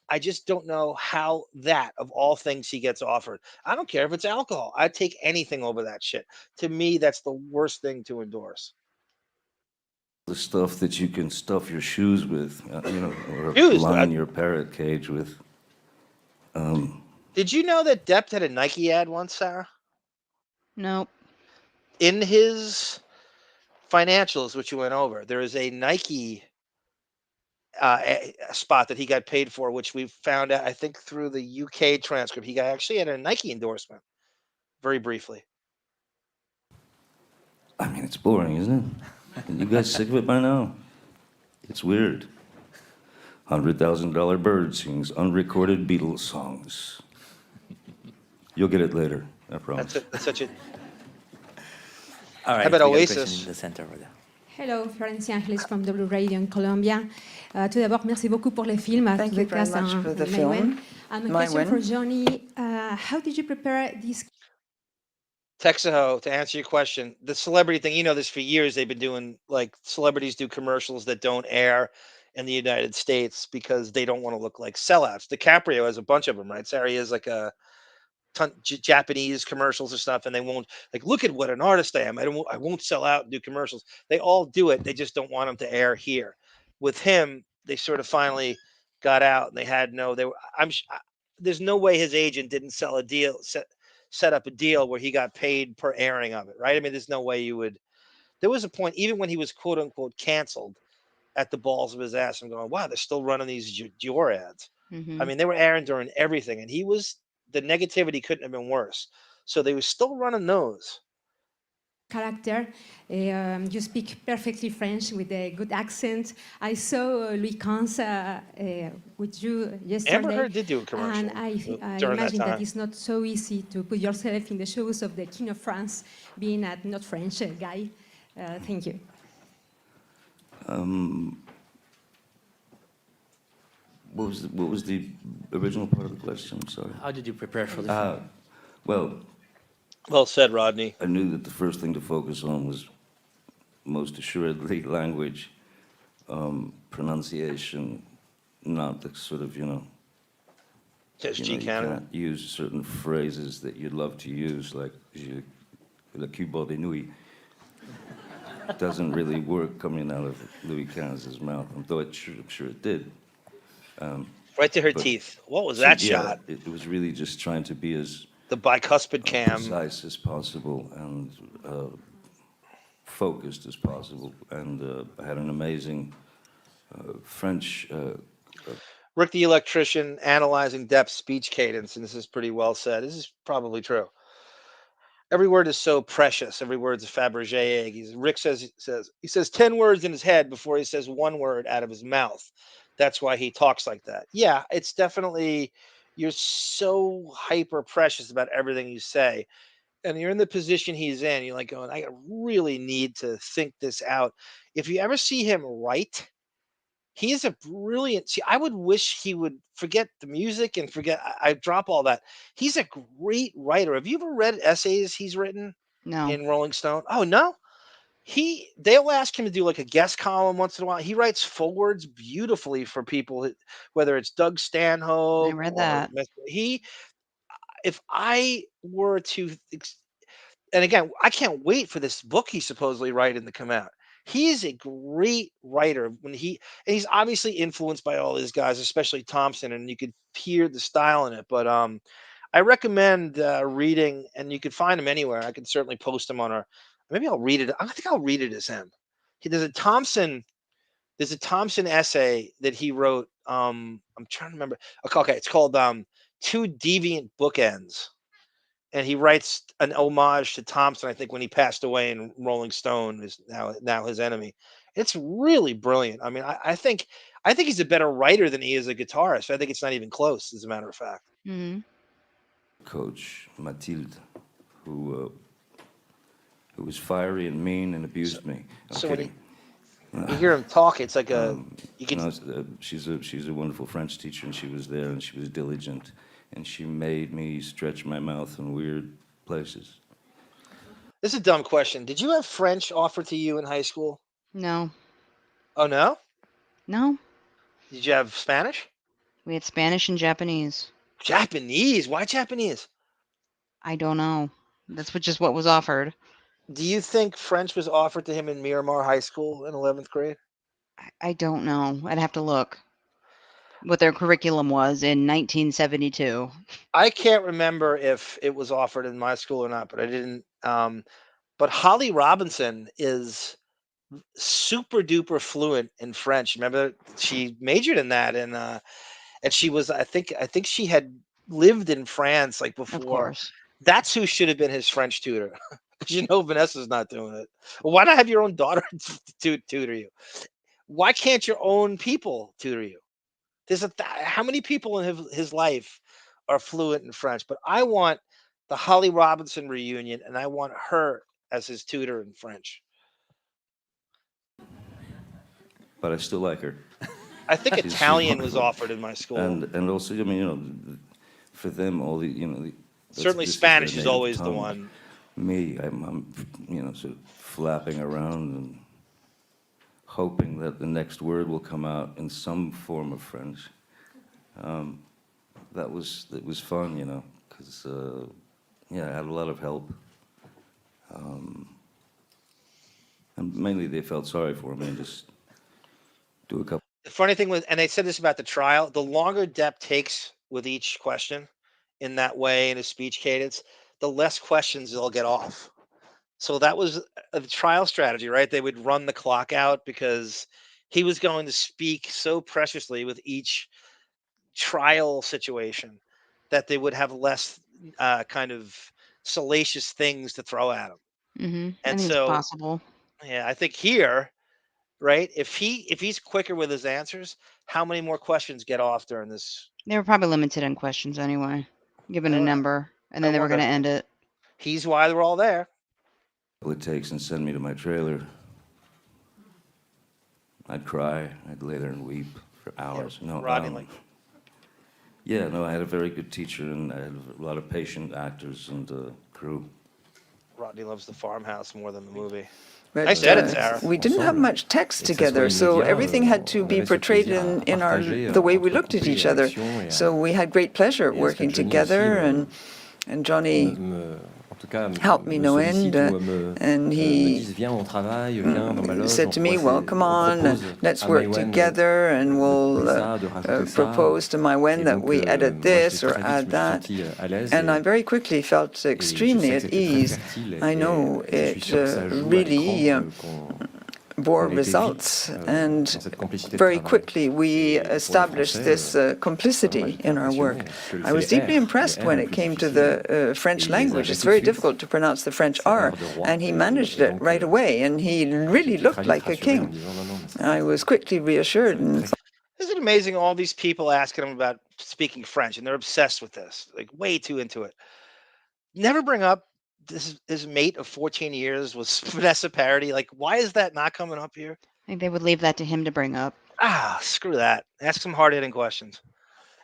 I just don't know how that, of all things, he gets offered. I don't care if it's alcohol. I'd take anything over that shit. To me, that's the worst thing to endorse. The stuff that you can stuff your shoes with, or Shoes, line your parrot cage with. Did you know that Depp had a Nike ad once, Sarah? Nope. In his financials, which you went over, there is a Nike a spot that he got paid for, which we found out, I think, through the UK transcript. He actually had a Nike endorsement, very briefly. I mean, it's boring, isn't it? Are you guys sick of it by now? It's weird. $100,000 bird sings unrecorded Beatles songs. You'll get it later, I promise. That's such a. All right, How about we got a question in Oasis? the center over there. Hello, Florencia Angeles from W Radio in Colombia. Tout d'abord, merci beaucoup pour les films. Thank you very much for the film. A My question for win. Johnny. How did you prepare this? Texaho, to answer your question, the celebrity thing, you know this for years. They've been doing, like, celebrities do commercials that don't air in the United States because they don't want to look like sellouts. DiCaprio has a bunch of them, right? Sorry, he has like a ton Japanese commercials or stuff, and they won't, like, look at what an artist I am. I won't sell out and do commercials. They all do it. They just don't want them to air here. With him, they sort of finally got out, and they had no. They were. There's no way his agent didn't sell a deal, set up a deal where he got paid per airing of it, right? I mean, there's no way you would. There was a point, even when he was quote unquote canceled, at the balls of his ass. I'm going, wow, they're still running these Dior ads. I mean, they were airing during everything, and the negativity couldn't have been worse. So they were still running those. Character. You speak perfectly French with a good accent. I saw Louis Cans with you yesterday. Amber Heard did do a commercial. And I during imagine that that time. it's not so easy to put yourself in the shoes of the King of France, being a not French guy. Thank you. What was the original part of the question? I'm sorry. How did you prepare for the film? Well said, Rodney. I knew that the first thing to focus on was most assuredly language, pronunciation, not the sort of, Just you Canada. can't use certain phrases that you'd love to use, like le cul bord des nouilles. Doesn't really work coming out of Louis XV's mouth, though I'm sure it did. Right to her teeth. What was that shot? It was really just trying to be as The bicuspid cam. precise as possible and focused as possible. And I had an amazing French. Rick the electrician analyzing Depp's speech cadence, and this is pretty well said. This is probably true. Every word is so precious. Every word's a Fabergé egg. Rick says 10 words in his head before he says one word out of his mouth. That's why he talks like that. Yeah, it's definitely, you're so hyper precious about everything you say. And you're in the position he's in. You're like going, I really need to think this out. If you ever see him write, he is a brilliant. See, I would wish he would forget the music and forget. I drop all that. He's a great writer. Have you ever read essays he's written No. in Rolling Stone? Oh no, they'll ask him to do like a guest column once in a while. He writes forwards beautifully for people, whether it's Doug Stanhope. I read that. If I were to, and again, I can't wait for this book he's supposedly writing to come out. He is a great writer and he's obviously influenced by all these guys, especially Thompson, and you could hear the style in it. But I recommend reading, and you can find him anywhere. I can certainly post him on our. Maybe I'll read it. I think I'll read it as him. There's a Thompson essay that he wrote. I'm trying to remember. Okay, it's called Two Deviant Bookends. And he writes an homage to Thompson, I think, when he passed away in Rolling Stone, is now his enemy. It's really brilliant. I mean, I think he's a better writer than he is a guitarist. I think it's not even close, as a matter of fact. Coach Mathilde, who was fiery and mean and abused me. So when you hear him talk, it's like she's a wonderful French teacher, and she was there, and she was diligent, and she made me stretch my mouth in weird places. This is a dumb question. Did you have French offered to you in high school? No. Oh no? No. Did you have Spanish? We had Spanish and Japanese. Japanese? Why Japanese? I don't know. That's just what was offered. Do you think French was offered to him in Miramar High School in 11th grade? I don't know. I'd have to look what their curriculum was in 1972. I can't remember if it was offered in my school or not, but I didn't. But Holly Robinson is super duper fluent in French. Remember, she majored in that, and she was. I think she had lived in France like before. Of course. That's who should have been his French tutor. Because Vanessa's not doing it. Well, why not have your own daughter tutor you? Why can't your own people tutor you? There's how many people in his life are fluent in French? But I want the Holly Robinson reunion, and I want her as his tutor in French. But I still like her. I think She's Italian was wonderful. offered in my school. And also, I mean, for them, all the, Certainly this Spanish their is native always the tongue. one. Me, I'm sort of flapping around and hoping that the next word will come out in some form of French. It was fun, because I had a lot of help. And mainly they felt sorry for me and just do a couple. The funny thing was, and they said this about the trial, the longer Depp takes with each question in that way in his speech cadence, the less questions they'll get off. So that was a trial strategy, right? They would run the clock out because he was going to speak so preciously with each trial situation that they would have less kind of salacious things to throw at him. I And think it's so, possible. yeah, I think here, right? If he's quicker with his answers, how many more questions get off during this? They were probably limited in questions anyway, given I a don't know. number, and I then they were going to wonder. end it. He's why they're all there. It takes and send me to my trailer. I'd cry. I'd lay there and weep for hours. Rodney, I had a very good teacher, and I had a lot of patient actors and crew. Rodney loves the farmhouse more than the movie. But, Nice edit, Sarah. we didn't have much text together, so everything had to be portrayed in the way we looked at each other. So we had great pleasure working together, and Johnny helped me no end, and he said to me, well, come on, let's work together, and we'll propose to my Wen that we edit this or add that. And I very quickly felt extremely at ease. I know it really bore results, and very quickly we established this complicity in our work. I was deeply impressed when it came to the French language. It's very difficult to pronounce the French R, and he managed it right away, and he really looked like a king. I was quickly reassured. And isn't it amazing all these people asking him about speaking French, and they're obsessed with this, like way too into it. Never bring up his mate of 14 years was Vanessa Paradis. Like, why is that not coming up here? I think they would leave that to him to bring up. Screw that. Ask some hard-hitting questions.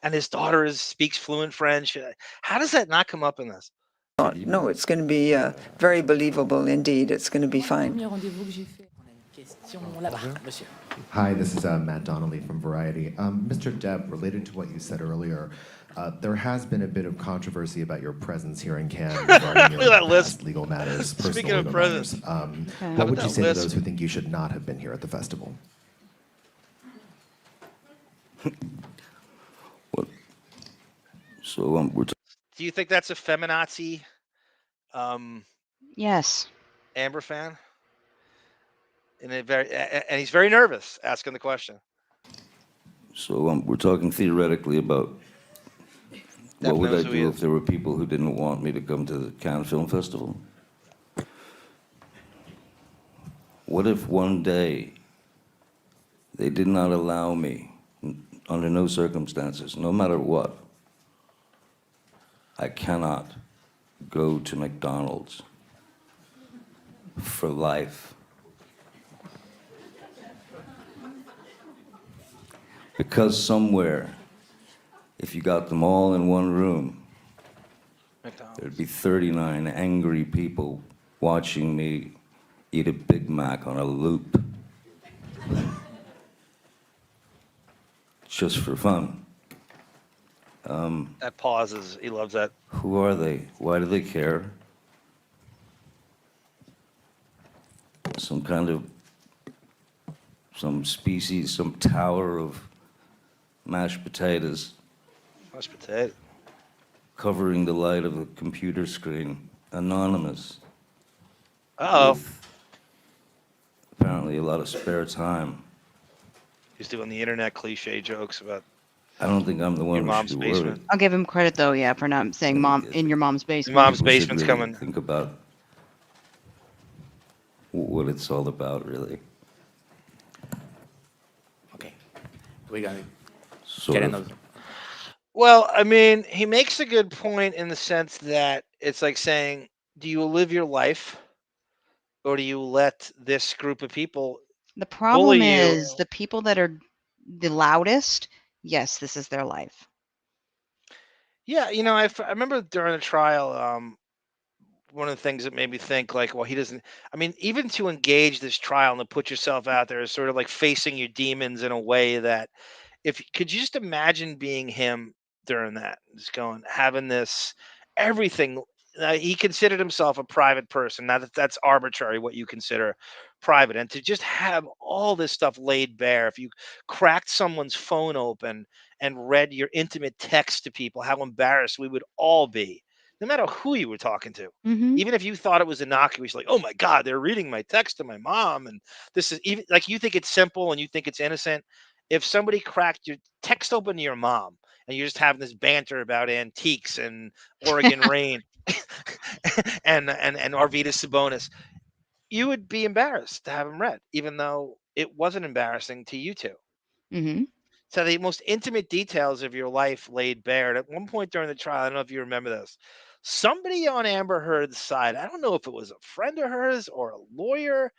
And his daughter speaks fluent French. How does that not come up in this? no, it's going to be very believable indeed. It's going to be fine. Hi, this is Matt Donnelly from Variety. Mr. Depp, related to what you said earlier, there has been a bit of controversy about your presence here in Cannes regarding your past legal matters, Speaking personal of legal presence, matters. What would you say to those who think you should not have been here at the festival? So do you think that's a feminazi? Yes. Amber fan? And he's very nervous asking the question. So we're talking theoretically about what would I knows who he do is. if there were people who didn't want me to come to the Cannes Film Festival? What if one day they did not allow me, under no circumstances, no matter what, I cannot go to McDonald's for life? Because somewhere, if you got them all in one room, there'd be 39 angry people watching me eat a Big Mac on a loop. Just for fun. That pauses. He loves that. Who are they? Why do they care? Some species, some tower of mashed potatoes. Mashed potato. Covering the light of a computer screen. Anonymous. Uh-oh. With apparently a lot of spare time. He's doing the internet cliche jokes about I don't think I'm the one your who mom's should be worried. basement. I'll give him credit though, yeah, for not saying mom in your mom's basement. Mom's People should basement's really coming. Think about what it's all about, really. Okay. We got it. Sort of. Well, I mean, he makes a good point in the sense that it's like saying, do you live your life or do you let this group of people The problem bully you? is the people that are the loudest, yes, this is their life. Yeah, I remember during the trial, one of the things that made me think, like, well, he doesn't. I mean, even to engage this trial and to put yourself out there is sort of like facing your demons in a way that, if could you just imagine being him during that, just going having this everything. He considered himself a private person. Now that's arbitrary what you consider private, and to just have all this stuff laid bare. If you cracked someone's phone open and read your intimate text to people, how embarrassed we would all be, no matter who you were talking to. Mm-hmm. Even if you thought it was innocuous, like, oh my God, they're reading my text to my mom. And this is even like you think it's simple and you think it's innocent. If somebody cracked your text open to your mom and you're just having this banter about antiques and Oregon rain and Arvidas Sabonis, you would be embarrassed to have them read, even though it wasn't embarrassing to you two. Mm-hmm. So the most intimate details of your life laid bare. And at one point during the trial, I don't know if you remember this, somebody on Amber Heard's side, I don't know if it was a friend of hers or a lawyer,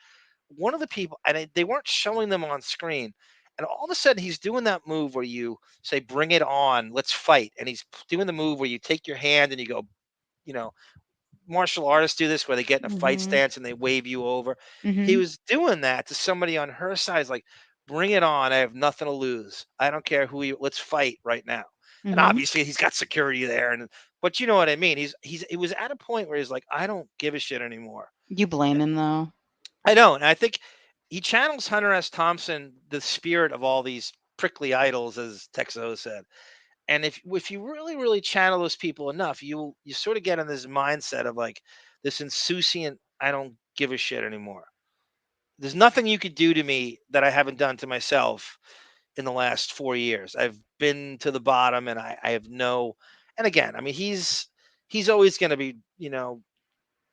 one of the people, and they weren't showing them on screen. And all of a sudden, he's doing that move where you say, "Bring it on, let's fight." And he's doing the move where you take your hand and you go, you know, martial artists do this where they get in a fight Mm-hmm. stance and they wave you over. He Mm-hmm. was doing that to somebody on her side. He's like, bring it on. I have nothing to lose. I don't care who you, let's fight right now. And Mm-hmm. obviously he's got security there. But you know what I mean? He was at a point where he's like, I don't give a shit anymore. You blame him though. I don't. And I think he channels Hunter S. Thompson, the spirit of all these prickly idols, as Texo said. And if you really channel those people enough, you sort of get in this mindset of like this insouciant, I don't give a shit anymore. There's nothing you could do to me that I haven't done to myself in the last 4 years. I've been to the bottom, and I have no. And again, I mean, he's always going to be,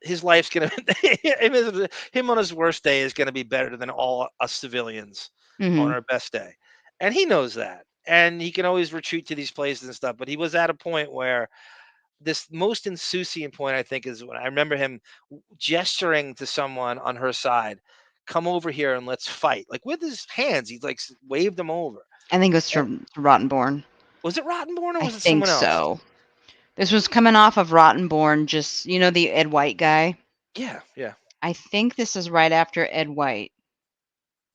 his life's going to him on his worst day is going to be better than all us civilians on Mm-hmm. our best day, and he knows that. And he can always retreat to these places and stuff. But he was at a point where this most insouciant point, I think, is when I remember him gesturing to someone on her side, come over here and let's fight. Like with his hands, he like waved them over. I think it was And to Rottenborn. was it Rottenborn or I was it think someone else? so. This was coming off of Rottenborn, just the Ed White guy. Yeah, yeah. I think this is right after Ed White.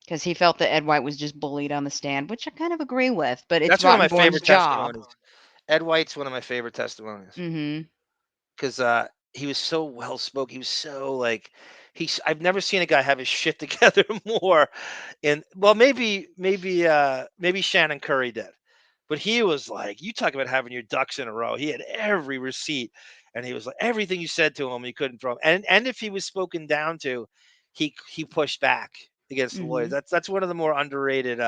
Because he felt that Ed White was just bullied on the stand, which I kind of agree with, but it's That's one of my Rottenborn's favorite job. testimonies. Ed White's one of my favorite testimonies Mm-hmm. because he was so well spoken. He was so like I've never seen a guy have his shit together more. And well, maybe Shannon Curry did, but he was like, you talk about having your ducks in a row. He had every receipt, and he was like everything you said to him, he couldn't throw. And if he was spoken down to, he pushed back against the lawyers. Mm-hmm. That's one of the more underrated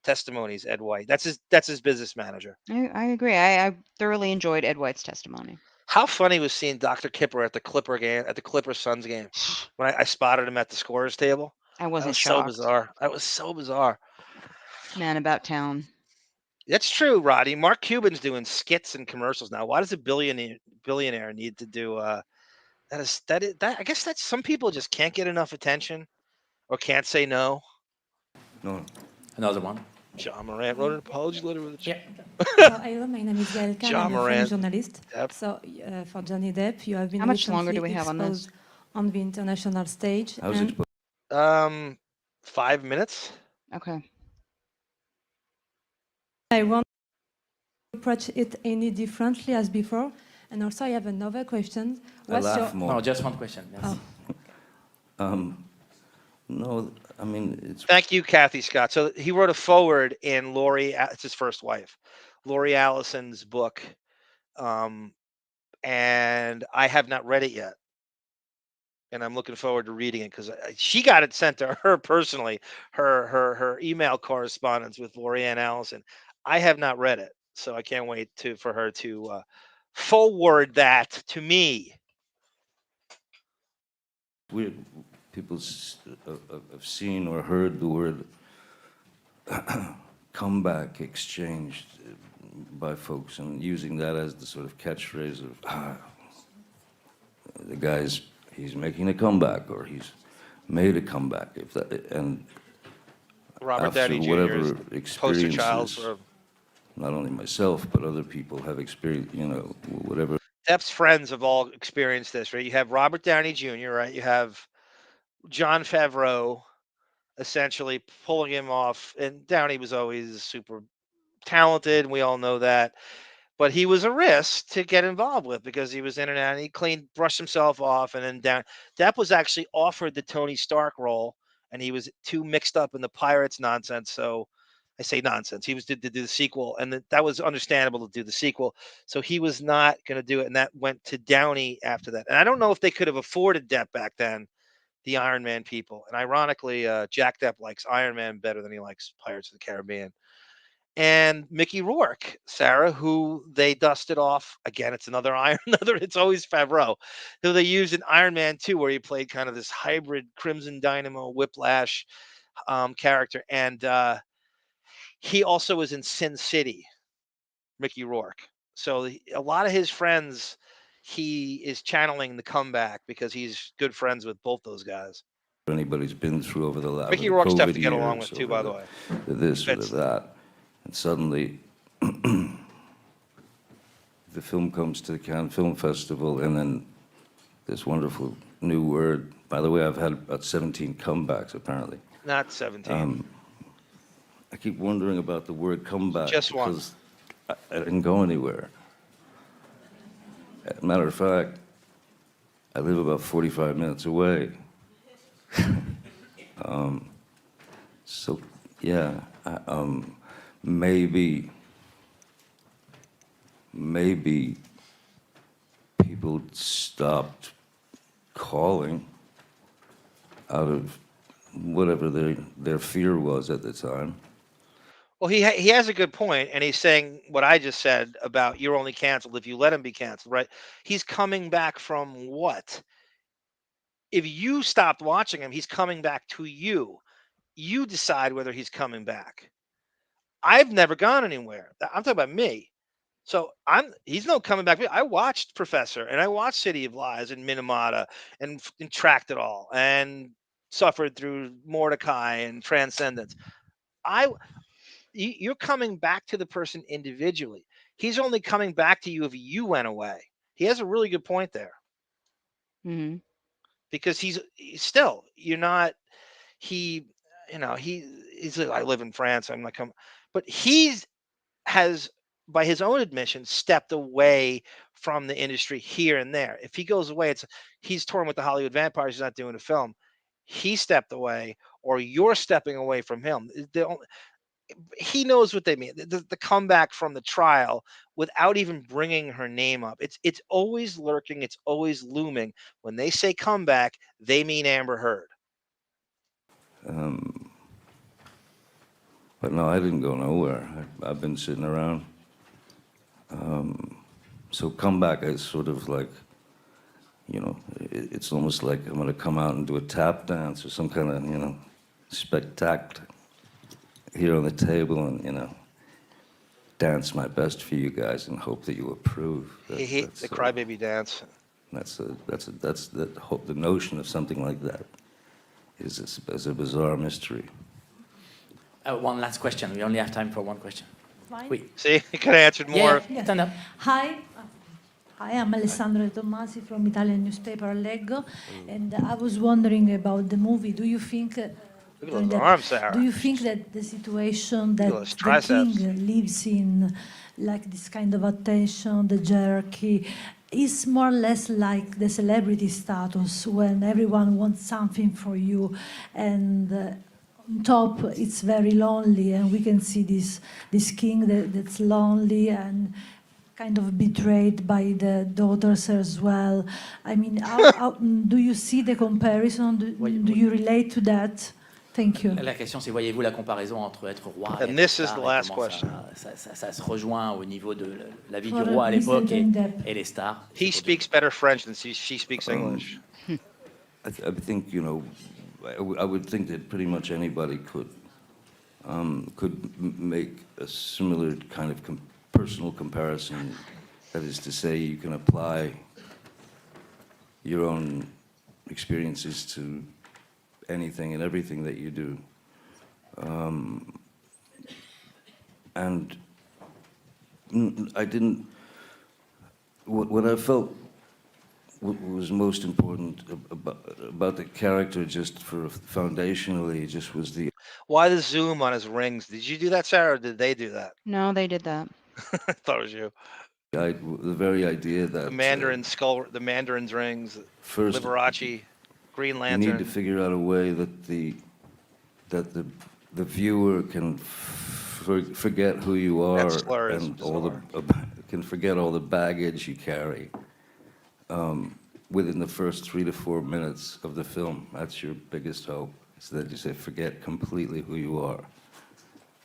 testimonies. Ed White. That's his business manager. I agree. I thoroughly enjoyed Ed White's testimony. How funny was seeing Dr. Kipper at the Clipper game, at the Clipper Suns game, when I spotted him at the scorer's table. I That wasn't was so shocked. bizarre. That was so bizarre. Man about town. That's true, Roddy. Mark Cuban's doing skits and commercials now. Why does a billionaire need to do that? I guess that's some people just can't get enough attention or can't say no. No. Another one. John Morant wrote an apology letter with a Yeah. Hello, my name is Gaelka. John I'm a Morant. French journalist. Yep. So, for Johnny Depp, you have been How much longer do recently we have on this? exposed on the international stage. How's and it? 5 minutes. Okay. I want to approach it any differently as before. And also, I have another question. I laugh more. No, just one question. Yes. Oh. No, I mean, it's... Thank you, Kathy Scott. So he wrote a foreword in it's his first wife, Lori Allison's book. And I have not read it yet. And I'm looking forward to reading it because she got it sent to her personally, her email correspondence with Lori Ann Allison. I have not read it, so I can't wait for her to forward that to me. People have seen or heard the word comeback exchanged by folks, and using that as the sort of catchphrase of the guy's, he's making a comeback, or made a comeback. If that, and Robert after Downey Jr. whatever is poster child experiences, for not only myself but other people have experienced, you know, whatever. Depp's friends have all experienced this, right? You have Robert Downey Jr., right? You have Jon Favreau essentially pulling him off, and Downey was always super talented, and we all know that. But he was a risk to get involved with because he was in and out, and he brushed himself off, and then down. Depp was actually offered the Tony Stark role, and he was too mixed up in the Pirates nonsense. So I say nonsense. He was to do the sequel, and that was understandable to do the sequel. So he was not going to do it, and that went to Downey after that. And I don't know if they could have afforded Depp back then, the Iron Man people. And ironically, Jack Depp likes Iron Man better than he likes Pirates of the Caribbean. And Mickey Rourke, Sarah, who they dusted off again. It's another it's always Favreau, who they used in Iron Man 2, where he played kind of this hybrid Crimson Dynamo Whiplash character. And he also was in Sin City, Mickey Rourke. So a lot of his friends, he is channeling the comeback because he's good friends with both those guys. Anybody's been through over the last Mickey Rourke's tough to get along with too, by the way. This or that, and suddenly the film comes to the Cannes Film Festival, and then this wonderful new word. By the way, I've had about 17 comebacks apparently. Not 17. I keep wondering about the word comeback. Just one. Because I didn't go anywhere. As a matter of fact, I live about 45 minutes away. So yeah, maybe people stopped calling out of whatever their fear was at the time. Well, he has a good point, and he's saying what I just said about you're only canceled if you let him be canceled, right? He's coming back from what? If you stopped watching him, he's coming back to you. You decide whether he's coming back. I've never gone anywhere. I'm talking about me. So he's no coming back. I watched Professor, and I watched City of Lies and Minamata and tracked it all and suffered through Mordecai and Transcendence. You're coming back to the person individually. He's only coming back to you if you went away. He has a really good point there. Mm-hmm. Because he's still, you're not, he's like, I live in France. I'm not coming, but has, by his own admission, stepped away from the industry here and there. If he goes away, he's touring with the Hollywood Vampires. He's not doing a film. He stepped away, or you're stepping away from him. He knows what they mean. The comeback from the trial without even bringing her name up. It's always lurking. It's always looming. When they say comeback, they mean Amber Heard. But no, I didn't go nowhere. I've been sitting around. So comeback is sort of like, it's almost like I'm going to come out and do a tap dance or some kind of, spectacle here on the table and, dance my best for you guys and hope that you approve. The crybaby dance. The notion of something like that is a bizarre mystery. One last question. We only have time for one question. Fine. See, you could have answered more. Yeah, stand up. Hi. Hi, I'm Alessandra Tommasi from Italian newspaper Leggo, and I was wondering about the movie. Do you think Look at those arms, Sarah. do you think that the situation that those the triceps. king lives in, like this kind of attention, the jerky, is more or less like the celebrity status when everyone wants something for you, and on top it's very lonely, and we can see this king that's lonely and kind of betrayed by the daughters as well. I mean, how do you see the comparison? Do you relate to that? Thank you. La question, c'est voyez-vous la comparaison entre être roi et And être this is star, the et last comment question. ça se rejoint au niveau de la vie du For roi à l'époque Mr. Depp. et les stars. He speaks better French than she speaks English. I think, I would think that pretty much anybody could make a similar kind of personal comparison. That is to say, you can apply your own experiences to anything and everything that you do. And I didn't, what I felt was most important about the character, just for foundationally, just was the... Why the zoom on his rings? Did you do that, Sarah, or did they do that? No, they did that. I thought it was you. The very idea that... The Mandarin skull, the Mandarin's rings, first, Liberace, Green Lantern. You need to figure out a way that the viewer can forget who you are, and can forget all the baggage you carry within the first 3 to 4 minutes of the film. That's your biggest hope, is that you say, forget completely who you are.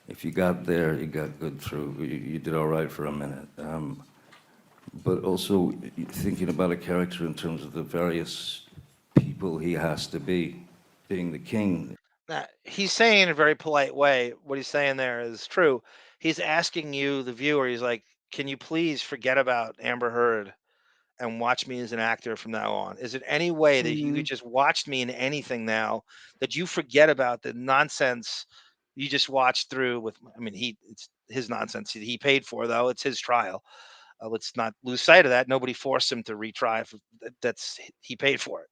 If you got there, you got good through. You did all right for a minute. But also thinking about a character in terms of the various people he has to be, being the king. Now, he's saying in a very polite way, what he's saying there is true. He's asking you, the viewer, he's like, can you please forget about Amber Heard and watch me as an actor from now on? Is it any way that you could just watch me in anything now, that you forget about the nonsense you just watched through with, I mean, it's his nonsense he paid for, though. It's his trial. Let's not lose sight of that. Nobody forced him to retry. He paid for it.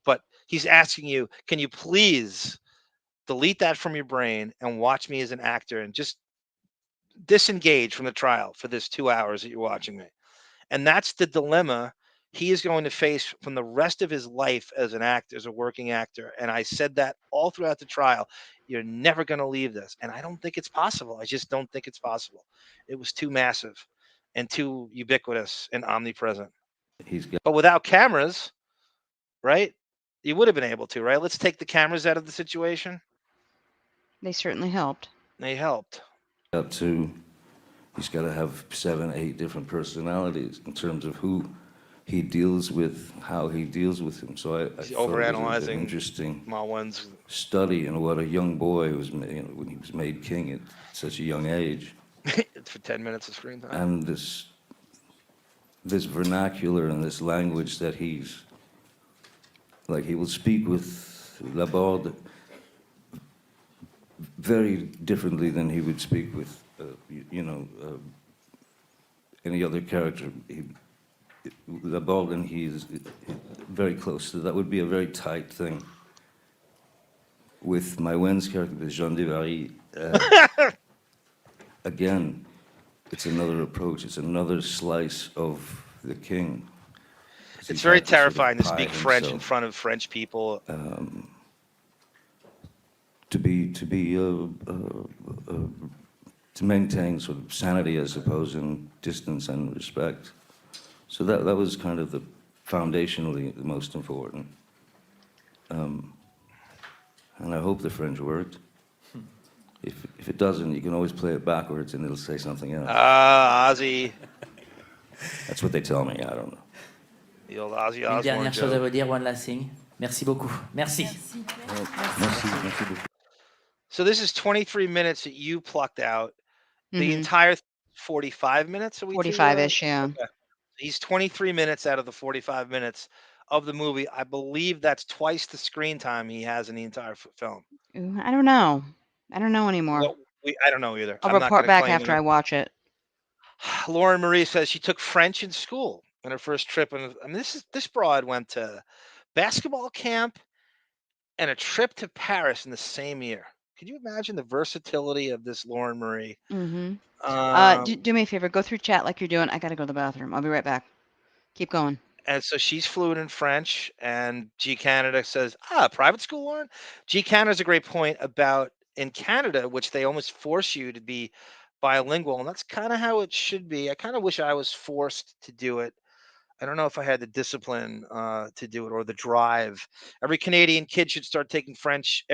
But he's asking you, can you please delete that from your brain and watch me as an actor and just disengage from the trial for this 2 hours that you're watching me? And that's the dilemma he is going to face from the rest of his life as an actor, as a working actor. And I said that all throughout the trial. You're never going to leave this. And I don't think it's possible. I just don't think it's possible. It was too massive and too ubiquitous and omnipresent. But without cameras, right? You would have been able to, right? Let's take the cameras out of the situation. They certainly helped. They helped. He's got to have 7, 8 different personalities in terms of who he deals with, how he deals with him. So I thought it was an interesting study in what a young boy was, when he was made king at such a young age. For 10 minutes of screen time. And this vernacular and this language that he's, like, he will speak with Laborde very differently than he would speak with, any other character. Laborde and he is very close, so that would be a very tight thing. With Maïwenne's character, Jean de Vary, again, it's another approach. It's another slice of the king. It's very terrifying to speak French in front of French people. To maintain sort of sanity, I suppose, and distance and respect. So that was kind of foundationally the most important. And I hope the French worked. If it doesn't, you can always play it backwards and it'll say something else. Ozzy. That's what they tell me, I don't know. The old Ozzy Une Osbourne dernière chose à joke. vous dire, one last thing. Merci beaucoup. Merci. So this is 23 minutes that you plucked out. The Mhm. entire 45 minutes? Are we 45-ish, yeah. Okay. He's 23 minutes out of the 45 minutes of the movie. I believe that's twice the screen time he has in the entire film. Ooh, I don't know. I don't know anymore. Well, I don't know either. I'll I'm not report gonna back claim after I watch it. Lauren Marie says she took French in school on her first trip. And I mean, this broad went to basketball camp and a trip to Paris in the same year. Could you imagine the versatility of this Lauren Marie? Mm-hmm. Um, Do me a favor. Go through chat like you're doing. I got to go to the bathroom. I'll be right back. Keep going. And so she's fluent in French, and G Canada says, private school, Lauren? G Canada's a great point about in Canada, which they almost force you to be bilingual, and that's kind of how it should be. I kind of wish I was forced to do it. I don't know if I had the discipline to do it or the drive. Every Canadian kid should start taking French.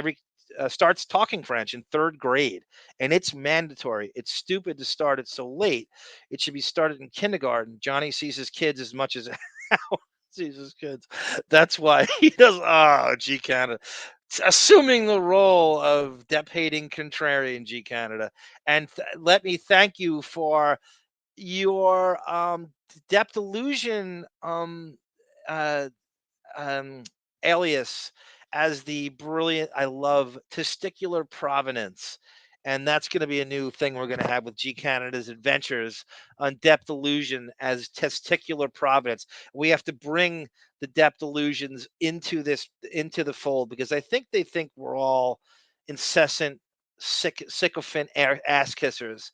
Starts talking French in 3rd grade, and it's mandatory. It's stupid to start it so late. It should be started in kindergarten. Johnny sees his kids as much as Howard sees his kids. That's why he does. Oh, G Canada, assuming the role of Depp-hating contrarian, G Canada, and let me thank you for your Depp delusion alias as the brilliant, I love testicular provenance. And that's going to be a new thing we're going to have with G Canada's adventures on depth illusion as testicular provenance. We have to bring the depth illusions into the fold, because I think they think we're all incessant sycophant ass kissers.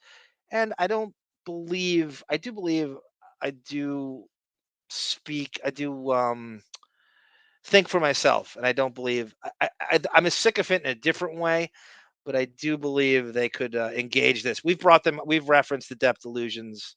And I don't believe, I do believe, I do speak, I do think for myself, and I don't believe I'm a sycophant in a different way, but I do believe they could engage this. We've referenced the depth illusions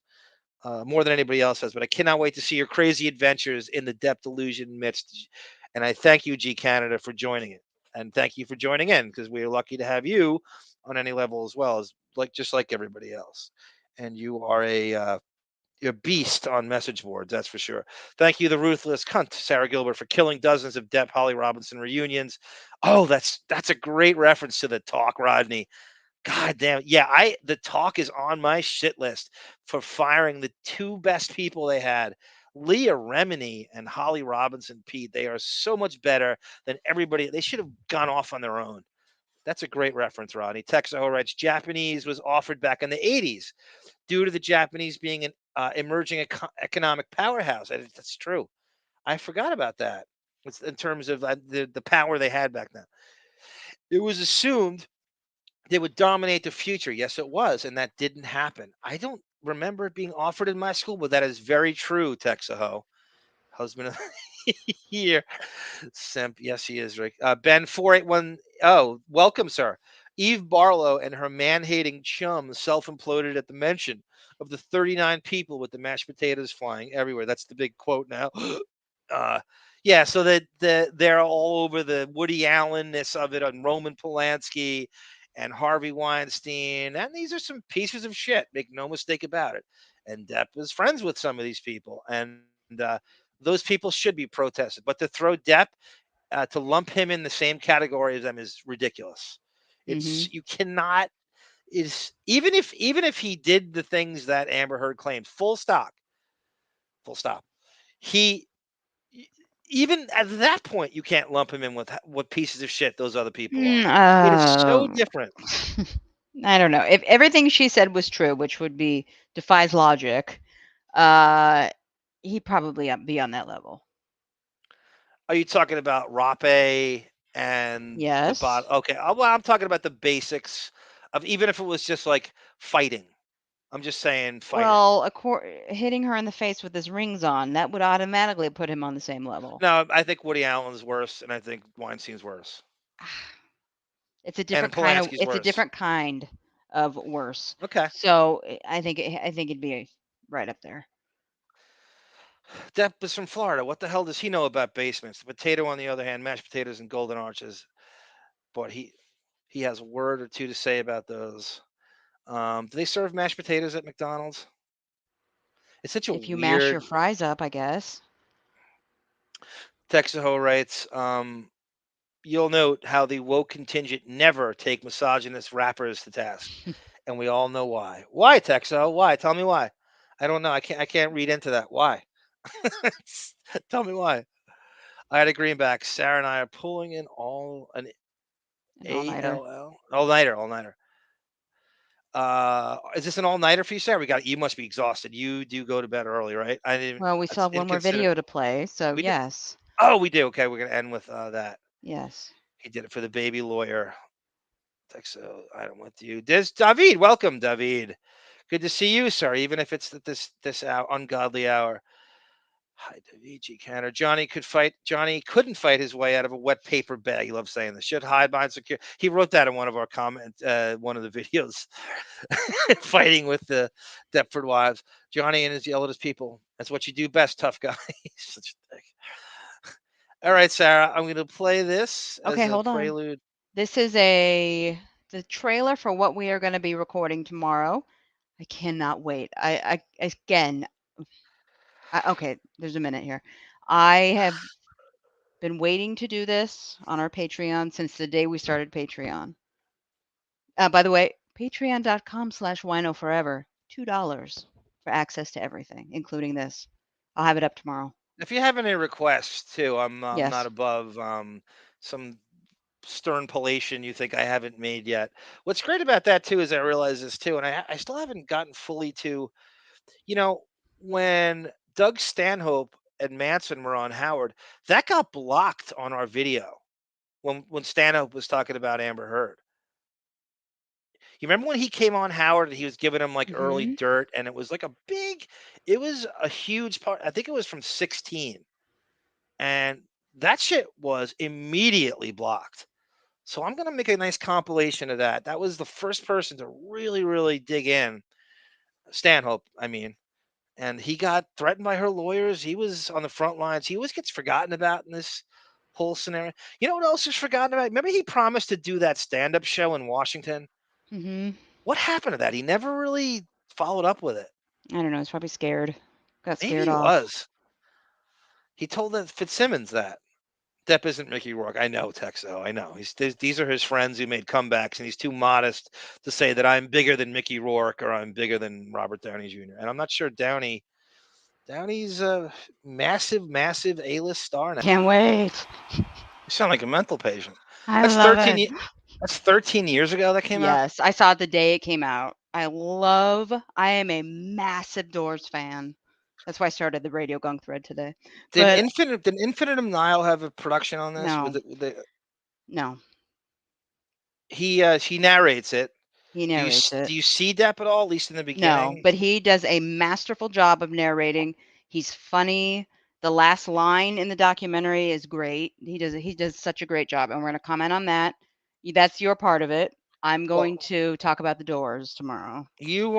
more than anybody else has, but I cannot wait to see your crazy adventures in the depth illusion midst. And I thank you, G Canada, for joining it, and thank you for joining in, because we are lucky to have you on any level as well, as just like everybody else. And you are a beast on message boards, that's for sure. Thank you, the ruthless cunt, Sarah Gilbert, for killing dozens of Depp Holly Robinson reunions. Oh, that's a great reference to the talk, Rodney. God damn. Yeah, the talk is on my shit list for firing the two best people they had. Leah Remini and Holly Robinson Pete. They are so much better than everybody. They should have gone off on their own. That's a great reference, Rodney. Texaho writes, Japanese was offered back in the 80s due to the Japanese being an emerging economic powerhouse. That's true. I forgot about that. It's in terms of the power they had back then. It was assumed they would dominate the future. Yes, it was, and that didn't happen. I don't remember it being offered in my school, but that is very true, Texaho. Husband of the year. Simp. Yes, he is, Rick. Ben 481. Oh, welcome, sir. Eve Barlow and her man-hating chum self-imploded at the mention of the 39 people with the mashed potatoes flying everywhere. That's the big quote now. Yeah, so that they're all over the Woody Allen-ness of it on Roman Polanski and Harvey Weinstein. And these are some pieces of shit. Make no mistake about it. And Depp is friends with some of these people. And those people should be protested. But to throw Depp, to lump him in the same category as them is ridiculous. It's you cannot is even if he did the things that Amber Heard claims, full stop. He even at that point you can't lump him in with what pieces of shit those other people are. It is so different. I don't know. If everything she said was true, which would be defies logic, he'd probably be on that level. Are you talking about Rape and Yes. the bot? Okay. Well, I'm talking about the basics of, even if it was just like fighting. I'm just saying fighting. Well, hitting her in the face with his rings on, that would automatically put him on the same level. No, I think Woody Allen's worse, and I think Weinstein's worse. It's a different kind of. It's a different kind of worse. Okay. So I think it'd be right up there. Depp is from Florida. What the hell does he know about basements? The potato, on the other hand, mashed potatoes and golden arches. But he has a word or two to say about those. Do they serve mashed potatoes at McDonald's? It's such a if you weird... mash your fries up, I guess. Texaho writes, you'll note how the woke contingent never take misogynist rappers to task. And we all know why. Why, Texaho? Why? Tell me why. I don't know. I can't read into that. Why? Tell me why. I had a greenback. Sarah and I are pulling in an all-nighter. All-nighter. Is this an all-nighter for you, Sarah? You must be exhausted. You do go to bed early, right? Well, we still have one more video to play, so yes. Oh, we do. Okay, we're gonna end with that. Yes. He did it for the baby lawyer. So I don't want you. There's David. Welcome, David. Good to see you, sir. Even if it's at this hour, ungodly hour. Hi, David G. Canner. Johnny couldn't fight his way out of a wet paper bag. He loves saying this. Should hide behind security. He wrote that in one of our comments, one of the videos. Fighting with the Deptford wives. Johnny and his yell at his people. That's what you do best, tough guy. Such a dick. All right, Sarah. I'm going to play this as a prelude. On. This is the trailer for what we are going to be recording tomorrow. I cannot wait. Okay, there's a minute here. I have been waiting to do this on our Patreon since the day we started Patreon. By the way, patreon.com/WINO forever. $2 for access to everything, including this. I'll have it up tomorrow. If you have any requests too, I'm not above some stern palation you think I haven't made yet. What's great about that too is I realize this too, and I still haven't gotten fully to, you know, when Doug Stanhope and Manson were on Howard, that got blocked on our video when Stanhope was talking about Amber Heard. You remember when he came on Howard and he was giving him like early Hmm. dirt, and it was like it was a huge part. I think it was from 16, and that shit was immediately blocked. So I'm gonna make a nice compilation of that. That was the first person to really, really dig in. Stanhope, I mean, and he got threatened by her lawyers. He was on the front lines. He always gets forgotten about in this whole scenario. You know what else is forgotten about? Remember he promised to do that stand-up show in Washington? Hmm. What happened to that? He never really followed up with it. I don't know. He's probably scared. Got Maybe scared he off. was. He told that Fitzsimmons that. Depp isn't Mickey Rourke. I know, Texo. I know. These are his friends who made comebacks, and he's too modest to say that I'm bigger than Mickey Rourke or I'm bigger than Robert Downey Jr. And I'm not sure Downey's a massive, massive A-list star now. Can't wait. You sound like a mental patient. I That's love 13. it. That's 13 years ago that came out. Yes, I saw it the day it came out. I am a massive Doors fan. That's why I started the Radio Gunk thread today. Did But Infinitum Nile have a production on this? no, With the no, he narrates it. he narrates it. Do you see Depp at all? At least in the No, beginning. but he does a masterful job of narrating. He's funny. The last line in the documentary is great. He does such a great job, and we're going to comment on that. That's your part of it. I'm going to talk about the Doors tomorrow. You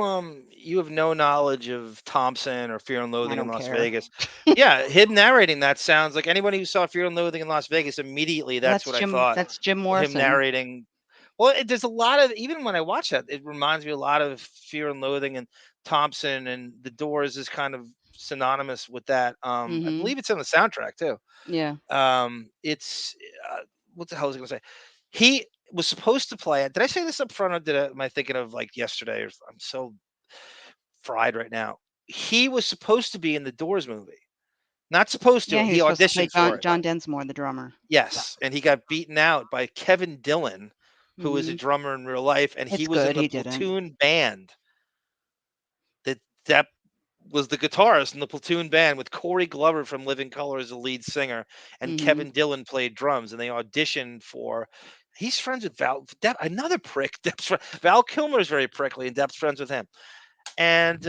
have no knowledge of Thompson or Fear and I Loathing in don't Las care. Vegas. Yeah, him narrating that sounds like anybody who saw Fear and Loathing in Las Vegas immediately. That's what I thought. That's Jim Him Morrison. narrating. Well, there's a lot of, even when I watch that, it reminds me a lot of Fear and Loathing, and Thompson and the Doors is kind of synonymous with that. I Mhm. believe it's in the soundtrack too. Yeah. It's what the hell was I going to say? He was supposed to play it. Did I say this up front, or am I thinking of like yesterday? I'm so fried right now. He was supposed to be in the Doors movie. Not supposed to. Yeah, he He was supposed to play auditioned for it. John Densmore, the drummer. Yes, and he got beaten out by Kevin Dillon, who is a Mhm. drummer in real life, and he It's was in good the he didn't. Platoon band. That was the guitarist in the Platoon band with Corey Glover from Living Colour as the lead singer, and Mhm. Kevin Dillon played drums, and they auditioned for. He's friends with Depp, another prick. Val Kilmer is very prickly, and Depp's friends with him. And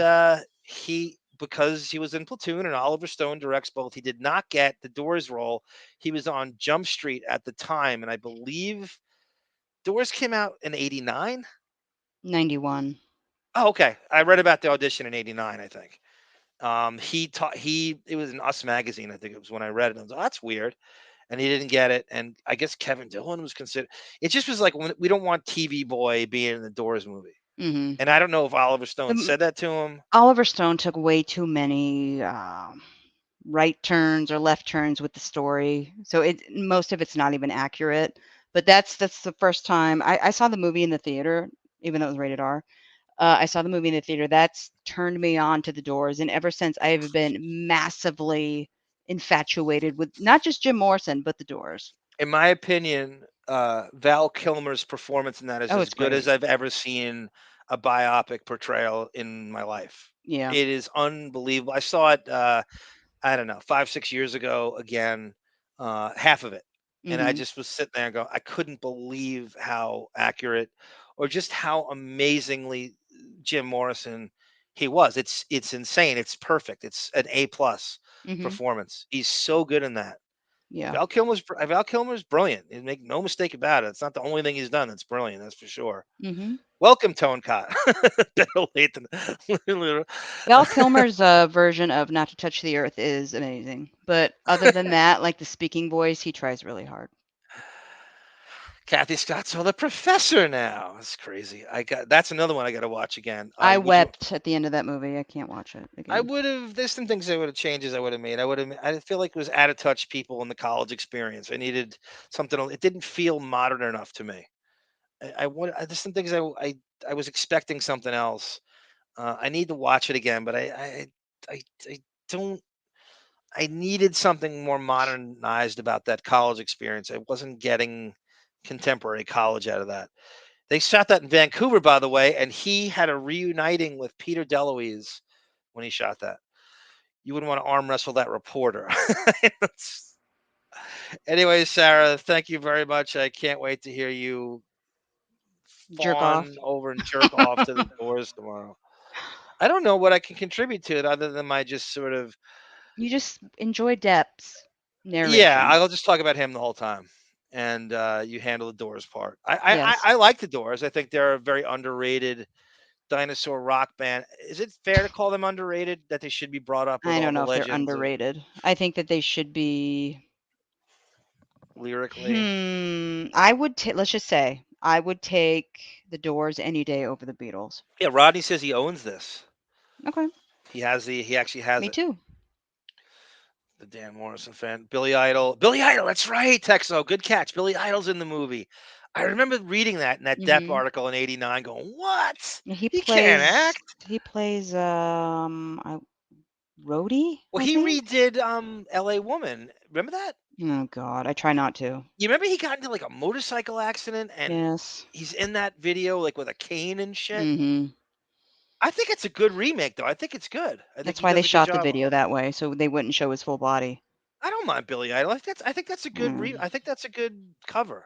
because he was in Platoon and Oliver Stone directs both, he did not get the Doors role. He was on Jump Street at the time, and I believe Doors came out in '89. 91. Oh, okay. I read about the audition in '89, I think. It was in Us magazine, I think it was when I read it. I was like, oh, that's weird. And he didn't get it. And I guess Kevin Dillon was considered. It just was like, we don't want TV boy being in the Doors movie. Mhm. And I don't know if Oliver Stone said that to him. Oliver Stone took way too many right turns or left turns with the story, so most of it's not even accurate. But that's the first time I saw the movie in the theater, even though it was rated R. I saw the movie in the theater. That's turned me on to the Doors, and ever since I have been massively infatuated with not just Jim Morrison but the Doors. In my opinion, Val Kilmer's performance in that is Oh, as it's good great. as I've ever seen a biopic portrayal in my life. Yeah. It is unbelievable. I saw it, I don't know, 5, 6 years ago again, half of it. And I Mhm. just was sitting there and go, I couldn't believe how accurate or just how amazingly Jim Morrison he was. It's insane. It's perfect. It's an A+ Mhm. performance. He's so good in that. Yeah. Val Kilmer's brilliant. And make no mistake about it. It's not the only thing he's done that's brilliant. That's for sure. Mhm. Welcome, Tone Cott. Better late than Val Kilmer's version of Not to Touch the Earth is amazing. But other than that, like the speaking voice, he tries really hard. Kathy Scott's the professor now. That's crazy. That's another one I got to watch again. I wept at the end of that movie. I can't watch it I again. would have. There's some things I would have changes I would have made. I feel like it was out of touch people in the college experience. I needed something. It didn't feel modern enough to me. There's some things I was expecting something else. I need to watch it again, but I don't. I needed something more modernized about that college experience. I wasn't getting contemporary college out of that. They shot that in Vancouver, by the way, and he had a reuniting with Peter DeLuise when he shot that. You wouldn't want to arm wrestle that reporter. Anyway, Sarah, thank you very much. I can't wait to hear you Jerk off. fawn over and jerk off to the Doors tomorrow. I don't know what I can contribute to it other than my just sort of. You just enjoy Depp's narration. Yeah, I'll just talk about him the whole time, and you handle the Doors part. Yes. I like the Doors. I think they're a very underrated dinosaur rock band. Is it fair to call them underrated? That they should be brought up with I all don't the know if they're legends of underrated. I think that they should be. lyrically? I would let's just say I would take the Doors any day over the Beatles. Yeah, Rodney says he owns this. Okay. He actually has Me it. too. The Dan Morrison fan. Billy Idol. Billy Idol, that's right, Texo. Good catch. Billy Idol's in the movie. I remember reading that in that Depp article in '89 going, what? He can't act. He plays Rhodey. Well, I he think? redid L.A. Woman. Remember that? Oh God, I try not to. You remember he got into like a motorcycle accident and Yes. he's in that video like with a cane and shit. Mm-hmm. I think it's a good remake though. I think it's good. I think That's he why they does a good shot the job. video that way, so they wouldn't show his full body. I don't mind Billy Idol. I think that's a good I think that's a good cover.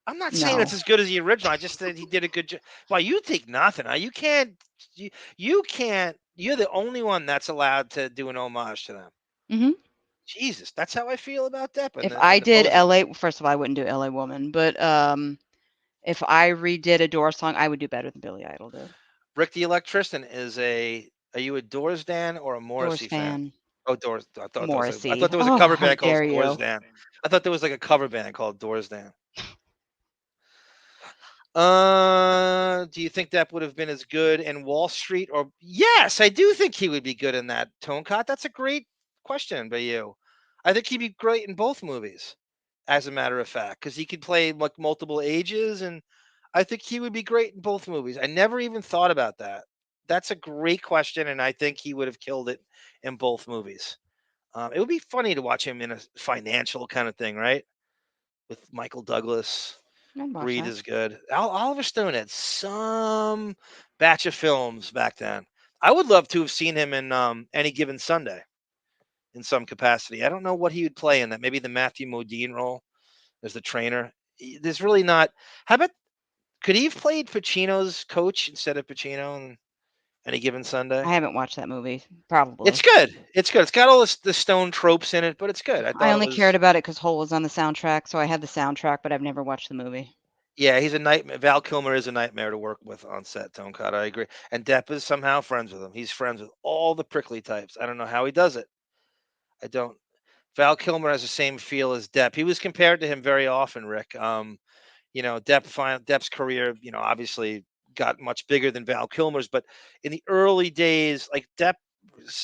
I'm not saying No. it's as good as the original. I just said he did a good job. Well, you think nothing. You can't. You can't. You're the only one that's allowed to do an homage to them. Mm-hmm. Jesus, that's how I feel about Depp. If I did LA, first of all, I wouldn't do LA Woman, but if I redid a Doors song, I would do better than Billy Idol did. Rick the Electrician is Are you a Doors Dan or a Morrissey fan? Oh, Doors. I thought Morrissey. there was a cover how band called dare Doors you. Dan. I thought there was like a cover band called Doors Dan. Do you think Depp would have been as good in Wall Street? Or yes, I do think he would be good in that. Tonecott. That's a great question by you. I think he'd be great in both movies, as a matter of fact, because he could play like multiple ages, and I think he would be great in both movies. I never even thought about that. That's a great question, and I think he would have killed it in both movies. It would be funny to watch him in a financial kind of thing, right? With Michael Douglas. I'd watch Reed that. is good. Oliver Stone had some batch of films back then. I would love to have seen him in Any Given Sunday in some capacity. I don't know what he would play in that. Maybe the Matthew Modine role as the trainer. There's really not. How about could he have played Pacino's coach instead of Pacino in Any Given Sunday? I haven't watched that movie. Probably. It's good. It's good. It's got all the Stone tropes in it, but it's good. I only cared about it because Hole was on the soundtrack, so I had the soundtrack, but I've never watched the movie. Yeah, he's a nightmare. Val Kilmer is a nightmare to work with on set, Tonecott. I agree. And Depp is somehow friends with him. He's friends with all the prickly types. I don't know how he does it. I don't. Val Kilmer has the same feel as Depp. He was compared to him very often, Rick. Depp's career, obviously got much bigger than Val Kilmer's, but in the early days, like Depp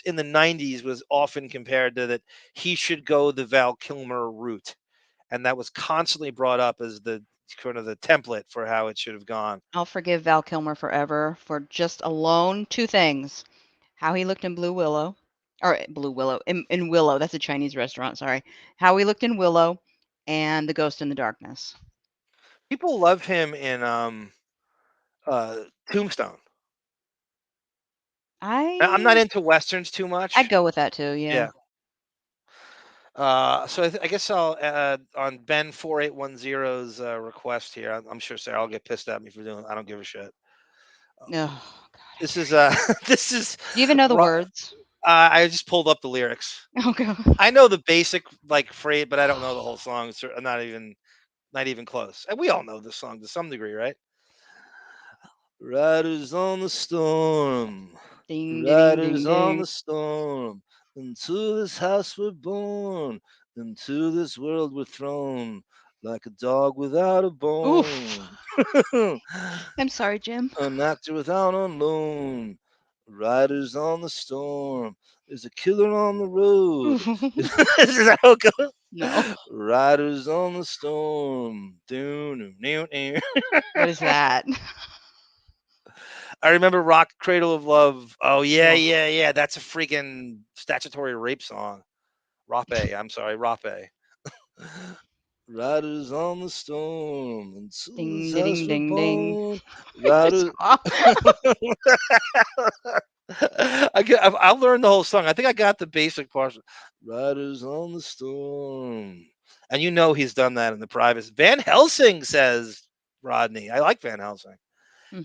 in the 90s was often compared to that he should go the Val Kilmer route. And that was constantly brought up as the kind of the template for how it should have gone. I'll forgive Val Kilmer forever for just alone two things: how he looked in Blue Willow, or Blue Willow in Willow. That's a Chinese restaurant. Sorry, how he looked in Willow, and The Ghost in the Darkness. People love him in Tombstone. I'm not into westerns too much. I'd go with that too. Yeah. So I guess I'll on Ben 4810's request here. I'm sure Sarah will get pissed at me for doing. I don't give a shit. Oh God. This is this is. Do you even know the words? I just pulled up the lyrics. Oh God. I know the basic like phrase, but I don't know the whole song. It's not even close. And we all know this song to some degree, right? Riders on the storm. Ding, Riders ding, ding, on ding. the storm. Into this house we're born. Into this world we're thrown. Like a dog without a bone. I'm sorry, Jim. An actor without a loan. Riders on the storm. There's a killer on the road. Is that how it goes? No. Riders on the storm. What is that? I remember Rock Cradle of Love. Oh, yeah. That's a freaking statutory rape song. Rape. I'm sorry, Rape. Riders on the storm until Ding, the ding, us were ding, ding. born. This Riders. song. I'll learn the whole song. I think I got the basic part. Riders on the storm. And you know he's done that in the privates. Van Helsing, says Rodney. I like Van Helsing.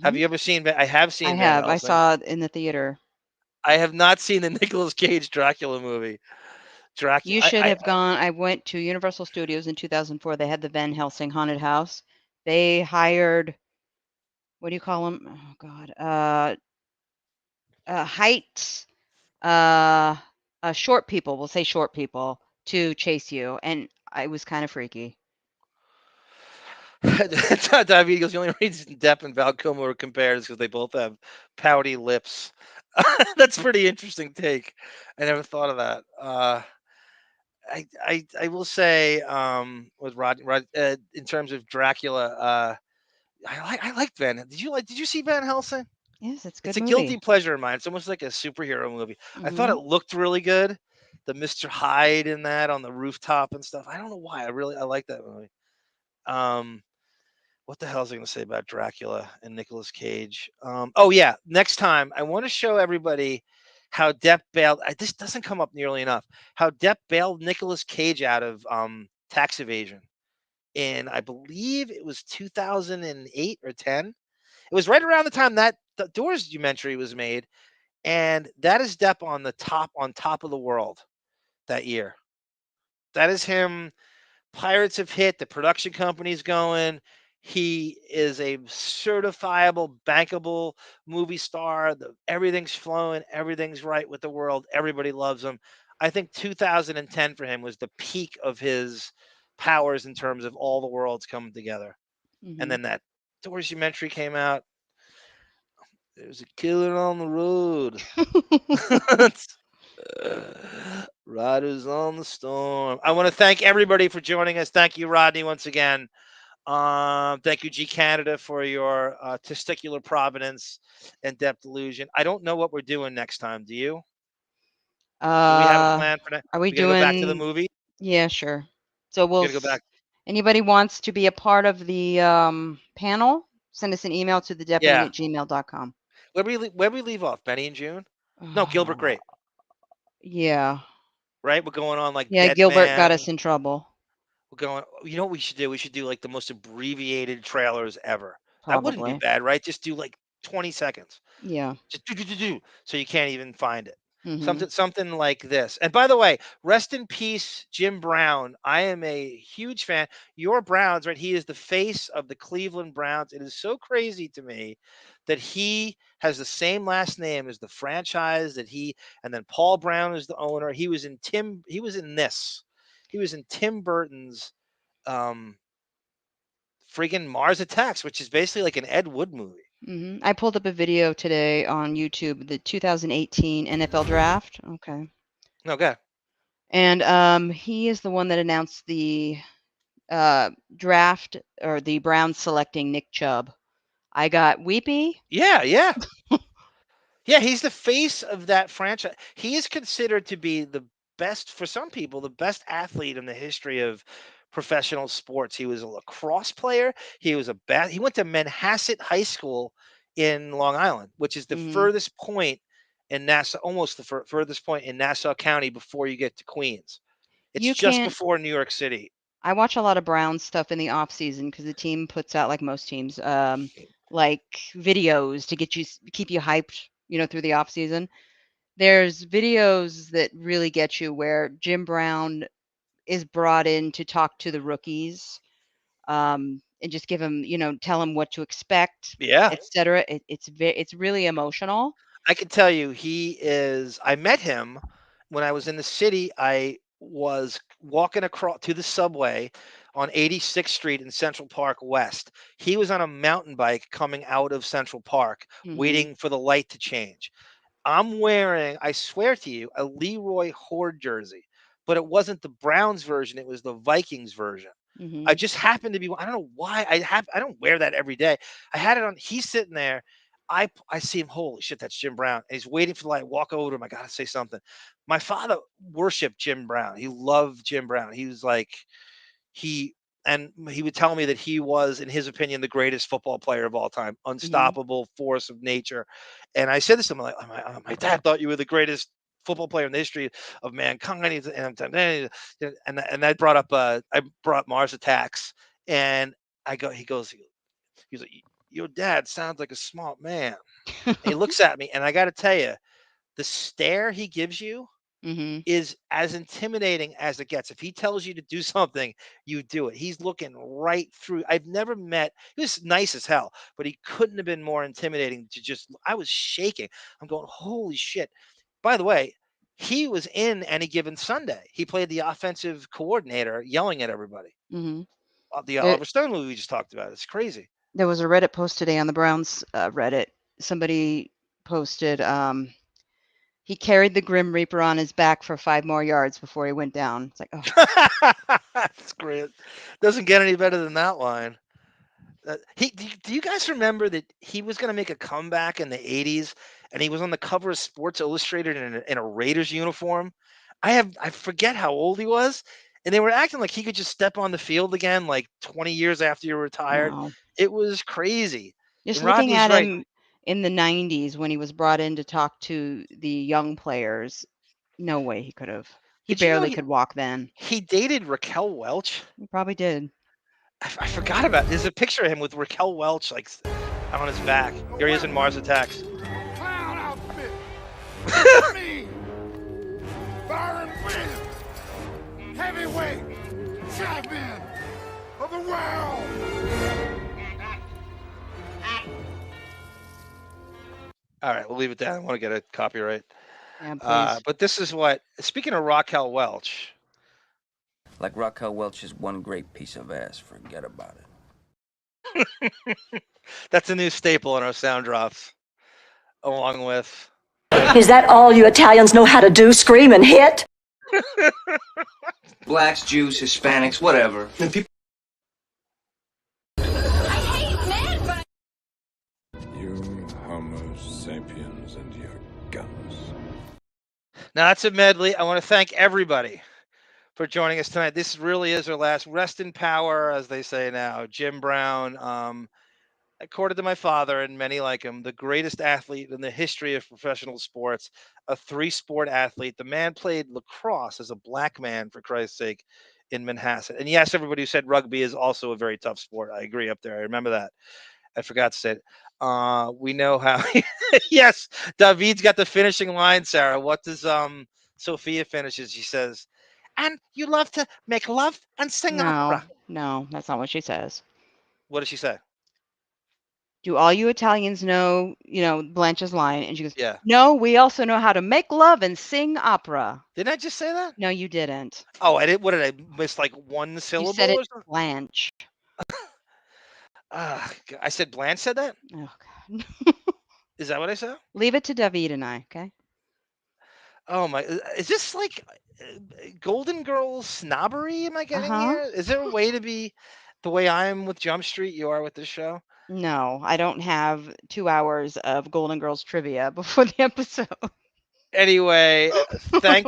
Have Mhm. you ever seen I have I seen Van have. I Helsing. saw it in the theater. I have not seen the Nicolas Cage Dracula movie. Dracula. You should have gone. I went to Universal Studios in 2004. They had the Van Helsing haunted house. They hired, what do you call them? Oh God. Heights, short people. We'll say short people to chase you, and I was kind of freaky. David goes, the only reason Depp and Val Kilmer are compared is because they both have pouty lips. That's pretty interesting take. I never thought of that. I will say with Rod in terms of Dracula, I liked Van. Did you see Van Helsing? Yes, it's a It's good a guilty movie. pleasure of mine. It's almost like a superhero movie. I thought it Mhm. looked really good. The Mr. Hyde in that on the rooftop and stuff. I don't know why. I like that movie. Um, what the hell is I going to say about Dracula and Nicolas Cage? Oh yeah, next time I want to show everybody how Depp bailed. This doesn't come up nearly enough. How Depp bailed Nicolas Cage out of tax evasion in, I believe it was 2008 or 10. It was right around the time that the Doors documentary was made, and that is Depp on top of the world that year. That is him. Pirates have hit, the production company's going. He is a certifiable, bankable movie star. Everything's flowing, everything's right with the world. Everybody loves him. I think 2010 for him was the peak of his powers in terms of all the worlds coming together. And Mhm. then that Doors documentary came out. There's a killer on the road. Riders on the storm. I want to thank everybody for joining us. Thank you, Rodney, once again. Thank you, G Canada, for your testicular providence and depth illusion. I don't know what we're doing next time. Do you? Do we have a plan for that? Are we We gotta go back to the doing? movie. Yeah, sure. So We gotta go back. anybody wants to be a part of the panel, send us an email to Yeah. thedeppening@gmail.com. Where we leave off? Benny and June? No, Gilbert Grape. Yeah. Right? We're going on like Yeah, Dead Gilbert got Man. us in trouble. We're going. You know what we should do? We should do like the most abbreviated trailers ever. That wouldn't be Probably. bad, right? Just do like 20 seconds. Yeah. Just do, so you can't even find it. Mhm. Something like this. And by the way, rest in peace, Jim Brown. I am a huge fan. Your Browns, right? He is the face of the Cleveland Browns. It is so crazy to me that he has the same last name as the franchise and then Paul Brown is the owner. He was in this. He was in Tim Burton's friggin' Mars Attacks, which is basically like an Ed Wood movie. Mhm. I pulled up a video today on YouTube, the 2018 NFL draft. Okay. Okay. And he is the one that announced the draft, or the Browns selecting Nick Chubb. I got weepy. Yeah. Yeah, he's the face of that franchise. He is considered to be the best, for some people, the best athlete in the history of professional sports. He was a lacrosse player. He went to Manhasset High School in Long Island, which is the furthest point in Nassau, almost the furthest point in Nassau County before you get to Queens. It's You just can't. before New York City. I watch a lot of Browns stuff in the off season because the team puts out, like most teams, like videos to keep you hyped, through the off season. There's videos that really get you where Jim Brown is brought in to talk to the rookies, and just give them, tell them what to expect, Yeah. etc. It's really emotional. I can tell you I met him when I was in the city. I was walking across to the subway on 86th Street in Central Park West. He was on a mountain bike coming out of Central Park, waiting for the light to change. I'm wearing, I swear to you, a Leroy Horde jersey, but it wasn't the Browns version. It was the Vikings version. I just happened to be, I don't know why I don't wear that every day. I had it on. He's sitting there. I see him. Holy shit, that's Jim Brown. And he's waiting for the light. Walk over to him. I gotta say something. My father worshipped Jim Brown. He loved Jim Brown. He was like he would tell me that he was, in his opinion, the greatest football player of all time, unstoppable force of nature. And I said this to him, like, my dad thought you were the greatest football player in the history of mankind. And that brought up, I brought Mars Attacks, and he goes, like, your dad sounds like a smart man. He looks at me, and I got to tell you, the stare he gives you is as intimidating as it gets. If he tells you to do something, you do it. He's looking right through. I've never met, he was nice as hell, but he couldn't have been more intimidating I was shaking. I'm going, holy shit. By the way, he was in Any Given Sunday. He played the offensive coordinator yelling at everybody. The Oliver Stone movie we just talked about. It's crazy. There was a Reddit post today on the Browns Reddit. Somebody posted, he carried the Grim Reaper on his back for 5 more yards before he went down. It's like, oh. That's great. Doesn't get any better than that line. Do you guys remember that he was going to make a comeback in the 80s, and he was on the cover of Sports Illustrated in a Raiders uniform? I forget how old he was, and they were acting like he could just step on the field again like 20 years after you retired. No. It was crazy. Just And looking Rodney's at right. him in the 90s when he was brought in to talk to the young players, no way he could have. He Did you know barely could walk then. He dated Raquel Welch. He probably did. I forgot about it. There's a picture of him with Raquel Welch like on his back. Here he is in Mars Attacks. Clown outfit. Me. Byron Wynn. Heavyweight champion of the world. All right, we'll leave it there. I want to get a copyright. Yeah, please. But this is what, speaking of Raquel Welch. Like Raquel Welch is one great piece of ass. Forget about it. That's a new staple in our sound drops, along with. Is that all you Italians know how to do? Scream and hit? Blacks, Jews, Hispanics, whatever. And people. You Homo sapiens and your guns. Now that's a medley. I want to thank everybody for joining us tonight. This really is our last. Rest in power, as they say now. Jim Brown, according to my father and many like him, the greatest athlete in the history of professional sports, a 3-sport athlete. The man played lacrosse as a black man, for Christ's sake, in Manhasset. And yes, everybody who said rugby is also a very tough sport. I agree up there. I remember that. I forgot to say it. We know how. Yes, David's got the finishing line, Sarah. What does Sophia finishes? She says, and you love to make love and sing opera. No, that's not what she says. What does she say? Do all you Italians know, Blanche's line? And she goes, yeah. No, we also know how to make love and sing opera. Didn't I just say that? No, you didn't. Oh, I did. What did I miss? Like one syllable? You said it, or something? Blanche. I said Blanche said that? Oh, God. Is that what I said? Leave it to David and I, okay? Oh, my. Is this like Golden Girls snobbery am I getting here? Is there a way to be the way I am with Jump Street, you are with this show? No, I don't have 2 hours of Golden Girls trivia before the episode. Anyway, thank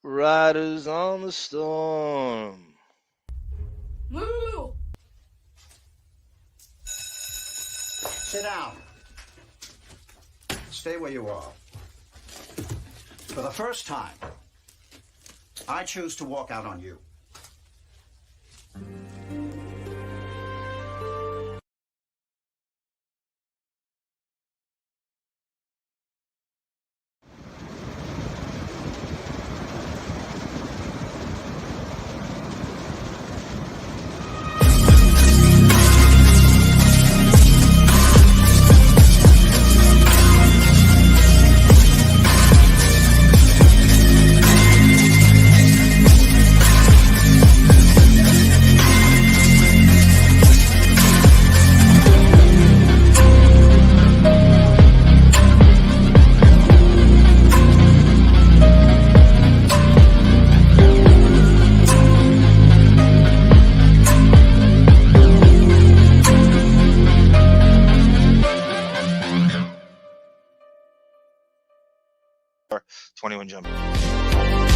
Riders on the Storm. Woo! Sit down. Stay where you are. For the first time, I choose to walk out on you. 21 Jump.